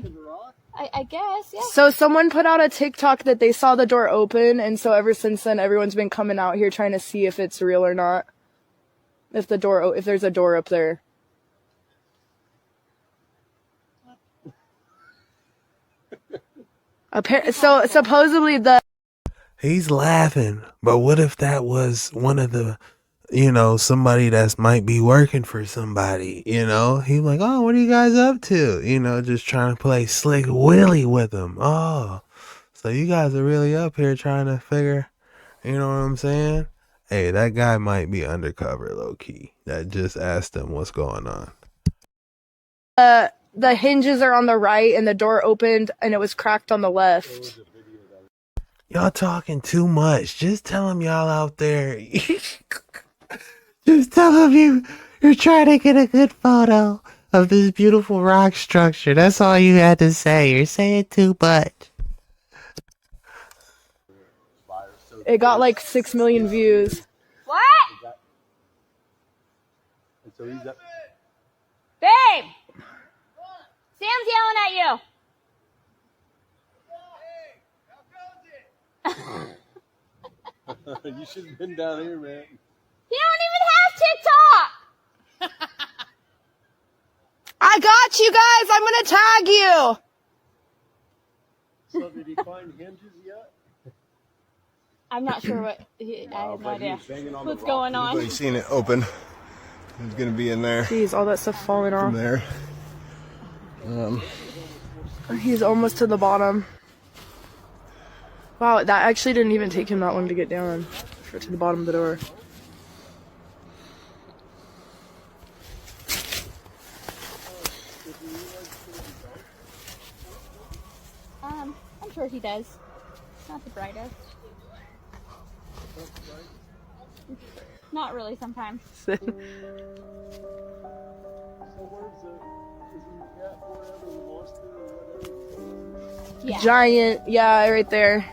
Speaker 23: in the rock?
Speaker 5: I guess, yeah.
Speaker 1: So someone put out a TikTok that they saw the door open, and so ever since then, everyone's been coming out here trying to see if it's real or not. If there's a door up there. So supposedly
Speaker 3: He's laughing, but what if that was one of the, somebody that might be working for somebody, He's like, oh, what are you guys up to? Just trying to play Slick Willie with them. Oh, so you guys are really up here trying to figure, you know what I'm saying? Hey, that guy might be undercover, low key. That just asked him what's going on.
Speaker 1: the hinges are on the right and the door opened and it was cracked on the left.
Speaker 3: Y'all talking too much. Just tell him y'all out there. Just tell him you're trying to get a good photo of this beautiful rock structure. That's all you had to say. You're saying too much.
Speaker 1: It got like 6 million views.
Speaker 5: What?
Speaker 23: And so he's up.
Speaker 5: Babe! Sam's yelling at you.
Speaker 23: You should have been down here, man.
Speaker 5: You don't even have TikTok!
Speaker 1: I got you guys! I'm gonna tag you!
Speaker 23: So did he find hinges yet?
Speaker 5: I'm not sure what... I have no idea what's going on.
Speaker 21: Everybody's seen it open. He's gonna be in there.
Speaker 1: Jeez, all that stuff falling off.
Speaker 21: From there.
Speaker 1: He's almost to the bottom. Wow, that actually didn't even take him that long to get down. Straight to the bottom of the door.
Speaker 5: I'm sure he does. Not the brightest. Not really sometimes.
Speaker 1: Yeah. Giant, yeah, right there.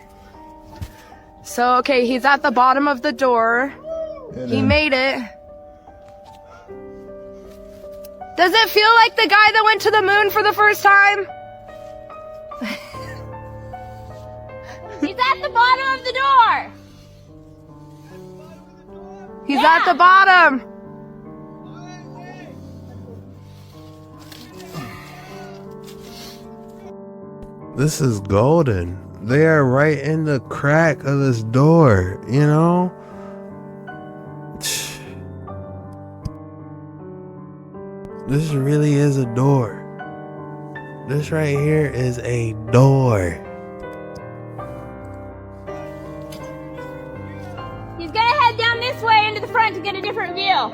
Speaker 1: So, okay, he's at the bottom of the door. He made it. Does it feel like the guy that went to the moon for the first time?
Speaker 5: He's at the bottom of the door!
Speaker 1: He's at the bottom!
Speaker 3: This is golden. They are right in the crack of this door, you know? This really is a door. This right here is a door.
Speaker 5: He's gonna head down this way into the front to get a different view.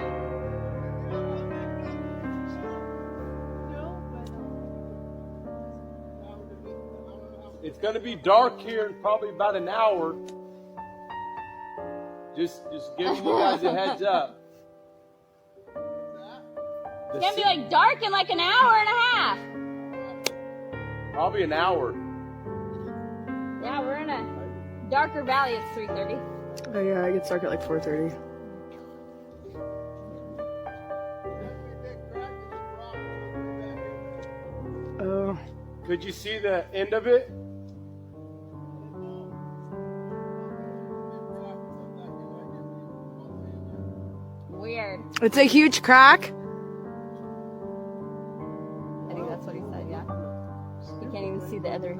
Speaker 23: It's going to be dark here in probably about an hour. Just giving you guys a heads up.
Speaker 5: It's gonna be like dark in like an hour and a half.
Speaker 23: Probably an hour.
Speaker 5: Yeah, we're in a darker valley. It's 3:30.
Speaker 1: Oh yeah, it gets dark at like 4:30. Oh.
Speaker 23: Could you see the end of it?
Speaker 5: Weird.
Speaker 1: It's a huge crack.
Speaker 5: I think that's what he said, yeah. You can't even see the other.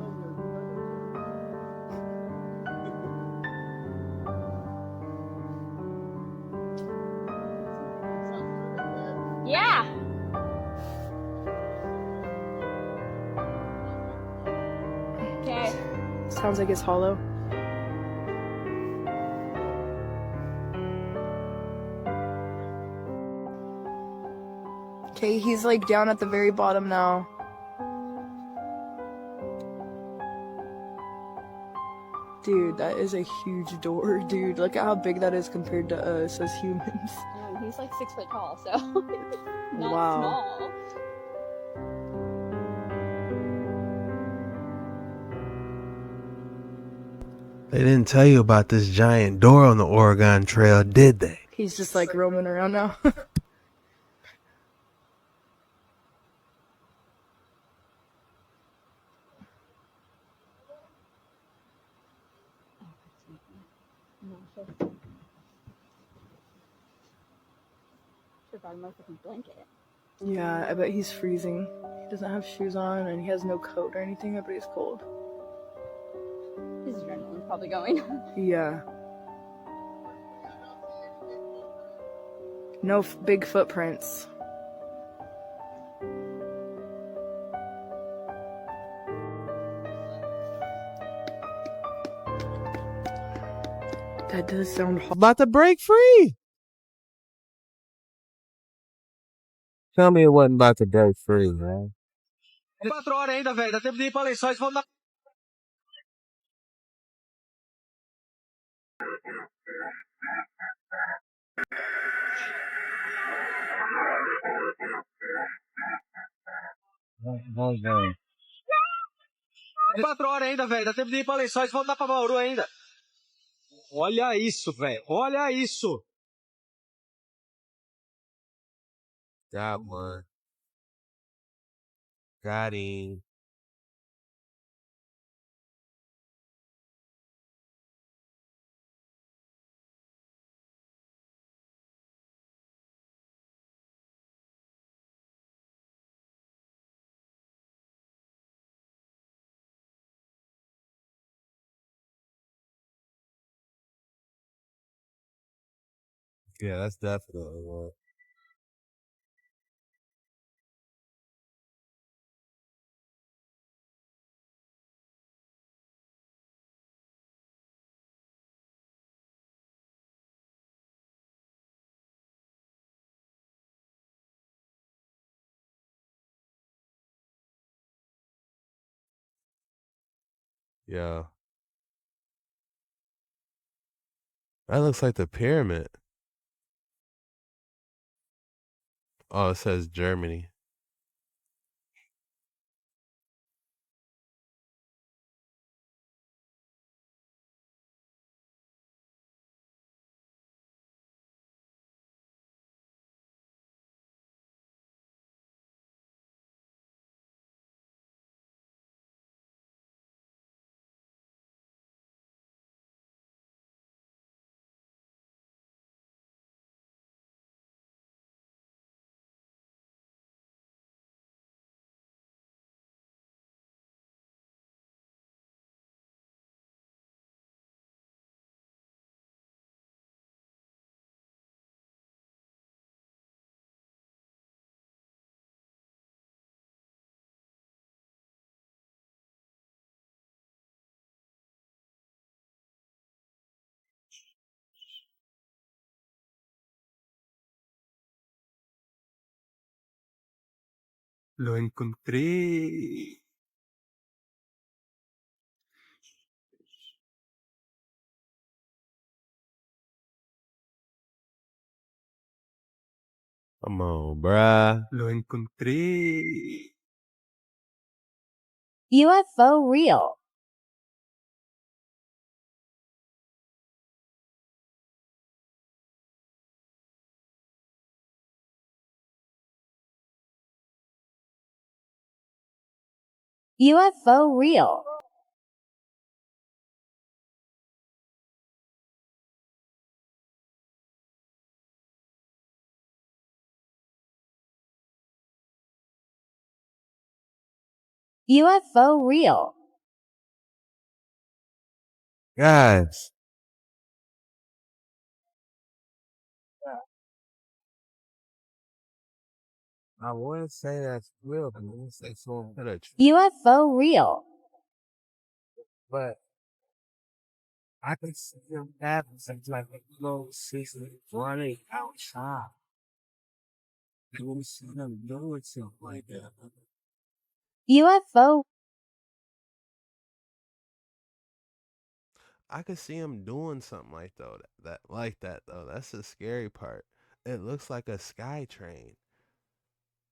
Speaker 5: Yeah. Okay.
Speaker 1: Sounds like it's hollow. Okay, he's like down at the very bottom now. Dude, that is a huge door, dude. Look at how big that is compared to us as humans.
Speaker 5: He's like 6 foot tall, so not
Speaker 1: Wow.
Speaker 5: small.
Speaker 3: They didn't tell you about this giant door on the Oregon Trail, did they?
Speaker 1: He's just like roaming around now.
Speaker 5: Blanket.
Speaker 1: Yeah, I bet he's freezing. He doesn't have shoes on and he has no coat or anything. I bet he's cold.
Speaker 5: this adrenaline is probably going.
Speaker 1: Yeah. No big footprints. That does sound hard.
Speaker 3: About to break free. Tell me it wasn't about to break free, man.
Speaker 8: 4 horas ainda, velho. Dá tempo de ir pra Lençóis. Vamos dar...
Speaker 3: Velho.
Speaker 8: 4 horas ainda, velho. Dá tempo de ir pra Lençóis. Vamos dar pra Bauru ainda. Olha isso, velho. Olha isso.
Speaker 3: Got one. Got him. Yeah, that's definitely one. Yeah. That looks like the pyramid. Oh, it says Germany.
Speaker 19: Lo encontré.
Speaker 3: Come on, bruh.
Speaker 19: Lo encontré.
Speaker 12: UFO real. UFO real. UFO real.
Speaker 3: Guys. I wouldn't say that's real, but I wouldn't say so.
Speaker 12: UFO real.
Speaker 3: But I can see them having something like a close season running outside. I want to see them doing something like that.
Speaker 12: UFO.
Speaker 3: I could see him doing something like that though. That's the scary part. It looks like a sky train.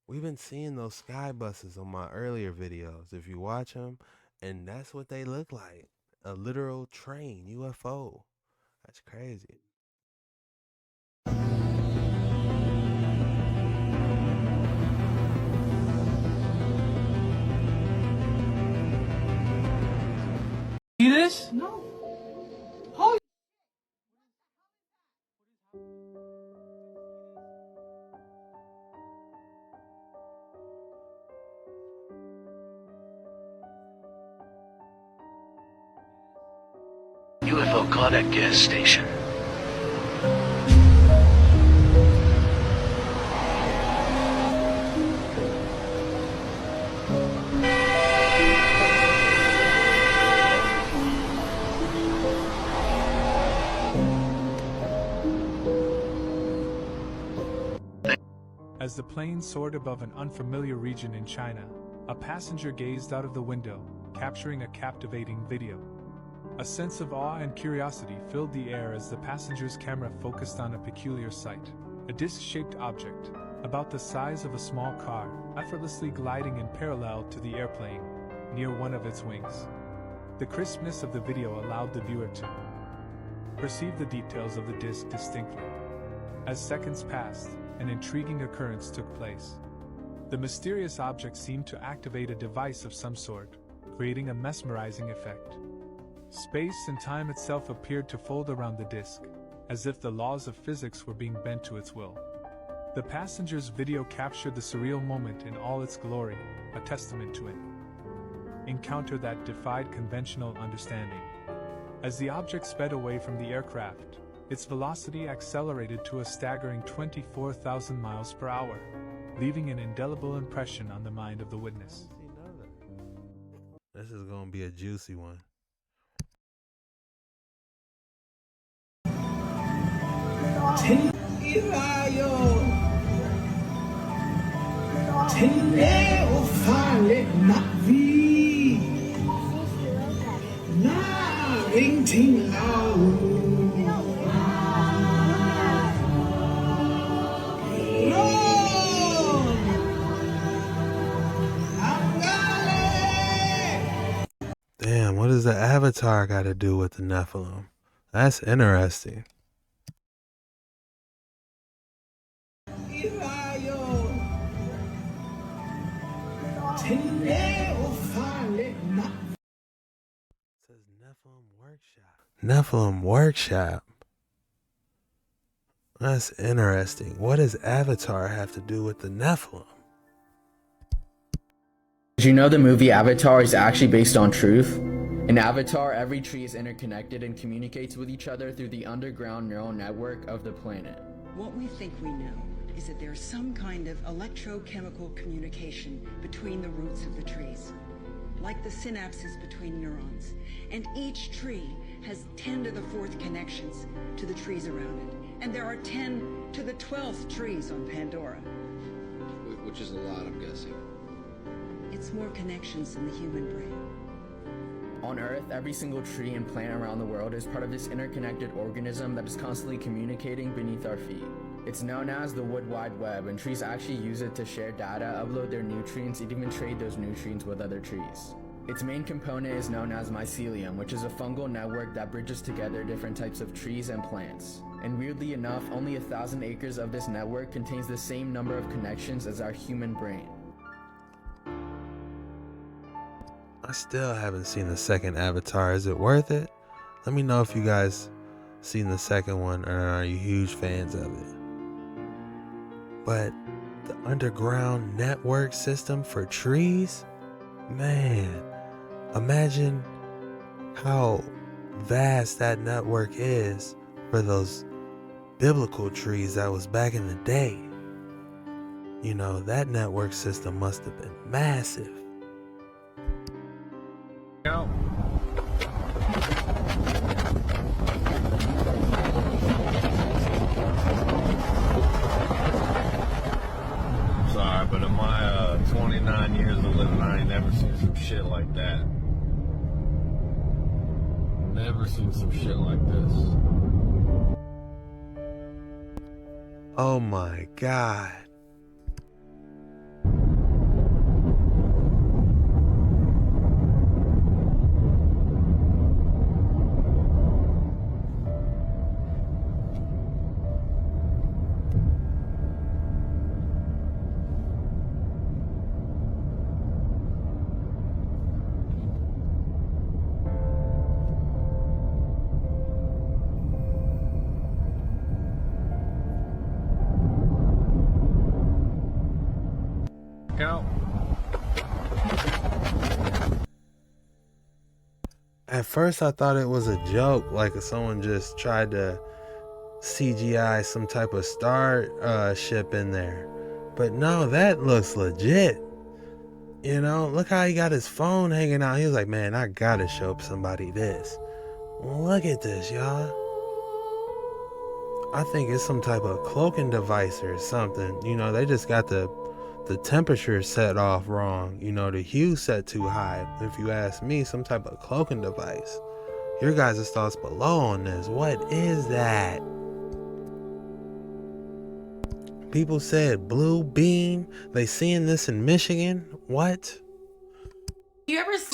Speaker 3: We've been seeing those sky buses on my earlier videos, if you watch them, and that's what they look like. A literal train, UFO. That's crazy.
Speaker 8: See this? No. Holy.
Speaker 4: UFO Claudette gas station.
Speaker 17: As the plane soared above an unfamiliar region in China, a passenger gazed out of the window, capturing a captivating video. A sense of awe and curiosity filled the air as the passenger's camera focused on a peculiar sight. A disc-shaped object, about the size of a small car, effortlessly gliding in parallel to the airplane, near one of its wings. The crispness of the video allowed the viewer to perceive the details of the disc distinctly. As seconds passed, an intriguing occurrence took place. The mysterious object seemed to activate a device of some sort, creating a mesmerizing effect. Space and time itself appeared to fold around the disk, as if the laws of physics were being bent to its will. The passenger's video captured the surreal moment in all its glory, a testament to an encounter that defied conventional understanding. As the object sped away from the aircraft, its velocity accelerated to a staggering 24,000 miles per hour, leaving an indelible impression on the mind of the witness.
Speaker 3: This is going to be a juicy one. Damn, what does the Avatar got to do with the Nephilim? That's interesting. Nephilim Workshop. That's interesting. What does Avatar have to do with the Nephilim?
Speaker 22: Did you know the movie Avatar is actually based on truth? In Avatar, every tree is interconnected and communicates with each other through the underground neural network of the planet.
Speaker 24: What we think we know is that there's some kind of electrochemical communication between the roots of the trees, like the synapses between neurons. And each tree has 10 to the 4th connections to the trees around it. And there are 10 to the 12th trees on Pandora.
Speaker 25: Which is a lot, I'm guessing.
Speaker 24: It's more connections than the human brain.
Speaker 22: On Earth, every single tree and plant around the world is part of this interconnected organism that is constantly communicating beneath our feet. It's known as the Wood Wide Web, and trees actually use it to share data, upload their nutrients, and even trade those nutrients with other trees. Its main component is known as mycelium, which is a fungal network that bridges together different types of trees and plants. And weirdly enough, only 1,000 acres of this network contains the same number of connections as our human brain.
Speaker 3: I still haven't seen the second Avatar. Is it worth it? Let me know if you guys seen the second one or are you huge fans of it. But the underground network system for trees? Man, imagine how vast that network is for those biblical trees that was back in the day. You know, that network system must have been massive.
Speaker 23: Go.
Speaker 21: Sorry, but in my 29 years of living, I ain't never seen some shit like that. Never seen some shit like this.
Speaker 3: Oh my God. At first I thought it was a joke, like if someone just tried to CGI some type of star ship in there. But no, that looks legit. You know, look how he got his phone hanging out. He was like, man, I gotta show somebody this. Look at this, y'all. I think it's some type of cloaking device or something. You know, they just got the temperature set off wrong. You know, the hue set too high. If you ask me, some type of cloaking device. Your guys' thoughts below on this. What is that? People said blue beam. They seeing this in Michigan. What?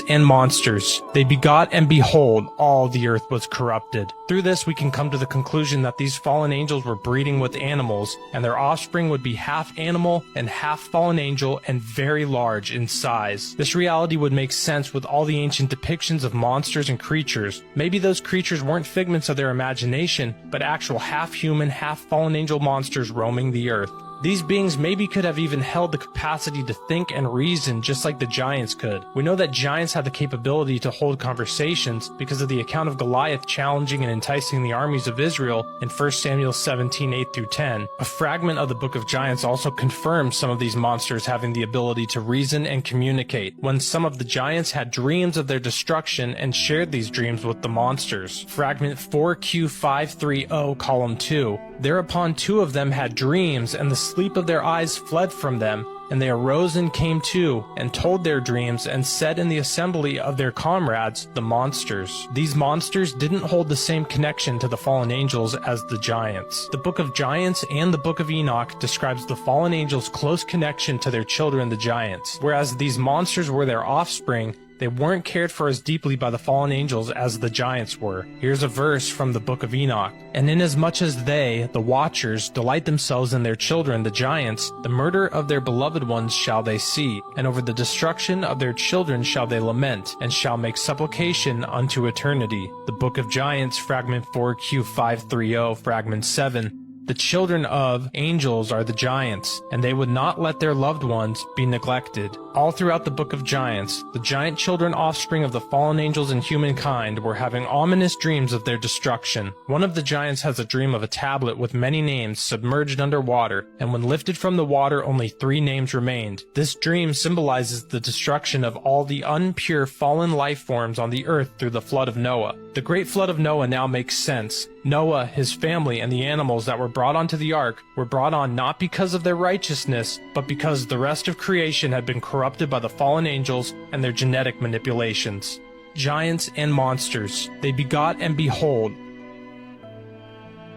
Speaker 10: And monsters. They begot, and behold, all the earth was corrupted. Through this we can come to the conclusion that these fallen angels were breeding with animals, and their offspring would be half animal and half fallen angel and very large in size. This reality would make sense with all the ancient depictions of monsters and creatures. Maybe those creatures weren't figments of their imagination, but actual half human, half fallen angel monsters roaming the earth. These beings maybe could have even held the capacity to think and reason just like the giants could. We know that giants had the capability to hold conversations because of the account of Goliath challenging and enticing the armies of Israel in 1 Samuel 17:8-10. A fragment of the Book of Giants also confirms some of these monsters having the ability to reason and communicate, when some of the giants had dreams of their destruction and shared these dreams with the monsters. Fragment 4Q530, column 2. Thereupon 2 of them had dreams, and the sleep of their eyes fled from them, and they arose and came to, and told their dreams, and said in the assembly of their comrades, the monsters. These monsters didn't hold the same connection to the fallen angels as the giants. The Book of Giants and the Book of Enoch describes the fallen angels' close connection to their children, the giants. Whereas these monsters were their offspring, they weren't cared for as deeply by the fallen angels as the giants were. Here's a verse from the Book of Enoch. And inasmuch as they, the watchers, delight themselves in their children, the giants, the murder of their beloved ones shall they see, and over the destruction of their children shall they lament, and shall make supplication unto eternity. The Book of Giants, fragment 4Q530, fragment 7. The children of angels are the giants, and they would not let their loved ones be neglected. All throughout the Book of Giants, the giant children offspring of the fallen angels and humankind were having ominous dreams of their destruction. One of the giants has a dream of a tablet with many names submerged under water, and when lifted from the water only 3 names remained. This dream symbolizes the destruction of all the unpure fallen life forms on the earth through the flood of Noah. The great flood of Noah now makes sense. Noah, his family, and the animals that were brought onto the ark were brought on not because of their righteousness, but because the rest of creation had been corrupted by the fallen angels and their genetic manipulations. Giants and monsters, they begot, and behold.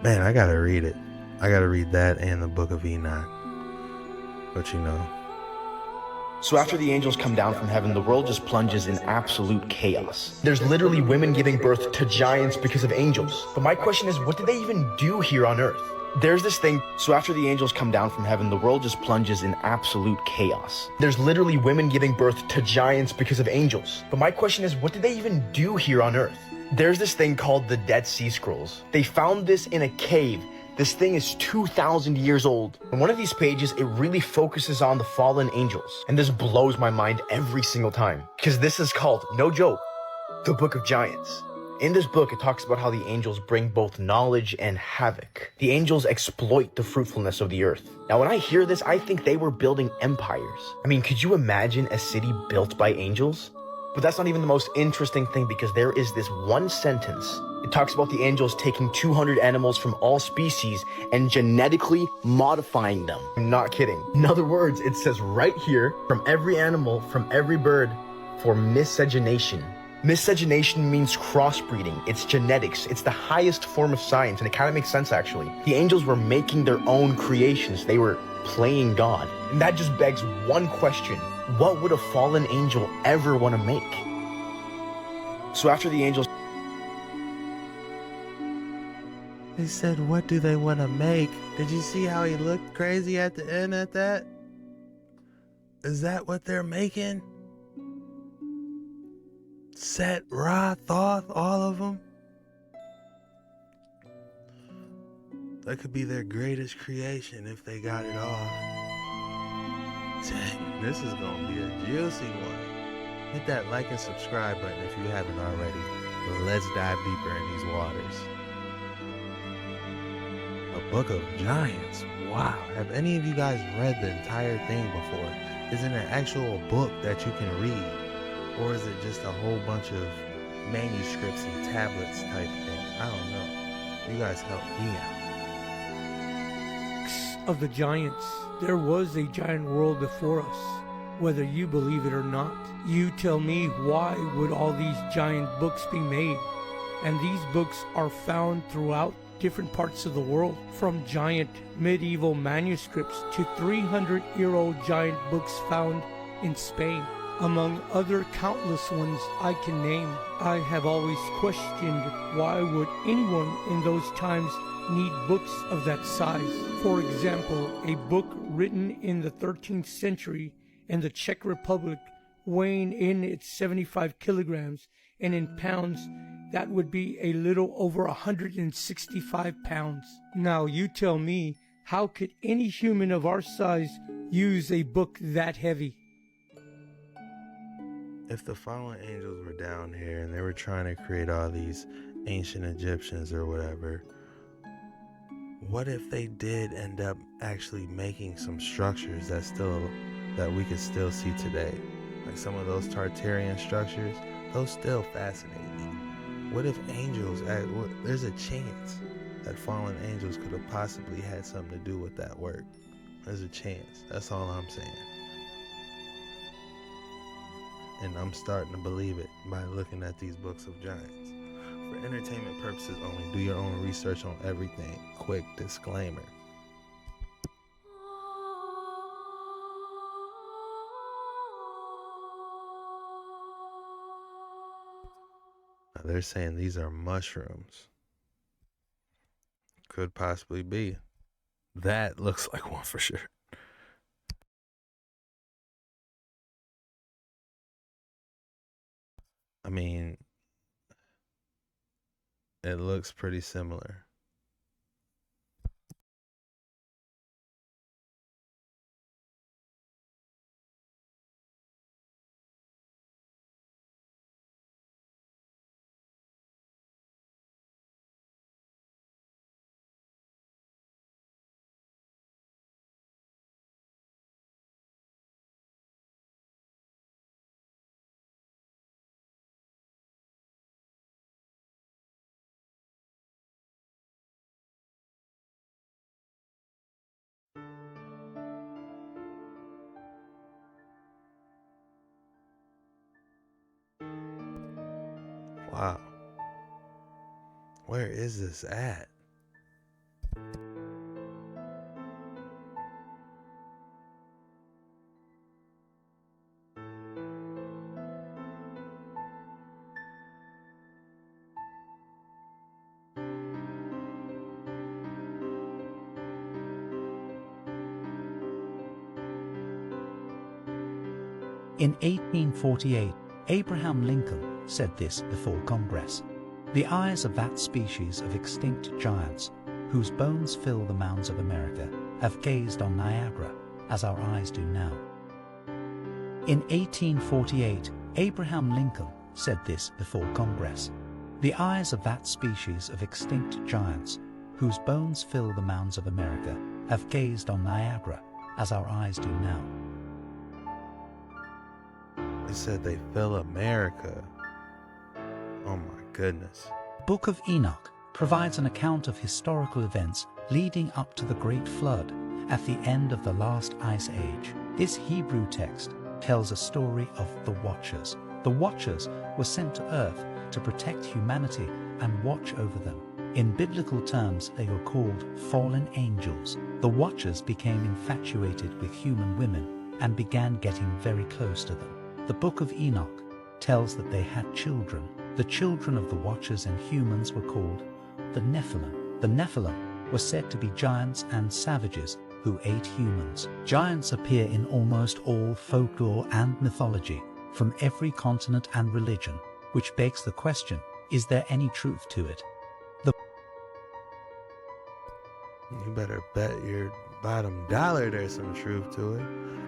Speaker 3: Man, I gotta read it. I gotta read that and the Book of Enoch. But you know.
Speaker 15: So after the angels come down from heaven, the world just plunges in absolute chaos. There's literally women giving birth to giants because of angels. But my question is, what did they even do here on earth? There's this thing, so after the angels come down from heaven, the world just plunges in absolute chaos. There's literally women giving birth to giants because of angels. But my question is, what did they even do here on earth? There's this thing called the Dead Sea Scrolls. They found this in a cave. This thing is 2,000 years old. In one of these pages, it really focuses on the fallen angels. And this blows my mind every single time. Because this is called, no joke, the Book of Giants. In this book, it talks about how the angels bring both knowledge and havoc. The angels exploit the fruitfulness of the earth. Now, when I hear this, I think they were building empires. I mean, could you imagine a city built by angels? But that's not even the most interesting thing, because there is this one sentence. It talks about the angels taking 200 animals from all species and genetically modifying them. I'm not kidding. In other words, it says right here, from every animal, from every bird, for miscegenation. Miscegenation means crossbreeding. It's genetics. It's the highest form of science, and it kind of makes sense, actually. The angels were making their own creations. They were playing God. And that just begs one question. What would a fallen angel ever want to make? So after the angels...
Speaker 3: They said, what do they want to make? Did you see how he looked crazy at the end at that? Is that what they're making? Set, Ra, Thoth, all of them? That could be their greatest creation if they got it off. Dang, this is gonna be a juicy one. Hit that like and subscribe button if you haven't already. Let's dive deeper in these waters. A book of giants. Wow. Have any of you guys read the entire thing before? Is it an actual book that you can read? Or is it just a whole bunch of manuscripts and tablets type thing? I don't know. You guys help me out.
Speaker 6: Of the giants, there was a giant world before us, whether you believe it or not. You tell me, why would all these giant books be made? And these books are found throughout different parts of the world, from giant medieval manuscripts to 300-year-old giant books found in Spain, among other countless ones I can name. I have always questioned, why would anyone in those times need books of that size? For example, a book written in the 13th century in the Czech Republic, weighing in its 75 kilograms, and in pounds, that would be a little over 165 pounds. Now you tell me, how could any human of our size use a book that heavy?
Speaker 3: If the fallen angels were down here and they were trying to create all these ancient Egyptians or whatever, what if they did end up actually making some structures that we could still see today? Like some of those Tartarian structures, those still fascinate me. What if angels, there's a chance that fallen angels could have possibly had something to do with that work. There's a chance. That's all I'm saying. And I'm starting to believe it by looking at these books of giants. For entertainment purposes only, do your own research on everything. Quick disclaimer. Now they're saying these are mushrooms. Could possibly be. That looks like one for sure. I mean, it looks pretty similar. Wow. Where is this at?
Speaker 2: In 1848, Abraham Lincoln said this before Congress: "The eyes of that species of extinct giants, whose bones fill the mounds of America, have gazed on Niagara as our eyes do now." In 1848, Abraham Lincoln said this before Congress: "The eyes of that species of extinct giants, whose bones fill the mounds of America, have gazed on Niagara as our eyes do now."
Speaker 3: They said they fill America. Oh my goodness.
Speaker 2: Book of Enoch provides an account of historical events leading up to the Great Flood at the end of the last ice age. This Hebrew text tells a story of the Watchers. The Watchers were sent to Earth to protect humanity and watch over them. In biblical terms, they were called fallen angels. The Watchers became infatuated with human women and began getting very close to them. The Book of Enoch tells that they had children. The children of the Watchers and humans were called the Nephilim. The Nephilim were said to be giants and savages who ate humans. Giants appear in almost all folklore and mythology from every continent and religion, which begs the question, is there any truth to it?
Speaker 3: You better bet your bottom dollar there's some truth to it.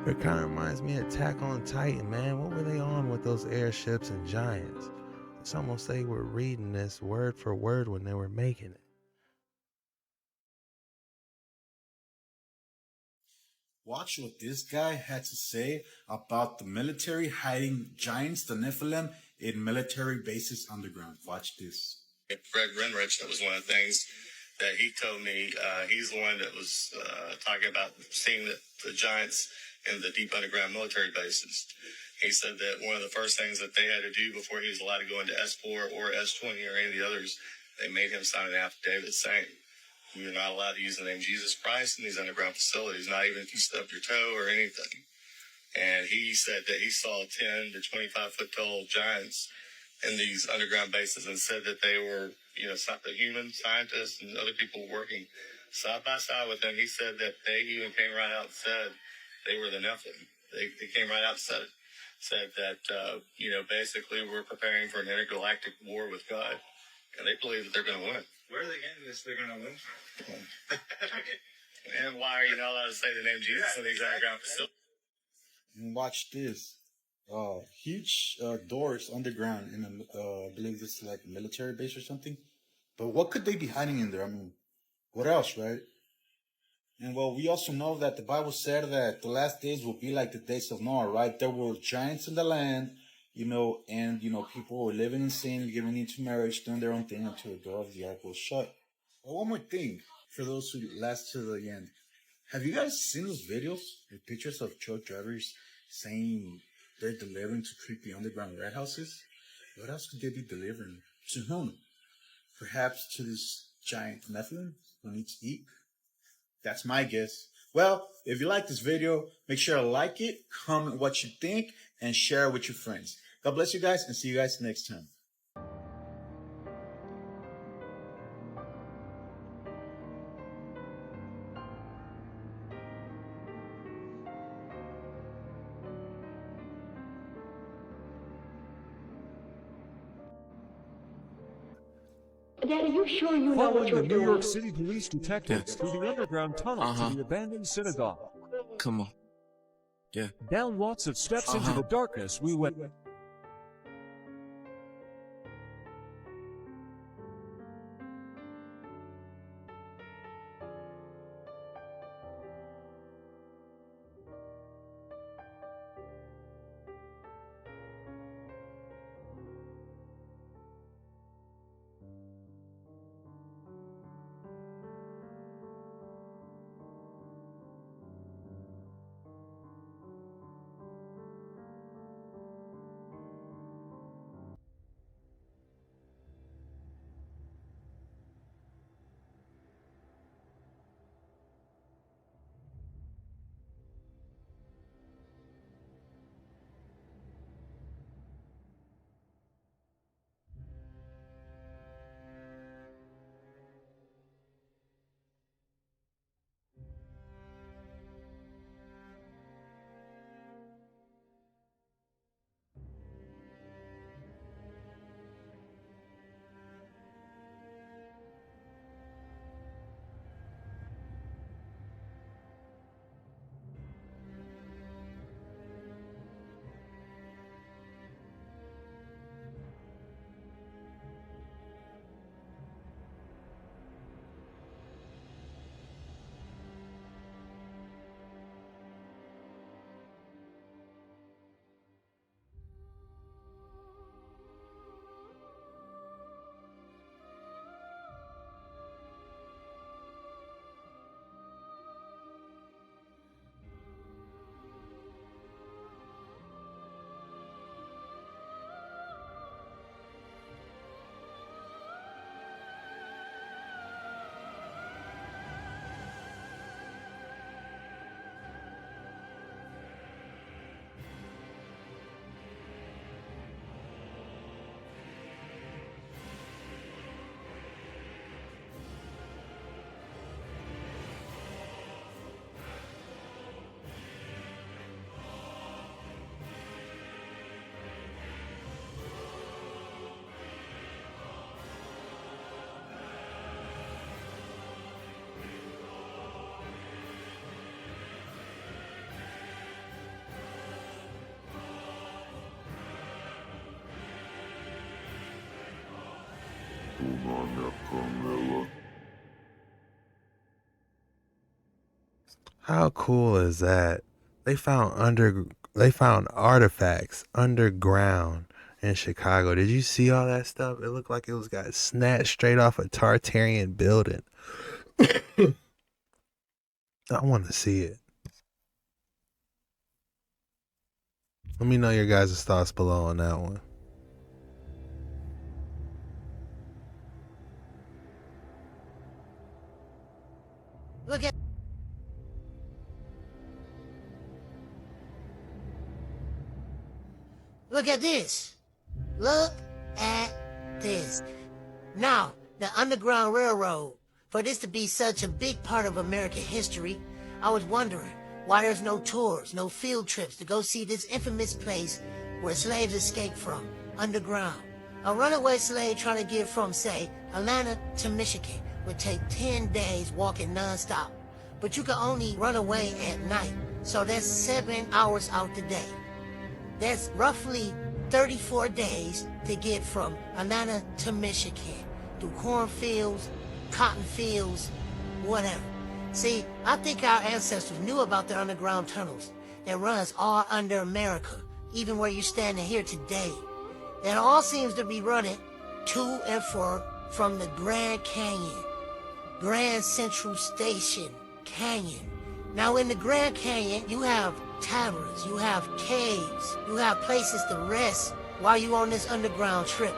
Speaker 3: It kind of reminds me of Attack on Titan, man. What were they on with those airships and giants? It's almost they were reading this word for word when they were making it.
Speaker 4: Watch what this guy had to say about the military hiding giants, the Nephilim, in military bases underground. Watch this.
Speaker 7: Fred Renrich, that was one of the things that he told me. He's the one that was talking about seeing the giants in the deep underground military bases. He said that one of the first things that they had to do before he was allowed to go into S4 or S20 or any of the others, they made him sign an affidavit saying, "You're not allowed to use the name Jesus Christ in these underground facilities, not even if you stub your toe or anything." And he said that he saw 10 to 25 foot tall giants in these underground bases and said that they were, the human scientists and other people working side by side with him. He said that they even came right out and said they were the Nephilim. They came right out and said that, basically we're preparing for an intergalactic war with God. And they believe that they're going to win.
Speaker 18: Where are they getting this? They're going to win from?
Speaker 7: And why are you not allowed to say the name Jesus in these underground facilities?
Speaker 4: And watch this. Huge doors underground in I believe this is like a military base or something. But what could they be hiding in there? I mean, what else, right? And well, we also know that the Bible said that the last days will be like the days of Noah, right? There were giants in the land, and people were living in sin, giving into marriage, doing their own thing until the door of the ark was shut. But one more thing for those who last to the end. Have you guys seen those videos with pictures of truck drivers saying they're delivering to creepy underground warehouses? What else could they be delivering? To whom? Perhaps to this giant Nephilim who needs to eat? That's my guess. Well, if you like this video, make sure to like it, comment what you think, and share it with your friends. God bless you guys, and see you guys next time.
Speaker 9: Dad, are you sure you know what
Speaker 11: Following
Speaker 9: you're
Speaker 11: the New
Speaker 9: doing?
Speaker 11: York City police detectives through the underground tunnel to the abandoned synagogue.
Speaker 13: Come on. Yeah.
Speaker 11: Down lots of steps into the darkness we went.
Speaker 3: How cool is that? They found artifacts underground in Chicago. Did you see all that stuff? It looked like it got snatched straight off a Tartarian building. I want to see it. Let me know your guys' thoughts below on that one.
Speaker 1: Look at this. Look at this. Now, the Underground Railroad, for this to be such a big part of American history, I was wondering why there's no tours, no field trips to go see this infamous place where slaves escaped from, underground. A runaway slave trying to get from, say, Atlanta to Michigan would take 10 days walking non-stop. But you can only run away at night, so that's 7 hours out the day. That's roughly 34 days to get from Atlanta to Michigan, through cornfields, cotton fields, whatever. See, I think our ancestors knew about the underground tunnels that runs all under America, even where you're standing here today. It all seems to be running to and from the Grand Canyon, Grand Central Station Canyon. Now in the Grand Canyon, you have taverns, you have caves, you have places to rest while you're on this underground trip.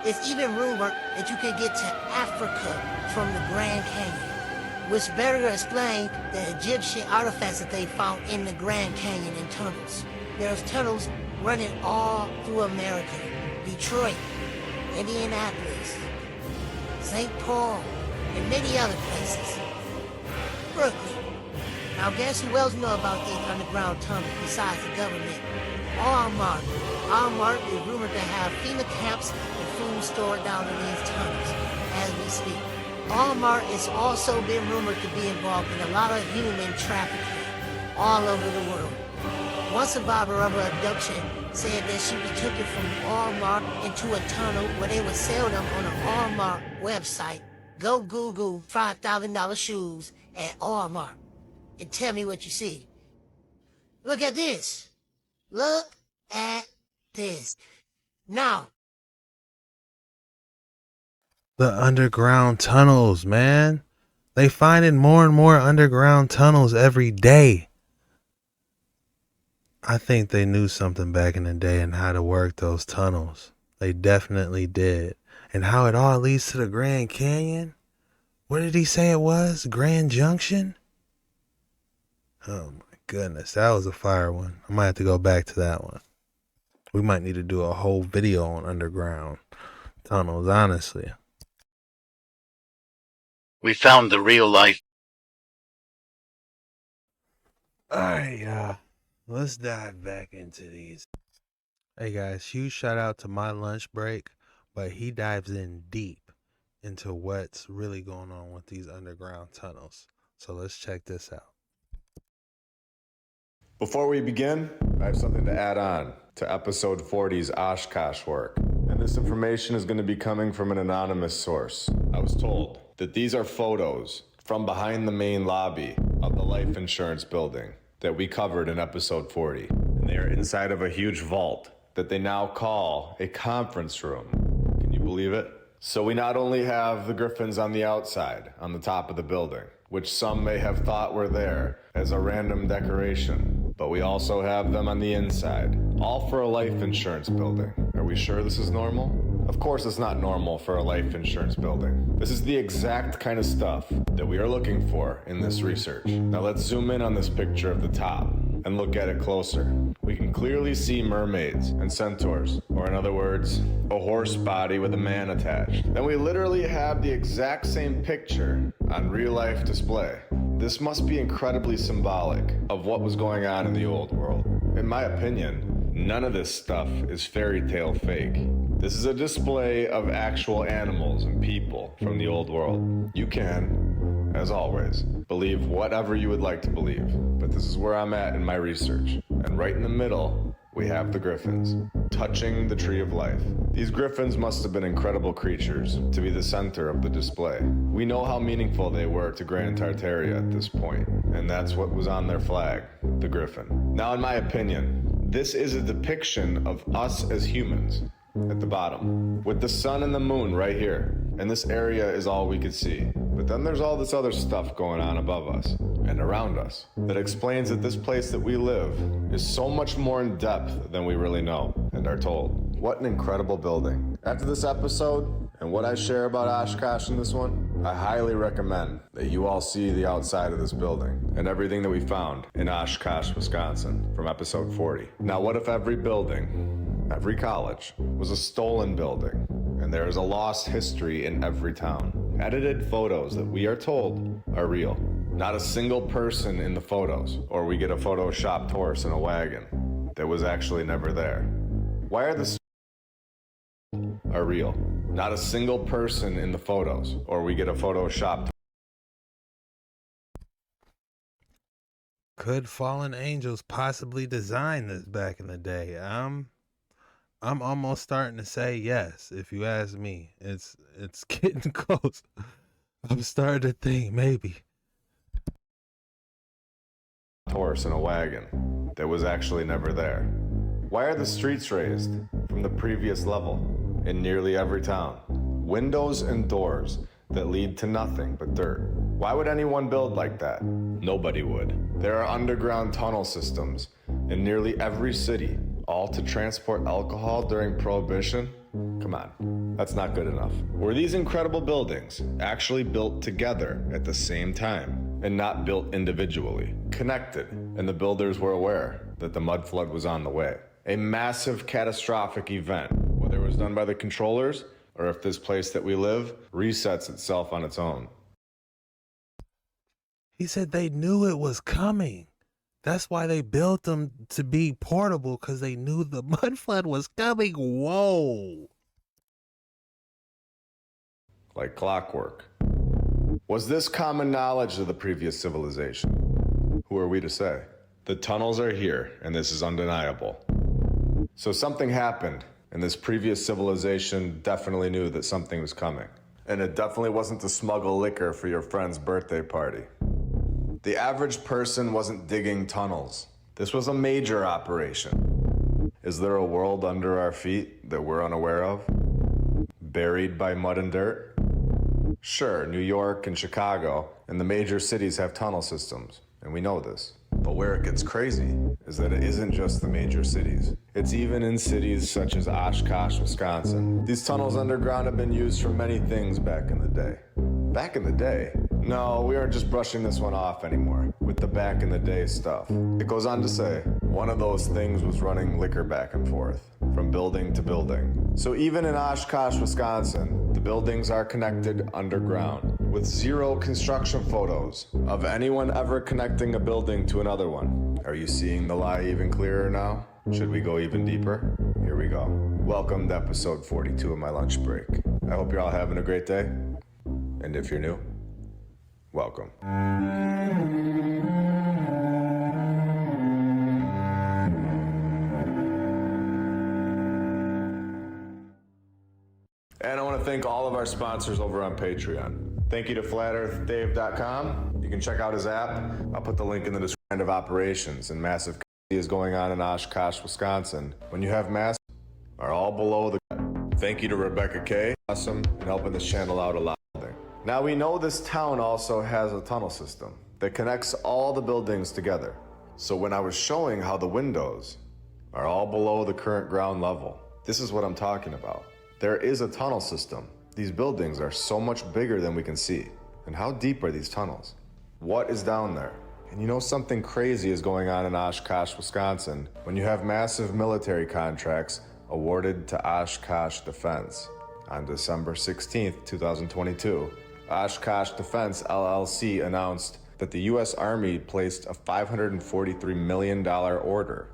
Speaker 1: It's even rumored that you can get to Africa from the Grand Canyon, which better explain the Egyptian artifacts that they found in the Grand Canyon and tunnels. There's tunnels running all through America. Detroit, Indianapolis, St. Paul, and many other places. Brooklyn. Now guess who else know about these underground tunnels besides the government? Walmart. Walmart is rumored to have FEMA camps and food stored down in these tunnels as we speak. Walmart has also been rumored to be involved in a lot of human trafficking all over the world. One survivor of an abduction said that she was taken from Walmart into a tunnel where they would sell them on a Walmart website. Go Google $5,000 shoes at Walmart and tell me what you see. Look at this. Look at this. Now.
Speaker 3: The underground tunnels, man. They finding more and more underground tunnels every day. I think they knew something back in the day and how to work those tunnels. They definitely did. And how it all leads to the Grand Canyon? What did he say it was? Grand Junction? Oh my goodness, that was a fire one. I might have to go back to that one. We might need to do a whole video on underground tunnels, honestly.
Speaker 5: We found the real life.
Speaker 3: Alright, let's dive back into these. Hey guys, huge shout out to my lunch break, but he dives in deep into what's really going on with these underground tunnels. So let's check this out.
Speaker 14: Before we begin, I have something to add on to episode 40's Oshkosh work. And this information is going to be coming from an anonymous source. I was told that these are photos from behind the main lobby of the life insurance building that we covered in episode 40. And they are inside of a huge vault that they now call a conference room. Can you believe it? So we not only have the griffins on the outside, on the top of the building, which some may have thought were there as a random decoration, but we also have them on the inside, all for a life insurance building. Are we sure this is normal? Of course it's not normal for a life insurance building. This is the exact kind of stuff that we are looking for in this research. Now let's zoom in on this picture of the top and look at it closer. We can clearly see mermaids and centaurs, or in other words, a horse body with a man attached. Then we literally have the exact same picture on real life display. This must be incredibly symbolic of what was going on in the old world. In my opinion, none of this stuff is fairy tale fake. This is a display of actual animals and people from the old world. You can, as always, believe whatever you would like to believe, but this is where I'm at in my research. And right in the middle we have the griffins, touching the tree of life. These griffins must have been incredible creatures to be the center of the display. We know how meaningful they were to Grand Tartaria at this point, and that's what was on their flag, the griffin. Now, in my opinion, this is a depiction of us as humans at the bottom, with the sun and the moon right here, and this area is all we could see. But then there's all this other stuff going on above us and around us that explains that this place that we live is so much more in depth than we really know and are told. What an incredible building. After this episode and what I share about Oshkosh in this one, I highly recommend that you all see the outside of this building and everything that we found in Oshkosh, Wisconsin from episode 40. Now, what if every building, every college, was a stolen building, and there is a lost history in every town? Edited photos that we are told are real. Not a single person in the photos, or we get a photoshopped horse in a wagon that was actually never there. Why are the are real? Not a single person in the photos, or we get a photoshopped.
Speaker 3: Could fallen angels possibly design this back in the day? I'm almost starting to say yes, if you ask me. It's getting close. I'm starting to think maybe.
Speaker 14: Horse in a wagon that was actually never there. Why are the streets raised from the previous level in nearly every town? Windows and doors that lead to nothing but dirt. Why would anyone build like that? Nobody would. There are underground tunnel systems in nearly every city, all to transport alcohol during Prohibition? Come on, that's not good enough. Were these incredible buildings actually built together at the same time and not built individually, connected, and the builders were aware that the mud flood was on the way? A massive catastrophic event, whether it was done by the controllers or if this place that we live resets itself on its own.
Speaker 3: He said they knew it was coming. That's why they built them to be portable, because they knew the mud flood was coming. Whoa.
Speaker 14: Like clockwork. Was this common knowledge of the previous civilization? Who are we to say? The tunnels are here, and this is undeniable. So something happened, and this previous civilization definitely knew that something was coming. And it definitely wasn't to smuggle liquor for your friend's birthday party. The average person wasn't digging tunnels. This was a major operation. Is there a world under our feet that we're unaware of? Buried by mud and dirt? Sure, New York and Chicago and the major cities have tunnel systems, and we know this. But where it gets crazy is that it isn't just the major cities. It's even in cities such as Oshkosh, Wisconsin. These tunnels underground have been used for many things back in the day. Back in the day? No, we aren't just brushing this one off anymore with the back in the day stuff. It goes on to say, one of those things was running liquor back and forth from building to building. So even in Oshkosh, Wisconsin, the buildings are connected underground with zero construction photos of anyone ever connecting a building to another one. Are you seeing the lie even clearer now? Should we go even deeper? Here we go. Welcome to episode 42 of my lunch break. I hope you're all having a great day. And if you're new, welcome. And I want to thank all of our sponsors over on Patreon. Thank you to FlatEarthDave.com. You can check out his app. I'll put the link in the description. Of operations and massive is going on in Oshkosh, Wisconsin. When you have mass are all below the. Thank you to Rebecca K. Awesome and helping this channel out a lot. Now we know this town also has a tunnel system that connects all the buildings together. So when I was showing how the windows are all below the current ground level, this is what I'm talking about. There is a tunnel system. These buildings are so much bigger than we can see. And how deep are these tunnels? What is down there? And you know something crazy is going on in Oshkosh, Wisconsin when you have massive military contracts awarded to Oshkosh Defense. On December 16th, 2022, Oshkosh Defense LLC announced that the U.S. Army placed a $543 million order.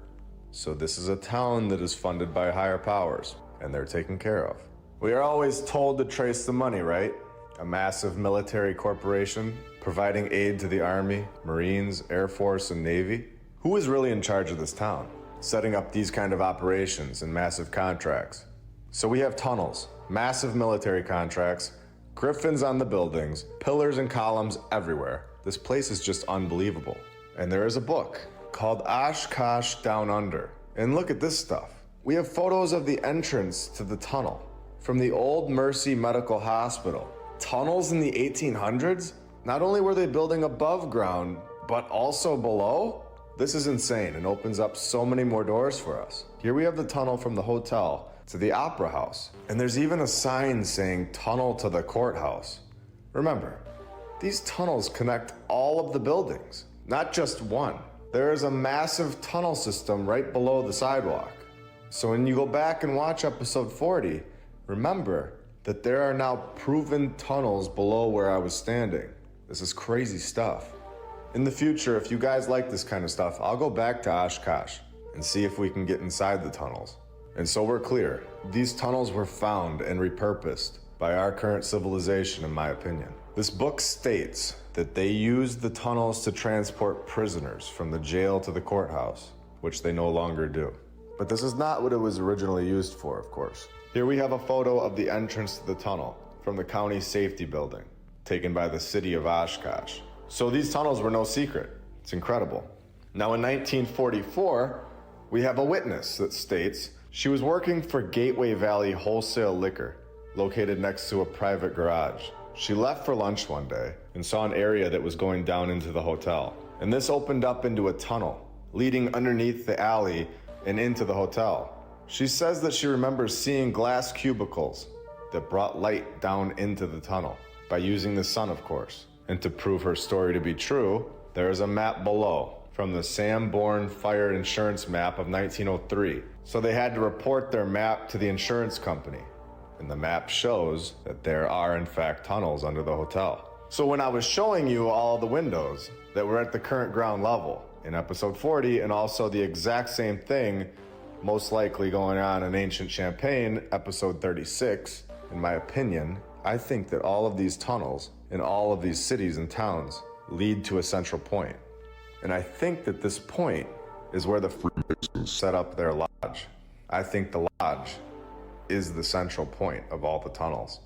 Speaker 14: So this is a town that is funded by higher powers, and they're taken care of. We are always told to trace the money, right? A massive military corporation providing aid to the Army, Marines, Air Force, and Navy. Who is really in charge of this town? setting up these kind of operations and massive contracts. So we have tunnels, massive military contracts, griffins on the buildings, pillars and columns everywhere. This place is just unbelievable. And there is a book called Oshkosh Down Under. And look at this stuff. We have photos of the entrance to the tunnel from the Old Mercy Medical Hospital. Tunnels in the 1800s? Not only were they building above ground, but also below? This is insane and opens up so many more doors for us. Here we have the tunnel from the hotel to the opera house. And there's even a sign saying tunnel to the courthouse. Remember, these tunnels connect all of the buildings, not just one. There is a massive tunnel system right below the sidewalk. So when you go back and watch episode 40, remember that there are now proven tunnels below where I was standing. This is crazy stuff. In the future, if you guys like this kind of stuff, I'll go back to Oshkosh and see if we can get inside the tunnels. And so we're clear, these tunnels were found and repurposed by our current civilization, in my opinion. This book states that they used the tunnels to transport prisoners from the jail to the courthouse, which they no longer do. But this is not what it was originally used for, of course. Here we have a photo of the entrance to the tunnel from the county safety building, taken by the city of Oshkosh. So these tunnels were no secret. It's incredible. Now in 1944, we have a witness that states she was working for Gateway Valley Wholesale Liquor, located next to a private garage. She left for lunch one day and saw an area that was going down into the hotel. And this opened up into a tunnel, leading underneath the alley and into the hotel. She says that she remembers seeing glass cubicles that brought light down into the tunnel, by using the sun, of course. And to prove her story to be true, there is a map below from the Sanborn Fire Insurance map of 1903. So they had to report their map to the insurance company. And the map shows that there are in fact tunnels under the hotel. So when I was showing you all the windows that were at the current ground level in episode 40, and also the exact same thing most likely going on in ancient Champagne, episode 36, in my opinion, I think that all of these tunnels in all of these cities and towns lead to a central point. And I think that this point is where the Freemasons set up their lodge. I think the lodge is the central point of all the tunnels.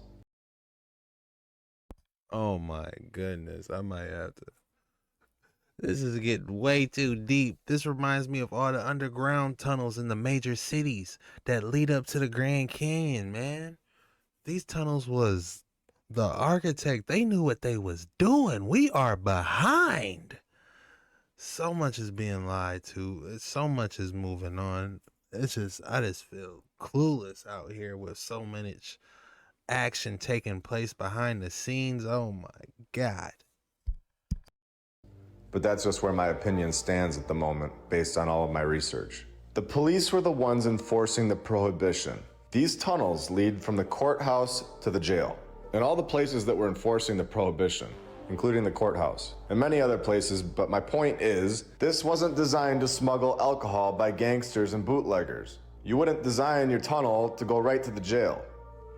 Speaker 3: Oh my goodness, I might have to. This is getting way too deep. This reminds me of all the underground tunnels in the major cities that lead up to the Grand Canyon, man. These tunnels was the architect. They knew what they was doing. We are behind. So much is being lied to. So much is moving on. I just feel clueless out here with so much action taking place behind the scenes. Oh my God.
Speaker 14: But that's just where my opinion stands at the moment, based on all of my research. The police were the ones enforcing the prohibition. These tunnels lead from the courthouse to the jail, and all the places that were enforcing the prohibition, including the courthouse, and many other places, but my point is, this wasn't designed to smuggle alcohol by gangsters and bootleggers. You wouldn't design your tunnel to go right to the jail,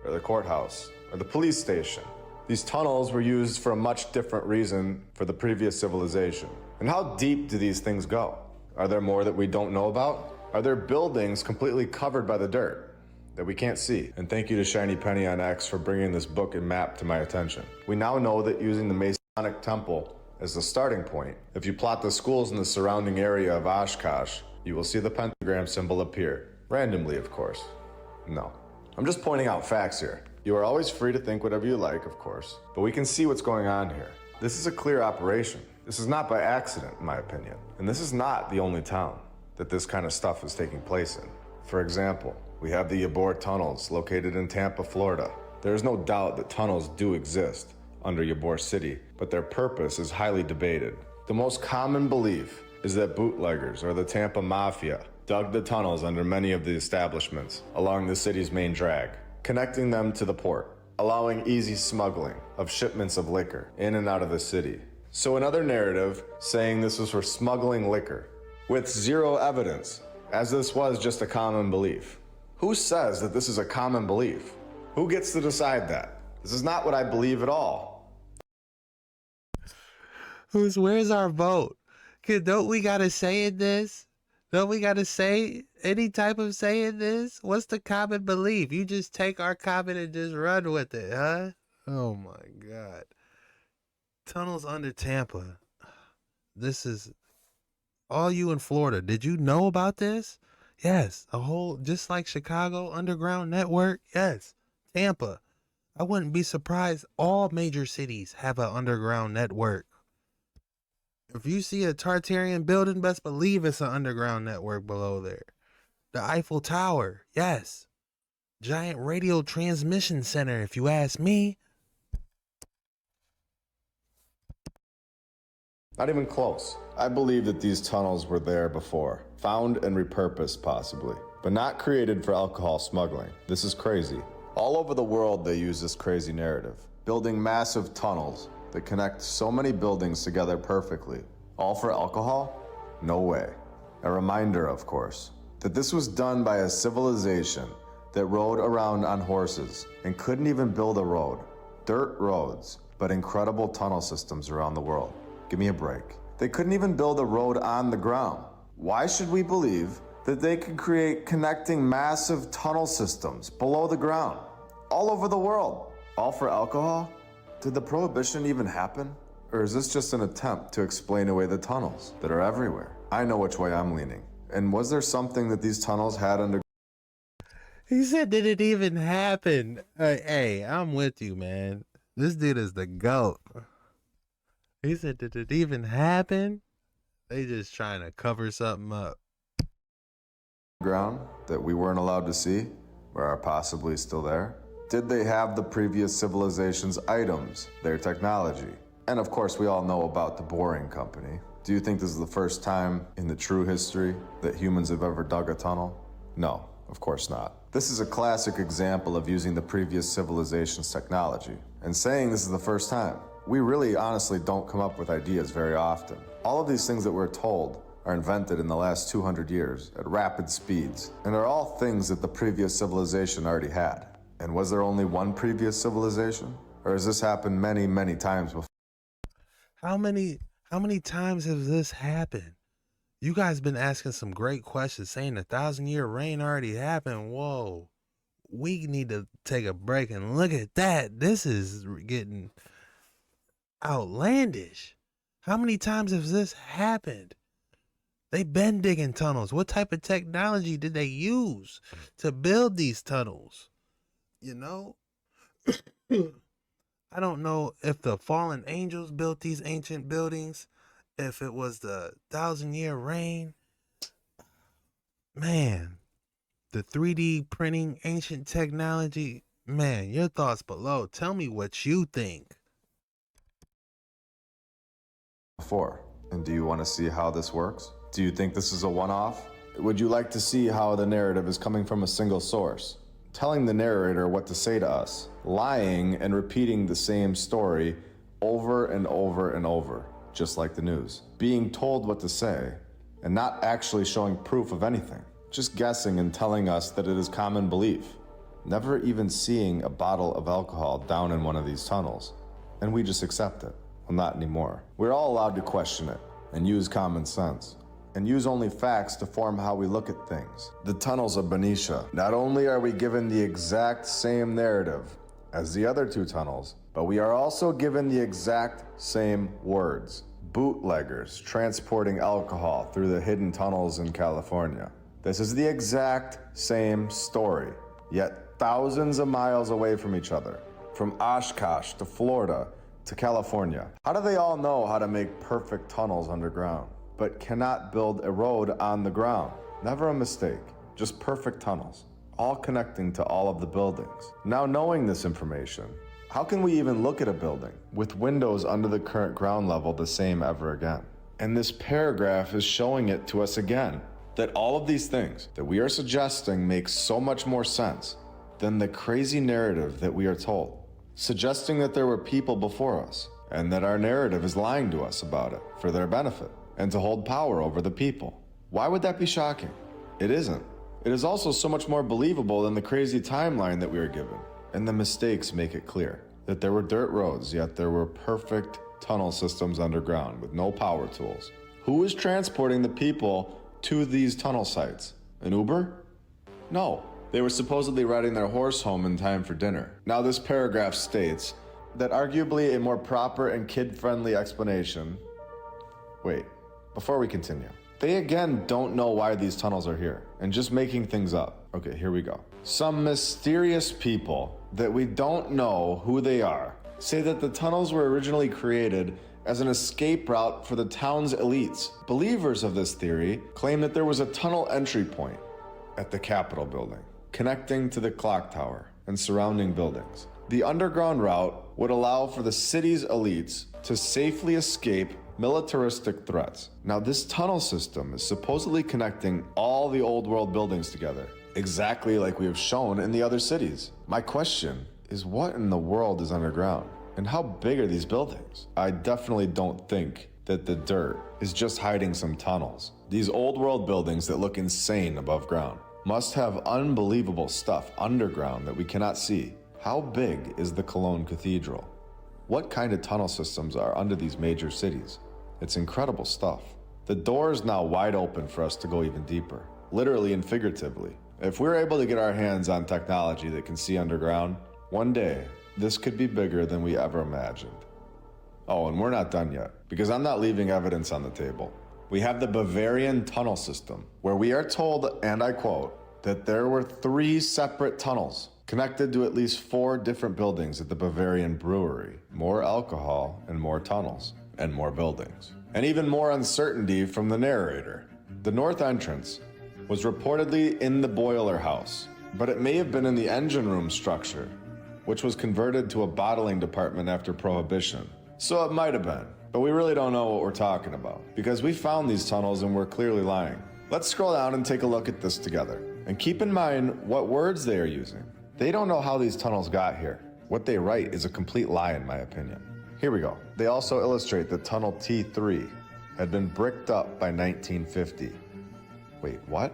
Speaker 14: or the courthouse, or the police station. These tunnels were used for a much different reason for the previous civilization. And how deep do these things go? Are there more that we don't know about? Are there buildings completely covered by the dirt that we can't see? And thank you to Shiny Penny on X for bringing this book and map to my attention. We now know that using the Masonic Temple as the starting point, if you plot the schools in the surrounding area of Oshkosh, you will see the pentagram symbol appear. Randomly, of course. No. I'm just pointing out facts here. You are always free to think whatever you like, of course, but we can see what's going on here. This is a clear operation. This is not by accident, in my opinion. And this is not the only town that this kind of stuff is taking place in. For example, we have the Ybor tunnels located in Tampa, Florida. There is no doubt that tunnels do exist under Ybor City, but their purpose is highly debated. The most common belief is that bootleggers or the Tampa Mafia dug the tunnels under many of the establishments along the city's main drag, connecting them to the port, allowing easy smuggling of shipments of liquor in and out of the city. So another narrative saying this was for smuggling liquor, with zero evidence, as this was just a common belief. Who says that this is a common belief? Who gets to decide that? This is not what I believe at all.
Speaker 3: Where's our vote? Don't we gotta say in this? Don't we gotta say any type of saying this? What's the common belief? You just take our comment and just run with it, huh? Oh my God. Tunnels under Tampa. This is all you in Florida. Did you know about this? Yes. A whole, just like Chicago underground network. Yes. Tampa. I wouldn't be surprised. All major cities have an underground network. If you see a Tartarian building, best believe it's an underground network below there. The Eiffel Tower. Yes. Giant radio transmission center, if you ask me.
Speaker 14: Not even close. I believe that these tunnels were there before, found and repurposed possibly, but not created for alcohol smuggling. This is crazy. All over the world they use this crazy narrative, building massive tunnels that connect so many buildings together perfectly. All for alcohol? No way. A reminder, of course, that this was done by a civilization that rode around on horses and couldn't even build a road. Dirt roads, but incredible tunnel systems around the world. Give me a break. They couldn't even build a road on the ground. Why should we believe that they could create connecting massive tunnel systems below the ground, all over the world? All for alcohol? Did the prohibition even happen? Or is this just an attempt to explain away the tunnels that are everywhere? I know which way I'm leaning. And was there something that these tunnels had under?
Speaker 3: He said, did it even happen? Hey, I'm with you, man. This dude is the GOAT. He said, did it even happen? They just trying to cover something up.
Speaker 14: Ground that we weren't allowed to see, or are possibly still there? Did they have the previous civilization's items, their technology? And of course, we all know about the Boring Company. Do you think this is the first time in the true history that humans have ever dug a tunnel? No, of course not. This is a classic example of using the previous civilization's technology and saying this is the first time. We really honestly don't come up with ideas very often. All of these things that we're told are invented in the last 200 years at rapid speeds, and are all things that the previous civilization already had. And was there only one previous civilization? Or has this happened many, many times before?
Speaker 3: How many times has this happened? You guys been asking some great questions, saying 1,000-year reign already happened. Whoa. We need to take a break and look at that. This is getting outlandish. How many times has this happened? They've been digging tunnels. What type of technology did they use to build these tunnels? You know? I don't know if the fallen angels built these ancient buildings, if it was the 1,000-year reign. Man, the 3D printing ancient technology. Man, your thoughts below. Tell me what you think.
Speaker 14: And do you want to see how this works? Do you think this is a one-off? Would you like to see how the narrative is coming from a single source, telling the narrator what to say to us, lying and repeating the same story over and over and over, just like the news, being told what to say and not actually showing proof of anything, just guessing and telling us that it is common belief, never even seeing a bottle of alcohol down in one of these tunnels, and we just accept it. Well, not anymore. We're all allowed to question it and use common sense and use only facts to form how we look at things. The tunnels of Benicia. Not only are we given the exact same narrative as the other two tunnels, but we are also given the exact same words. Bootleggers transporting alcohol through the hidden tunnels in California. This is the exact same story, yet thousands of miles away from each other, from Oshkosh to Florida to California. How do they all know how to make perfect tunnels underground, but cannot build a road on the ground? Never a mistake, just perfect tunnels, all connecting to all of the buildings. Now knowing this information, how can we even look at a building with windows under the current ground level the same ever again? And this paragraph is showing it to us again, that all of these things that we are suggesting make so much more sense than the crazy narrative that we are told, suggesting that there were people before us and that our narrative is lying to us about it for their benefit and to hold power over the people. Why would that be shocking? It isn't. It is also so much more believable than the crazy timeline that we are given. And the mistakes make it clear that there were dirt roads, yet there were perfect tunnel systems underground with no power tools. Who is transporting the people to these tunnel sites? An Uber? No. They were supposedly riding their horse home in time for dinner. Now this paragraph states that arguably a more proper and kid-friendly explanation... Wait, before we continue. They again don't know why these tunnels are here, and just making things up. Okay, here we go. Some mysterious people that we don't know who they are say that the tunnels were originally created as an escape route for the town's elites. Believers of this theory claim that there was a tunnel entry point at the Capitol building, connecting to the clock tower and surrounding buildings. The underground route would allow for the city's elites to safely escape militaristic threats. Now, this tunnel system is supposedly connecting all the old world buildings together, exactly like we have shown in the other cities. My question is, what in the world is underground? And how big are these buildings? I definitely don't think that the dirt is just hiding some tunnels. These old world buildings that look insane above ground must have unbelievable stuff underground that we cannot see. How big is the Cologne Cathedral? What kind of tunnel systems are under these major cities? It's incredible stuff. The door is now wide open for us to go even deeper, literally and figuratively. If we're able to get our hands on technology that can see underground, one day, this could be bigger than we ever imagined. Oh, and we're not done yet, because I'm not leaving evidence on the table. We have the Bavarian tunnel system, where we are told, and I quote, that there were 3 separate tunnels connected to at least 4 different buildings at the Bavarian brewery. More alcohol and more tunnels and more buildings. And even more uncertainty from the narrator. The north entrance was reportedly in the boiler house, but it may have been in the engine room structure, which was converted to a bottling department after Prohibition. So it might have been, but we really don't know what we're talking about, because we found these tunnels and we're clearly lying. Let's scroll down and take a look at this together. And keep in mind what words they are using. They don't know how these tunnels got here. What they write is a complete lie in my opinion. Here we go. They also illustrate that tunnel T3 had been bricked up by 1950. Wait, what?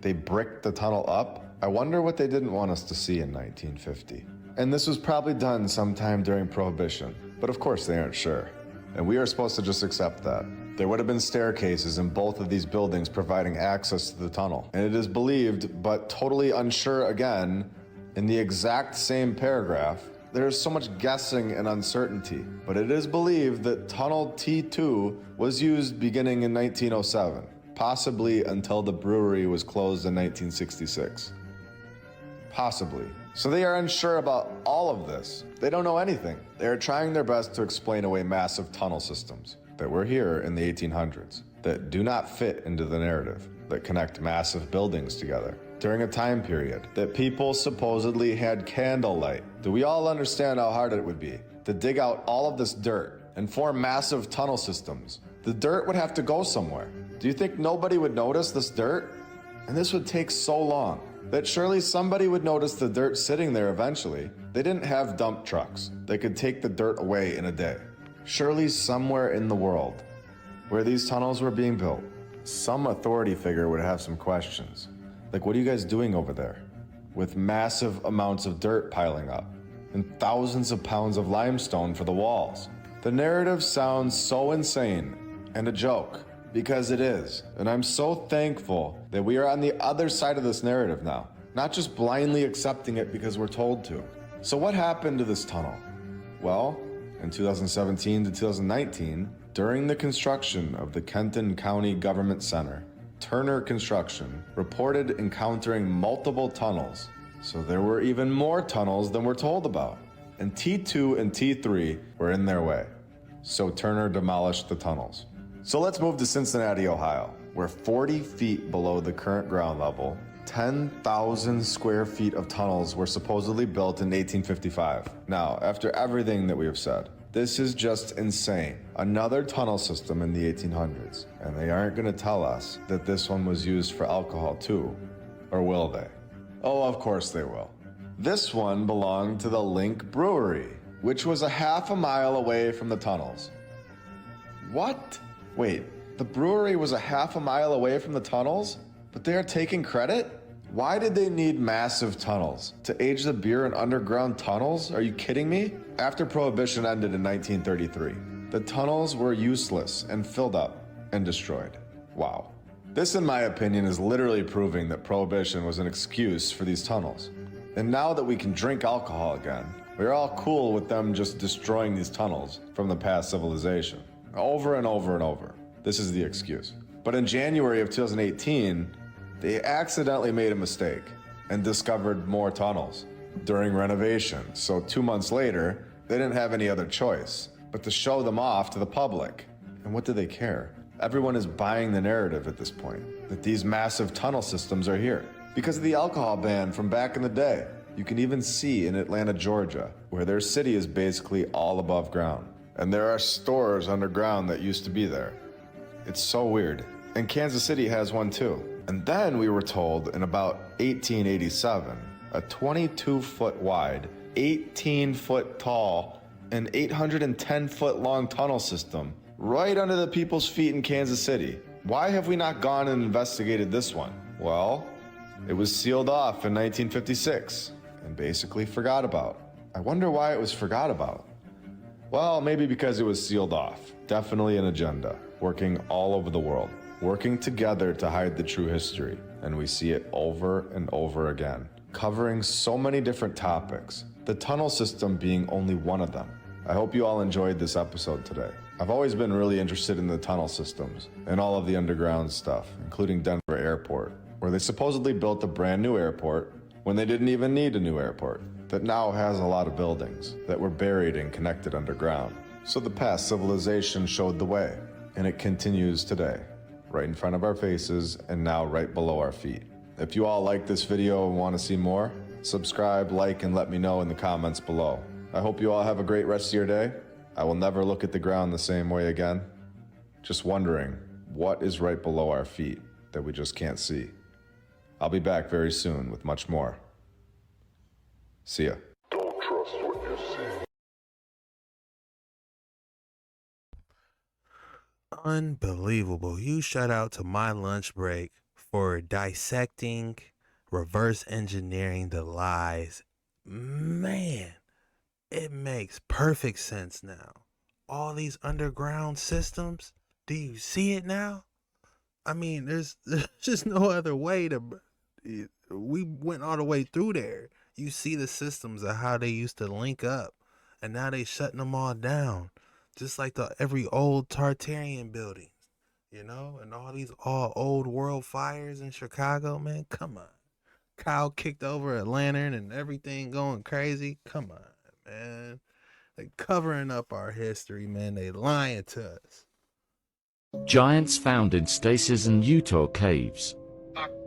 Speaker 14: They bricked the tunnel up? I wonder what they didn't want us to see in 1950. And this was probably done sometime during Prohibition, but of course they aren't sure. And we are supposed to just accept that. There would have been staircases in both of these buildings providing access to the tunnel. And it is believed, but totally unsure again, in the exact same paragraph, there is so much guessing and uncertainty, but it is believed that tunnel T2 was used beginning in 1907, possibly until the brewery was closed in 1966. Possibly. So they are unsure about all of this. They don't know anything. They are trying their best to explain away massive tunnel systems that were here in the 1800s, that do not fit into the narrative, that connect massive buildings together during a time period that people supposedly had candlelight. Do we all understand how hard it would be to dig out all of this dirt and form massive tunnel systems? The dirt would have to go somewhere. Do you think nobody would notice this dirt? And this would take so long that surely somebody would notice the dirt sitting there eventually. They didn't have dump trucks that could take the dirt away in a day. Surely somewhere in the world where these tunnels were being built, some authority figure would have some questions. Like, what are you guys doing over there? With massive amounts of dirt piling up and thousands of pounds of limestone for the walls. The narrative sounds so insane and a joke, because it is. And I'm so thankful that we are on the other side of this narrative now, not just blindly accepting it because we're told to. So what happened to this tunnel? Well, in 2017 to 2019, during the construction of the Kenton County Government Center, Turner Construction reported encountering multiple tunnels. So there were even more tunnels than we're told about. And T2 and T3 were in their way. So Turner demolished the tunnels. So let's move to Cincinnati, Ohio, where 40 feet below the current ground level, 10,000 square feet of tunnels were supposedly built in 1855. Now, after everything that we have said, this is just insane. Another tunnel system in the 1800s, and they aren't going to tell us that this one was used for alcohol too, or will they? Oh, of course they will. This one belonged to the Link Brewery, which was a half a mile away from the tunnels. What? Wait, the brewery was a half a mile away from the tunnels, but they are taking credit? Why did they need massive tunnels? To age the beer in underground tunnels? Are you kidding me? After Prohibition ended in 1933, the tunnels were useless and filled up and destroyed. Wow. This, in my opinion, is literally proving that Prohibition was an excuse for these tunnels. And now that we can drink alcohol again, we're all cool with them just destroying these tunnels from the past civilization. Over and over and over. This is the excuse. But in January of 2018, they accidentally made a mistake and discovered more tunnels during renovation. So 2 months later, they didn't have any other choice but to show them off to the public. And what do they care? Everyone is buying the narrative at this point, that these massive tunnel systems are here. Because of the alcohol ban from back in the day, you can even see in Atlanta, Georgia, where their city is basically all above ground. And there are stores underground that used to be there. It's so weird. And Kansas City has one too. And then we were told in about 1887, a 22-foot wide, 18-foot tall, and 810-foot long tunnel system right under the people's feet in Kansas City. Why have we not gone and investigated this one? Well, it was sealed off in 1956 and basically forgot about. I wonder why it was forgot about. Well, maybe because it was sealed off. Definitely an agenda, working all over the world, working together to hide the true history. And we see it over and over again, covering so many different topics, the tunnel system being only one of them. I hope you all enjoyed this episode today. I've always been really interested in the tunnel systems and all of the underground stuff, including Denver Airport, where they supposedly built a brand new airport when they didn't even need a new airport, that now has a lot of buildings that were buried and connected underground. So the past civilization showed the way, and it continues today, right in front of our faces and now right below our feet. If you all like this video and want to see more, subscribe, like, and let me know in the comments below. I hope you all have a great rest of your day. I will never look at the ground the same way again. Just wondering, what is right below our feet that we just can't see? I'll be back very soon with much more. See ya.
Speaker 8: Don't trust what you see.
Speaker 3: Unbelievable. Huge shout out to my lunch break for dissecting, reverse engineering the lies. Man, it makes perfect sense now. All these underground systems, do you see it now? I mean, there's just no other way to... We went all the way through there. You see the systems of how they used to link up, and now they shutting them all down. Just like every old Tartarian building, you know, and all these old world fires in Chicago, man. Come on. Kyle kicked over a lantern and everything going crazy. Come on, man. They covering up our history, man. They lying to us.
Speaker 12: Giants found in stasis in Utah caves.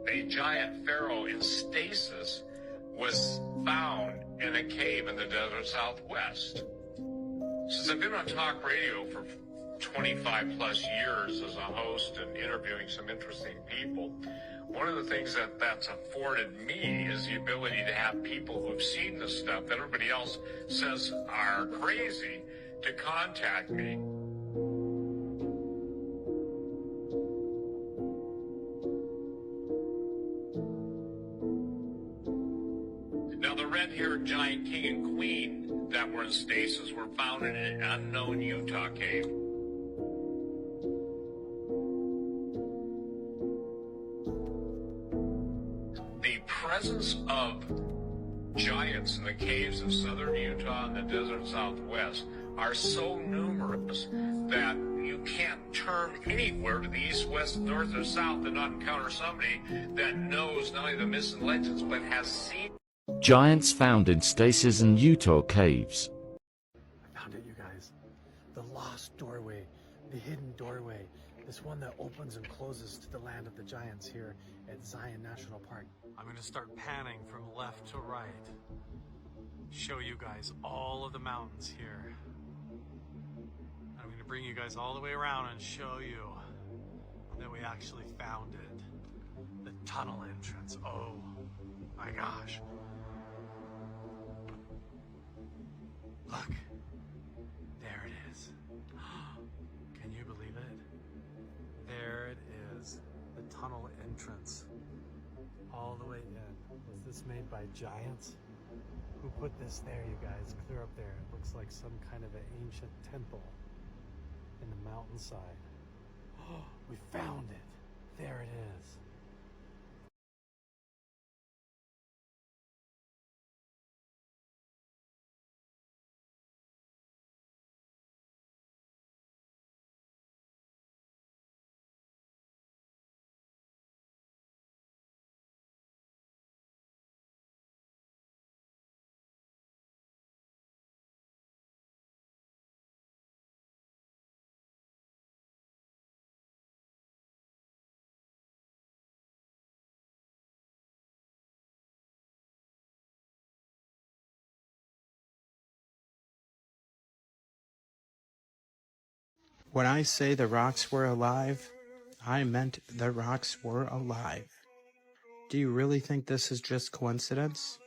Speaker 16: A giant pharaoh in stasis was found in a cave in the desert southwest. Since I've been on talk radio for 25 plus years as a host and interviewing some interesting people, one of the things that's afforded me is the ability to have people who've seen this stuff that everybody else says are crazy to contact me. Now, the red-haired giant king and queen that were in stasis were found in an unknown Utah cave. The presence of giants in the caves of southern Utah and the desert southwest are so numerous that you can't turn anywhere to the east, west, north, or south and not encounter somebody that knows not only the myths and legends but has seen.
Speaker 12: Giants found in stasis in Utah caves.
Speaker 19: I found it, you guys. The lost doorway, the hidden doorway. This one that opens and closes to the land of the giants here at Zion National Park. I'm going to start panning from left to right. Show you guys all of the mountains here. I'm going to bring you guys all the way around and show you that we actually found it. The tunnel entrance. Oh my gosh. Look, there it is. Can you believe it? There it is, the tunnel entrance, all the way in. Was this made by giants? Who put this there, you guys? Clear up there. It looks like some kind of an ancient temple in the mountainside. Oh, we found it. There it is.
Speaker 17: When I say the rocks were alive, I meant the rocks were alive. Do you really think this is just coincidence?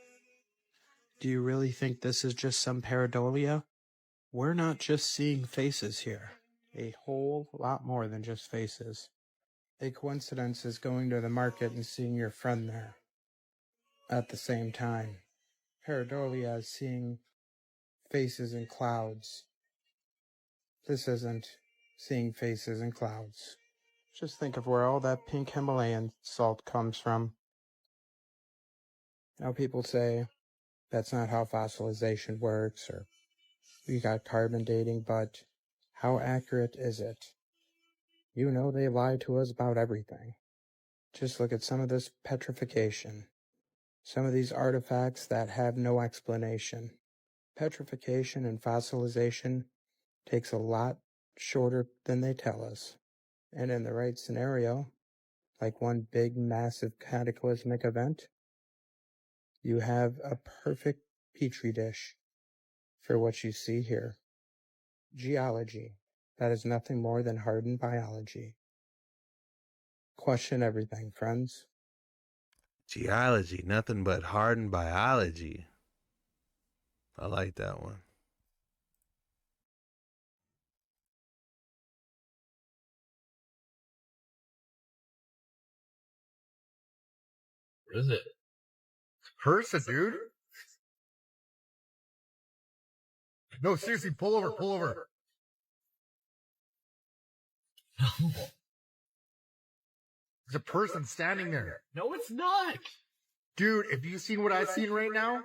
Speaker 17: Do you really think this is just some pareidolia? We're not just seeing faces here. A whole lot more than just faces. A coincidence is going to the market and seeing your friend there at the same time. Pareidolia is seeing faces in clouds. This isn't seeing faces in clouds. Just think of where all that pink Himalayan salt comes from. Now people say that's not how fossilization works, or we got carbon dating, but how accurate is it? You know they lie to us about everything. Just look at some of this petrification. Some of these artifacts that have no explanation. Petrification and fossilization takes a lot shorter than they tell us. And in the right scenario, like one big, massive cataclysmic event, you have a perfect petri dish for what you see here. Geology. That is nothing more than hardened biology. Question everything, friends.
Speaker 3: Geology, nothing but hardened biology. I like that one.
Speaker 20: What is it?
Speaker 22: Person, dude. No, seriously, pull over, pull over. There's a person standing there.
Speaker 20: No, it's not.
Speaker 22: Dude, have you seen what I've seen right now?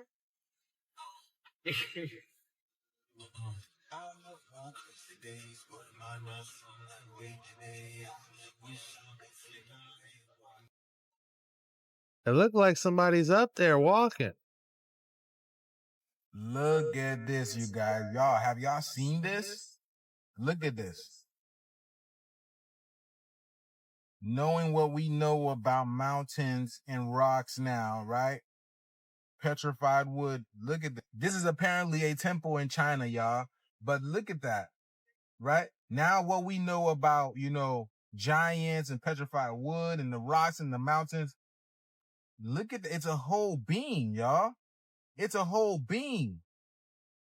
Speaker 3: It looked like somebody's up there walking.
Speaker 22: Look at this, you guys. Y'all, have y'all seen this? Look at this. Knowing what we know about mountains and rocks now, right? Petrified wood. Look at this. This is apparently a temple in China, y'all. But look at that, right? Now what we know about, giants and petrified wood and the rocks and the mountains. Look at it's a whole being, y'all. It's a whole being.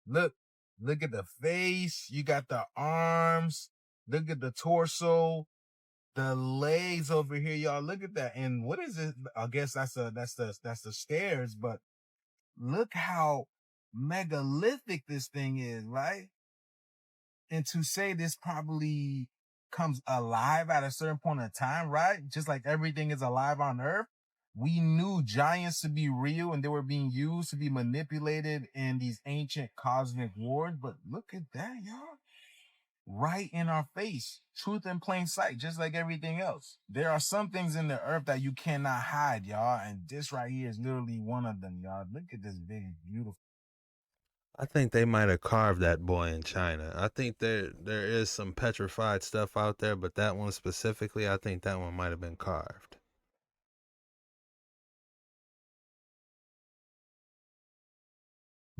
Speaker 22: Look at the face. You got the arms. Look at the torso, the legs over here, y'all. Look at that. And what is it? I guess that's the stairs, but look how megalithic this thing is, right? And to say this probably comes alive at a certain point in time, right? Just like everything is alive on Earth. We knew giants to be real and they were being used to be manipulated in these ancient cosmic wars. But look at that, y'all. Right in our face. Truth in plain sight, just like everything else. There are some things in the earth that you cannot hide, y'all. And this right here is literally one of them, y'all. Look at this big, beautiful.
Speaker 3: I think they might have carved that boy in China. I think there is some petrified stuff out there, but that one specifically, I think that one might have been carved.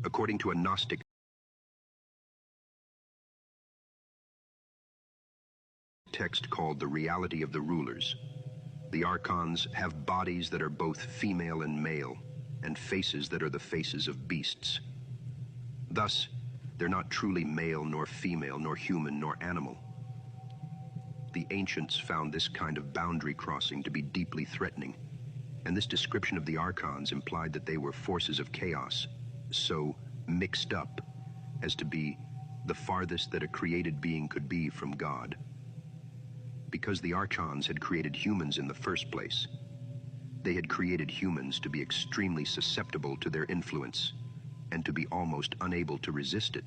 Speaker 24: According to a Gnostic text called The Reality of the Rulers, the Archons have bodies that are both female and male, and faces that are the faces of beasts. Thus, they're not truly male nor female nor human nor animal. The ancients found this kind of boundary crossing to be deeply threatening, and this description of the Archons implied that they were forces of chaos, so mixed up as to be the farthest that a created being could be from God. because the Archons had created humans in the first place. They had created humans to be extremely susceptible to their influence and to be almost unable to resist it.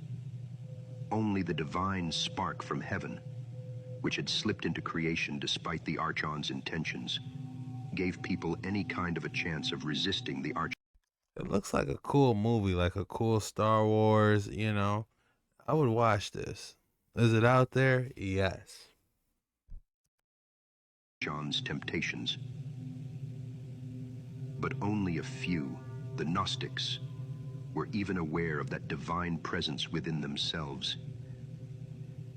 Speaker 24: Only the divine spark from heaven, which had slipped into creation despite the Archons' intentions, gave people any kind of a chance of resisting the Archons.
Speaker 3: It looks like a cool movie, like a cool Star Wars, you know. I would watch this. Is it out there? Yes.
Speaker 24: John's temptations. But only a few, the Gnostics, were even aware of that divine presence within themselves.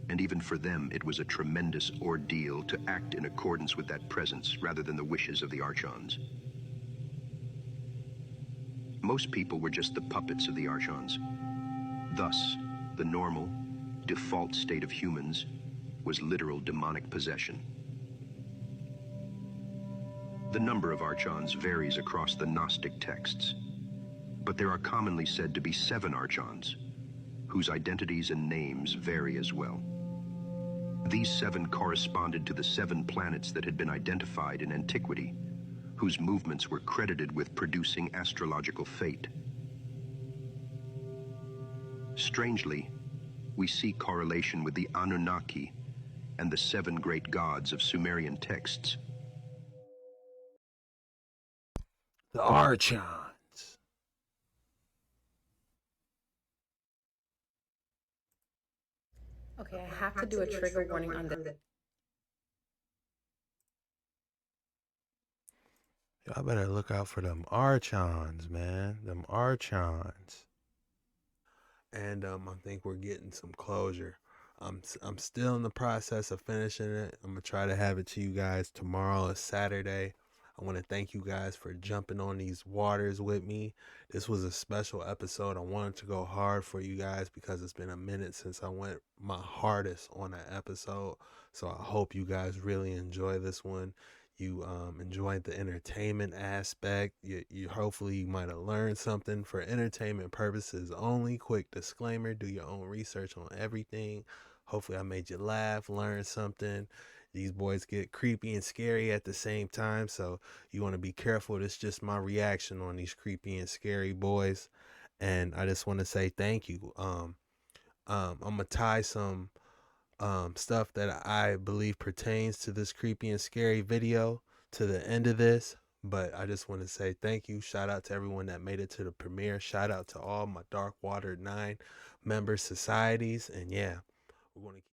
Speaker 24: And even for them, it was a tremendous ordeal to act in accordance with that presence rather than the wishes of the Archons. Most people were just the puppets of the Archons. Thus, the normal, default state of humans was literal demonic possession. The number of Archons varies across the Gnostic texts, but there are commonly said to be 7 Archons, whose identities and names vary as well. These 7 corresponded to the 7 planets that had been identified in antiquity, whose movements were credited with producing astrological fate. Strangely, we see correlation with the Anunnaki and the 7 great gods of Sumerian texts.
Speaker 3: The Archons.
Speaker 10: Okay, I have to do a trigger warning on the.
Speaker 3: Y'all better look out for them Archons, man. Them Archons. And I think we're getting some closure. I'm still in the process of finishing it. I'm gonna try to have it to you guys tomorrow. Is Saturday. I want to thank you guys for jumping on these waters with me. This was a special episode. I wanted to go hard for you guys because it's been a minute since I went my hardest on that episode. So I hope you guys really enjoy this one. You enjoyed the entertainment aspect. You hopefully you might have learned something for entertainment purposes only. Quick disclaimer, do your own research on everything. Hopefully I made you laugh, learn something. These boys get creepy and scary at the same time, so you want to be careful. This is just my reaction on these creepy and scary boys. And I just want to say thank you. I'm gonna tie some stuff that I believe pertains to this creepy and scary video to the end of this, but I just want to say thank you. Shout out to everyone that made it to the premiere. Shout out to all my Dark Water 9 member societies. And yeah, we're going to